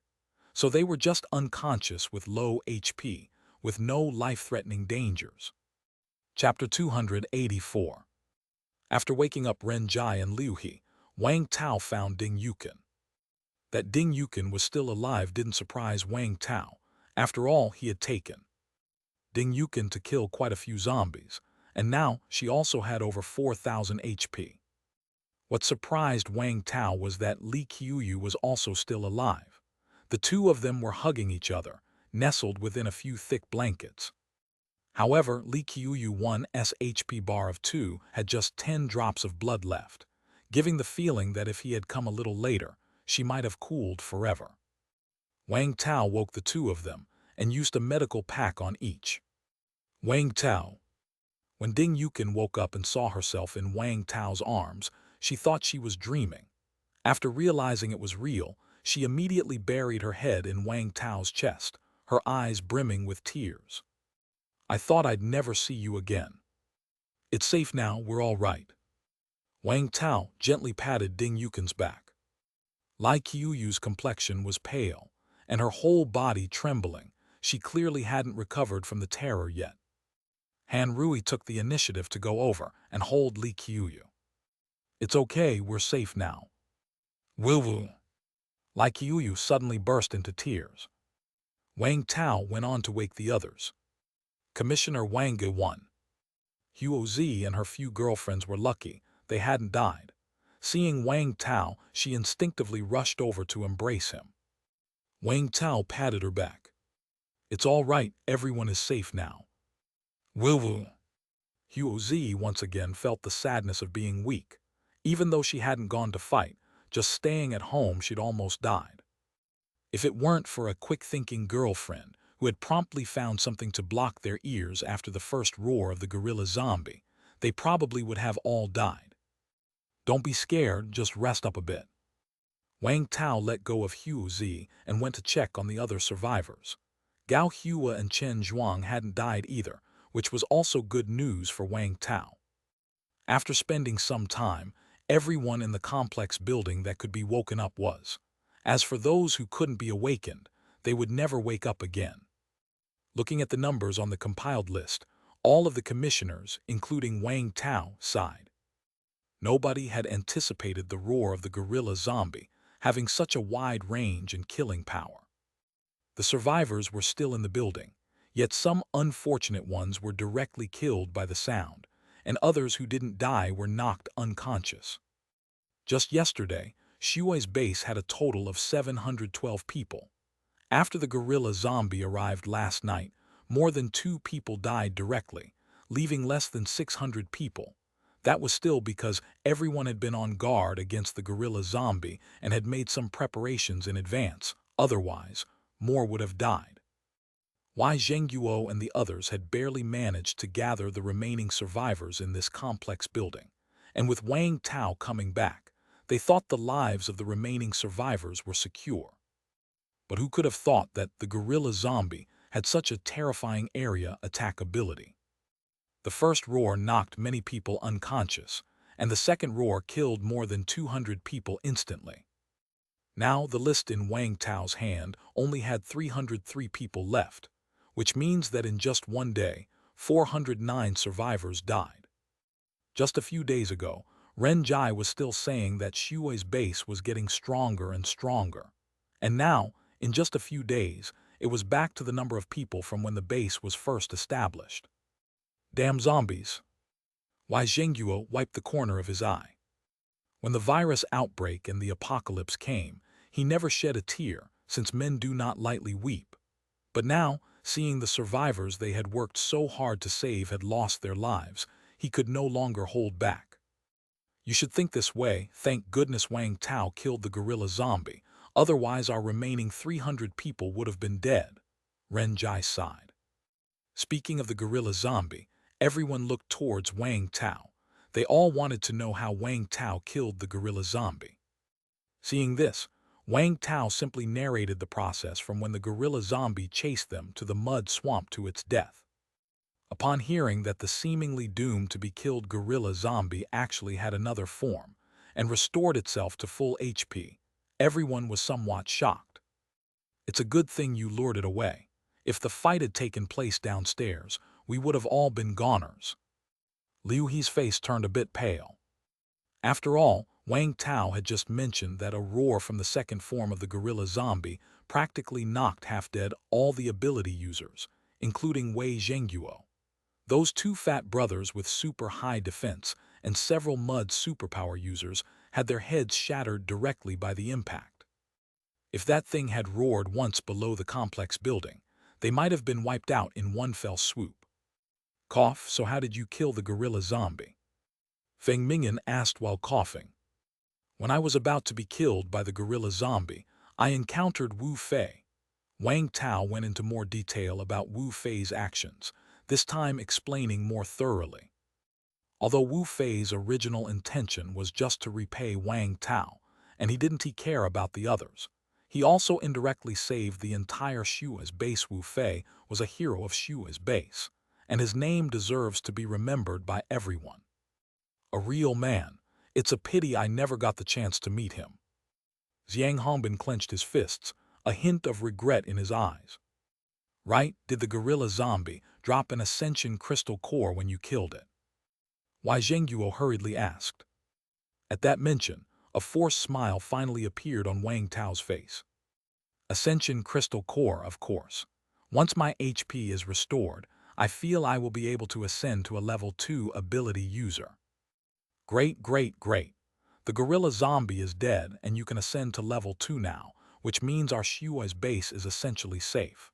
So they were just unconscious with low HP, with no life-threatening dangers. Chapter 284. After waking up Ren Jai and Liu He, Wang Tao found Ding Yukin. That Ding Yukin was still alive didn't surprise Wang Tao. After all, he had taken Ding Yukin to kill quite a few zombies, and now she also had over 4,000 HP. What surprised Wang Tao was that Li Qiuyu was also still alive. The two of them were hugging each other, nestled within a few thick blankets. However, Li Qiuyu 1's HP bar of 2 had just 10 drops of blood left, giving the feeling that if he had come a little later, she might have cooled forever. Wang Tao woke the two of them and used a medical pack on each. Wang Tao. When Ding Yukin woke up and saw herself in Wang Tao's arms, she thought she was dreaming. After realizing it was real, she immediately buried her head in Wang Tao's chest, her eyes brimming with tears. "I thought I'd never see you again. It's safe now, we're all right." Wang Tao gently patted Ding Yukin's back. Li Qiuyu's complexion was pale, and her whole body trembling. She clearly hadn't recovered from the terror yet. Han Rui took the initiative to go over and hold Li Qiuyu. "It's okay, we're safe now." "Woo-woo." Li Qiuyu suddenly burst into tears. Wang Tao went on to wake the others. Commissioner Wang Ge won. Huo Zi and her few girlfriends were lucky, they hadn't died. Seeing Wang Tao, she instinctively rushed over to embrace him. Wang Tao patted her back. "It's all right, everyone is safe now." "Woo-woo." Huo Zi once again felt the sadness of being weak. Even though she hadn't gone to fight, just staying at home she'd almost died. If it weren't for a quick-thinking girlfriend who had promptly found something to block their ears after the first roar of the gorilla zombie, they probably would have all died. "Don't be scared, just rest up a bit." Wang Tao let go of Huo Zi and went to check on the other survivors. Gao Hua and Chen Zhuang hadn't died either, which was also good news for Wang Tao. After spending some time, everyone in the complex building that could be woken up was. As for those who couldn't be awakened, they would never wake up again. Looking at the numbers on the compiled list, all of the commissioners, including Wang Tao, sighed. Nobody had anticipated the roar of the gorilla zombie, having such a wide range and killing power. The survivors were still in the building, yet some unfortunate ones were directly killed by the sound, and others who didn't die were knocked unconscious. Just yesterday, Shuai's base had a total of 712 people. After the gorilla zombie arrived last night, more than 2 people died directly, leaving less than 600 people. That was still because everyone had been on guard against the gorilla zombie and had made some preparations in advance. Otherwise, more would have died. Why Zhengguo and the others had barely managed to gather the remaining survivors in this complex building, and with Wang Tao coming back, they thought the lives of the remaining survivors were secure. But who could have thought that the gorilla zombie had such a terrifying area attack ability? The first roar knocked many people unconscious, and the second roar killed more than 200 people instantly. Now the list in Wang Tao's hand only had 303 people left, which means that in just one day, 409 survivors died. Just a few days ago, Ren Jai was still saying that Shui's base was getting stronger and stronger. And now, in just a few days, it was back to the number of people from when the base was first established. Damn zombies! Wai Zhengguo wiped the corner of his eye. When the virus outbreak and the apocalypse came, he never shed a tear, since men do not lightly weep. But now, seeing the survivors they had worked so hard to save had lost their lives, he could no longer hold back. You should think this way. Thank goodness Wang Tao killed the gorilla zombie, otherwise our remaining 300 people would have been dead. Ren Jai sighed. Speaking of the gorilla zombie, everyone looked towards Wang Tao. They all wanted to know how Wang Tao killed the gorilla zombie. Seeing this, Wang Tao simply narrated the process from when the gorilla zombie chased them to the mud swamp to its death. Upon hearing that the seemingly doomed to be killed gorilla zombie actually had another form and restored itself to full HP, everyone was somewhat shocked. It's a good thing you lured it away. If the fight had taken place downstairs, we would have all been goners. Liu He's face turned a bit pale. After all, Wang Tao had just mentioned that a roar from the second form of the gorilla zombie practically knocked half-dead all the ability users, including Wei Zhengguo. Those two fat brothers with super high defense and several mud superpower users had their heads shattered directly by the impact. If that thing had roared once below the complex building, they might have been wiped out in one fell swoop. Cough, so how did you kill the gorilla zombie? Feng Mingyan asked while coughing. When I was about to be killed by the gorilla zombie, I encountered Wu Fei. Wang Tao went into more detail about Wu Fei's actions, this time explaining more thoroughly. Although Wu Fei's original intention was just to repay Wang Tao, and he didn't care about the others, he also indirectly saved the entire Shui's base. Wu Fei was a hero of Shui's base, and his name deserves to be remembered by everyone. A real man. It's a pity I never got the chance to meet him. Zhang Hongbin clenched his fists, a hint of regret in his eyes. Right, did the gorilla zombie drop an ascension crystal core when you killed it? Wai Zhengguo hurriedly asked. At that mention, a forced smile finally appeared on Wang Tao's face. Ascension crystal core, of course. Once my HP is restored, I feel I will be able to ascend to a level 2 ability user. Great, great, great. The gorilla zombie is dead and you can ascend to level 2 now, which means our Shui's base is essentially safe.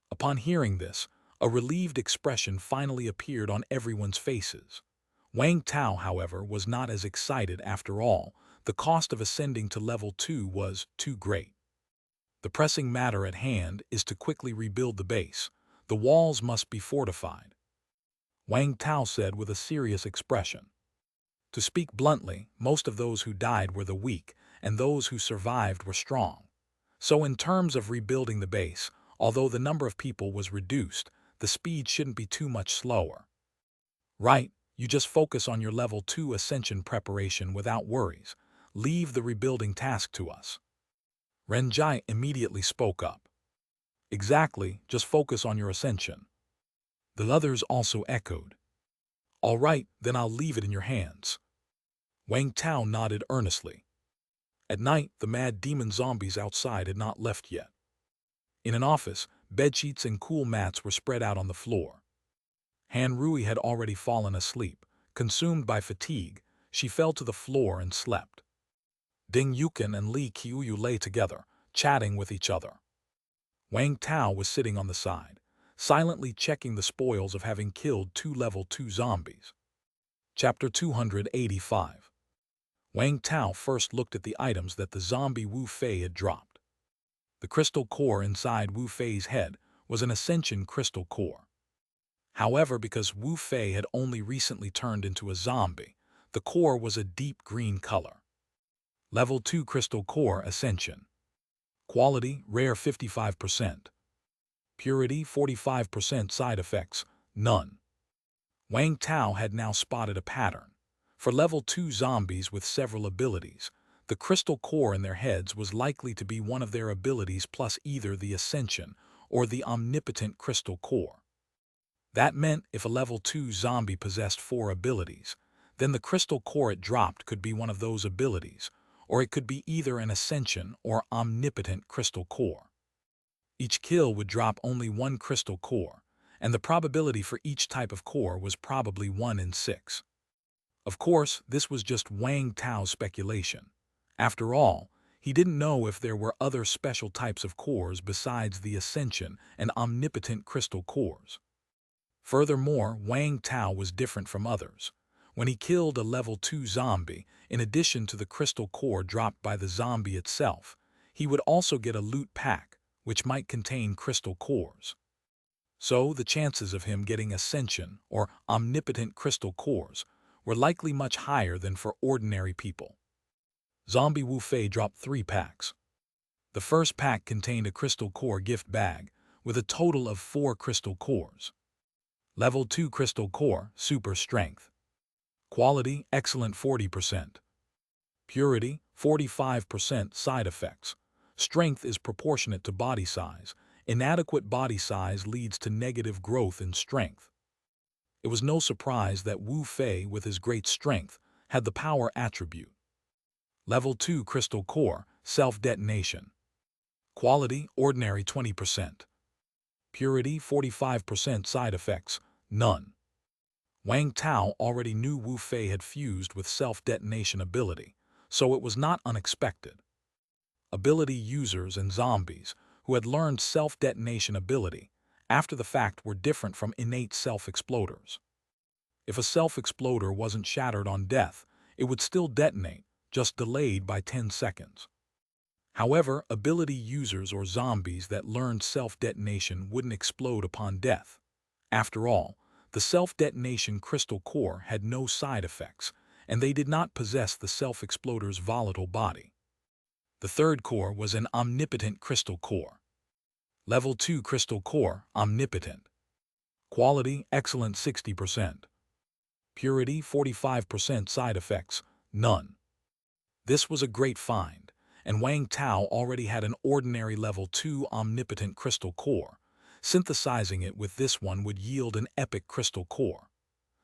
Upon hearing this, a relieved expression finally appeared on everyone's faces. Wang Tao, however, was not as excited after all. The cost of ascending to level 2 was too great. The pressing matter at hand is to quickly rebuild the base. The walls must be fortified. Wang Tao said with a serious expression. To speak bluntly, most of those who died were the weak, and those who survived were strong. So in terms of rebuilding the base, although the number of people was reduced, the speed shouldn't be too much slower. Right, you just focus on your level 2 ascension preparation without worries. Leave the rebuilding task to us. Ren Jai immediately spoke up. Exactly, just focus on your ascension. The others also echoed. All right, then I'll leave it in your hands. Wang Tao nodded earnestly. At night, the mad demon zombies outside had not left yet. In an office, bedsheets and cool mats were spread out on the floor. Han Rui had already fallen asleep. Consumed by fatigue, she fell to the floor and slept. Ding Yukin and Li Qiuyu lay together, chatting with each other. Wang Tao was sitting on the side, silently checking the spoils of having killed 2 level 2 zombies. Chapter 285. Wang Tao first looked at the items that the zombie Wu Fei had dropped. The crystal core inside Wu Fei's head was an ascension crystal core. However, because Wu Fei had only recently turned into a zombie, The core was a deep green color. Level 2 Crystal Core Ascension. Quality, rare 55%. Purity, 45%. Side effects, none. Wang Tao had now spotted a pattern. For level 2 zombies with several abilities, the crystal core in their heads was likely to be one of their abilities plus either the Ascension or the omnipotent crystal core. That meant if a level 2 zombie possessed 4 abilities, then the crystal core it dropped could be one of those abilities, or it could be either an Ascension or omnipotent crystal core. Each kill would drop only 1 crystal core, and the probability for each type of core was probably 1 in 6. Of course, this was just Wang Tao's speculation. After all, he didn't know if there were other special types of cores besides the Ascension and omnipotent crystal cores. Furthermore, Wang Tao was different from others. When he killed a level 2 zombie, in addition to the crystal core dropped by the zombie itself, he would also get a loot pack, which might contain crystal cores. So the chances of him getting Ascension or omnipotent crystal cores were likely much higher than for ordinary people. Zombie Wu Fei dropped 3 packs. The first pack contained a crystal core gift bag with a total of 4 crystal cores. Level 2 Crystal Core, Super Strength. Quality, excellent 40%. Purity, 45%. Side effects. Strength is proportionate to body size. Inadequate body size leads to negative growth in strength. It was no surprise that Wu Fei, with his great strength, had the power attribute. Level 2 Crystal Core, Self-Detonation. Quality, ordinary 20%. Purity, 45%. Side effects, none. Wang Tao already knew Wu Fei had fused with self-detonation ability, so it was not unexpected. Ability users and zombies who had learned self-detonation ability after the fact were different from innate self-exploders. If a self-exploder wasn't shattered on death, it would still detonate, just delayed by 10 seconds. However, ability users or zombies that learned self-detonation wouldn't explode upon death. After all, the self-detonation crystal core had no side effects, and they did not possess the self-exploder's volatile body. The third core was an omnipotent crystal core. Level 2 Crystal Core, Omnipotent. Quality, excellent 60%. Purity, 45%. Side effects, none. This was a great find, and Wang Tao already had an ordinary level 2 omnipotent crystal core. Synthesizing it with this one would yield an epic crystal core.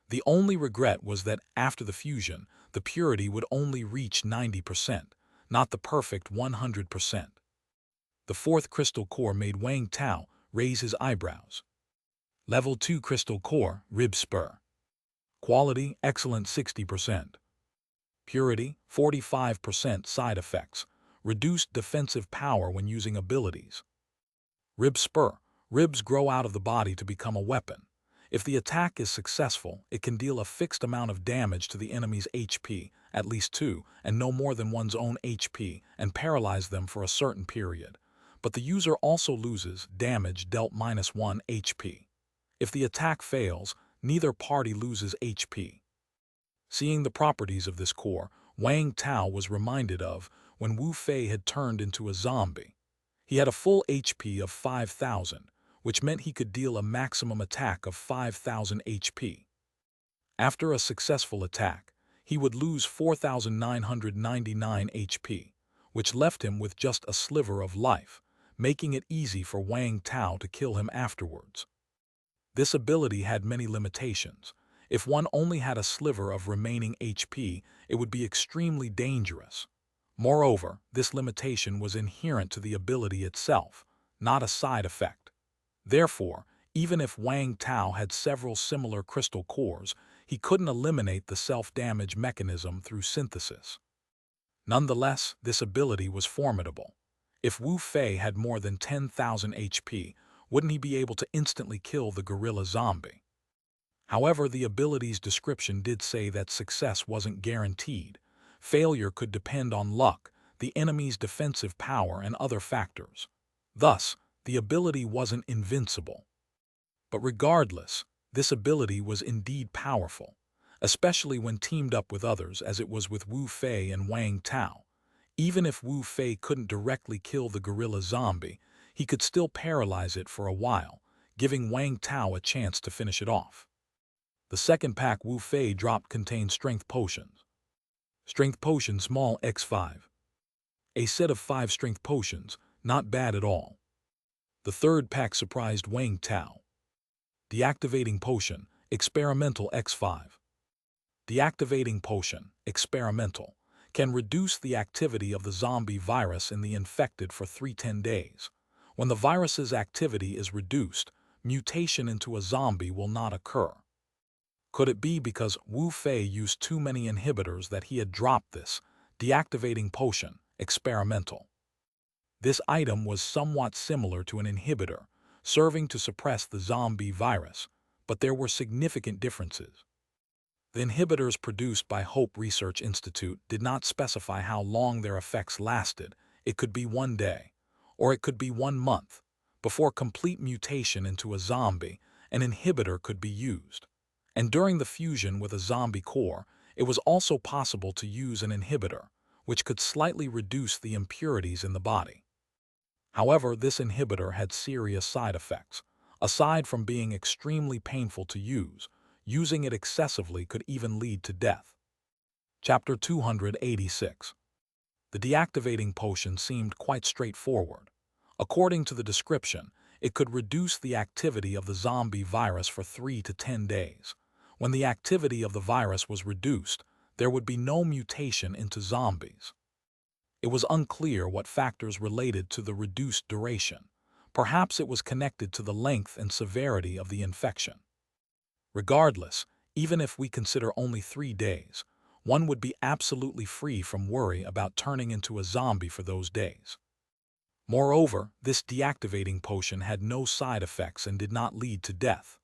The only regret was that after the fusion, the purity would only reach 90%, not the perfect 100%. The fourth crystal core made Wang Tao raise his eyebrows. Level 2 Crystal Core, Rib Spur. Quality, excellent 60%. Purity, 45%. Side effects, reduced defensive power when using abilities. Rib Spur, ribs grow out of the body to become a weapon. If the attack is successful, it can deal a fixed amount of damage to the enemy's HP, at least 2, and no more than one's own HP, and paralyze them for a certain period. But the user also loses damage dealt -1 HP. If the attack fails, neither party loses HP. Seeing the properties of this core, Wang Tao was reminded of when Wu Fei had turned into a zombie. He had a full HP of 5,000, which meant he could deal a maximum attack of 5,000 HP. After a successful attack, he would lose 4,999 HP, which left him with just a sliver of life, making it easy for Wang Tao to kill him afterwards. This ability had many limitations. If one only had a sliver of remaining HP, it would be extremely dangerous. Moreover, this limitation was inherent to the ability itself, not a side effect. Therefore, even if Wang Tao had several similar crystal cores, he couldn't eliminate the self-damage mechanism through synthesis. Nonetheless, this ability was formidable. If Wu Fei had more than 10,000 HP, wouldn't he be able to instantly kill the gorilla zombie? However, the ability's description did say that success wasn't guaranteed. Failure could depend on luck, the enemy's defensive power, and other factors. Thus, the ability wasn't invincible. But regardless, this ability was indeed powerful. especially when teamed up with others as it was with Wu Fei and Wang Tao. Even if Wu Fei couldn't directly kill the gorilla zombie, he could still paralyze it for a while, giving Wang Tao a chance to finish it off. The second pack Wu Fei dropped contained strength potions. Strength potion small x5. A set of 5 strength potions, not bad at all. The third pack surprised Wang Tao. Deactivating potion, experimental x5. Deactivating potion, experimental, can reduce the activity of the zombie virus in the infected for 3-10 days. When the virus's activity is reduced, mutation into a zombie will not occur. Could it be because Wu Fei used too many inhibitors that he had dropped this deactivating potion, experimental? This item was somewhat similar to an inhibitor, serving to suppress the zombie virus, but there were significant differences. The inhibitors produced by Hope Research Institute did not specify how long their effects lasted. It could be 1 day, or it could be 1 month. Before complete mutation into a zombie, an inhibitor could be used. And during the fusion with a zombie core, it was also possible to use an inhibitor, which could slightly reduce the impurities in the body. However, this inhibitor had serious side effects. Aside from being extremely painful to use, using it excessively could even lead to death. Chapter 286. The deactivating potion seemed quite straightforward. According to the description, it could reduce the activity of the zombie virus for 3 to 10 days. When the activity of the virus was reduced, there would be no mutation into zombies. It was unclear what factors related to the reduced duration. Perhaps it was connected to the length and severity of the infection. Regardless, even if we consider only 3 days, one would be absolutely free from worry about turning into a zombie for those days. Moreover, this deactivating potion had no side effects and did not lead to death.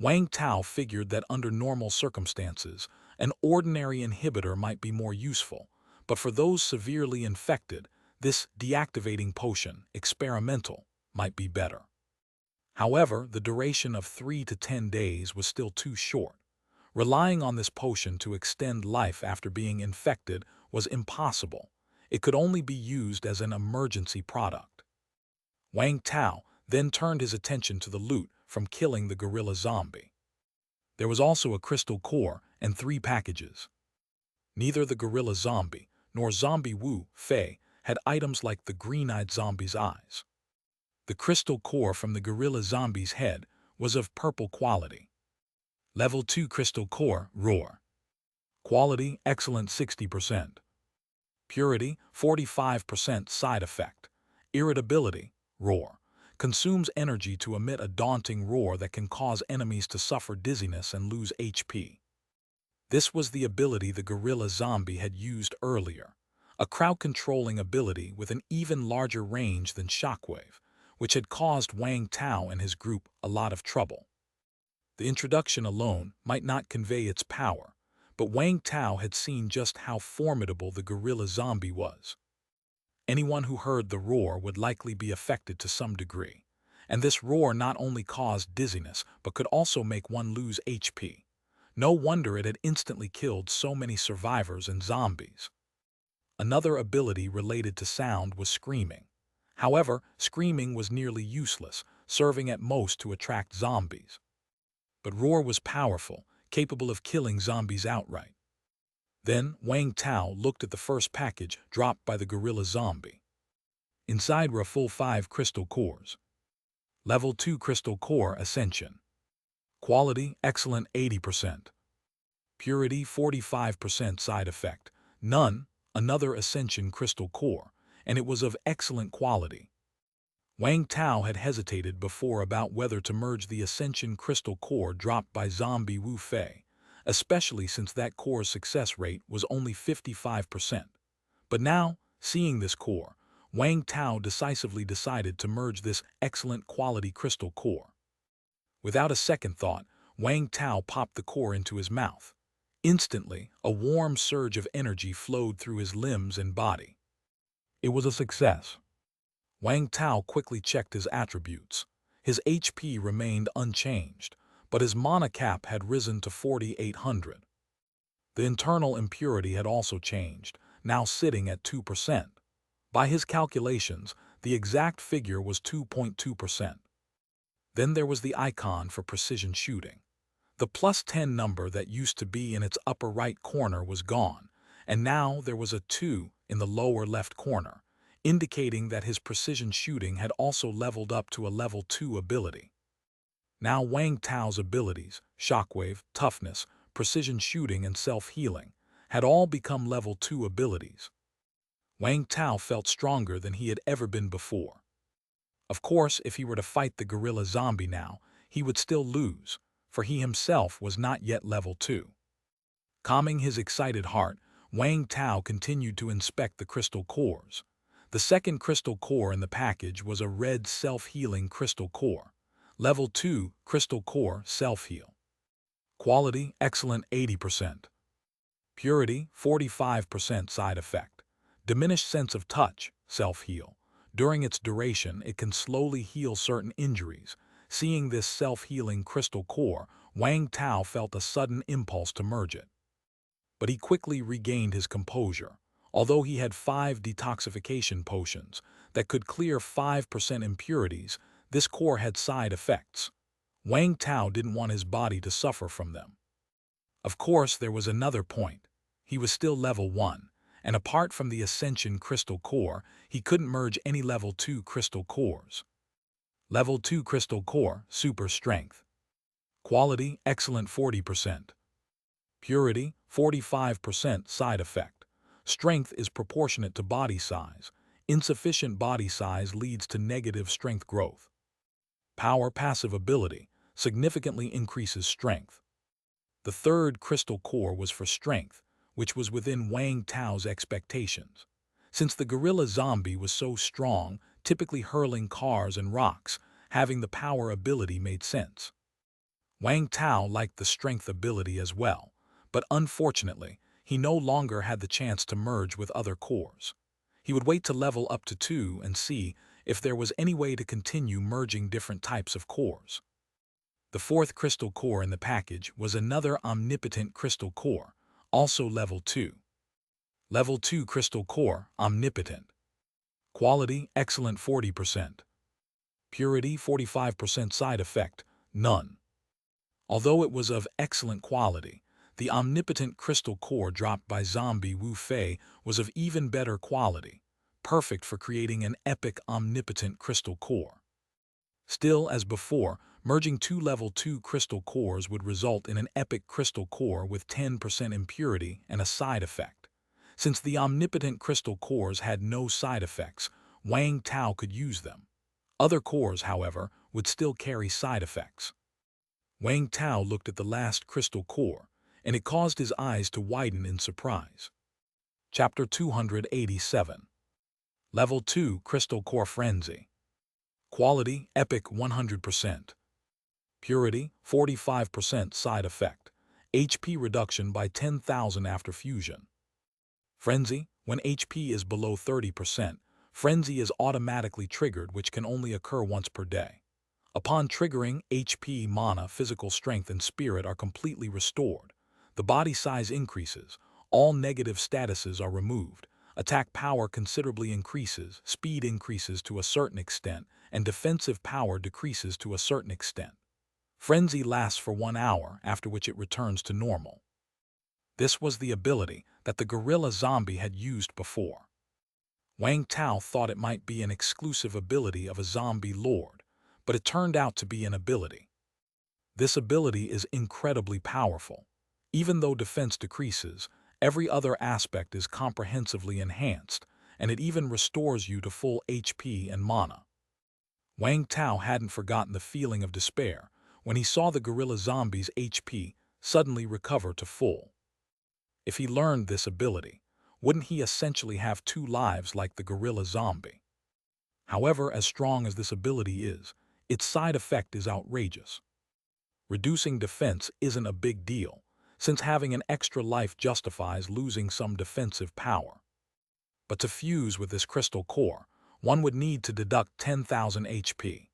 Wang Tao figured that under normal circumstances, an ordinary inhibitor might be more useful, but for those severely infected, this deactivating potion, experimental, might be better. However, the duration of 3 to 10 days was still too short. Relying on this potion to extend life after being infected was impossible. It could only be used as an emergency product. Wang Tao then turned his attention to the loot from killing the gorilla zombie. There was also a crystal core and 3 packages. Neither the gorilla zombie nor zombie Wu Fei had items like the green-eyed zombie's eyes. The crystal core from the gorilla zombie's head was of purple quality. Level 2 crystal core, roar. Quality, excellent 60%. Purity, 45% side effect. Irritability, roar. Consumes energy to emit a daunting roar that can cause enemies to suffer dizziness and lose HP. This was the ability the gorilla zombie had used earlier, a crowd-controlling ability with an even larger range than Shockwave, which had caused Wang Tao and his group a lot of trouble. The introduction alone might not convey its power, but Wang Tao had seen just how formidable the gorilla zombie was. Anyone who heard the roar would likely be affected to some degree, and this roar not only caused dizziness but could also make one lose HP. No wonder it had instantly killed so many survivors and zombies. Another ability related to sound was screaming. However, screaming was nearly useless, serving at most to attract zombies. But roar was powerful, capable of killing zombies outright. Then Wang Tao looked at the first package dropped by the gorilla zombie. Inside were a full 5 crystal cores. Level 2 crystal core ascension. Quality, excellent 80%. Purity, 45% side effect. None, another ascension crystal core, and it was of excellent quality. Wang Tao had hesitated before about whether to merge the ascension crystal core dropped by zombie Wu Fei, especially since that core's success rate was only 55%. But now, seeing this core, Wang Tao decisively decided to merge this excellent quality crystal core. Without a second thought, Wang Tao popped the core into his mouth. Instantly, a warm surge of energy flowed through his limbs and body. It was a success. Wang Tao quickly checked his attributes. His HP remained unchanged, but his mana cap had risen to 4,800. The internal impurity had also changed, now sitting at 2%. By his calculations, the exact figure was 2.2%. Then there was the icon for precision shooting. The +10 number that used to be in its upper right corner was gone, and now there was a 2 in the lower left corner, indicating that his precision shooting had also leveled up to a level 2 ability. Now Wang Tao's abilities, shockwave, toughness, precision shooting, and self-healing, had all become level 2 abilities. Wang Tao felt stronger than he had ever been before. Of course, if he were to fight the gorilla zombie now, he would still lose, for he himself was not yet level 2. Calming his excited heart, Wang Tao continued to inspect the crystal cores. The second crystal core in the package was a red self-healing crystal core. Level 2 crystal core self-heal. Quality excellent 80%. Purity 45% side effect. Diminished sense of touch self-heal. During its duration, it can slowly heal certain injuries. Seeing this self-healing crystal core, Wang Tao felt a sudden impulse to merge it. But he quickly regained his composure. Although he had 5 detoxification potions that could clear 5% impurities, this core had side effects. Wang Tao didn't want his body to suffer from them. Of course, there was another point. He was still level 1, and apart from the Ascension Crystal Core, he couldn't merge any level 2 crystal cores. Level 2 Crystal Core, Super Strength. Quality, excellent 40%. Purity, 45% side effect. Strength is proportionate to body size. Insufficient body size leads to negative strength growth. Power passive ability significantly increases strength. The third crystal core was for strength, which was within Wang Tao's expectations. Since the gorilla zombie was so strong, typically hurling cars and rocks, having the power ability made sense. Wang Tao liked the strength ability as well, but unfortunately, he no longer had the chance to merge with other cores. He would wait to level up to 2 and see if there was any way to continue merging different types of cores. The fourth crystal core in the package was another omnipotent crystal core, also level 2. Level 2 crystal core, omnipotent. Quality, excellent 40%. Purity, 45% side effect, none. Although it was of excellent quality, the omnipotent crystal core dropped by zombie Wu Fei was of even better quality, perfect for creating an epic omnipotent crystal core. Still, as before, merging 2 level 2 crystal cores would result in an epic crystal core with 10% impurity and a side effect. Since the omnipotent crystal cores had no side effects, Wang Tao could use them. Other cores, however, would still carry side effects. Wang Tao looked at the last crystal core, and it caused his eyes to widen in surprise. Chapter 287. Level 2 Crystal Core Frenzy. Quality, epic 100%. Purity, 45% side effect. HP reduction by 10,000 after fusion. Frenzy, when HP is below 30%, Frenzy is automatically triggered, which can only occur once per day. Upon triggering, HP, mana, physical strength, and spirit are completely restored. The body size increases, all negative statuses are removed, attack power considerably increases, speed increases to a certain extent, and defensive power decreases to a certain extent. Frenzy lasts for 1 hour, after which it returns to normal. This was the ability that the gorilla zombie had used before. Wang Tao thought it might be an exclusive ability of a zombie lord, but it turned out to be an ability. This ability is incredibly powerful. Even though defense decreases, every other aspect is comprehensively enhanced, and it even restores you to full HP and mana. Wang Tao hadn't forgotten the feeling of despair when he saw the gorilla zombie's HP suddenly recover to full. If he learned this ability, wouldn't he essentially have 2 lives like the gorilla zombie? However, as strong as this ability is, its side effect is outrageous. Reducing defense isn't a big deal, since having an extra life justifies losing some defensive power. But to fuse with this crystal core, one would need to deduct 10,000 HP.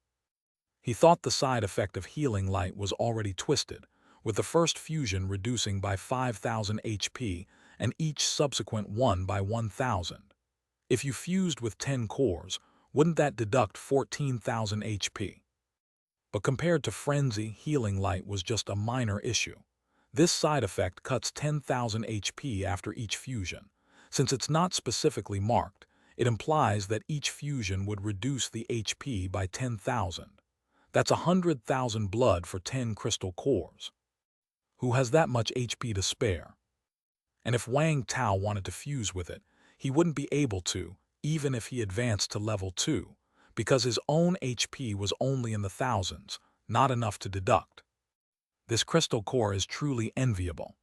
He thought the side effect of healing light was already twisted, with the first fusion reducing by 5,000 HP and each subsequent one by 1,000. If you fused with 10 cores, wouldn't that deduct 14,000 HP? But compared to Frenzy, Healing Light was just a minor issue. This side effect cuts 10,000 HP after each fusion. Since it's not specifically marked, it implies that each fusion would reduce the HP by 10,000. That's 100,000 blood for 10 crystal cores. Who has that much HP to spare? And if Wang Tao wanted to fuse with it, he wouldn't be able to, even if he advanced to level 2, because his own HP was only in the thousands, not enough to deduct. This crystal core is truly enviable.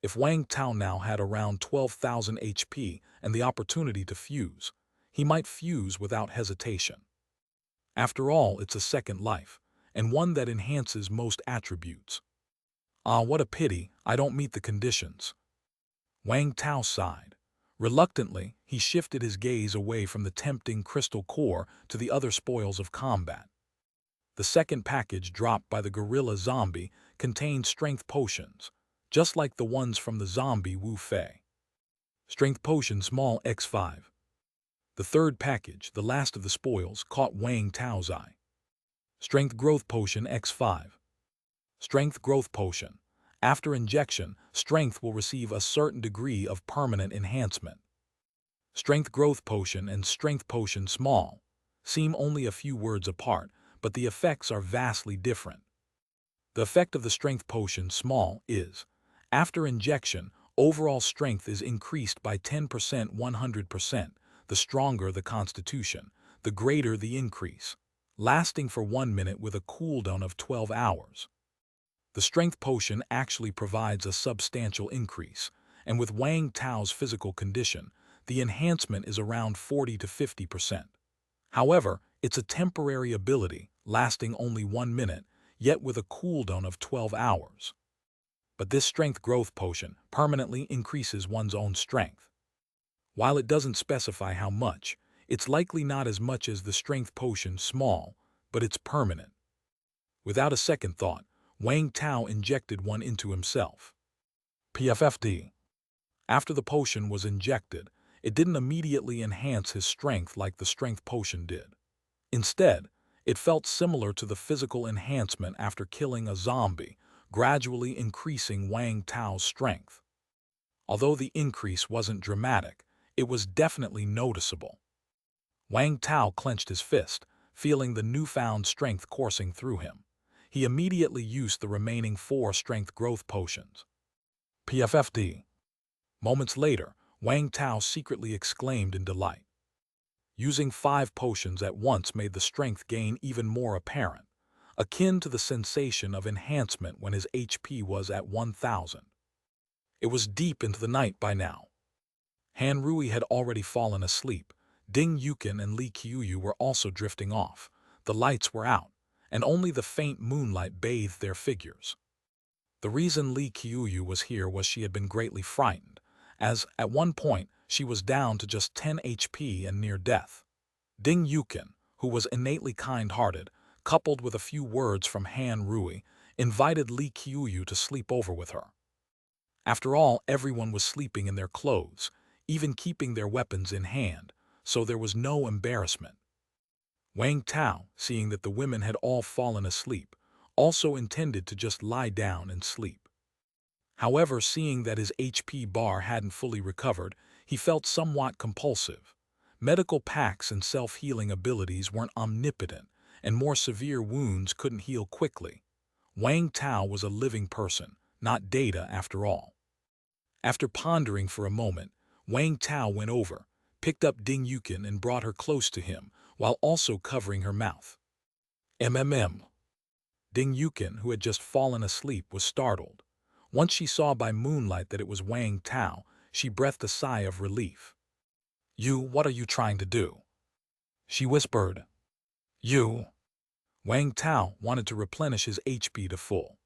If Wang Tao now had around 12,000 HP and the opportunity to fuse, he might fuse without hesitation. After all, it's a second life, and one that enhances most attributes. Ah, what a pity I don't meet the conditions. Wang Tao sighed. Reluctantly, he shifted his gaze away from the tempting crystal core to the other spoils of combat. The second package dropped by the gorilla zombie contained strength potions, just like the ones from the zombie Wu Fei. Strength potion small x5. The third package, the last of the spoils, caught Wang Tao's eye. Strength growth potion x5. Strength growth potion. After injection, strength will receive a certain degree of permanent enhancement. Strength growth potion and strength potion small seem only a few words apart, but the effects are vastly different. The effect of the strength potion small is, after injection, overall strength is increased by 10%, 100%. The stronger the constitution, the greater the increase, lasting for 1 minute with a cooldown of 12 hours. The strength potion actually provides a substantial increase, and with Wang Tao's physical condition, the enhancement is around 40 to 50%. However, it's a temporary ability, lasting only 1 minute, yet with a cooldown of 12 hours. But this strength growth potion permanently increases one's own strength. While it doesn't specify how much, it's likely not as much as the strength potion small, but it's permanent. Without a second thought, Wang Tao injected one into himself. PFFD. After the potion was injected, it didn't immediately enhance his strength like the strength potion did. Instead, it felt similar to the physical enhancement after killing a zombie, gradually increasing Wang Tao's strength. Although the increase wasn't dramatic, it was definitely noticeable. Wang Tao clenched his fist, feeling the newfound strength coursing through him. He immediately used the remaining 4 strength growth potions. PFFD. Moments later, Wang Tao secretly exclaimed in delight. Using 5 potions at once made the strength gain even more apparent, akin to the sensation of enhancement when his HP was at 1,000. It was deep into the night by now. Han Rui had already fallen asleep. Ding Yukin and Li Qiuyu were also drifting off. The lights were out, and only the faint moonlight bathed their figures. The reason Li Qiuyu was here was she had been greatly frightened, as, at one point, she was down to just 10 HP and near death. Ding Yukin, who was innately kind-hearted, coupled with a few words from Han Rui, invited Li Qiuyu to sleep over with her. After all, everyone was sleeping in their clothes, even keeping their weapons in hand, so there was no embarrassment. Wang Tao, seeing that the women had all fallen asleep, also intended to just lie down and sleep. However, seeing that his HP bar hadn't fully recovered, he felt somewhat compulsive. Medical packs and self-healing abilities weren't omnipotent, and more severe wounds couldn't heal quickly. Wang Tao was a living person, not data after all. After pondering for a moment, Wang Tao went over, picked up Ding Yukin and brought her close to him, while also covering her mouth. MMM. Ding Yukin, who had just fallen asleep, was startled. Once she saw by moonlight that it was Wang Tao, she breathed a sigh of relief. What are you trying to do?" she whispered. Wang Tao wanted to replenish his HP to full.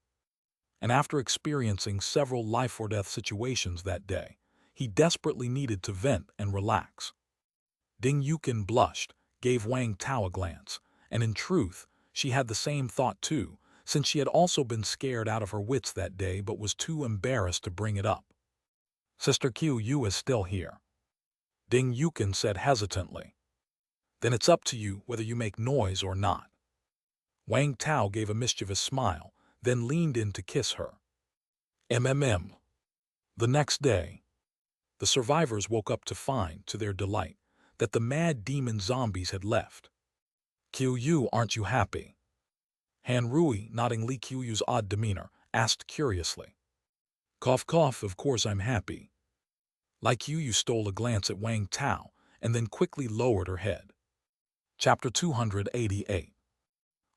And after experiencing several life-or-death situations that day, he desperately needed to vent and relax. Ding Yukin blushed, gave Wang Tao a glance, and in truth, she had the same thought too, since she had also been scared out of her wits that day but was too embarrassed to bring it up. Sister Qiu is still here, Ding Yukin said hesitantly. Then it's up to you whether you make noise or not. Wang Tao gave a mischievous smile, then leaned in to kiss her. MMM. The next day, the survivors woke up to find, to their delight, that the mad demon zombies had left. Qiu, aren't you happy? Han Rui, nodding Li Qiu's odd demeanor, asked curiously. Cough cough, of course I'm happy. Li Qiu stole a glance at Wang Tao and then quickly lowered her head. Chapter 288.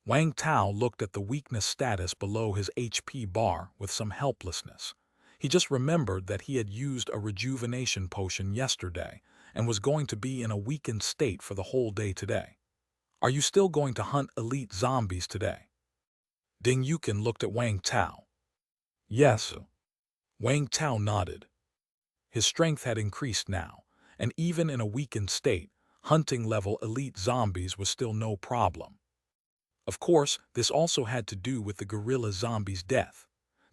Wang Tao looked at the weakness status below his HP bar with some helplessness. He just remembered that he had used a rejuvenation potion yesterday and was going to be in a weakened state for the whole day today. Are you still going to hunt elite zombies today? Ding Yukin looked at Wang Tao. Yes. Wang Tao nodded. His strength had increased now, and even in a weakened state, hunting-level elite zombies was still no problem. Of course, this also had to do with the gorilla zombies' death.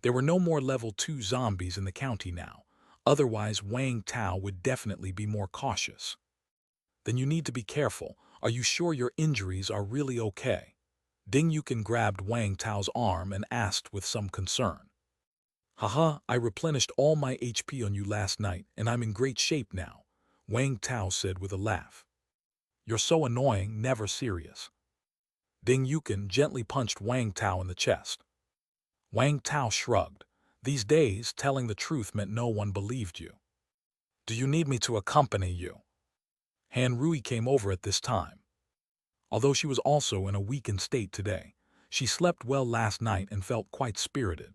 There were no more level 2 zombies in the county now, otherwise Wang Tao would definitely be more cautious. Then you need to be careful. Are you sure your injuries are really okay? Ding Yukin grabbed Wang Tao's arm and asked with some concern. Haha, I replenished all my HP on you last night and I'm in great shape now, Wang Tao said with a laugh. You're so annoying, never serious. Ding Yukin gently punched Wang Tao in the chest. Wang Tao shrugged. These days, telling the truth meant no one believed you. Do you need me to accompany you? Han Rui came over at this time. Although she was also in a weakened state today, she slept well last night and felt quite spirited.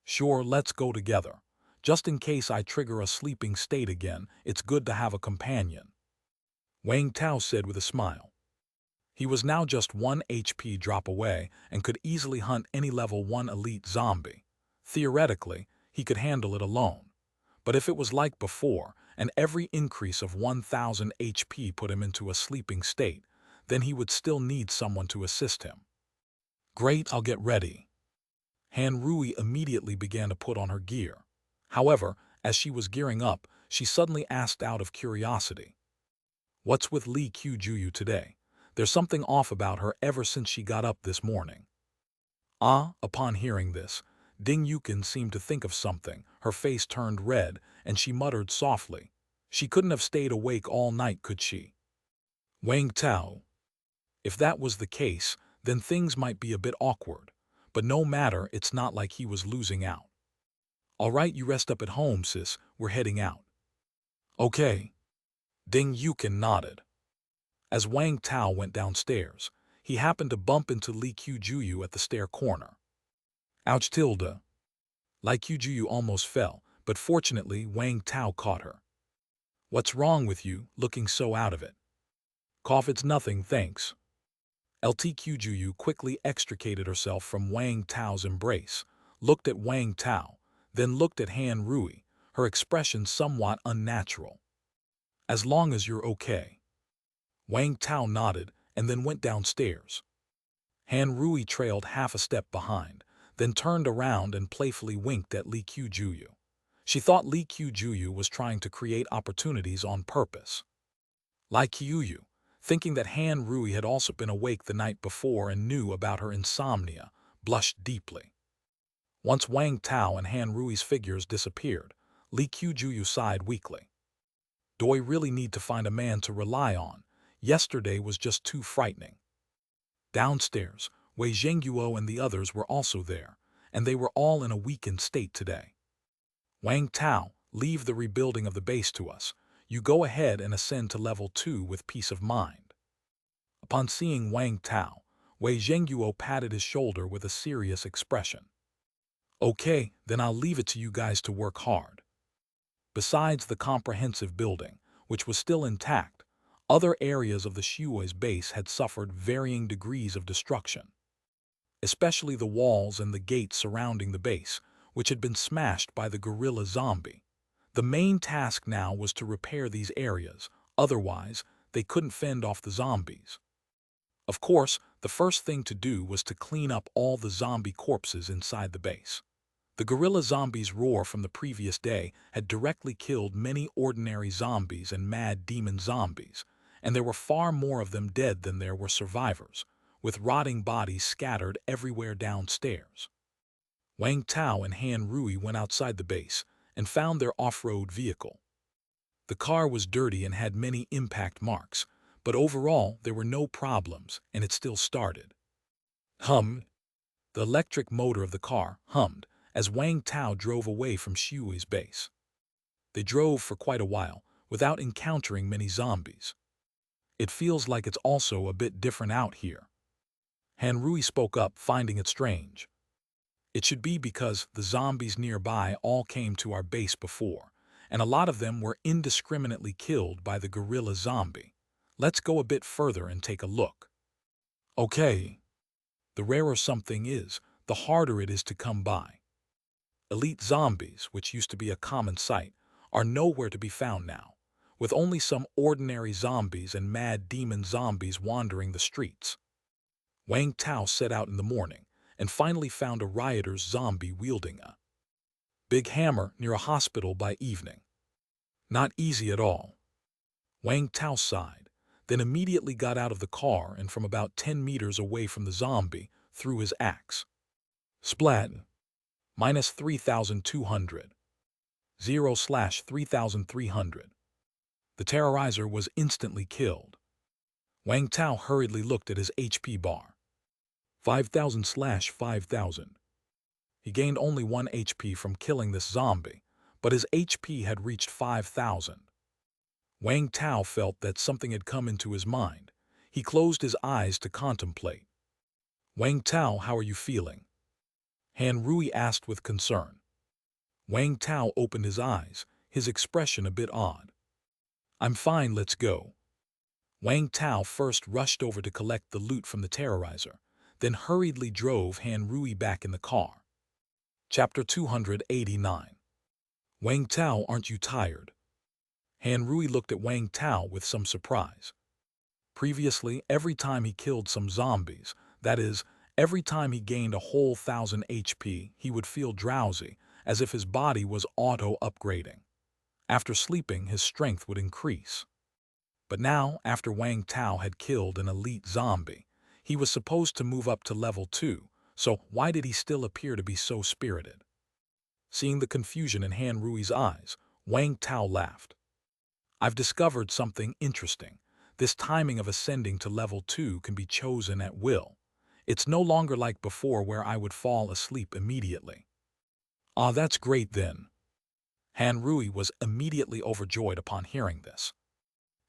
Sure, let's go together. Just in case I trigger a sleeping state again, it's good to have a companion. Wang Tao said with a smile. He was now just 1 HP drop away and could easily hunt any level 1 elite zombie. Theoretically, he could handle it alone. But if it was like before, and every increase of 1000 HP put him into a sleeping state, then he would still need someone to assist him. Great, I'll get ready. Han Rui immediately began to put on her gear. However, as she was gearing up, she suddenly asked out of curiosity. What's with Li Qiu today? There's something off about her ever since she got up this morning. Upon hearing this, Ding Yukin seemed to think of something, her face turned red, and she muttered softly. She couldn't have stayed awake all night, could she? Wang Tao. If that was the case, then things might be a bit awkward. But no matter, it's not like he was losing out. All right, you rest up at home, sis, we're heading out. Okay. Ding Yukin nodded. As Wang Tao went downstairs, he happened to bump into Li Qiu at the stair corner. Ouch tilde. Li Qiu almost fell, but fortunately Wang Tao caught her. What's wrong with you, looking so out of it? Cough, it's nothing, thanks. LTQJU quickly extricated herself from Wang Tao's embrace, looked at Wang Tao, then looked at Han Rui, her expression somewhat unnatural. As long as you're okay. Wang Tao nodded and then went downstairs. Han Rui trailed half a step behind, then turned around and playfully winked at Li Qiu. She thought Li Qiu was trying to create opportunities on purpose. Li Qiu, thinking that Han Rui had also been awake the night before and knew about her insomnia, blushed deeply. Once Wang Tao and Han Rui's figures disappeared, Li Qiu sighed weakly. Do I really need to find a man to rely on? Yesterday was just too frightening. Downstairs, Wei Zhengguo and the others were also there, and they were all in a weakened state today. Wang Tao, leave the rebuilding of the base to us. You go ahead and ascend to level 2 with peace of mind. Upon seeing Wang Tao, Wei Zhengguo patted his shoulder with a serious expression. Okay, then I'll leave it to you guys to work hard. Besides the comprehensive building, which was still intact, other areas of the Shui's base had suffered varying degrees of destruction. Especially the walls and the gates surrounding the base, which had been smashed by the gorilla zombie. The main task now was to repair these areas, otherwise they couldn't fend off the zombies. Of course, the first thing to do was to clean up all the zombie corpses inside the base. The gorilla zombies' roar from the previous day had directly killed many ordinary zombies and mad demon zombies, and there were far more of them dead than there were survivors, with rotting bodies scattered everywhere downstairs. Wang Tao and Han Rui went outside the base and found their off-road vehicle. The car was dirty and had many impact marks, but overall there were no problems and it still started. Hum! The electric motor of the car hummed as Wang Tao drove away from Shui's base. They drove for quite a while without encountering many zombies. It feels like it's also a bit different out here. Han Rui spoke up, finding it strange. It should be because the zombies nearby all came to our base before, and a lot of them were indiscriminately killed by the gorilla zombie. Let's go a bit further and take a look. Okay. The rarer something is, the harder it is to come by. Elite zombies, which used to be a common sight, are nowhere to be found now, with only some ordinary zombies and mad demon zombies wandering the streets. Wang Tao set out in the morning and finally found a rioter's zombie wielding a big hammer near a hospital by evening. Not easy at all. Wang Tao sighed, then immediately got out of the car and from about 10 meters away from the zombie threw his axe. Splat! Minus 3,200. 0/3,300. The terrorizer was instantly killed. Wang Tao hurriedly looked at his HP bar. 5,000/5,000. He gained only 1 HP from killing this zombie, but his HP had reached 5,000. Wang Tao felt that something had come into his mind. He closed his eyes to contemplate. Wang Tao, how are you feeling? Han Rui asked with concern. Wang Tao opened his eyes, his expression a bit odd. I'm fine, let's go. Wang Tao first rushed over to collect the loot from the terrorizer, then hurriedly drove Han Rui back in the car. Chapter 289. Wang Tao, aren't you tired? Han Rui looked at Wang Tao with some surprise. Previously, every time he killed some zombies, that is, every time he gained a whole 1,000 HP, he would feel drowsy, as if his body was auto-upgrading. After sleeping, his strength would increase. But now, after Wang Tao had killed an elite zombie, he was supposed to move up to level 2, so why did he still appear to be so spirited? Seeing the confusion in Han Rui's eyes, Wang Tao laughed. I've discovered something interesting. This timing of ascending to level 2 can be chosen at will. It's no longer like before where I would fall asleep immediately. Ah, that's great then. Han Rui was immediately overjoyed upon hearing this.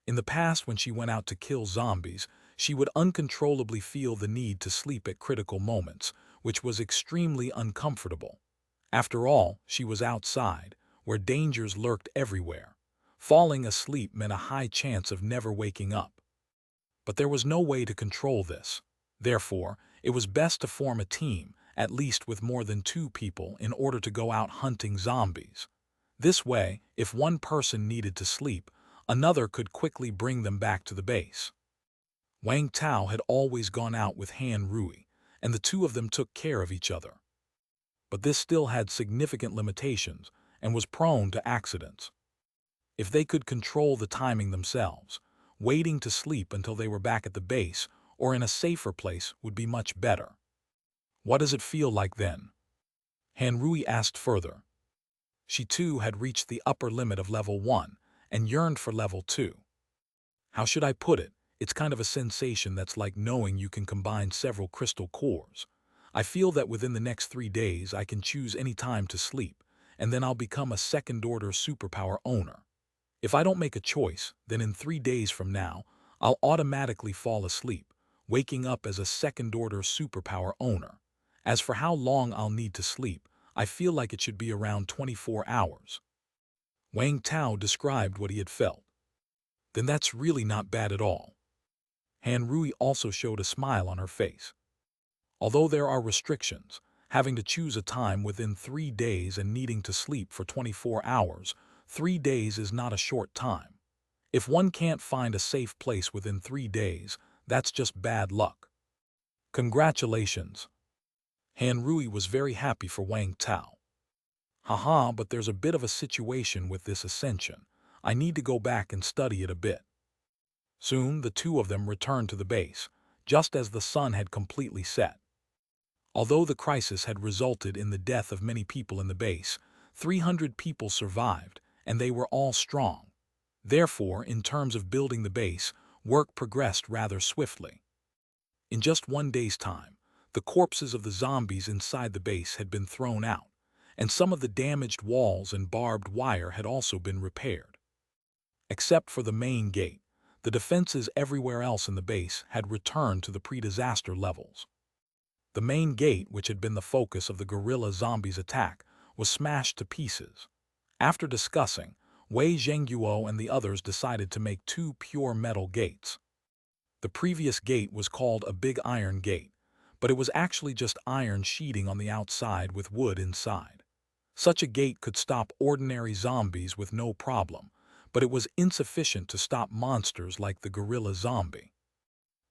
In the past, when she went out to kill zombies, she would uncontrollably feel the need to sleep at critical moments, which was extremely uncomfortable. After all, she was outside, where dangers lurked everywhere. Falling asleep meant a high chance of never waking up. But there was no way to control this. Therefore, it was best to form a team, at least with more than 2 people, in order to go out hunting zombies. This way, if one person needed to sleep, another could quickly bring them back to the base. Wang Tao had always gone out with Han Rui, and the 2 of them took care of each other. But this still had significant limitations and was prone to accidents. If they could control the timing themselves, waiting to sleep until they were back at the base or in a safer place would be much better. What does it feel like then? Han Rui asked further. She too had reached the upper limit of level 1 and yearned for level 2. How should I put it? It's kind of a sensation that's like knowing you can combine several crystal cores. I feel that within the next 3 days I can choose any time to sleep, and then I'll become a second-order superpower owner. If I don't make a choice, then in 3 days from now, I'll automatically fall asleep, waking up as a second-order superpower owner. As for how long I'll need to sleep, I feel like it should be around 24 hours. Wang Tao described what he had felt. Then that's really not bad at all. Han Rui also showed a smile on her face. Although there are restrictions, having to choose a time within 3 days and needing to sleep for 24 hours, 3 days is not a short time. If one can't find a safe place within 3 days, that's just bad luck. Congratulations. Han Rui was very happy for Wang Tao. Haha, but there's a bit of a situation with this ascension. I need to go back and study it a bit. Soon the two of them returned to the base, just as the sun had completely set. Although the crisis had resulted in the death of many people in the base, 300 people survived, and they were all strong. Therefore, in terms of building the base, work progressed rather swiftly. In just one day's time, the corpses of the zombies inside the base had been thrown out, and some of the damaged walls and barbed wire had also been repaired. Except for the main gate, the defenses everywhere else in the base had returned to the pre-disaster levels. The main gate, which had been the focus of the guerrilla zombies' attack, was smashed to pieces. After discussing, Wei Zhengguo and the others decided to make two pure metal gates. The previous gate was called a big iron gate, but it was actually just iron sheeting on the outside with wood inside. Such a gate could stop ordinary zombies with no problem, but it was insufficient to stop monsters like the gorilla zombie.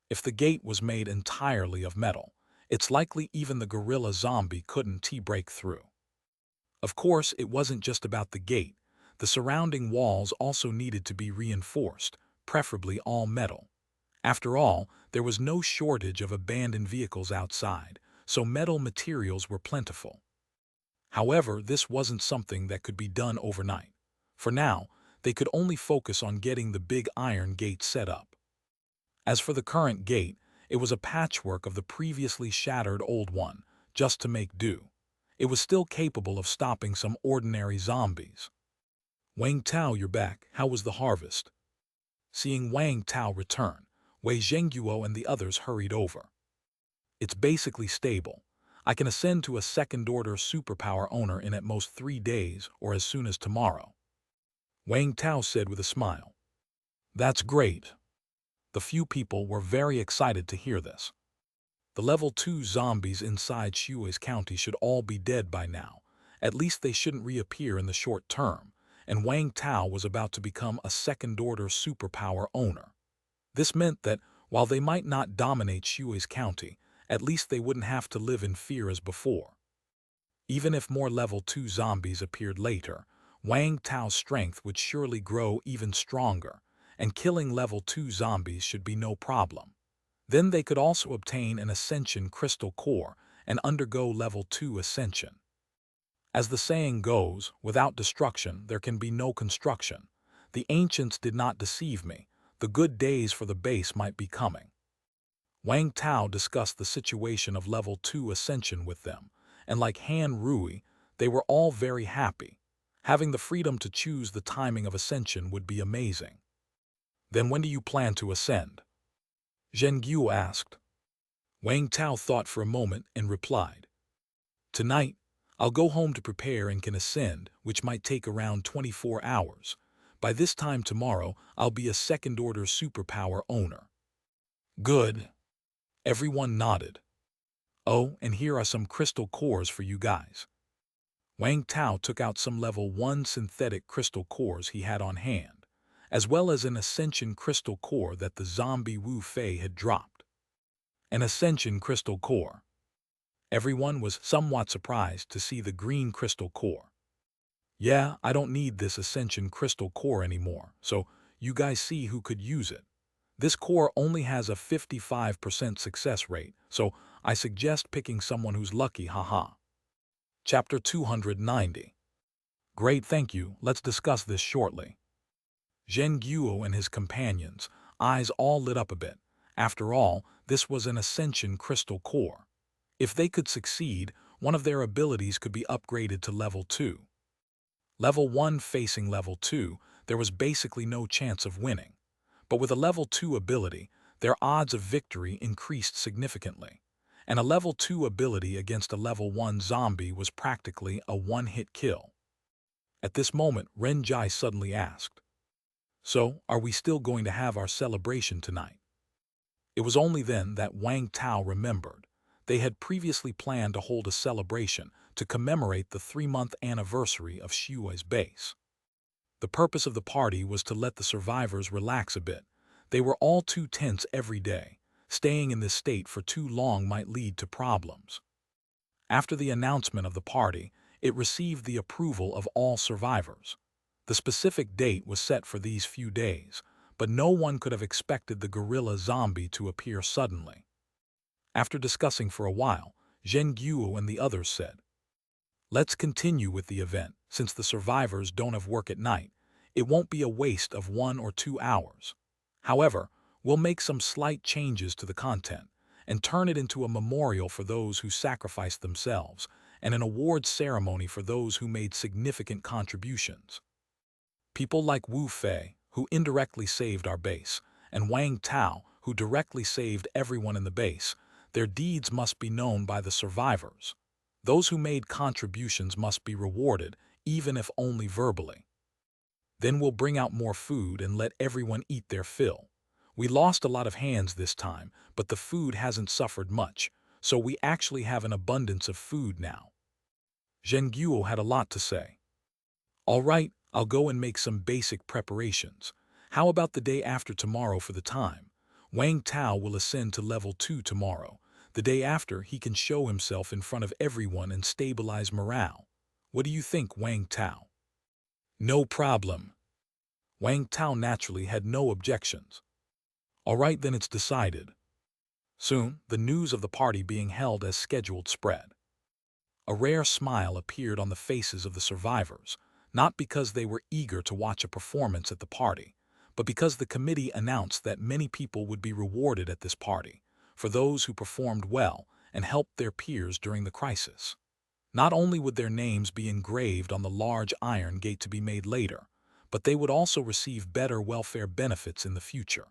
If the gate was made entirely of metal, it's likely even the gorilla zombie couldn't break through. Of course, it wasn't just about the gate. The surrounding walls also needed to be reinforced, preferably all metal. After all, there was no shortage of abandoned vehicles outside, so metal materials were plentiful. However, this wasn't something that could be done overnight. For now, they could only focus on getting the big iron gate set up. As for the current gate, it was a patchwork of the previously shattered old one, just to make do. It was still capable of stopping some ordinary zombies. Wang Tao, you're back. How was the harvest? Seeing Wang Tao return, Wei Zhengguo and the others hurried over. It's basically stable. I can ascend to a second-order superpower owner in at most 3 days or as soon as tomorrow. Wang Tao said with a smile. That's great. The few people were very excited to hear this. The level 2 zombies inside Shui's county should all be dead by now. At least they shouldn't reappear in the short term, and Wang Tao was about to become a second-order superpower owner. This meant that, while they might not dominate Shui's county, at least they wouldn't have to live in fear as before. Even if more level 2 zombies appeared later, Wang Tao's strength would surely grow even stronger, and killing level 2 zombies should be no problem. Then they could also obtain an Ascension Crystal Core and undergo level 2 Ascension. As the saying goes, without destruction there can be no construction. The ancients did not deceive me. The good days for the base might be coming. Wang Tao discussed the situation of level 2 Ascension with them, and like Han Rui, they were all very happy. Having the freedom to choose the timing of Ascension would be amazing. Then when do you plan to ascend? Zhengguo asked. Wang Tao thought for a moment and replied. Tonight, I'll go home to prepare and can ascend, which might take around 24 hours. By this time tomorrow, I'll be a second-order superpower owner. Good. Everyone nodded. Oh, and here are some crystal cores for you guys. Wang Tao took out some level 1 synthetic crystal cores he had on hand, as well as an Ascension crystal core that the zombie Wu Fei had dropped. An Ascension crystal core. Everyone was somewhat surprised to see the green crystal core. Yeah, I don't need this Ascension crystal core anymore, so you guys see who could use it. This core only has a 55% success rate, so I suggest picking someone who's lucky, haha. Chapter 290. Great, thank you. Let's discuss this shortly. Zhengguo and his companions' eyes all lit up a bit. After all, this was an Ascension crystal core. If they could succeed, one of their abilities could be upgraded to level 2. Level 1 facing level 2, there was basically no chance of winning. But with a level 2 ability, their odds of victory increased significantly. And a level 2 ability against a level 1 zombie was practically a one-hit kill. At this moment, Ren Jai suddenly asked, So, are we still going to have our celebration tonight? It was only then that Wang Tao remembered. They had previously planned to hold a celebration to commemorate the 3-month anniversary of Shui's base. The purpose of the party was to let the survivors relax a bit. They were all too tense every day, Staying in this state for too long might lead to problems. After the announcement of the party, it received the approval of all survivors. The specific date was set for these few days, but no one could have expected the gorilla zombie to appear suddenly. After discussing for a while, Zheng Guo and the others said, "Let's continue with the event. Since the survivors don't have work at night, it won't be a waste of 1 or 2 hours. However, we'll make some slight changes to the content and turn it into a memorial for those who sacrificed themselves and an award ceremony for those who made significant contributions. People like Wu Fei, who indirectly saved our base, and Wang Tao, who directly saved everyone in the base, their deeds must be known by the survivors. Those who made contributions must be rewarded, even if only verbally. Then we'll bring out more food and let everyone eat their fill. We lost a lot of hands this time, but the food hasn't suffered much, so we actually have an abundance of food now." Zheng Guo had a lot to say. "All right, I'll go and make some basic preparations. How about the day after tomorrow for the time? Wang Tao will ascend to level 2 tomorrow. The day after, he can show himself in front of everyone and stabilize morale. What do you think, Wang Tao?" "No problem." Wang Tao naturally had no objections. "All right, then it's decided." Soon, the news of the party being held as scheduled spread. A rare smile appeared on the faces of the survivors, not because they were eager to watch a performance at the party, but because the committee announced that many people would be rewarded at this party for those who performed well and helped their peers during the crisis. Not only would their names be engraved on the large iron gate to be made later, but they would also receive better welfare benefits in the future.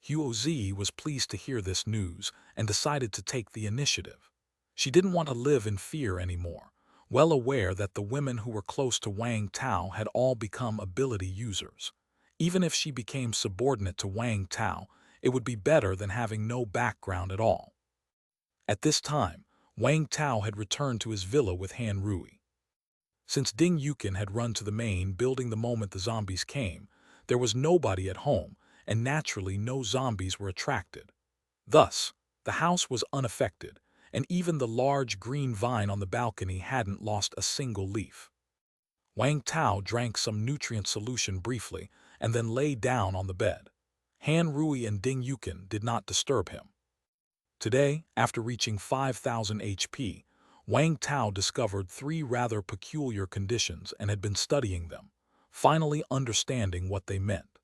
Huozi was pleased to hear this news and decided to take the initiative. She didn't want to live in fear anymore, well aware that the women who were close to Wang Tao had all become ability users. Even if she became subordinate to Wang Tao, it would be better than having no background at all. At this time, Wang Tao had returned to his villa with Han Rui. Since Ding Yukin had run to the main building the moment the zombies came, there was nobody at home, and naturally no zombies were attracted. Thus, the house was unaffected, and even the large green vine on the balcony hadn't lost a single leaf. Wang Tao drank some nutrient solution briefly and then lay down on the bed. Han Rui and Ding Yukin did not disturb him. Today, after reaching 5,000 HP, Wang Tao discovered 3 rather peculiar conditions and had been studying them, finally understanding what they meant.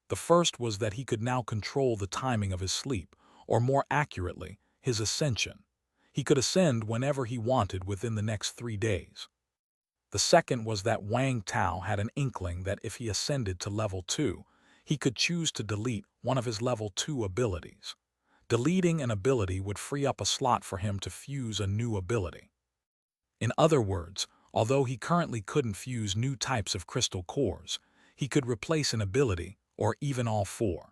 The first was that he could now control the timing of his sleep, or more accurately, his ascension. He could ascend whenever he wanted within the next 3 days. The second was that Wang Tao had an inkling that if he ascended to level 2, he could choose to delete one of his level 2 abilities. Deleting an ability would free up a slot for him to fuse a new ability. In other words, although he currently couldn't fuse new types of crystal cores, he could replace an ability, or even all 4.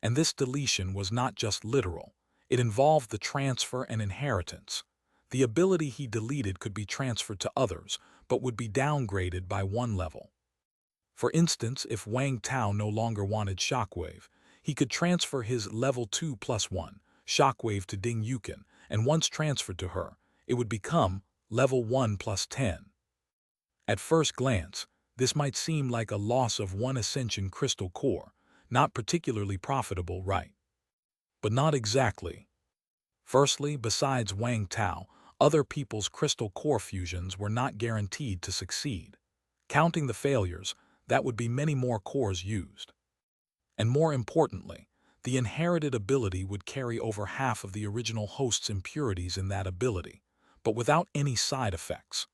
And this deletion was not just literal. It involved the transfer and inheritance. The ability he deleted could be transferred to others, but would be downgraded by 1 level. For instance, if Wang Tao no longer wanted Shockwave, he could transfer his level 2 plus 1 Shockwave to Ding Yukin, and once transferred to her, it would become level 1 plus 10. At first glance, this might seem like a loss of 1 Ascension crystal core, not particularly profitable, right? But not exactly. Firstly, besides Wang Tao, other people's crystal core fusions were not guaranteed to succeed. Counting the failures, that would be many more cores used. And more importantly, the inherited ability would carry over half of the original host's impurities in that ability, but without any side effects.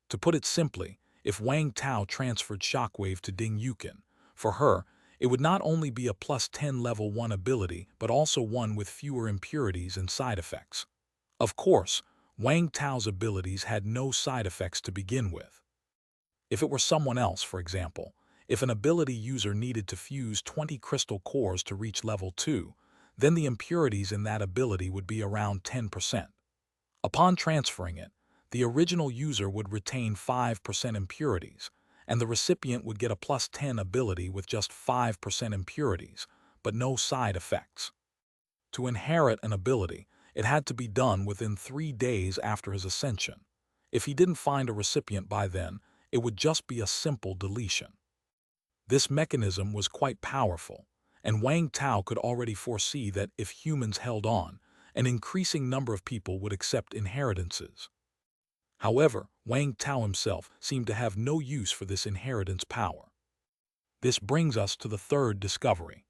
To put it simply, if Wang Tao transferred Shockwave to Ding Yukin, for her, it would not only be a plus 10 level 1 ability, but also one with fewer impurities and side effects. Of course, Wang Tao's abilities had no side effects to begin with. If it were someone else, for example, if an ability user needed to fuse 20 crystal cores to reach level 2, then the impurities in that ability would be around 10%. Upon transferring it, the original user would retain 5% impurities, and the recipient would get a plus 10 ability with just 5% impurities, but no side effects. To inherit an ability, it had to be done within 3 days after his ascension. If he didn't find a recipient by then, it would just be a simple deletion. This mechanism was quite powerful, and Wang Tao could already foresee that if humans held on, an increasing number of people would accept inheritances. However, Wang Tao himself seemed to have no use for this inheritance power. This brings us to the third discovery.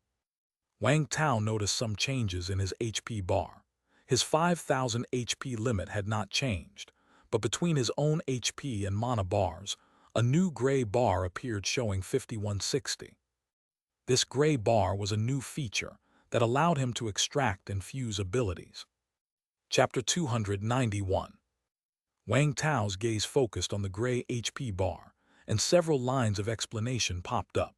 Wang Tao noticed some changes in his HP bar. His 5,000 HP limit had not changed, but between his own HP and mana bars, a new gray bar appeared showing 5160. This gray bar was a new feature that allowed him to extract and fuse abilities. Chapter 291. Wang Tao's gaze focused on the gray HP bar, and several lines of explanation popped up.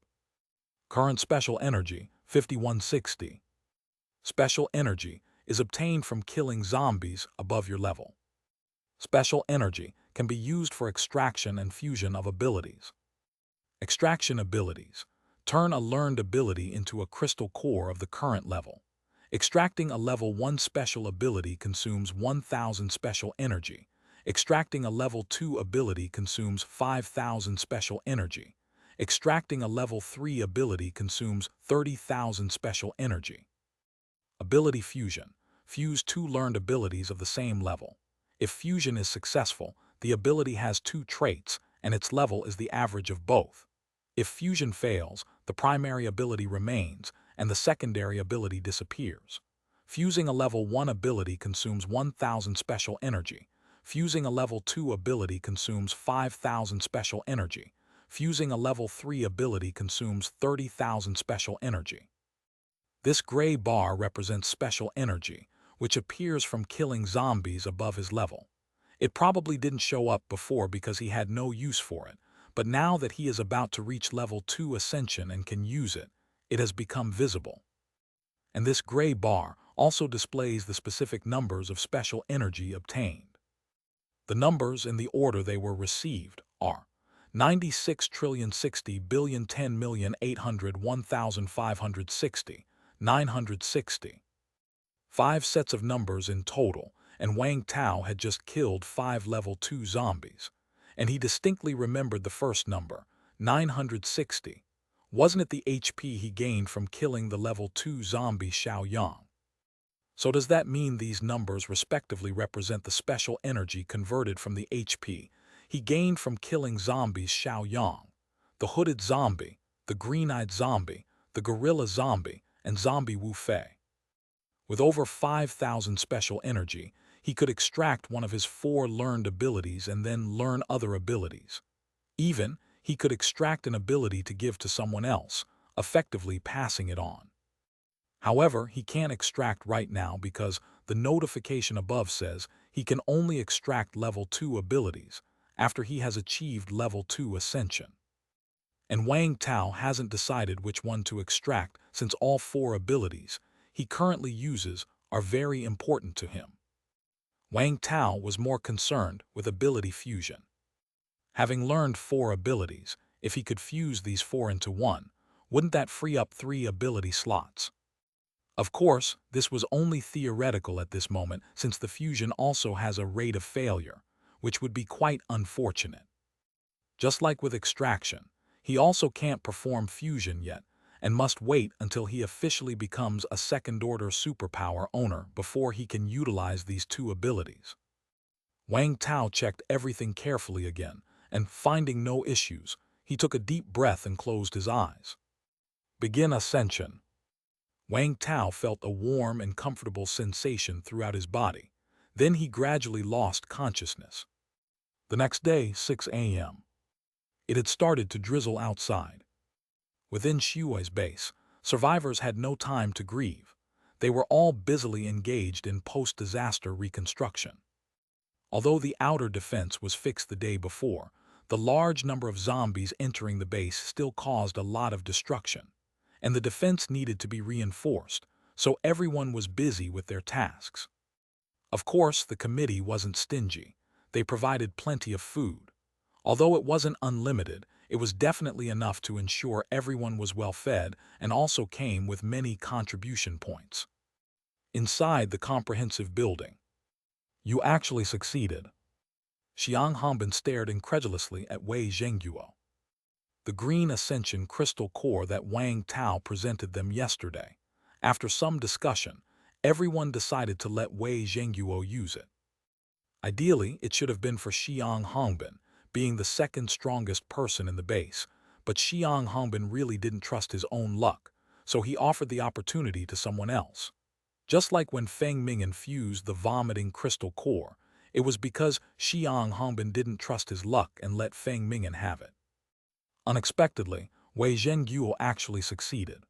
Current special energy, 5160. Special energy is obtained from killing zombies above your level. Special energy can be used for extraction and fusion of abilities. Extraction abilities turn a learned ability into a crystal core of the current level. Extracting a level 1 special ability consumes 1,000 special energy. Extracting a level 2 ability consumes 5,000 special energy. Extracting a level 3 ability consumes 30,000 special energy. Ability fusion. Fuse 2 learned abilities of the same level. If fusion is successful, the ability has 2 traits, and its level is the average of both. If fusion fails, the primary ability remains, and the secondary ability disappears. Fusing a level 1 ability consumes 1,000 special energy. Fusing a level 2 ability consumes 5,000 special energy. Fusing a level 3 ability consumes 30,000 special energy. This gray bar represents special energy, which appears from killing zombies above his level. It probably didn't show up before because he had no use for it, but now that he is about to reach level 2 ascension and can use it, it has become visible. And this gray bar also displays the specific numbers of special energy obtained. The numbers in the order they were received are 96,060,010,800,1,560, 960. 5 sets of numbers in total, and Wang Tao had just killed 5 level 2 zombies. And he distinctly remembered the first number, 960. Wasn't it the HP he gained from killing the level 2 zombie Xiao Yang? So does that mean these numbers respectively represent the special energy converted from the HP he gained from killing zombies Xiao Yang, the hooded zombie, the green-eyed zombie, the gorilla zombie, and zombie Wu Fei? With over 5,000 special energy, he could extract one of his 4 learned abilities and then learn other abilities. Even, he could extract an ability to give to someone else, effectively passing it on. However, he can't extract right now because the notification above says he can only extract level 2 abilities after he has achieved level 2 ascension. And Wang Tao hasn't decided which one to extract since all 4 abilities he currently uses are very important to him. Wang Tao was more concerned with ability fusion. Having learned 4 abilities, if he could fuse these 4 into one, wouldn't that free up 3 ability slots? Of course, this was only theoretical at this moment since the fusion also has a rate of failure, which would be quite unfortunate. Just like with extraction, he also can't perform fusion yet and must wait until he officially becomes a second-order superpower owner before he can utilize these 2 abilities. Wang Tao checked everything carefully again, and finding no issues, he took a deep breath and closed his eyes. Begin ascension. Wang Tao felt a warm and comfortable sensation throughout his body. Then he gradually lost consciousness. The next day, 6 a.m. It had started to drizzle outside. Within Shui's base, survivors had no time to grieve. They were all busily engaged in post-disaster reconstruction. Although the outer defense was fixed the day before, the large number of zombies entering the base still caused a lot of destruction, and the defense needed to be reinforced, so everyone was busy with their tasks. Of course, the committee wasn't stingy. They provided plenty of food. Although it wasn't unlimited, it was definitely enough to ensure everyone was well fed and also came with many contribution points. inside the comprehensive building. You actually succeeded. Xiang Hongbin stared incredulously at Wei Zhenguo. The green ascension crystal core that Wang Tao presented them yesterday. After some discussion, everyone decided to let Wei Zhenguo use it. Ideally, it should have been for Xiang Hongbin, being the second strongest person in the base, but Xiang Hongbin really didn't trust his own luck, so he offered the opportunity to someone else. Just like when Feng Ming infused the vomiting crystal core, it was because Xiang Hongbin didn't trust his luck and let Feng Ming have it. Unexpectedly, Wei Zhenguo actually succeeded.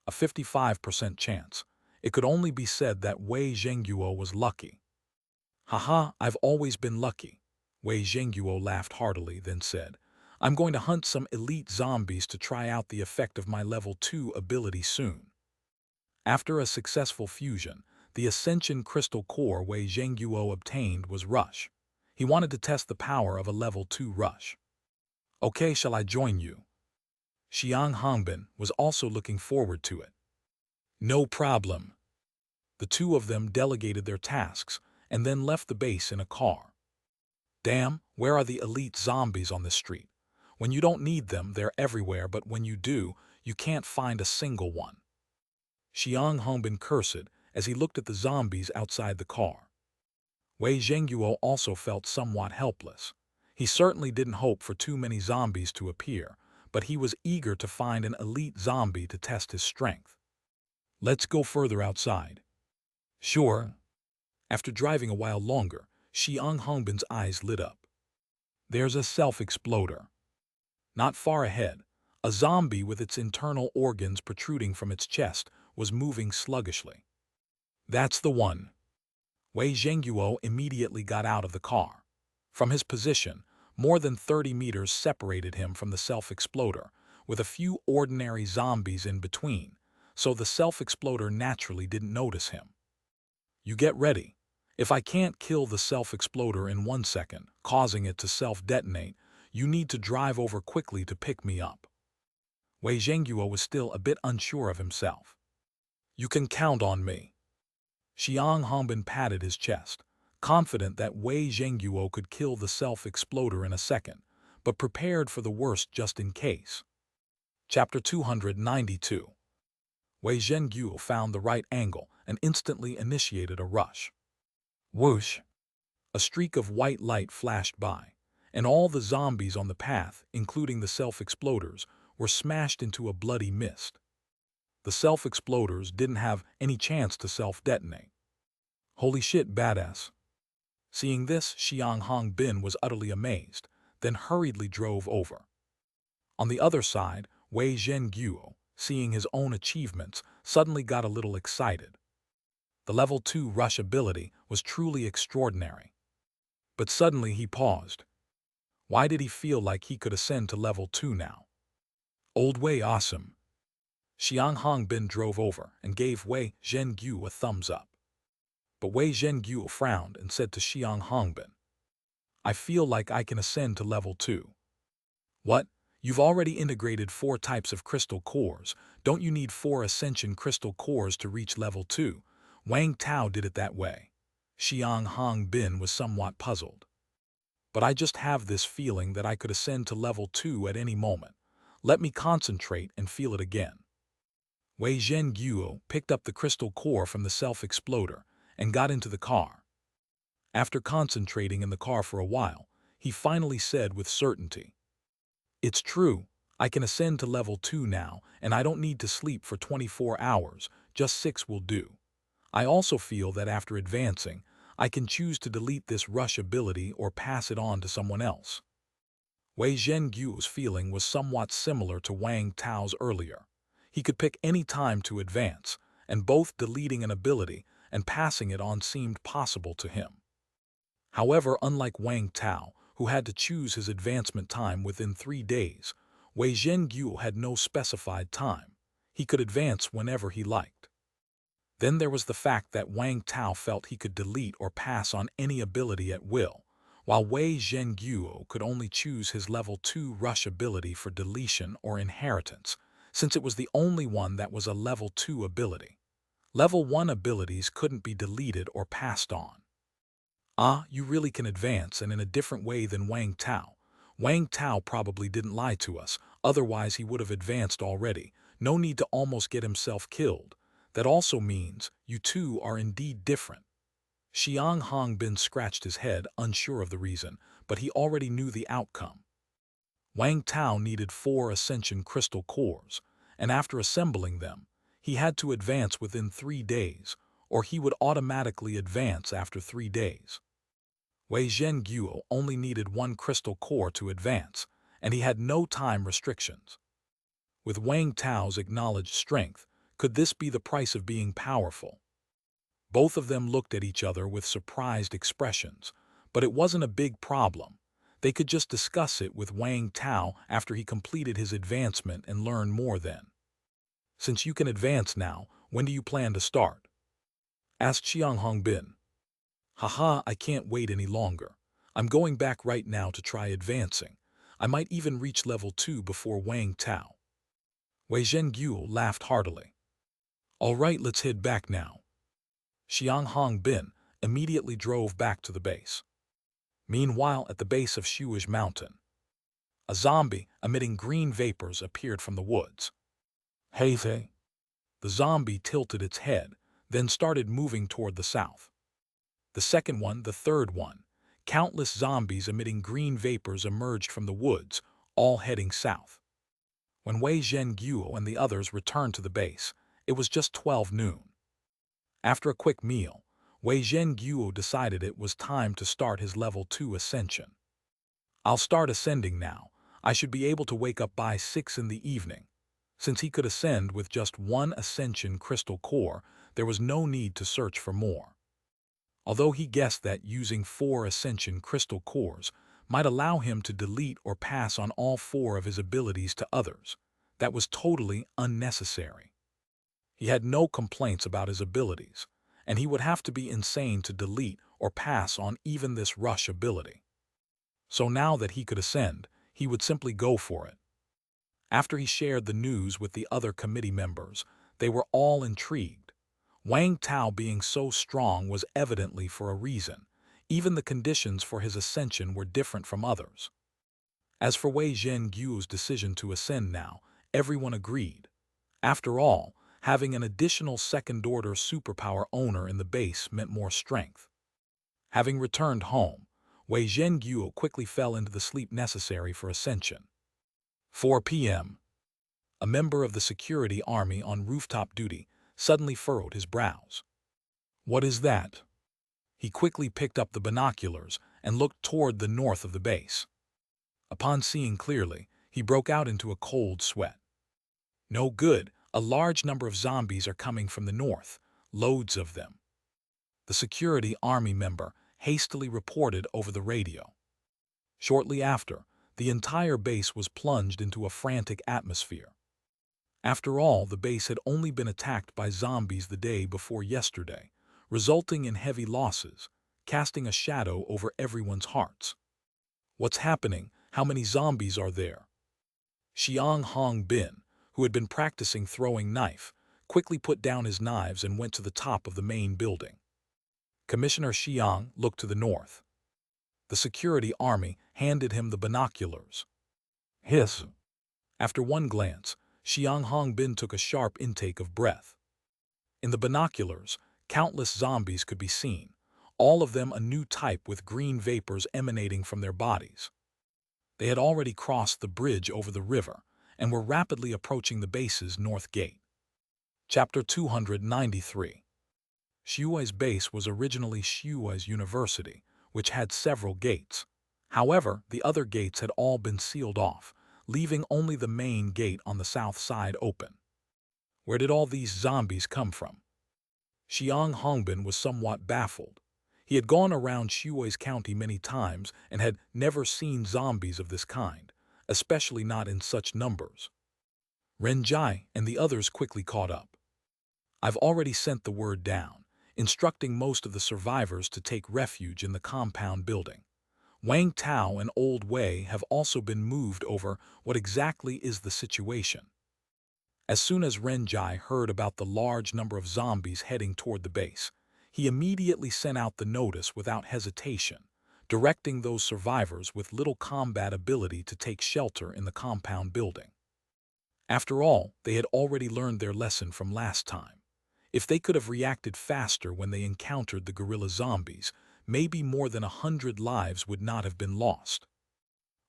A 55% chance. It could only be said that Wei Zhenguo was lucky. Haha, I've always been lucky. Wei Zhenguo laughed heartily, then said, I'm going to hunt some elite zombies to try out the effect of my level 2 ability soon. After a successful fusion, the Ascension Crystal Core Wei Zhenguo obtained was Rush. He wanted to test the power of a level 2 Rush. Okay, shall I join you? Xiang Hongbin was also looking forward to it. No problem. The two of them delegated their tasks and then left the base in a car. Damn, where are the elite zombies on this street? When you don't need them, they're everywhere, but when you do, you can't find a single one. Xiang Hongbin cursed as he looked at the zombies outside the car. Wei Zhenguo also felt somewhat helpless. He certainly didn't hope for too many zombies to appear, but he was eager to find an elite zombie to test his strength. Let's go further outside. Sure. After driving a while longer, Xiang Hongbin's eyes lit up. There's a self-exploder. Not far ahead, a zombie with its internal organs protruding from its chest was moving sluggishly. That's the one. Wei Zhenguo immediately got out of the car. From his position, more than 30 meters separated him from the self-exploder, with a few ordinary zombies in between, so the self-exploder naturally didn't notice him. You get ready. If I can't kill the self-exploder in 1 second, causing it to self-detonate, you need to drive over quickly to pick me up. Wei Zhenguo was still a bit unsure of himself. You can count on me. Xiang Hongbin patted his chest, confident that Wei Zhenguo could kill the self-exploder in a second, but prepared for the worst just in case. Chapter 292. Wei Zhenguo found the right angle and instantly initiated a rush. Whoosh! A streak of white light flashed by, and all the zombies on the path, including the self-exploders, were smashed into a bloody mist. The self-exploders didn't have any chance to self-detonate. Holy shit, badass. Seeing this, Xiang Hongbin was utterly amazed, then hurriedly drove over. On the other side, Wei Zhenguo, seeing his own achievements, suddenly got a little excited. The level 2 rush ability was truly extraordinary. But suddenly he paused. Why did he feel like he could ascend to level 2 now? Old Wei awesome. Xiang Hongbin drove over and gave Wei Zhenguo a thumbs up. But Wei Zhenguo frowned and said to Xiang Hongbin, I feel like I can ascend to level 2. What? You've already integrated 4 types of crystal cores. Don't you need 4 ascension crystal cores to reach level 2? Wang Tao did it that way. Xiang Hongbin was somewhat puzzled. But I just have this feeling that I could ascend to level 2 at any moment. Let me concentrate and feel it again. Wei Zhenguo picked up the crystal core from the self-exploder and got into the car. After concentrating in the car for a while, he finally said with certainty, It's true, I can ascend to level 2 now, and I don't need to sleep for 24 hours, just 6 will do. I also feel that after advancing, I can choose to delete this rush ability or pass it on to someone else. Wei Zhenguo's feeling was somewhat similar to Wang Tao's earlier. He could pick any time to advance, and both deleting an ability and passing it on seemed possible to him. However, unlike Wang Tao, who had to choose his advancement time within 3 days, Wei Zhenguo had no specified time. He could advance whenever he liked. Then there was the fact that Wang Tao felt he could delete or pass on any ability at will, while Wei Zhenguo could only choose his level 2 rush ability for deletion or inheritance, since it was the only one that was a level 2 ability. Level 1 abilities couldn't be deleted or passed on. Ah, you really can advance, and in a different way than Wang Tao. Wang Tao probably didn't lie to us, otherwise he would have advanced already. No need to almost get himself killed. That also means you two are indeed different. Xiang Hongbin scratched his head, unsure of the reason, but he already knew the outcome. Wang Tao needed 4 ascension crystal cores, and after assembling them, he had to advance within 3 days, or he would automatically advance after 3 days. Wei Zhenguo only needed 1 crystal core to advance, and he had no time restrictions. With Wang Tao's acknowledged strength, could this be the price of being powerful? Both of them looked at each other with surprised expressions, but it wasn't a big problem. They could just discuss it with Wang Tao after he completed his advancement and learn more then. Since you can advance now, when do you plan to start? Asked Xiang Hongbin. Haha, I can't wait any longer. I'm going back right now to try advancing. I might even reach level 2 before Wang Tao. Wei Zhenguo laughed heartily. All right, let's head back now. Xiang Hongbin immediately drove back to the base. Meanwhile, at the base of Shuish Mountain, a zombie emitting green vapors appeared from the woods. Hey. The zombie tilted its head, then started moving toward the south. The second one, the third one. Countless zombies emitting green vapors emerged from the woods, all heading south. When Wei Zhenguo and the others returned to the base, it was just 12 noon. After a quick meal, Wei Zhenguo decided it was time to start his level 2 ascension. I'll start ascending now. I should be able to wake up by 6 in the evening. Since he could ascend with just 1 ascension crystal core, there was no need to search for more. Although he guessed that using 4 ascension crystal cores might allow him to delete or pass on all 4 of his abilities to others, that was totally unnecessary. He had no complaints about his abilities, and he would have to be insane to delete or pass on even this rush ability. So now that he could ascend, he would simply go for it. After he shared the news with the other committee members, they were all intrigued. Wang Tao being so strong was evidently for a reason. Even the conditions for his ascension were different from others. As for Wei Zhenguo's decision to ascend now, everyone agreed. After all, having an additional second-order superpower owner in the base meant more strength. Having returned home, Wei Zhenguo quickly fell into the sleep necessary for ascension. 4 p.m. A member of the security army on rooftop duty suddenly furrowed his brows. What is that? He quickly picked up the binoculars and looked toward the north of the base. Upon seeing clearly, he broke out into a cold sweat. No good, a large number of zombies are coming from the north, loads of them. The security army member hastily reported over the radio. Shortly after, the entire base was plunged into a frantic atmosphere. After all, the base had only been attacked by zombies the day before yesterday, resulting in heavy losses, casting a shadow over everyone's hearts. What's happening? How many zombies are there? Xiang Hongbin, who had been practicing throwing knife, quickly put down his knives and went to the top of the main building. Commissioner Xiang looked to the north. The security army handed him the binoculars. Hiss. After one glance, Xiang Hongbin took a sharp intake of breath. In the binoculars, countless zombies could be seen, all of them a new type with green vapors emanating from their bodies. They had already crossed the bridge over the river and were rapidly approaching the base's north gate. Chapter 293. Shui's base was originally Shui's University, which had several gates. However, the other gates had all been sealed off, leaving only the main gate on the south side open. Where did all these zombies come from? Xiang Hongbin was somewhat baffled. He had gone around Shui's county many times and had never seen zombies of this kind, especially not in such numbers. Renjai and the others quickly caught up. I've already sent the word down, instructing most of the survivors to take refuge in the compound building. Wang Tao and Old Wei have also been moved over. What exactly is the situation? As soon as Renjai heard about the large number of zombies heading toward the base, he immediately sent out the notice without hesitation, directing those survivors with little combat ability to take shelter in the compound building. After all, they had already learned their lesson from last time. If they could have reacted faster when they encountered the guerrilla zombies, maybe more than 100 lives would not have been lost.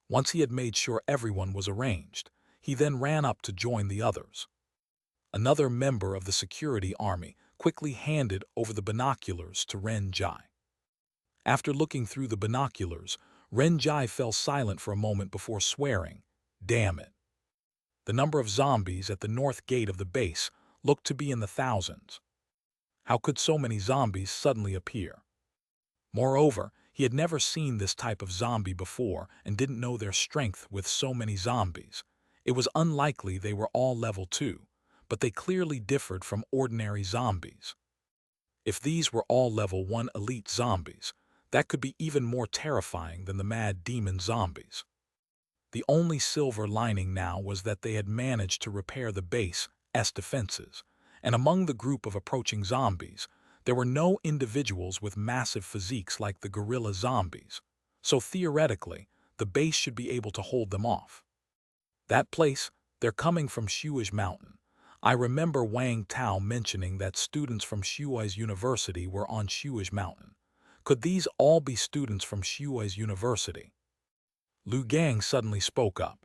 Once he had made sure everyone was arranged, he then ran up to join the others. Another member of the security army quickly handed over the binoculars to Renjai. After looking through the binoculars, Renjai fell silent for a moment before swearing, "Damn it." The number of zombies at the north gate of the base looked to be in the thousands. How could so many zombies suddenly appear? Moreover, he had never seen this type of zombie before and didn't know their strength with so many zombies. It was unlikely they were all level 2, but they clearly differed from ordinary zombies. If these were all level 1 elite zombies, that could be even more terrifying than the mad demon zombies. The only silver lining now was that they had managed to repair the base's defenses, and among the group of approaching zombies, there were no individuals with massive physiques like the gorilla zombies, so theoretically, the base should be able to hold them off. That place, they're coming from Shui's Mountain. I remember Wang Tao mentioning that students from Shui's University were on Shui's Mountain. Could these all be students from Shui's University? Lu Gang suddenly spoke up.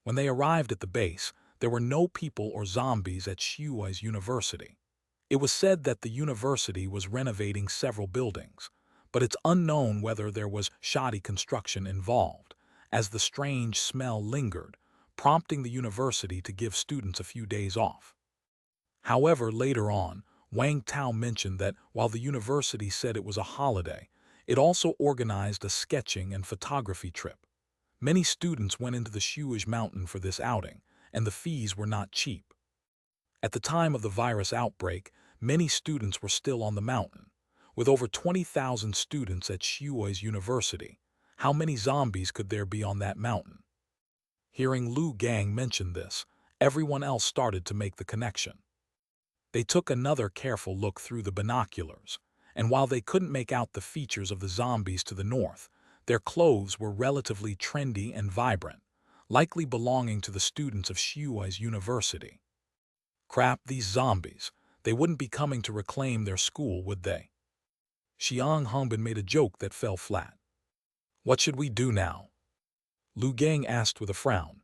When they arrived at the base, there were no people or zombies at Shui's University. It was said that the university was renovating several buildings, but it's unknown whether there was shoddy construction involved, as the strange smell lingered, prompting the university to give students a few days off. However, later on, Wang Tao mentioned that while the university said it was a holiday, it also organized a sketching and photography trip. Many students went into the Shui's Mountain for this outing, and the fees were not cheap. At the time of the virus outbreak, many students were still on the mountain. With over 20,000 students at Shui's University, how many zombies could there be on that mountain? Hearing Lu Gang mention this, everyone else started to make the connection. They took another careful look through the binoculars, and while they couldn't make out the features of the zombies to the north, their clothes were relatively trendy and vibrant, likely belonging to the students of Shui's University. Crap, these zombies. They wouldn't be coming to reclaim their school, would they? Xiang Hongbin made a joke that fell flat. What should we do now? Lu Gang asked with a frown.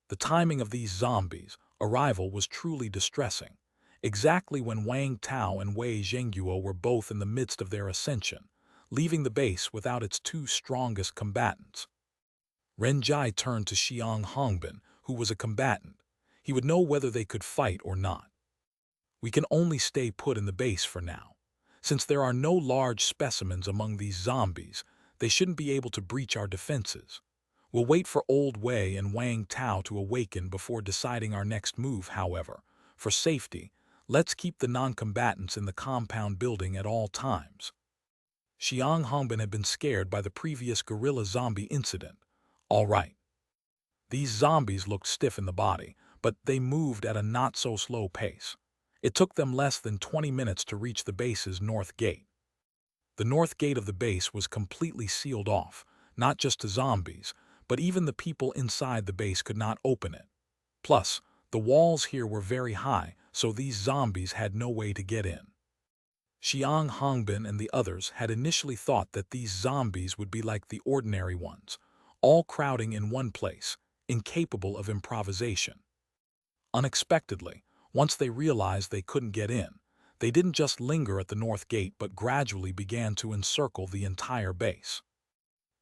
The timing of these zombies' arrival was truly distressing, exactly when Wang Tao and Wei Zhengguo were both in the midst of their ascension, leaving the base without its two strongest combatants. Renjai turned to Xiang Hongbin, who was a combatant. He would know whether they could fight or not. We can only stay put in the base for now. Since there are no large specimens among these zombies, they shouldn't be able to breach our defenses. We'll wait for Old Wei and Wang Tao to awaken before deciding our next move, however. For safety, let's keep the non-combatants in the compound building at all times. Xiang Hongbin had been scared by the previous gorilla zombie incident. All right. These zombies looked stiff in the body, but they moved at a not-so-slow pace. It took them less than 20 minutes to reach the base's north gate. The north gate of the base was completely sealed off, not just to zombies, but even the people inside the base could not open it. Plus, the walls here were very high, so these zombies had no way to get in. Xiang Hongbin and the others had initially thought that these zombies would be like the ordinary ones, all crowding in one place, incapable of improvisation. Unexpectedly, once they realized they couldn't get in, they didn't just linger at the north gate but gradually began to encircle the entire base.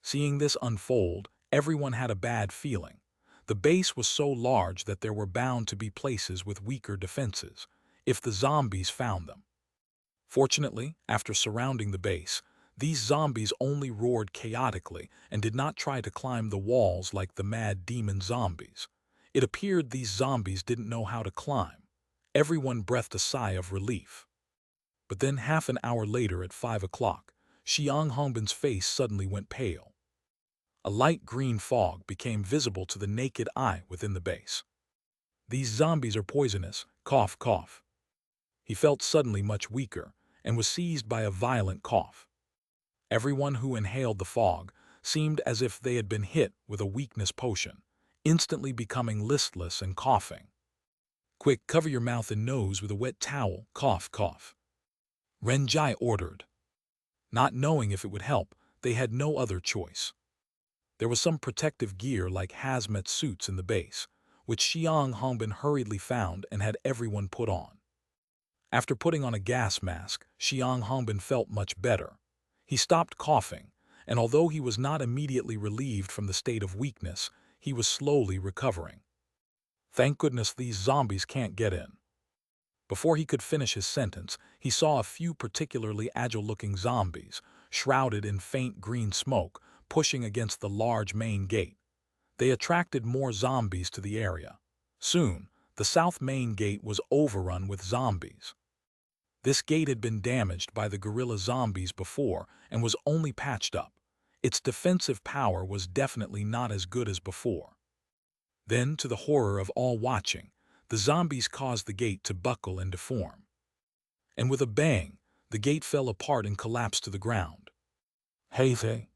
Seeing this unfold, everyone had a bad feeling. The base was so large that there were bound to be places with weaker defenses, if the zombies found them. Fortunately, after surrounding the base, these zombies only roared chaotically and did not try to climb the walls like the mad demon zombies. It appeared these zombies didn't know how to climb. Everyone breathed a sigh of relief. But then half an hour later at 5 o'clock, Xiang Hongbin's face suddenly went pale. A light green fog became visible to the naked eye within the base. These zombies are poisonous, cough, cough. He felt suddenly much weaker and was seized by a violent cough. Everyone who inhaled the fog seemed as if they had been hit with a weakness potion, instantly becoming listless and coughing. Quick, cover your mouth and nose with a wet towel, cough, cough. Renjai ordered. Not knowing if it would help, they had no other choice. There was some protective gear like hazmat suits in the base, which Xiang Hongbin hurriedly found and had everyone put on. After putting on a gas mask, Xiang Hongbin felt much better. He stopped coughing, and although he was not immediately relieved from the state of weakness, he was slowly recovering. Thank goodness these zombies can't get in. Before he could finish his sentence, he saw a few particularly agile-looking zombies, shrouded in faint green smoke, pushing against the large main gate. They attracted more zombies to the area. Soon, the south main gate was overrun with zombies. This gate had been damaged by the guerrilla zombies before and was only patched up. Its defensive power was definitely not as good as before. Then, to the horror of all watching, the zombies caused the gate to buckle and deform. And with a bang, the gate fell apart and collapsed to the ground. Hey!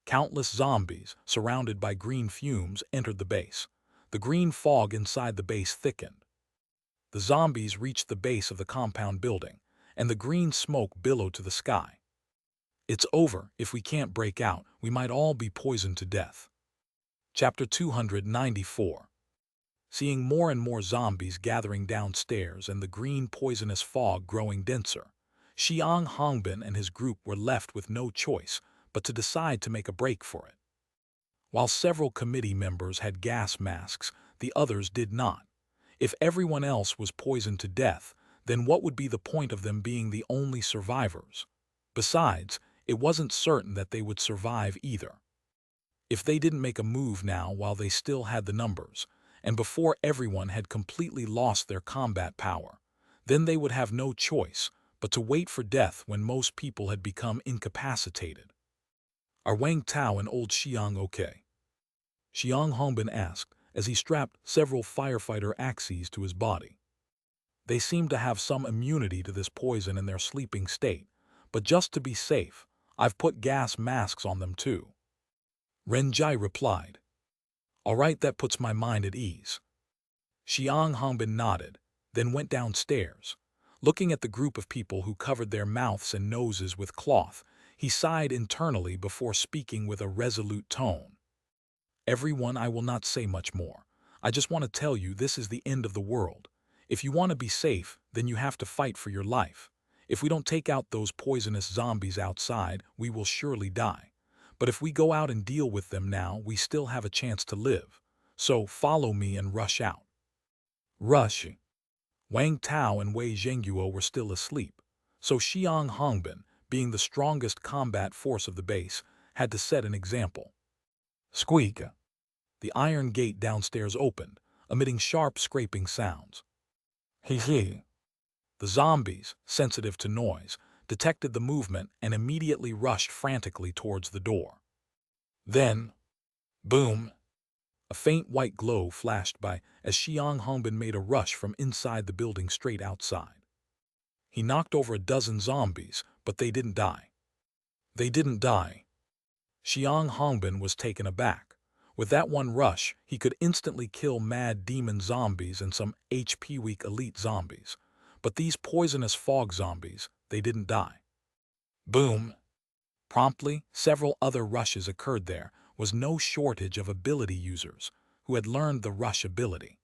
Countless zombies, surrounded by green fumes, entered the base. The green fog inside the base thickened. The zombies reached the base of the compound building, and the green smoke billowed to the sky. It's over. If we can't break out, we might all be poisoned to death. Chapter 294. Seeing more and more zombies gathering downstairs and the green poisonous fog growing denser, Xiang Hongbin and his group were left with no choice but to decide to make a break for it. While several committee members had gas masks, the others did not. If everyone else was poisoned to death, then what would be the point of them being the only survivors? Besides, it wasn't certain that they would survive either. If they didn't make a move now while they still had the numbers, and before everyone had completely lost their combat power, then they would have no choice but to wait for death when most people had become incapacitated. Are Wang Tao and old Xiang okay? Xiang Hongbin asked as he strapped several firefighter axes to his body. They seemed to have some immunity to this poison in their sleeping state, but just to be safe, I've put gas masks on them too. Renjai replied. All right, that puts my mind at ease. Xiang Hongbin nodded, then went downstairs. Looking at the group of people who covered their mouths and noses with cloth, he sighed internally before speaking with a resolute tone. Everyone, I will not say much more. I just want to tell you this is the end of the world. If you want to be safe, then you have to fight for your life. If we don't take out those poisonous zombies outside, we will surely die. But if we go out and deal with them now, we still have a chance to live. So follow me and rush out. Rush. Wang Tao and Wei Zhenguo were still asleep, so Xiang Hongbin, being the strongest combat force of the base, had to set an example. Squeak! The iron gate downstairs opened, emitting sharp scraping sounds. Hee. The zombies, sensitive to noise, detected the movement and immediately rushed frantically towards the door. Then, boom! A faint white glow flashed by as Xiang Hongbin made a rush from inside the building straight outside. He knocked over a dozen zombies, but they didn't die. They didn't die. Xiang Hongbin was taken aback. With that one rush, he could instantly kill mad demon zombies and some HP-weak elite zombies. But these poisonous fog zombies, they didn't die. Boom! Promptly, several other rushes occurred. There was no shortage of ability users who had learned the rush ability.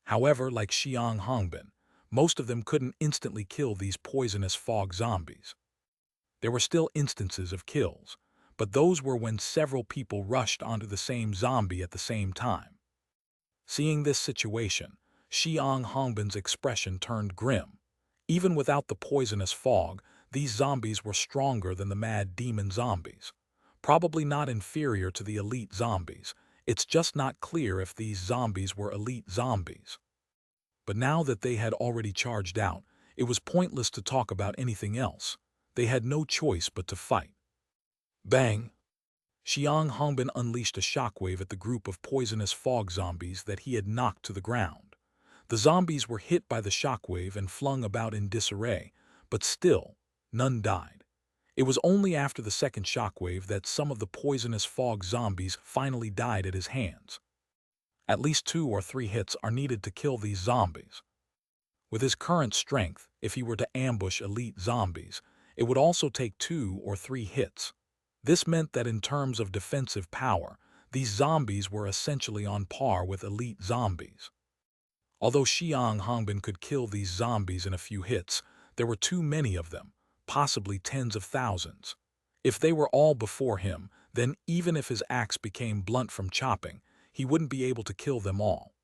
However, like Xiang Hongbin, most of them couldn't instantly kill these poisonous fog zombies. There were still instances of kills, but those were when several people rushed onto the same zombie at the same time. Seeing this situation, Xiang Hongbin's expression turned grim. Even without the poisonous fog, these zombies were stronger than the mad demon zombies. Probably not inferior to the elite zombies. It's just not clear if these zombies were elite zombies. But now that they had already charged out, it was pointless to talk about anything else. They had no choice but to fight. Bang! Xiang Hongbin unleashed a shockwave at the group of poisonous fog zombies that he had knocked to the ground. The zombies were hit by the shockwave and flung about in disarray, but still, none died. It was only after the second shockwave that some of the poisonous fog zombies finally died at his hands. At least 2 or 3 hits are needed to kill these zombies. With his current strength, if he were to ambush elite zombies, it would also take 2 or 3 hits. This meant that in terms of defensive power, these zombies were essentially on par with elite zombies. Although Xiang Hongbin could kill these zombies in a few hits, there were too many of them, possibly tens of thousands. If they were all before him, then even if his axe became blunt from chopping, he wouldn't be able to kill them all.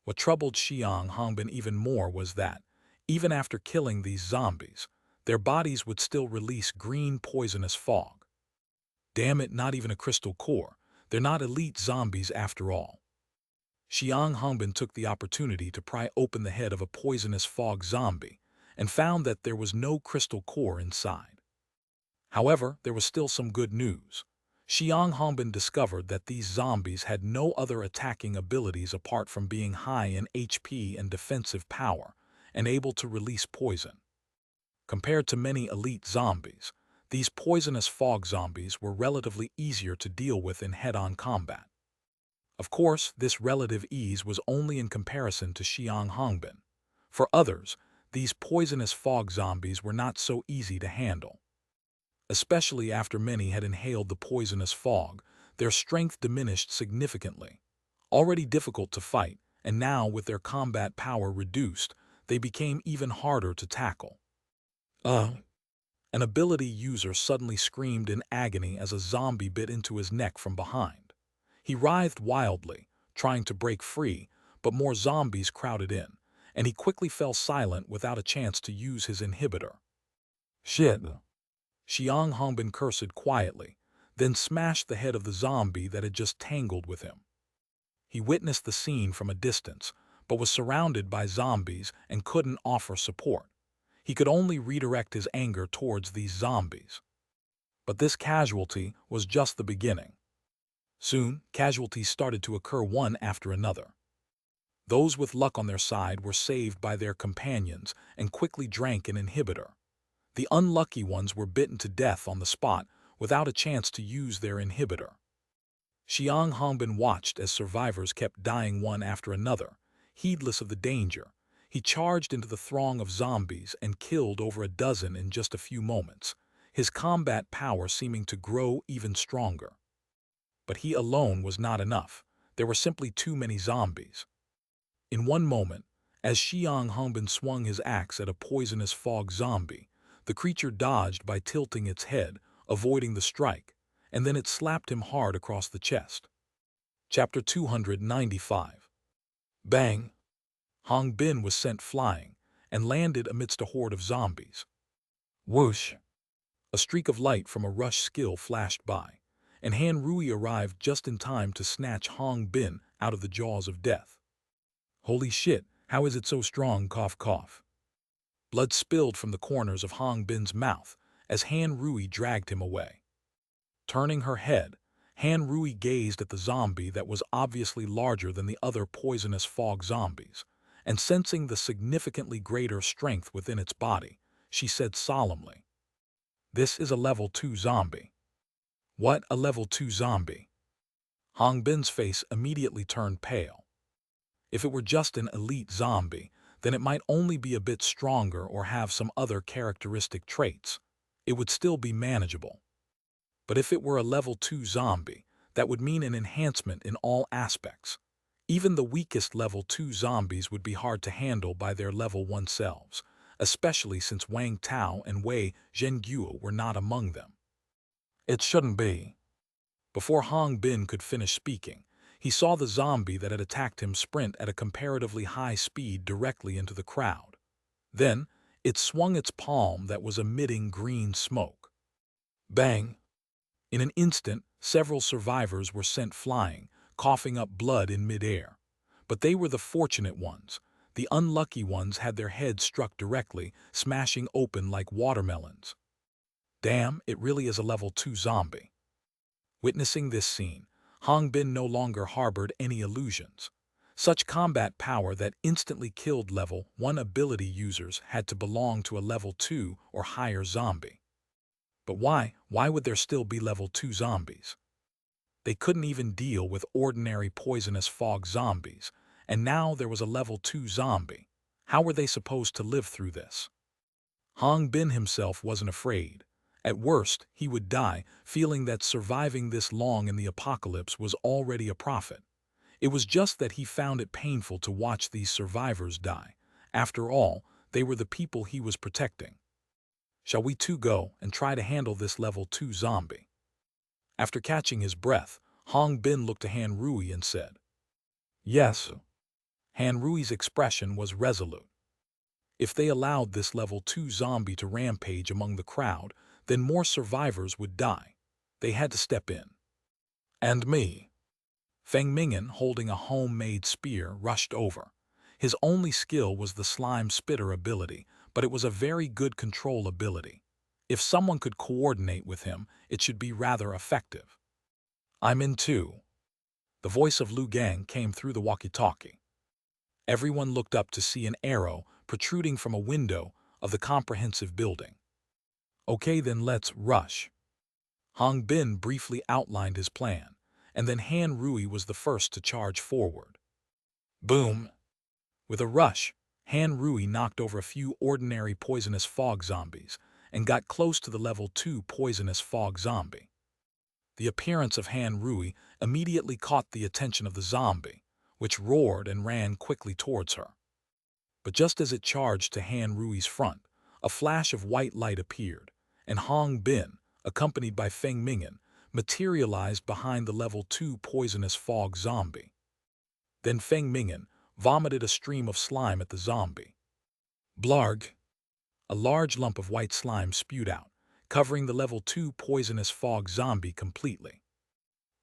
What troubled Xiang Hongbin even more was that, even after killing these zombies, their bodies would still release green poisonous fog. Damn it, not even a crystal core. They're not elite zombies after all. Xiang Hongbin took the opportunity to pry open the head of a poisonous fog zombie and found that there was no crystal core inside. However, there was still some good news. Xiang Hongbin discovered that these zombies had no other attacking abilities apart from being high in HP and defensive power and able to release poison. Compared to many elite zombies, these poisonous fog zombies were relatively easier to deal with in head-on combat. Of course, this relative ease was only in comparison to Xiang Hongbin. For others, these poisonous fog zombies were not so easy to handle. Especially after many had inhaled the poisonous fog, their strength diminished significantly. Already difficult to fight, and now with their combat power reduced, they became even harder to tackle. An ability user suddenly screamed in agony as a zombie bit into his neck from behind. He writhed wildly, trying to break free, but more zombies crowded in, and he quickly fell silent without a chance to use his inhibitor. Shit. Xiang Hongbin cursed quietly, then smashed the head of the zombie that had just tangled with him. He witnessed the scene from a distance, but was surrounded by zombies and couldn't offer support. He could only redirect his anger towards these zombies. But this casualty was just the beginning. Soon, casualties started to occur one after another. Those with luck on their side were saved by their companions and quickly drank an inhibitor. The unlucky ones were bitten to death on the spot without a chance to use their inhibitor. Xiang Hongbin watched as survivors kept dying one after another, heedless of the danger. He charged into the throng of zombies and killed over a dozen in just a few moments, his combat power seeming to grow even stronger. But he alone was not enough. There were simply too many zombies. In one moment, as Xiang Hongbin swung his axe at a poisonous fog zombie, the creature dodged by tilting its head, avoiding the strike, and then it slapped him hard across the chest. Chapter 295. Bang! Hongbin was sent flying and landed amidst a horde of zombies. Whoosh! A streak of light from a rush skill flashed by, and Han Rui arrived just in time to snatch Hongbin out of the jaws of death. Holy shit, how is it so strong? Cough cough. Blood spilled from the corners of Hongbin's mouth as Han Rui dragged him away. Turning her head, Han Rui gazed at the zombie that was obviously larger than the other poisonous fog zombies, and sensing the significantly greater strength within its body, she said solemnly, "This is a level 2 zombie." What, a level 2 zombie? Hongbin's face immediately turned pale. If it were just an elite zombie, then it might only be a bit stronger or have some other characteristic traits. It would still be manageable. But if it were a level 2 zombie, that would mean an enhancement in all aspects. Even the weakest level 2 zombies would be hard to handle by their level 1 selves, especially since Wang Tao and Wei Zhenguo were not among them. It shouldn't be. Before Hongbin could finish speaking, he saw the zombie that had attacked him sprint at a comparatively high speed directly into the crowd. Then, it swung its palm that was emitting green smoke. Bang! In an instant, several survivors were sent flying, coughing up blood in midair. But they were the fortunate ones. The unlucky ones had their heads struck directly, smashing open like watermelons. Damn, it really is a level 2 zombie. Witnessing this scene, Hongbin no longer harbored any illusions. Such combat power that instantly killed level 1 ability users had to belong to a level 2 or higher zombie. But why? Why would there still be level 2 zombies? They couldn't even deal with ordinary poisonous fog zombies, and now there was a level 2 zombie. How were they supposed to live through this? Hong Bin himself wasn't afraid. At worst, he would die, feeling that surviving this long in the apocalypse was already a profit. It was just that he found it painful to watch these survivors die. After all, they were the people he was protecting. Shall we two go and try to handle this level 2 zombie? After catching his breath, Hong Bin looked to Han Rui and said, "Yes." Han Rui's expression was resolute. If they allowed this level 2 zombie to rampage among the crowd, then more survivors would die. They had to step in. "And me." Feng Ming'an, holding a homemade spear, rushed over. His only skill was the slime spitter ability, but it was a very good control ability. If someone could coordinate with him, it should be rather effective. "I'm in too." The voice of Lu Gang came through the walkie-talkie. Everyone looked up to see an arrow protruding from a window of the comprehensive building. "Okay, then let's rush." Hong Bin briefly outlined his plan, and then Han Rui was the first to charge forward. Boom! With a rush, Han Rui knocked over a few ordinary poisonous fog zombies and got close to the level 2 poisonous fog zombie. The appearance of Han Rui immediately caught the attention of the zombie, which roared and ran quickly towards her. But just as it charged to Han Rui's front, a flash of white light appeared, and Hong Bin, accompanied by Feng Ming'an, materialized behind the level 2 poisonous fog zombie. Then Feng Ming'an vomited a stream of slime at the zombie. Blarg! A large lump of white slime spewed out, covering the level 2 poisonous fog zombie completely.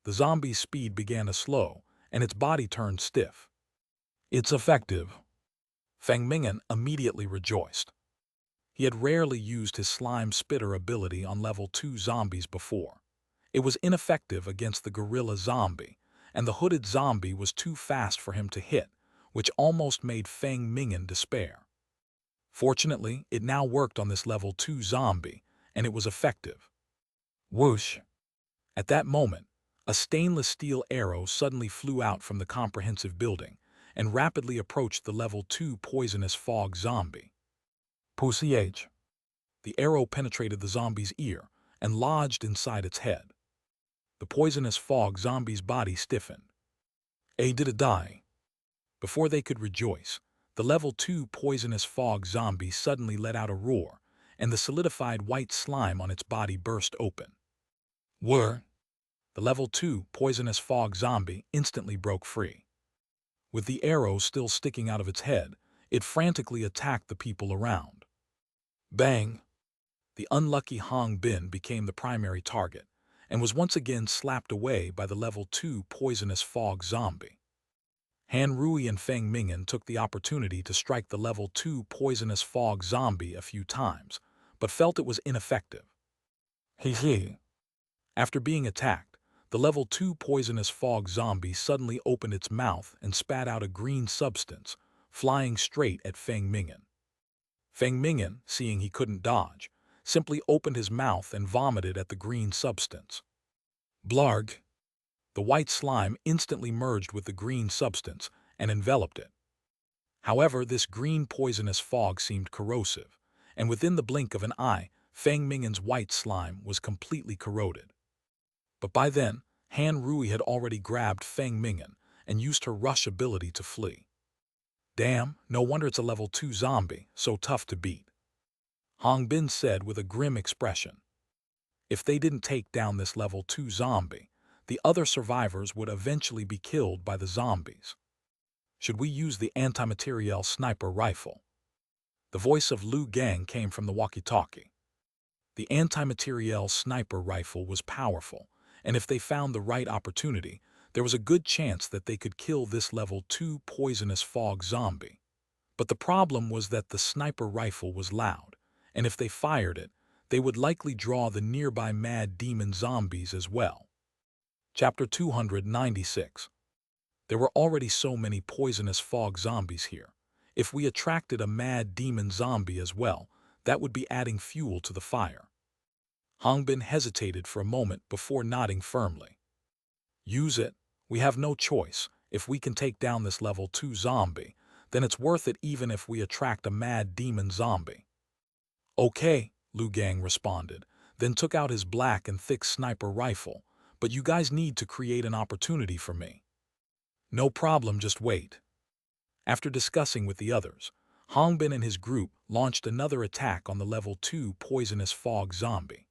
The zombie's speed began to slow, and its body turned stiff. "It's effective." Feng Ming'an immediately rejoiced. He had rarely used his slime spitter ability on level 2 zombies before. It was ineffective against the gorilla zombie, and the hooded zombie was too fast for him to hit, which almost made Feng Ming'an despair. Fortunately, it now worked on this level 2 zombie, and it was effective. Whoosh! At that moment, a stainless steel arrow suddenly flew out from the comprehensive building and rapidly approached the level 2 poisonous fog zombie. Push! The arrow penetrated the zombie's ear and lodged inside its head. The poisonous fog zombie's body stiffened. Did it die? Before they could rejoice, the level 2 poisonous fog zombie suddenly let out a roar, and the solidified white slime on its body burst open. Whir! The level 2 poisonous fog zombie instantly broke free. With the arrow still sticking out of its head, it frantically attacked the people around. Bang! The unlucky Hong Bin became the primary target, and was once again slapped away by the level 2 poisonous fog zombie. Han Rui and Feng Ming'an took the opportunity to strike the level 2 poisonous fog zombie a few times, but felt it was ineffective. He. After being attacked, the level 2 poisonous fog zombie suddenly opened its mouth and spat out a green substance, flying straight at Feng Ming'an. Feng Ming'an, seeing he couldn't dodge, simply opened his mouth and vomited at the green substance. Blarg! The white slime instantly merged with the green substance and enveloped it. However, this green poisonous fog seemed corrosive, and within the blink of an eye, Feng Ming'an's white slime was completely corroded. But by then, Han Rui had already grabbed Feng Ming'an and used her rush ability to flee. Damn, no wonder it's a level 2 zombie, so tough to beat. Hong Bin said with a grim expression. If they didn't take down this level 2 zombie, the other survivors would eventually be killed by the zombies. Should we use the anti-materiel sniper rifle? The voice of Lu Gang came from the walkie-talkie. The anti-materiel sniper rifle was powerful, and if they found the right opportunity, there was a good chance that they could kill this level 2 poisonous fog zombie. But the problem was that the sniper rifle was loud, and if they fired it, they would likely draw the nearby mad demon zombies as well. Chapter 296. There were already so many poisonous fog zombies here. If we attracted a mad demon zombie as well, that would be adding fuel to the fire. Hangbin hesitated for a moment before nodding firmly. Use it. We have no choice. If we can take down this level 2 zombie, then it's worth it even if we attract a mad demon zombie. Okay, Liu Gang responded, then took out his black and thick sniper rifle. But you guys need to create an opportunity for me. No problem, just wait. After discussing with the others, Hangbin and his group launched another attack on the level 2 poisonous fog zombie.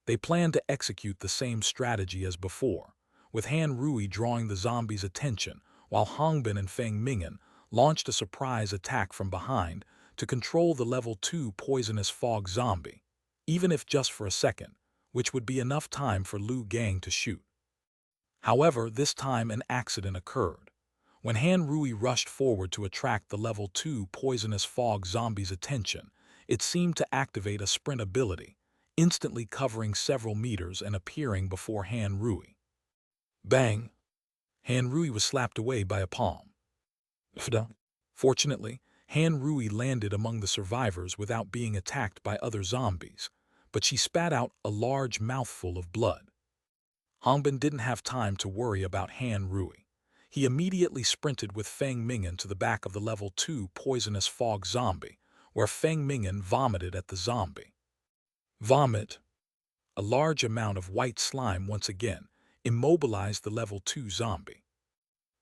They planned to execute the same strategy as before, with Han Rui drawing the zombie's attention while Hangbin and Feng Ming'an launched a surprise attack from behind to control the level 2 poisonous fog zombie, even if just for a second, which would be enough time for Liu Gang to shoot. However, this time an accident occurred. When Han Rui rushed forward to attract the level 2 poisonous fog zombie's attention, it seemed to activate a sprint ability, instantly covering several meters and appearing before Han Rui. Bang! Han Rui was slapped away by a palm. Fortunately, Han Rui landed among the survivors without being attacked by other zombies, but she spat out a large mouthful of blood. Hangbin didn't have time to worry about Han Rui. He immediately sprinted with Feng Ming'an to the back of the level 2 poisonous fog zombie, where Feng Ming'an vomited at the zombie. Vomit. A large amount of white slime once again immobilized the level 2 zombie.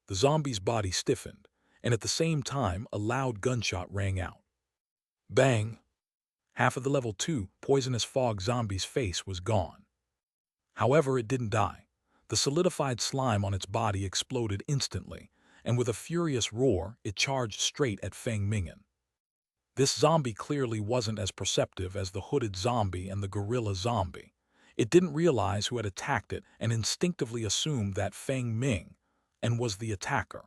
The zombie's body stiffened, and at the same time a loud gunshot rang out. Bang! Half of the level 2 poisonous fog zombie's face was gone. However, it didn't die. The solidified slime on its body exploded instantly, and with a furious roar, it charged straight at Feng Ming'an. This zombie clearly wasn't as perceptive as the hooded zombie and the gorilla zombie. It didn't realize who had attacked it and instinctively assumed that Feng Ming and was the attacker.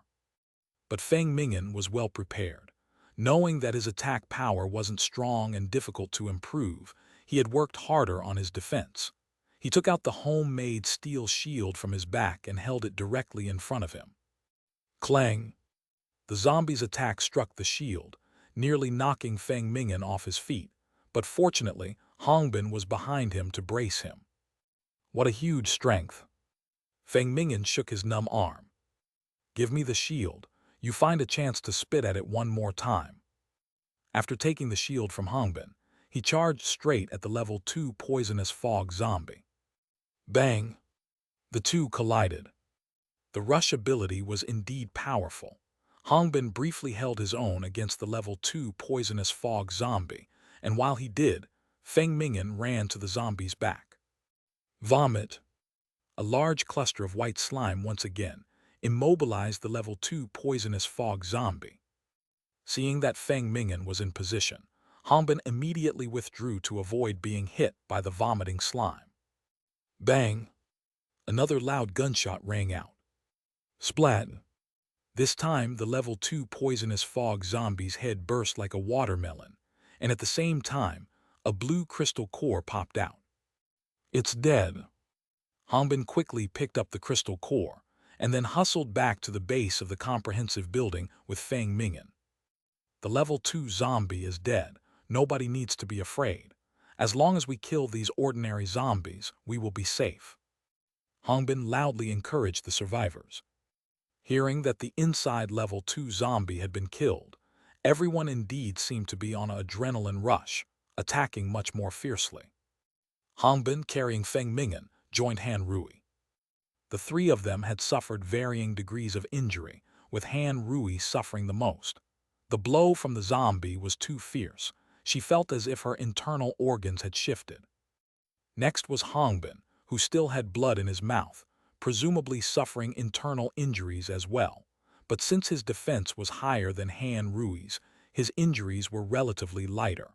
But Feng Ming'an was well prepared. Knowing that his attack power wasn't strong and difficult to improve, he had worked harder on his defense. He took out the homemade steel shield from his back and held it directly in front of him. Clang! The zombie's attack struck the shield, nearly knocking Feng Ming'an off his feet, but fortunately, Hangbin was behind him to brace him. What a huge strength! Feng Ming'an shook his numb arm. Give me the shield. You find a chance to spit at it one more time. After taking the shield from Hangbin, he charged straight at the level 2 poisonous fog zombie. Bang! The two collided. The rush ability was indeed powerful. Hangbin briefly held his own against the level 2 poisonous fog zombie, and while he did, Feng Ming'an ran to the zombie's back. Vomit! A large cluster of white slime once again immobilized the level 2 poisonous fog zombie. Seeing that Feng Ming'an was in position, Hangbin immediately withdrew to avoid being hit by the vomiting slime. Bang! Another loud gunshot rang out. Splat! This time, the level 2 poisonous fog zombie's head burst like a watermelon, and at the same time, a blue crystal core popped out. It's dead. Hangbin quickly picked up the crystal core, and then hustled back to the base of the comprehensive building with Feng Ming'an. The level 2 zombie is dead. Nobody needs to be afraid. As long as we kill these ordinary zombies, we will be safe. Hangbin loudly encouraged the survivors. Hearing that the inside level 2 zombie had been killed, everyone indeed seemed to be on an adrenaline rush, attacking much more fiercely. Hangbin, carrying Feng Ming'an, joined Han Rui. The three of them had suffered varying degrees of injury, with Han Rui suffering the most. The blow from the zombie was too fierce. She felt as if her internal organs had shifted. Next was Hangbin, who still had blood in his mouth, presumably suffering internal injuries as well. But since his defense was higher than Han Rui's, his injuries were relatively lighter.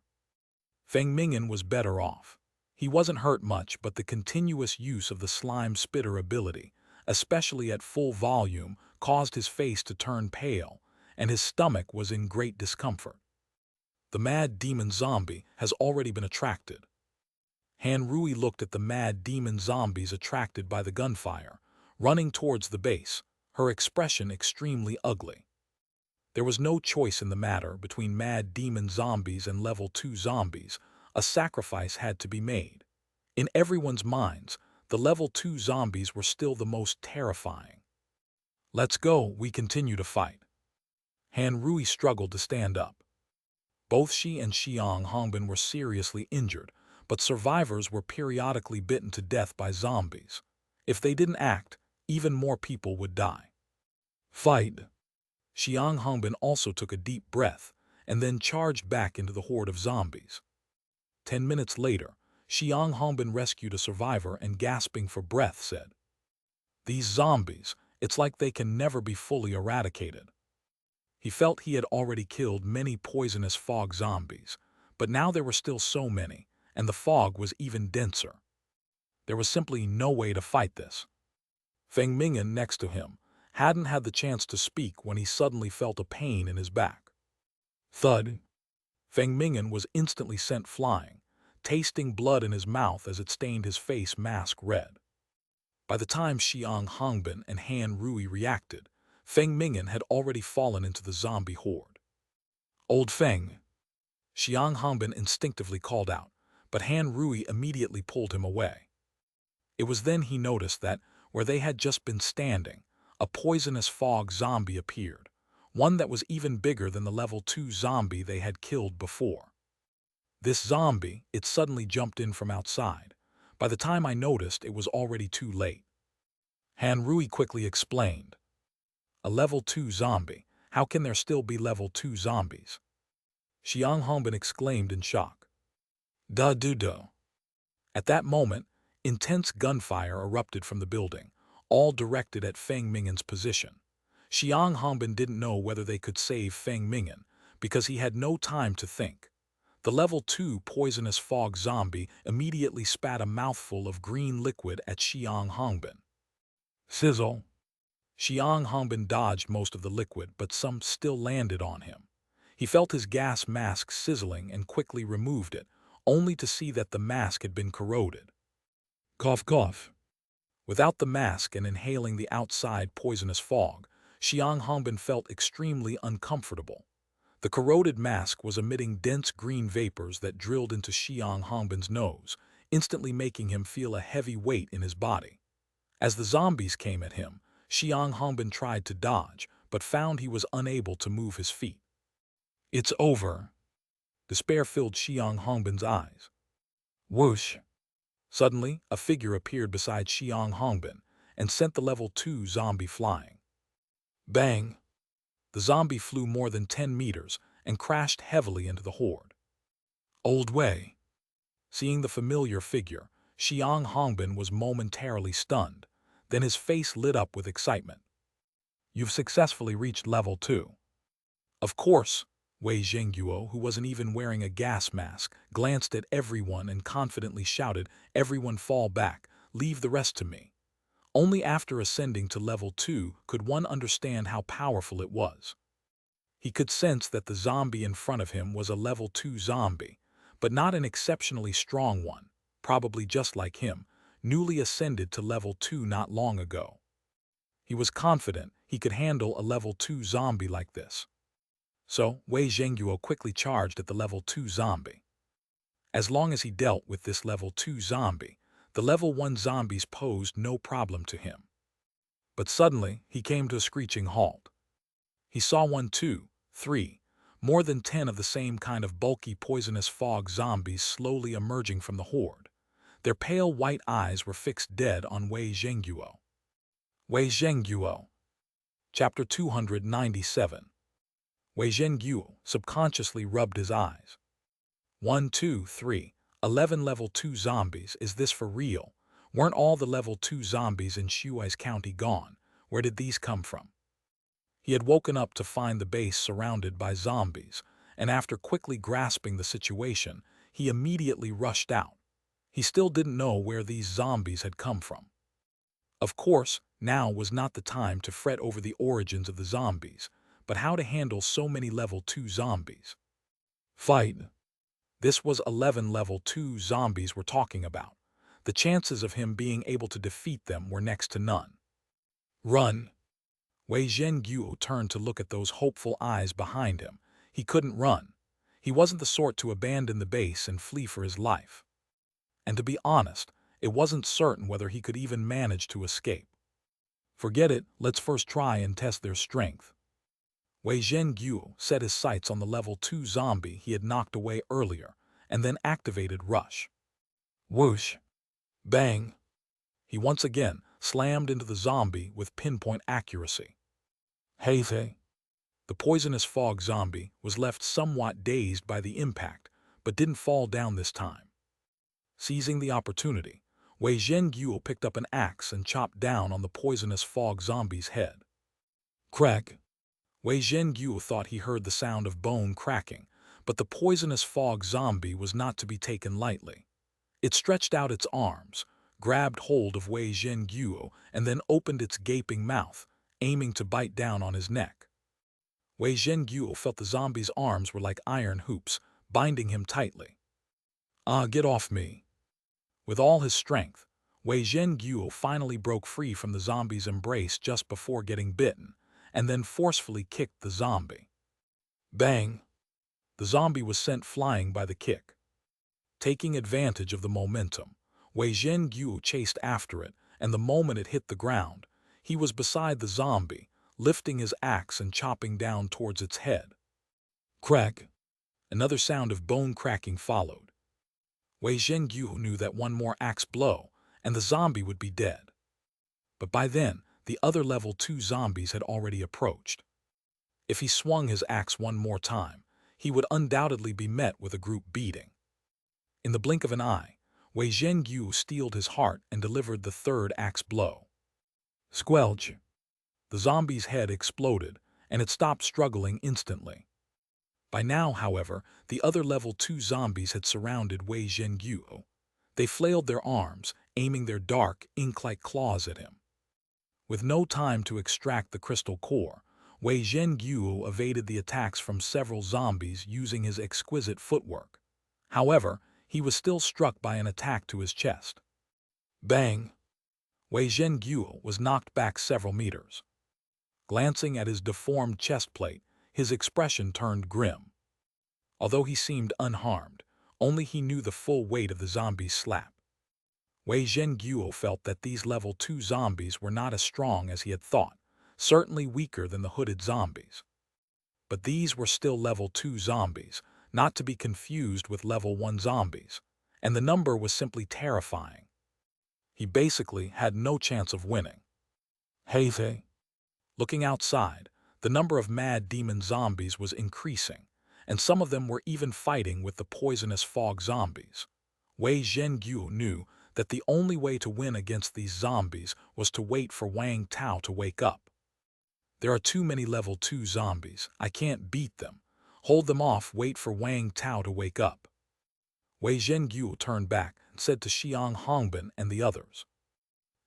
Feng Ming'an was better off. He wasn't hurt much, but the continuous use of the slime spitter ability, especially at full volume, caused his face to turn pale, and his stomach was in great discomfort. The mad demon zombie has already been attracted. Han Rui looked at the mad demon zombies attracted by the gunfire, running towards the base, her expression extremely ugly. There was no choice in the matter between mad demon zombies and level 2 zombies. A sacrifice had to be made. In everyone's minds, the level 2 zombies were still the most terrifying. "Let's go," we continue to fight. Han Rui struggled to stand up. Both she and Xiang Hongbin were seriously injured, but survivors were periodically bitten to death by zombies. If they didn't act, even more people would die. "Fight!" Xiang Hongbin also took a deep breath and then charged back into the horde of zombies. 10 minutes later, Xiang Hongbin rescued a survivor and, gasping for breath, said, "These zombies, it's like they can never be fully eradicated." He felt he had already killed many poisonous fog zombies, but now there were still so many, and the fog was even denser. There was simply no way to fight this. Feng Mingyan, next to him, hadn't had the chance to speak when he suddenly felt a pain in his back. Thud! Feng Mingyan was instantly sent flying, tasting blood in his mouth as it stained his face mask red. By the time Xiang Hongbin and Han Rui reacted, Feng Mingyan had already fallen into the zombie horde. "Old Feng!" Xiang Hongbin instinctively called out, but Han Rui immediately pulled him away. It was then he noticed that, where they had just been standing, a poisonous fog zombie appeared, one that was even bigger than the level 2 zombie they had killed before. This zombie, it suddenly jumped in from outside. By the time I noticed, it was already too late. Han Rui quickly explained, "A level 2 zombie? How can there still be level 2 zombies?" Xiang Hongbin exclaimed in shock. "Da-do-do." At that moment, intense gunfire erupted from the building, all directed at Feng Mingyan's position. Xiang Hongbin didn't know whether they could save Feng Mingyan, because he had no time to think. The level 2 poisonous fog zombie immediately spat a mouthful of green liquid at Xiang Hongbin. Sizzle! Xiang Hongbin dodged most of the liquid, but some still landed on him. He felt his gas mask sizzling and quickly removed it, only to see that the mask had been corroded. Cough, cough. Without the mask and inhaling the outside poisonous fog, Xiang Hongbin felt extremely uncomfortable. The corroded mask was emitting dense green vapors that drilled into Xiang Hongbin's nose, instantly making him feel a heavy weight in his body. As the zombies came at him, Xiang Hongbin tried to dodge, but found he was unable to move his feet. "It's over." Despair filled Xiang Hongbin's eyes. Whoosh! Suddenly, a figure appeared beside Xiang Hongbin and sent the level 2 zombie flying. Bang! The zombie flew more than 10 meters and crashed heavily into the horde. "Old Wei." Seeing the familiar figure, Xiang Hongbin was momentarily stunned, then his face lit up with excitement. "You've successfully reached level 2. Of course." Wei Zhengguo, who wasn't even wearing a gas mask, glanced at everyone and confidently shouted, "Everyone fall back, leave the rest to me." Only after ascending to level 2 could one understand how powerful it was. He could sense that the zombie in front of him was a level 2 zombie, but not an exceptionally strong one, probably just like him, newly ascended to level 2 not long ago. He was confident he could handle a level 2 zombie like this. So, Wei Zhengguo quickly charged at the level 2 zombie. As long as he dealt with this level 2 zombie, the level 1 zombies posed no problem to him. But suddenly, he came to a screeching halt. He saw 1, 2, 3, more than 10 of the same kind of bulky poisonous fog zombies slowly emerging from the horde. Their pale white eyes were fixed dead on Wei Zhengguo. Wei Zhengguo. Chapter 297. Wei Zhengguo subconsciously rubbed his eyes. 1, 2, 3, 11 level 2 zombies, is this for real? Weren't all the level 2 zombies in Shuai's county gone? Where did these come from? He had woken up to find the base surrounded by zombies, and after quickly grasping the situation, he immediately rushed out. He still didn't know where these zombies had come from. Of course, now was not the time to fret over the origins of the zombies, but how to handle so many level 2 zombies. Fight! This was 11 level 2 zombies we're talking about. The chances of him being able to defeat them were next to none. Run! Wei Zhenguo turned to look at those hopeful eyes behind him. He couldn't run. He wasn't the sort to abandon the base and flee for his life. And to be honest, it wasn't certain whether he could even manage to escape. Forget it, let's first try and test their strength. Wei Zhenguo set his sights on the level 2 zombie he had knocked away earlier, and then activated Rush. Whoosh! Bang! He once again slammed into the zombie with pinpoint accuracy. Hey. The poisonous fog zombie was left somewhat dazed by the impact, but didn't fall down this time. Seizing the opportunity, Wei Zhenguo picked up an axe and chopped down on the poisonous fog zombie's head. Crack! Wei Zhenguo thought he heard the sound of bone cracking, but the poisonous fog zombie was not to be taken lightly. It stretched out its arms, grabbed hold of Wei Zhenguo, and then opened its gaping mouth, aiming to bite down on his neck. Wei Zhenguo felt the zombie's arms were like iron hoops, binding him tightly. Get off me. With all his strength, Wei Zhenguo finally broke free from the zombie's embrace just before getting bitten, and then forcefully kicked the zombie. Bang! The zombie was sent flying by the kick. Taking advantage of the momentum, Wei Zhenguo chased after it, and the moment it hit the ground, he was beside the zombie, lifting his axe and chopping down towards its head. Crack! Another sound of bone cracking followed. Wei Zhenguo knew that one more axe blow, and the zombie would be dead. But by then, the other level 2 zombies had already approached. If he swung his axe one more time, he would undoubtedly be met with a group beating. In the blink of an eye, Wei Zhenguo steeled his heart and delivered the third axe blow. Squelch! The zombie's head exploded, and it stopped struggling instantly. By now, however, the other level 2 zombies had surrounded Wei Zhenguo. They flailed their arms, aiming their dark, ink-like claws at him. With no time to extract the crystal core, Wei Zhenguo evaded the attacks from several zombies using his exquisite footwork. However, he was still struck by an attack to his chest. Bang! Wei Zhenguo was knocked back several meters. Glancing at his deformed chest plate, his expression turned grim. Although he seemed unharmed, only he knew the full weight of the zombie's slap. Wei Zhenguo felt that these level 2 zombies were not as strong as he had thought, certainly weaker than the hooded zombies. But these were still level 2 zombies, not to be confused with level 1 zombies, and the number was simply terrifying. He basically had no chance of winning. Hey. Looking outside, the number of mad demon zombies was increasing, and some of them were even fighting with the poisonous fog zombies. Wei Zhenguo knew that the only way to win against these zombies was to wait for Wang Tao to wake up. There are too many level 2 zombies, I can't beat them. Hold them off, wait for Wang Tao to wake up. Wei Zhenguo turned back and said to Xiang Hongbin and the others.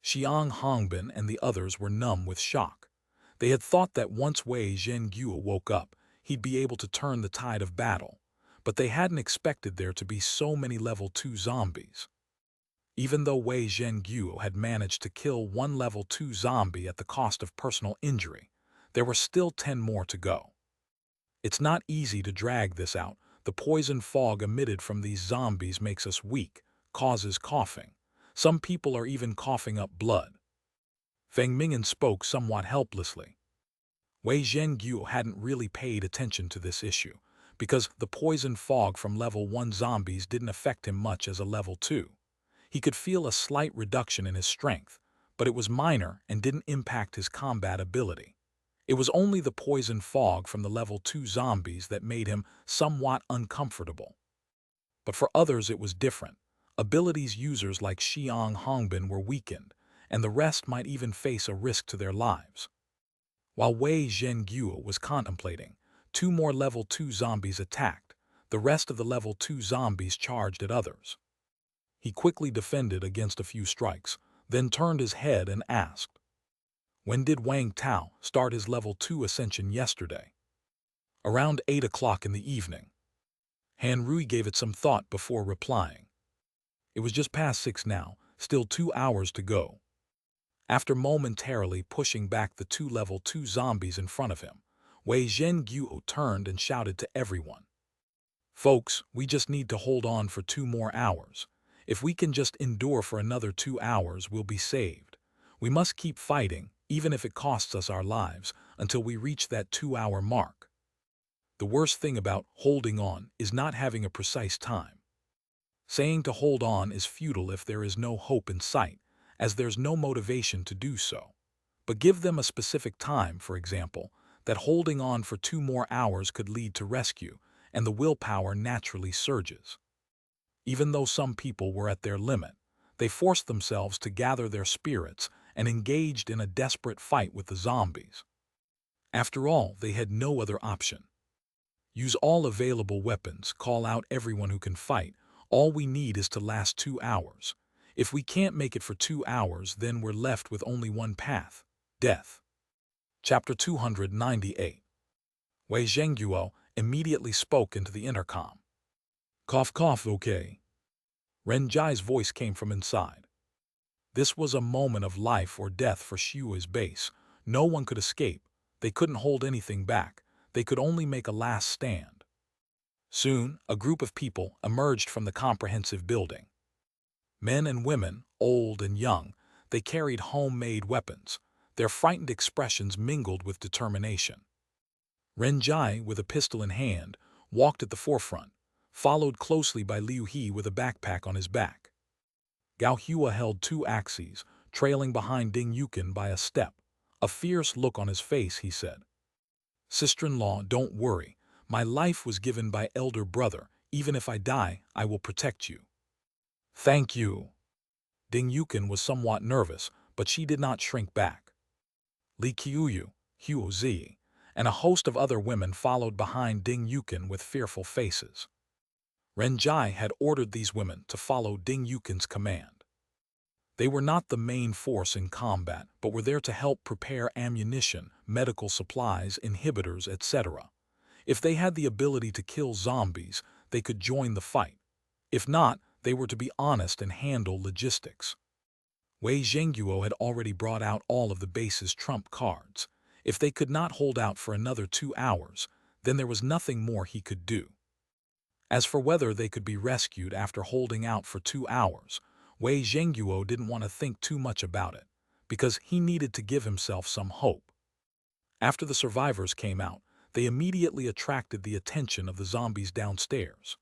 Xiang Hongbin and the others were numb with shock. They had thought that once Wei Zhenguo woke up, he'd be able to turn the tide of battle, but they hadn't expected there to be so many level 2 zombies. Even though Wei Zhenguo had managed to kill one level 2 zombie at the cost of personal injury, there were still 10 more to go. It's not easy to drag this out. The poison fog emitted from these zombies makes us weak, causes coughing. Some people are even coughing up blood. Feng Ming'an spoke somewhat helplessly. Wei Zhenguo hadn't really paid attention to this issue, because the poison fog from level 1 zombies didn't affect him much as a level 2. He could feel a slight reduction in his strength, but it was minor and didn't impact his combat ability. It was only the poison fog from the level 2 zombies that made him somewhat uncomfortable. But for others it was different. Abilities users like Xiang Hongbin were weakened, and the rest might even face a risk to their lives. While Wei Zhenguo was contemplating, 2 more level 2 zombies attacked. The rest of the level 2 zombies charged at others. He quickly defended against a few strikes, then turned his head and asked, "When did Wang Tao start his level 2 ascension yesterday?" "Around 8 o'clock in the evening." Han Rui gave it some thought before replying. "It was just past 6 now, still 2 hours to go." After momentarily pushing back the two level 2 zombies in front of him, Wei Zhenguo turned and shouted to everyone. Folks, we just need to hold on for 2 more hours. If we can just endure for another 2 hours, we'll be saved. We must keep fighting, even if it costs us our lives, until we reach that 2-hour mark. The worst thing about holding on is not having a precise time. Saying to hold on is futile if there is no hope in sight, as there's no motivation to do so. But give them a specific time, for example, that holding on for 2 more hours could lead to rescue, and the willpower naturally surges. Even though some people were at their limit, they forced themselves to gather their spirits and engaged in a desperate fight with the zombies. After all, they had no other option. Use all available weapons, call out everyone who can fight. All we need is to last 2 hours. If we can't make it for 2 hours, then we're left with only one path: death. Chapter 298. Wei Zhenguo immediately spoke into the intercom. Cough, cough, okay. Ren Jai's voice came from inside. This was a moment of life or death for Shui's base. No one could escape. They couldn't hold anything back. They could only make a last stand. Soon, a group of people emerged from the comprehensive building. Men and women, old and young, they carried homemade weapons. Their frightened expressions mingled with determination. Ren Jai, with a pistol in hand, walked at the forefront, followed closely by Liu He with a backpack on his back. Gao Hua held 2 axes, trailing behind Ding Yukin by a step. A fierce look on his face, he said, "Sister-in-law, don't worry. My life was given by elder brother. Even if I die, I will protect you." "Thank you." Ding Yukin was somewhat nervous, but she did not shrink back. Li Qiuyu, Huo Zi, and a host of other women followed behind Ding Yukin with fearful faces. Ren Jai had ordered these women to follow Ding Yukin's command. They were not the main force in combat, but were there to help prepare ammunition, medical supplies, inhibitors, etc. If they had the ability to kill zombies, they could join the fight. If not, they were to be honest and handle logistics. Wei Zhenguo had already brought out all of the base's trump cards. If they could not hold out for another 2 hours, then there was nothing more he could do. As for whether they could be rescued after holding out for 2 hours, Wei Zhenguo didn't want to think too much about it, because he needed to give himself some hope. After the survivors came out, they immediately attracted the attention of the zombies downstairs.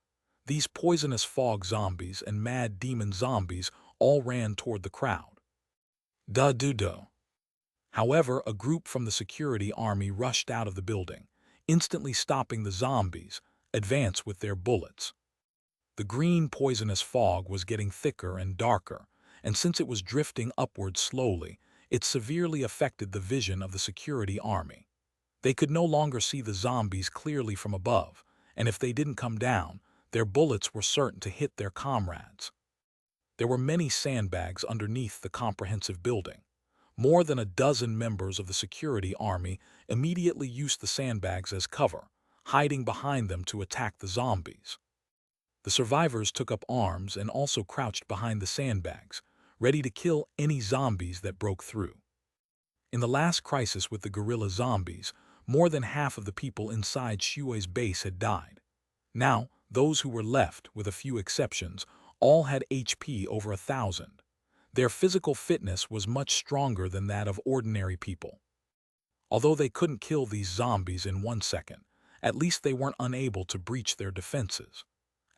These poisonous fog zombies and mad demon zombies all ran toward the crowd. Da-do-do. However, a group from the security army rushed out of the building, instantly stopping the zombies' advance with their bullets. The green poisonous fog was getting thicker and darker, and since it was drifting upward slowly, it severely affected the vision of the security army. They could no longer see the zombies clearly from above, and if they didn't come down, their bullets were certain to hit their comrades. There were many sandbags underneath the comprehensive building. More than a dozen members of the security army immediately used the sandbags as cover, hiding behind them to attack the zombies. The survivors took up arms and also crouched behind the sandbags, ready to kill any zombies that broke through. In the last crisis with the guerrilla zombies, more than half of the people inside Shui's base had died. Now, those who were left, with a few exceptions, all had HP over 1,000. Their physical fitness was much stronger than that of ordinary people. Although they couldn't kill these zombies in 1 second, at least they weren't unable to breach their defenses.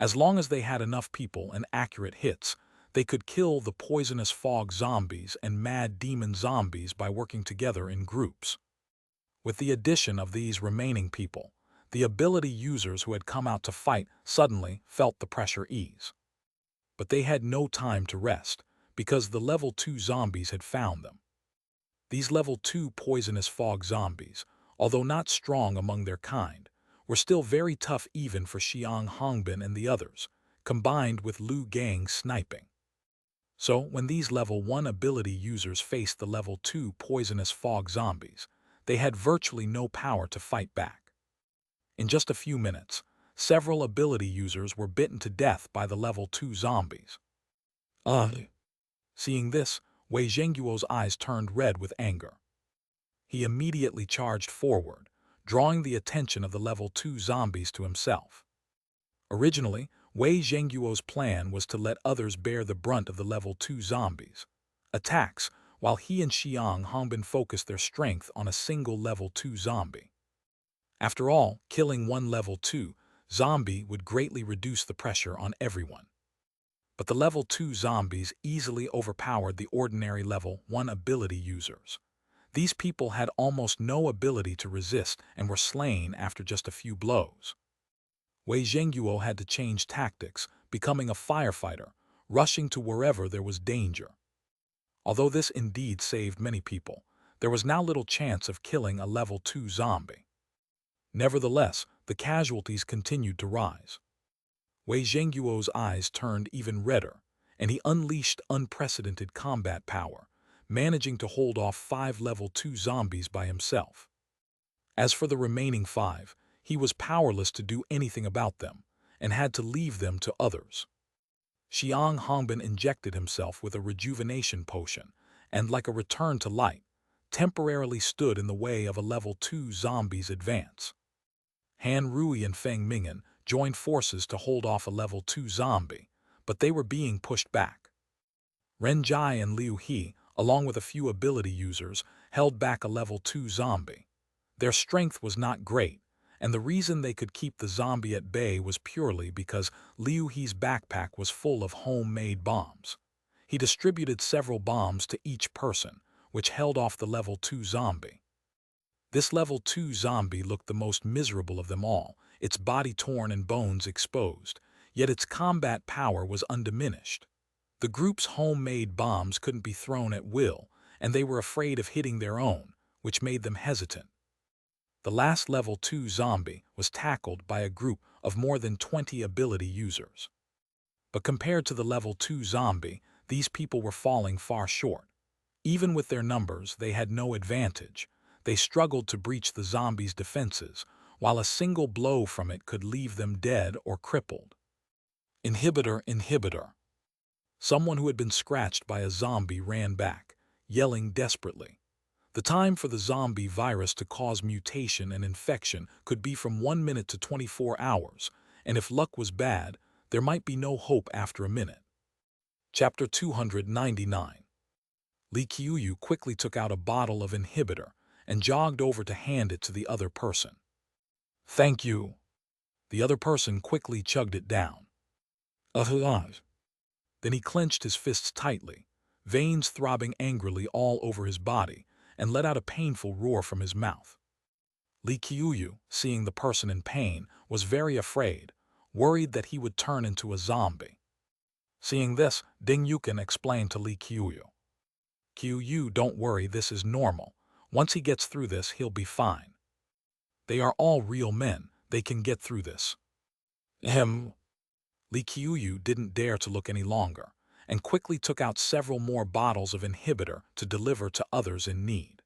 As long as they had enough people and accurate hits, they could kill the poisonous fog zombies and mad demon zombies by working together in groups. With the addition of these remaining people, the ability users who had come out to fight suddenly felt the pressure ease. But they had no time to rest, because the level 2 zombies had found them. These level 2 poisonous fog zombies, although not strong among their kind, were still very tough even for Xiang Hongbin and the others, combined with Lu Gang's sniping. So, when these level 1 ability users faced the level 2 poisonous fog zombies, they had virtually no power to fight back. In just a few minutes, several ability users were bitten to death by the level 2 zombies. Seeing this, Wei Zhenguo's eyes turned red with anger. He immediately charged forward, drawing the attention of the level 2 zombies to himself. Originally, Wei Zhenguo's plan was to let others bear the brunt of the level 2 zombies' attacks, while he and Xiang Hongbin focused their strength on a single level 2 zombie. After all, killing one level 2 zombie would greatly reduce the pressure on everyone. But the level 2 zombies easily overpowered the ordinary level 1 ability users. These people had almost no ability to resist and were slain after just a few blows. Wei Zhenguo had to change tactics, becoming a firefighter, rushing to wherever there was danger. Although this indeed saved many people, there was now little chance of killing a level 2 zombie. Nevertheless, the casualties continued to rise. Wei Zhenguo's eyes turned even redder, and he unleashed unprecedented combat power, managing to hold off 5 level 2 zombies by himself. As for the remaining 5, he was powerless to do anything about them, and had to leave them to others. Xiang Hongbin injected himself with a rejuvenation potion, and like a return to light, temporarily stood in the way of a level 2 zombie's advance. Han Rui and Feng Ming'an joined forces to hold off a level 2 zombie, but they were being pushed back. Ren Jai and Liu He, along with a few ability users, held back a level 2 zombie. Their strength was not great, and the reason they could keep the zombie at bay was purely because Liu He's backpack was full of homemade bombs. He distributed several bombs to each person, which held off the level 2 zombie. This level 2 zombie looked the most miserable of them all, its body torn and bones exposed, yet its combat power was undiminished. The group's homemade bombs couldn't be thrown at will, and they were afraid of hitting their own, which made them hesitant. The last level 2 zombie was tackled by a group of more than 20 ability users. But compared to the level 2 zombie, these people were falling far short. Even with their numbers, they had no advantage. They struggled to breach the zombie's defenses, while a single blow from it could leave them dead or crippled. Inhibitor. Someone who had been scratched by a zombie ran back, yelling desperately. The time for the zombie virus to cause mutation and infection could be from 1 minute to 24 hours, and if luck was bad, there might be no hope after a minute. Chapter 299. Li Qiuyu quickly took out a bottle of inhibitor and jogged over to hand it to the other person. "Thank you." The other person quickly chugged it down. Then he clenched his fists tightly, veins throbbing angrily all over his body, and let out a painful roar from his mouth. Li Qiuyu, seeing the person in pain, was very afraid, worried that he would turn into a zombie. Seeing this, Ding Yukan explained to Li Qiuyu. "Qiuyu, don't worry, this is normal. Once he gets through this, he'll be fine. They are all real men, they can get through this." Li Qiuyu didn't dare to look any longer, and quickly took out several more bottles of inhibitor to deliver to others in need.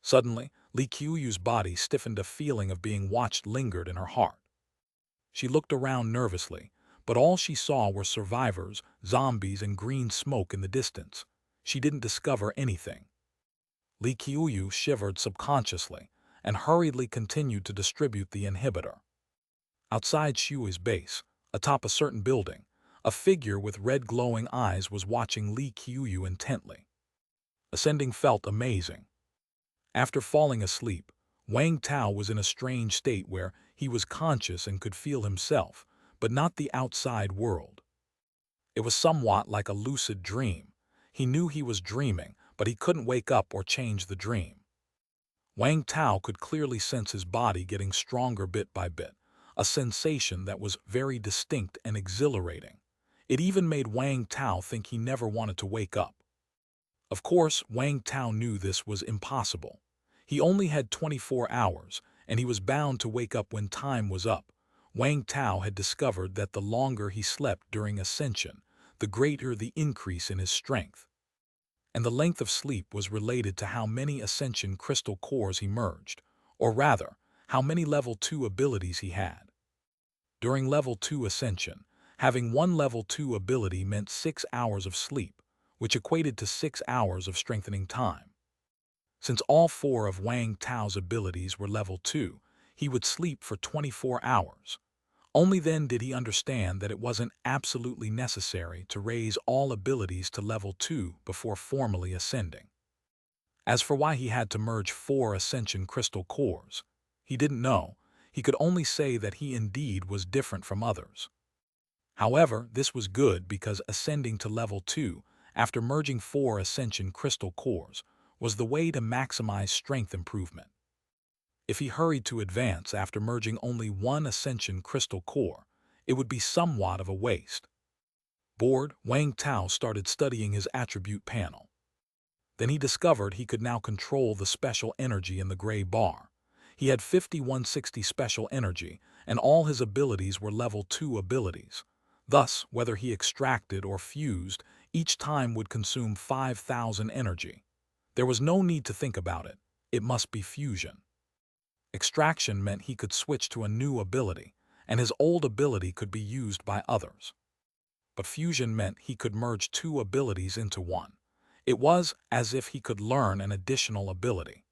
Suddenly, Li Qiuyu's body stiffened. A feeling of being watched lingered in her heart. She looked around nervously, but all she saw were survivors, zombies, and green smoke in the distance. She didn't discover anything. Li Qiuyu shivered subconsciously and hurriedly continued to distribute the inhibitor. Outside Shui's base, atop a certain building, a figure with red glowing eyes was watching Li Qiuyu intently. Ascending felt amazing. After falling asleep, Wang Tao was in a strange state where he was conscious and could feel himself, but not the outside world. It was somewhat like a lucid dream. He knew he was dreaming, but he couldn't wake up or change the dream. Wang Tao could clearly sense his body getting stronger bit by bit, a sensation that was very distinct and exhilarating. It even made Wang Tao think he never wanted to wake up. Of course, Wang Tao knew this was impossible. He only had 24 hours, and he was bound to wake up when time was up. Wang Tao had discovered that the longer he slept during ascension, the greater the increase in his strength. And the length of sleep was related to how many ascension crystal cores he merged, or rather, how many level 2 abilities he had. During level 2 ascension, having one level 2 ability meant 6 hours of sleep, which equated to 6 hours of strengthening time. Since all 4 of Wang Tao's abilities were level 2, he would sleep for 24 hours. Only then did he understand that it wasn't absolutely necessary to raise all abilities to level 2 before formally ascending. As for why he had to merge 4 ascension crystal cores, he didn't know. He could only say that he indeed was different from others. However, this was good because ascending to level 2 after merging 4 ascension crystal cores was the way to maximize strength improvement. If he hurried to advance after merging only 1 ascension crystal core, it would be somewhat of a waste. Bored, Wang Tao started studying his attribute panel. Then he discovered he could now control the special energy in the gray bar. He had 5160 special energy, and all his abilities were level 2 abilities. Thus, whether he extracted or fused, each time would consume 5,000 energy. There was no need to think about it. It must be fusion. Extraction meant he could switch to a new ability, and his old ability could be used by others. But fusion meant he could merge 2 abilities into one. It was as if he could learn an additional ability.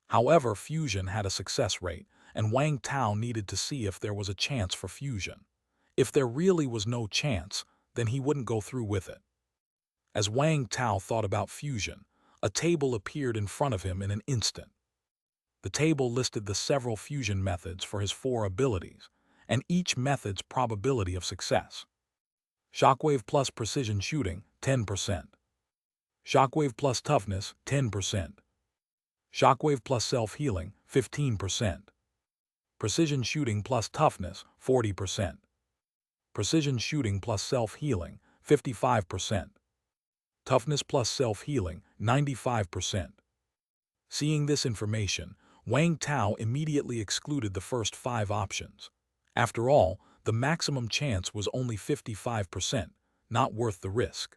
However, fusion had a success rate, and Wang Tao needed to see if there was a chance for fusion. If there really was no chance, then he wouldn't go through with it. As Wang Tao thought about fusion, a table appeared in front of him in an instant. The table listed the several fusion methods for his 4 abilities, and each method's probability of success. Shockwave plus precision shooting, 10%. Shockwave plus toughness, 10%. Shockwave plus self-healing, 15%. Precision shooting plus toughness, 40%. Precision shooting plus self-healing, 55%. Toughness plus self-healing, 95%. Seeing this information, Wang Tao immediately excluded the first 5 options. After all, the maximum chance was only 55%, not worth the risk.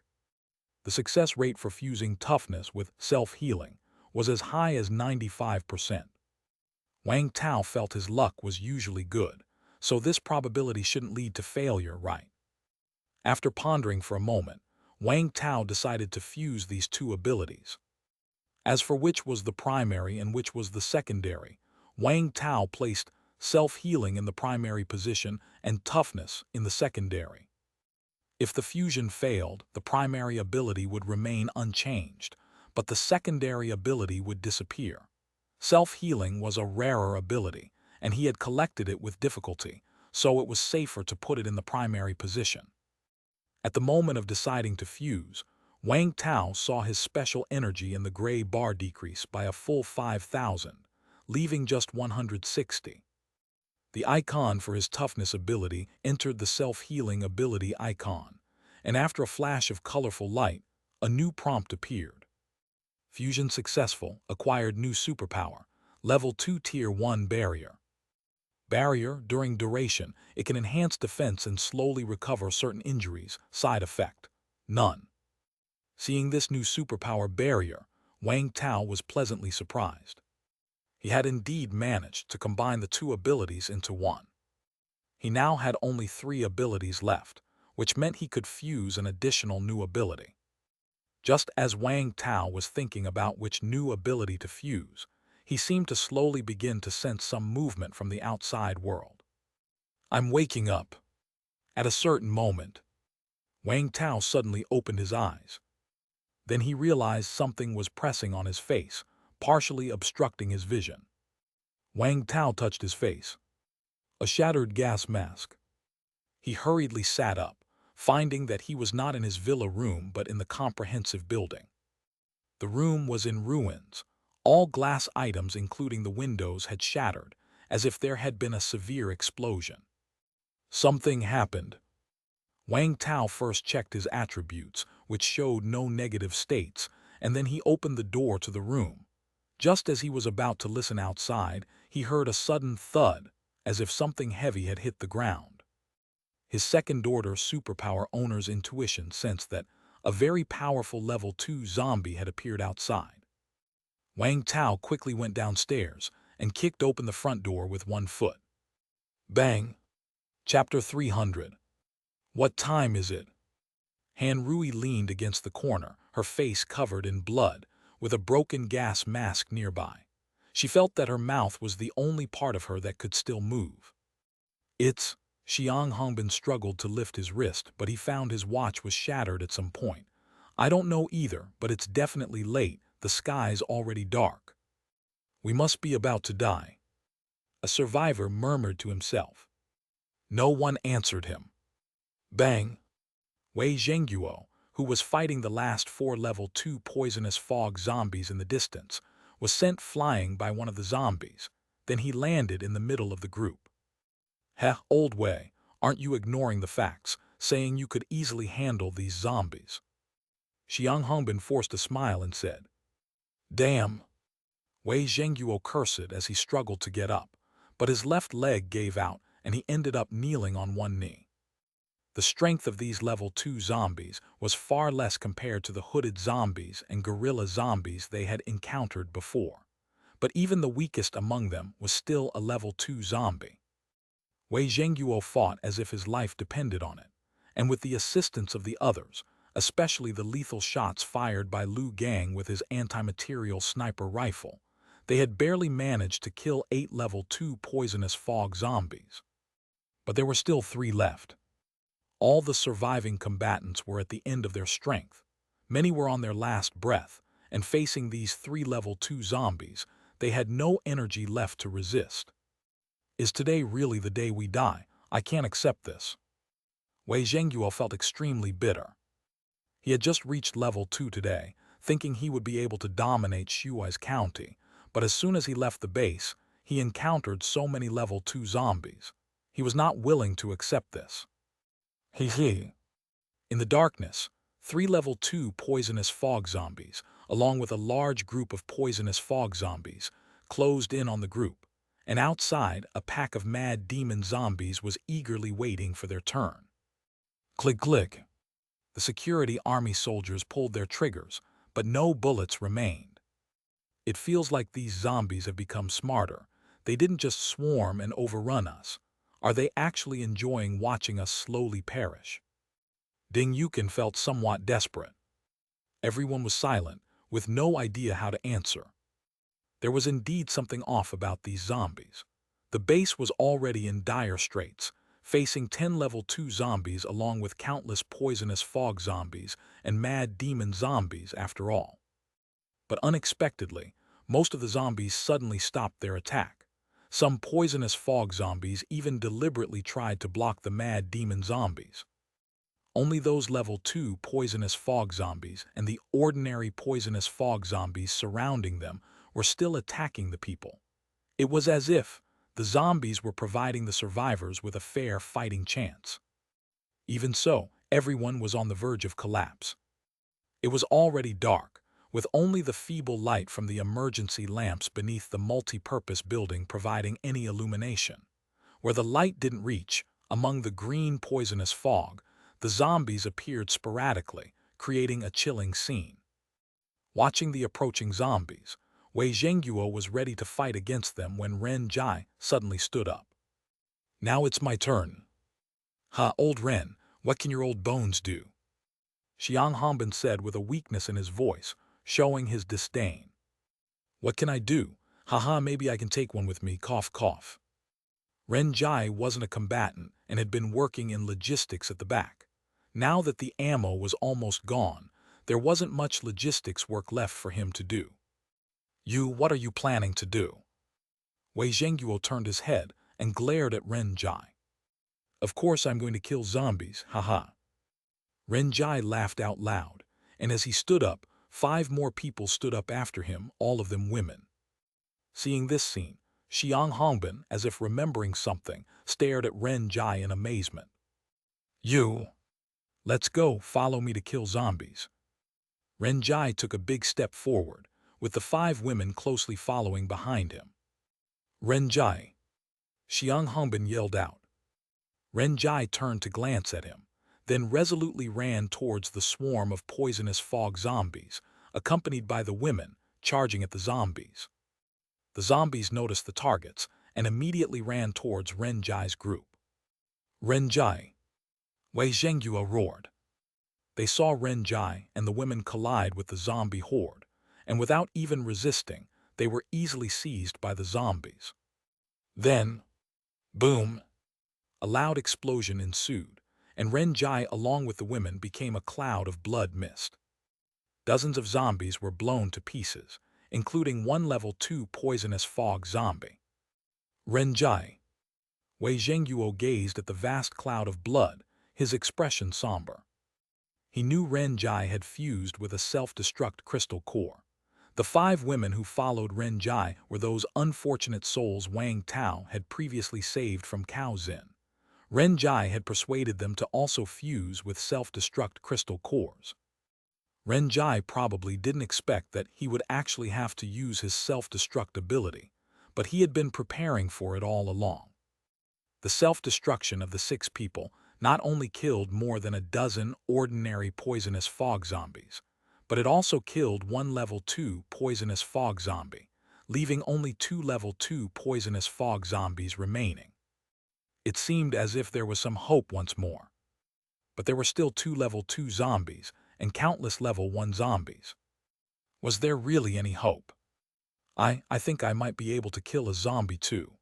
The success rate for fusing toughness with self-healing was as high as 95%. Wang Tao felt his luck was usually good, so this probability shouldn't lead to failure, right? After pondering for a moment, Wang Tao decided to fuse these 2 abilities. As for which was the primary and which was the secondary, Wang Tao placed self-healing in the primary position and toughness in the secondary. If the fusion failed, the primary ability would remain unchanged, but the secondary ability would disappear. Self-healing was a rarer ability, and he had collected it with difficulty, so it was safer to put it in the primary position. At the moment of deciding to fuse, Wang Tao saw his special energy in the gray bar decrease by a full 5,000, leaving just 160. The icon for his toughness ability entered the self-healing ability icon, and after a flash of colorful light, a new prompt appeared. Fusion successful, acquired new superpower, level 2 tier 1 barrier. Barrier, during duration, it can enhance defense and slowly recover certain injuries. Side effect: none. Seeing this new superpower barrier, Wang Tao was pleasantly surprised. He had indeed managed to combine the 2 abilities into one. He now had only 3 abilities left, which meant he could fuse an additional new ability. Just as Wang Tao was thinking about which new ability to fuse, he seemed to slowly begin to sense some movement from the outside world. I'm waking up. At a certain moment, Wang Tao suddenly opened his eyes. Then he realized something was pressing on his face, partially obstructing his vision. Wang Tao touched his face. A shattered gas mask. He hurriedly sat up, finding that he was not in his villa room but in the comprehensive building. The room was in ruins. All glass items, including the windows, had shattered, as if there had been a severe explosion. Something happened. Wang Tao first checked his attributes, which showed no negative states, and then he opened the door to the room. Just as he was about to listen outside, he heard a sudden thud, as if something heavy had hit the ground. His second-order superpower owner's intuition sensed that a very powerful level 2 zombie had appeared outside. Wang Tao quickly went downstairs and kicked open the front door with one foot. Bang! Chapter 300. What time is it? Han Rui leaned against the corner, her face covered in blood, with a broken gas mask nearby. She felt that her mouth was the only part of her that could still move. It's... Xiang Hongbin struggled to lift his wrist, but he found his watch was shattered at some point. I don't know either, but it's definitely late. The sky's already dark. We must be about to die. A survivor murmured to himself. No one answered him. Bang! Wei Zhengguo, who was fighting the last 4 level 2 poisonous fog zombies in the distance, was sent flying by one of the zombies. Then he landed in the middle of the group. Heh, old Wei, aren't you ignoring the facts, saying you could easily handle these zombies? Xiang Hongbin forced a smile and said, Damn! Wei Zhengguo cursed as he struggled to get up, but his left leg gave out and he ended up kneeling on one knee. The strength of these level 2 zombies was far less compared to the hooded zombies and gorilla zombies they had encountered before, but even the weakest among them was still a level 2 zombie. Wei Zhengguo fought as if his life depended on it, and with the assistance of the others, especially the lethal shots fired by Lu Gang with his anti-material sniper rifle, they had barely managed to kill 8 level 2 poisonous fog zombies. But there were still 3 left. All the surviving combatants were at the end of their strength. Many were on their last breath, and facing these 3 level 2 zombies, they had no energy left to resist. Is today really the day we die? I can't accept this. Wei Zhengguo felt extremely bitter. He had just reached level 2 today, thinking he would be able to dominate Shuai's county, but as soon as he left the base, he encountered so many level 2 zombies. He was not willing to accept this. He. In the darkness, 3 level 2 poisonous fog zombies, along with a large group of poisonous fog zombies, closed in on the group, and outside, a pack of mad demon zombies was eagerly waiting for their turn. Click click. The security army soldiers pulled their triggers, but no bullets remained. It feels like these zombies have become smarter. They didn't just swarm and overrun us. Are they actually enjoying watching us slowly perish? Ding Yukin felt somewhat desperate. Everyone was silent, with no idea how to answer. There was indeed something off about these zombies. The base was already in dire straits, facing 10 level 2 zombies along with countless poisonous fog zombies and mad demon zombies after all. But unexpectedly, most of the zombies suddenly stopped their attack. Some poisonous fog zombies even deliberately tried to block the mad demon zombies. Only those level 2 poisonous fog zombies and the ordinary poisonous fog zombies surrounding them were still attacking the people. It was as if the zombies were providing the survivors with a fair fighting chance. Even so, everyone was on the verge of collapse. It was already dark, with only the feeble light from the emergency lamps beneath the multi-purpose building providing any illumination. Where the light didn't reach, among the green poisonous fog, the zombies appeared sporadically, creating a chilling scene. Watching the approaching zombies, Wei Zhengguo was ready to fight against them when Ren Jai suddenly stood up. Now it's my turn. Ha, old Ren, what can your old bones do? Xiang Hongbin said with a weakness in his voice, showing his disdain. What can I do? Haha, maybe I can take one with me, cough cough. Ren Jai wasn't a combatant and had been working in logistics at the back. Now that the ammo was almost gone, there wasn't much logistics work left for him to do. What are you planning to do? Wei Zhengguo turned his head and glared at Ren Jai. Of course I'm going to kill zombies, haha. Ren Jai laughed out loud, and as he stood up, 5 more people stood up after him, all of them women. Seeing this scene, Xiang Hongbin, as if remembering something, stared at Ren Jai in amazement. Let's go, follow me to kill zombies. Ren Jai took a big step forward, with the 5 women closely following behind him. Ren Jai! Xiang Hongbin yelled out. Ren Jai turned to glance at him, then resolutely ran towards the swarm of poisonous fog zombies, accompanied by the women, charging at the zombies. The zombies noticed the targets and immediately ran towards Ren Jai's group. Ren Jai! Wei Zhengguo roared. They saw Ren Jai and the women collide with the zombie horde, and without even resisting, they were easily seized by the zombies. Then, boom! A loud explosion ensued, and Ren Jai along with the women became a cloud of blood mist. Dozens of zombies were blown to pieces, including one level 2 poisonous fog zombie. Ren Jai. Wei Zhengyuo gazed at the vast cloud of blood, his expression somber. He knew Ren Jai had fused with a self-destruct crystal core. The 5 women who followed Ren Jai were those unfortunate souls Wang Tao had previously saved from Cao Zin. Ren Jai had persuaded them to also fuse with self-destruct crystal cores. Ren Jai probably didn't expect that he would actually have to use his self-destruct ability, but he had been preparing for it all along. The self-destruction of the 6 people not only killed more than a dozen ordinary poisonous fog zombies, but it also killed one level 2 poisonous fog zombie, leaving only 2 level 2 poisonous fog zombies remaining. It seemed as if there was some hope once more. But there were still 2 level 2 zombies and countless level 1 zombies. Was there really any hope? I think I might be able to kill a zombie too.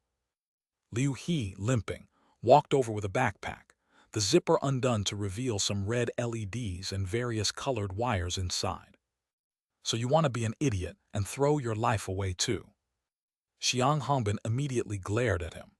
Liu He, limping, walked over with a backpack, the zipper undone to reveal some red LEDs and various colored wires inside. So you want to be an idiot and throw your life away too? Xiang Hongbin immediately glared at him.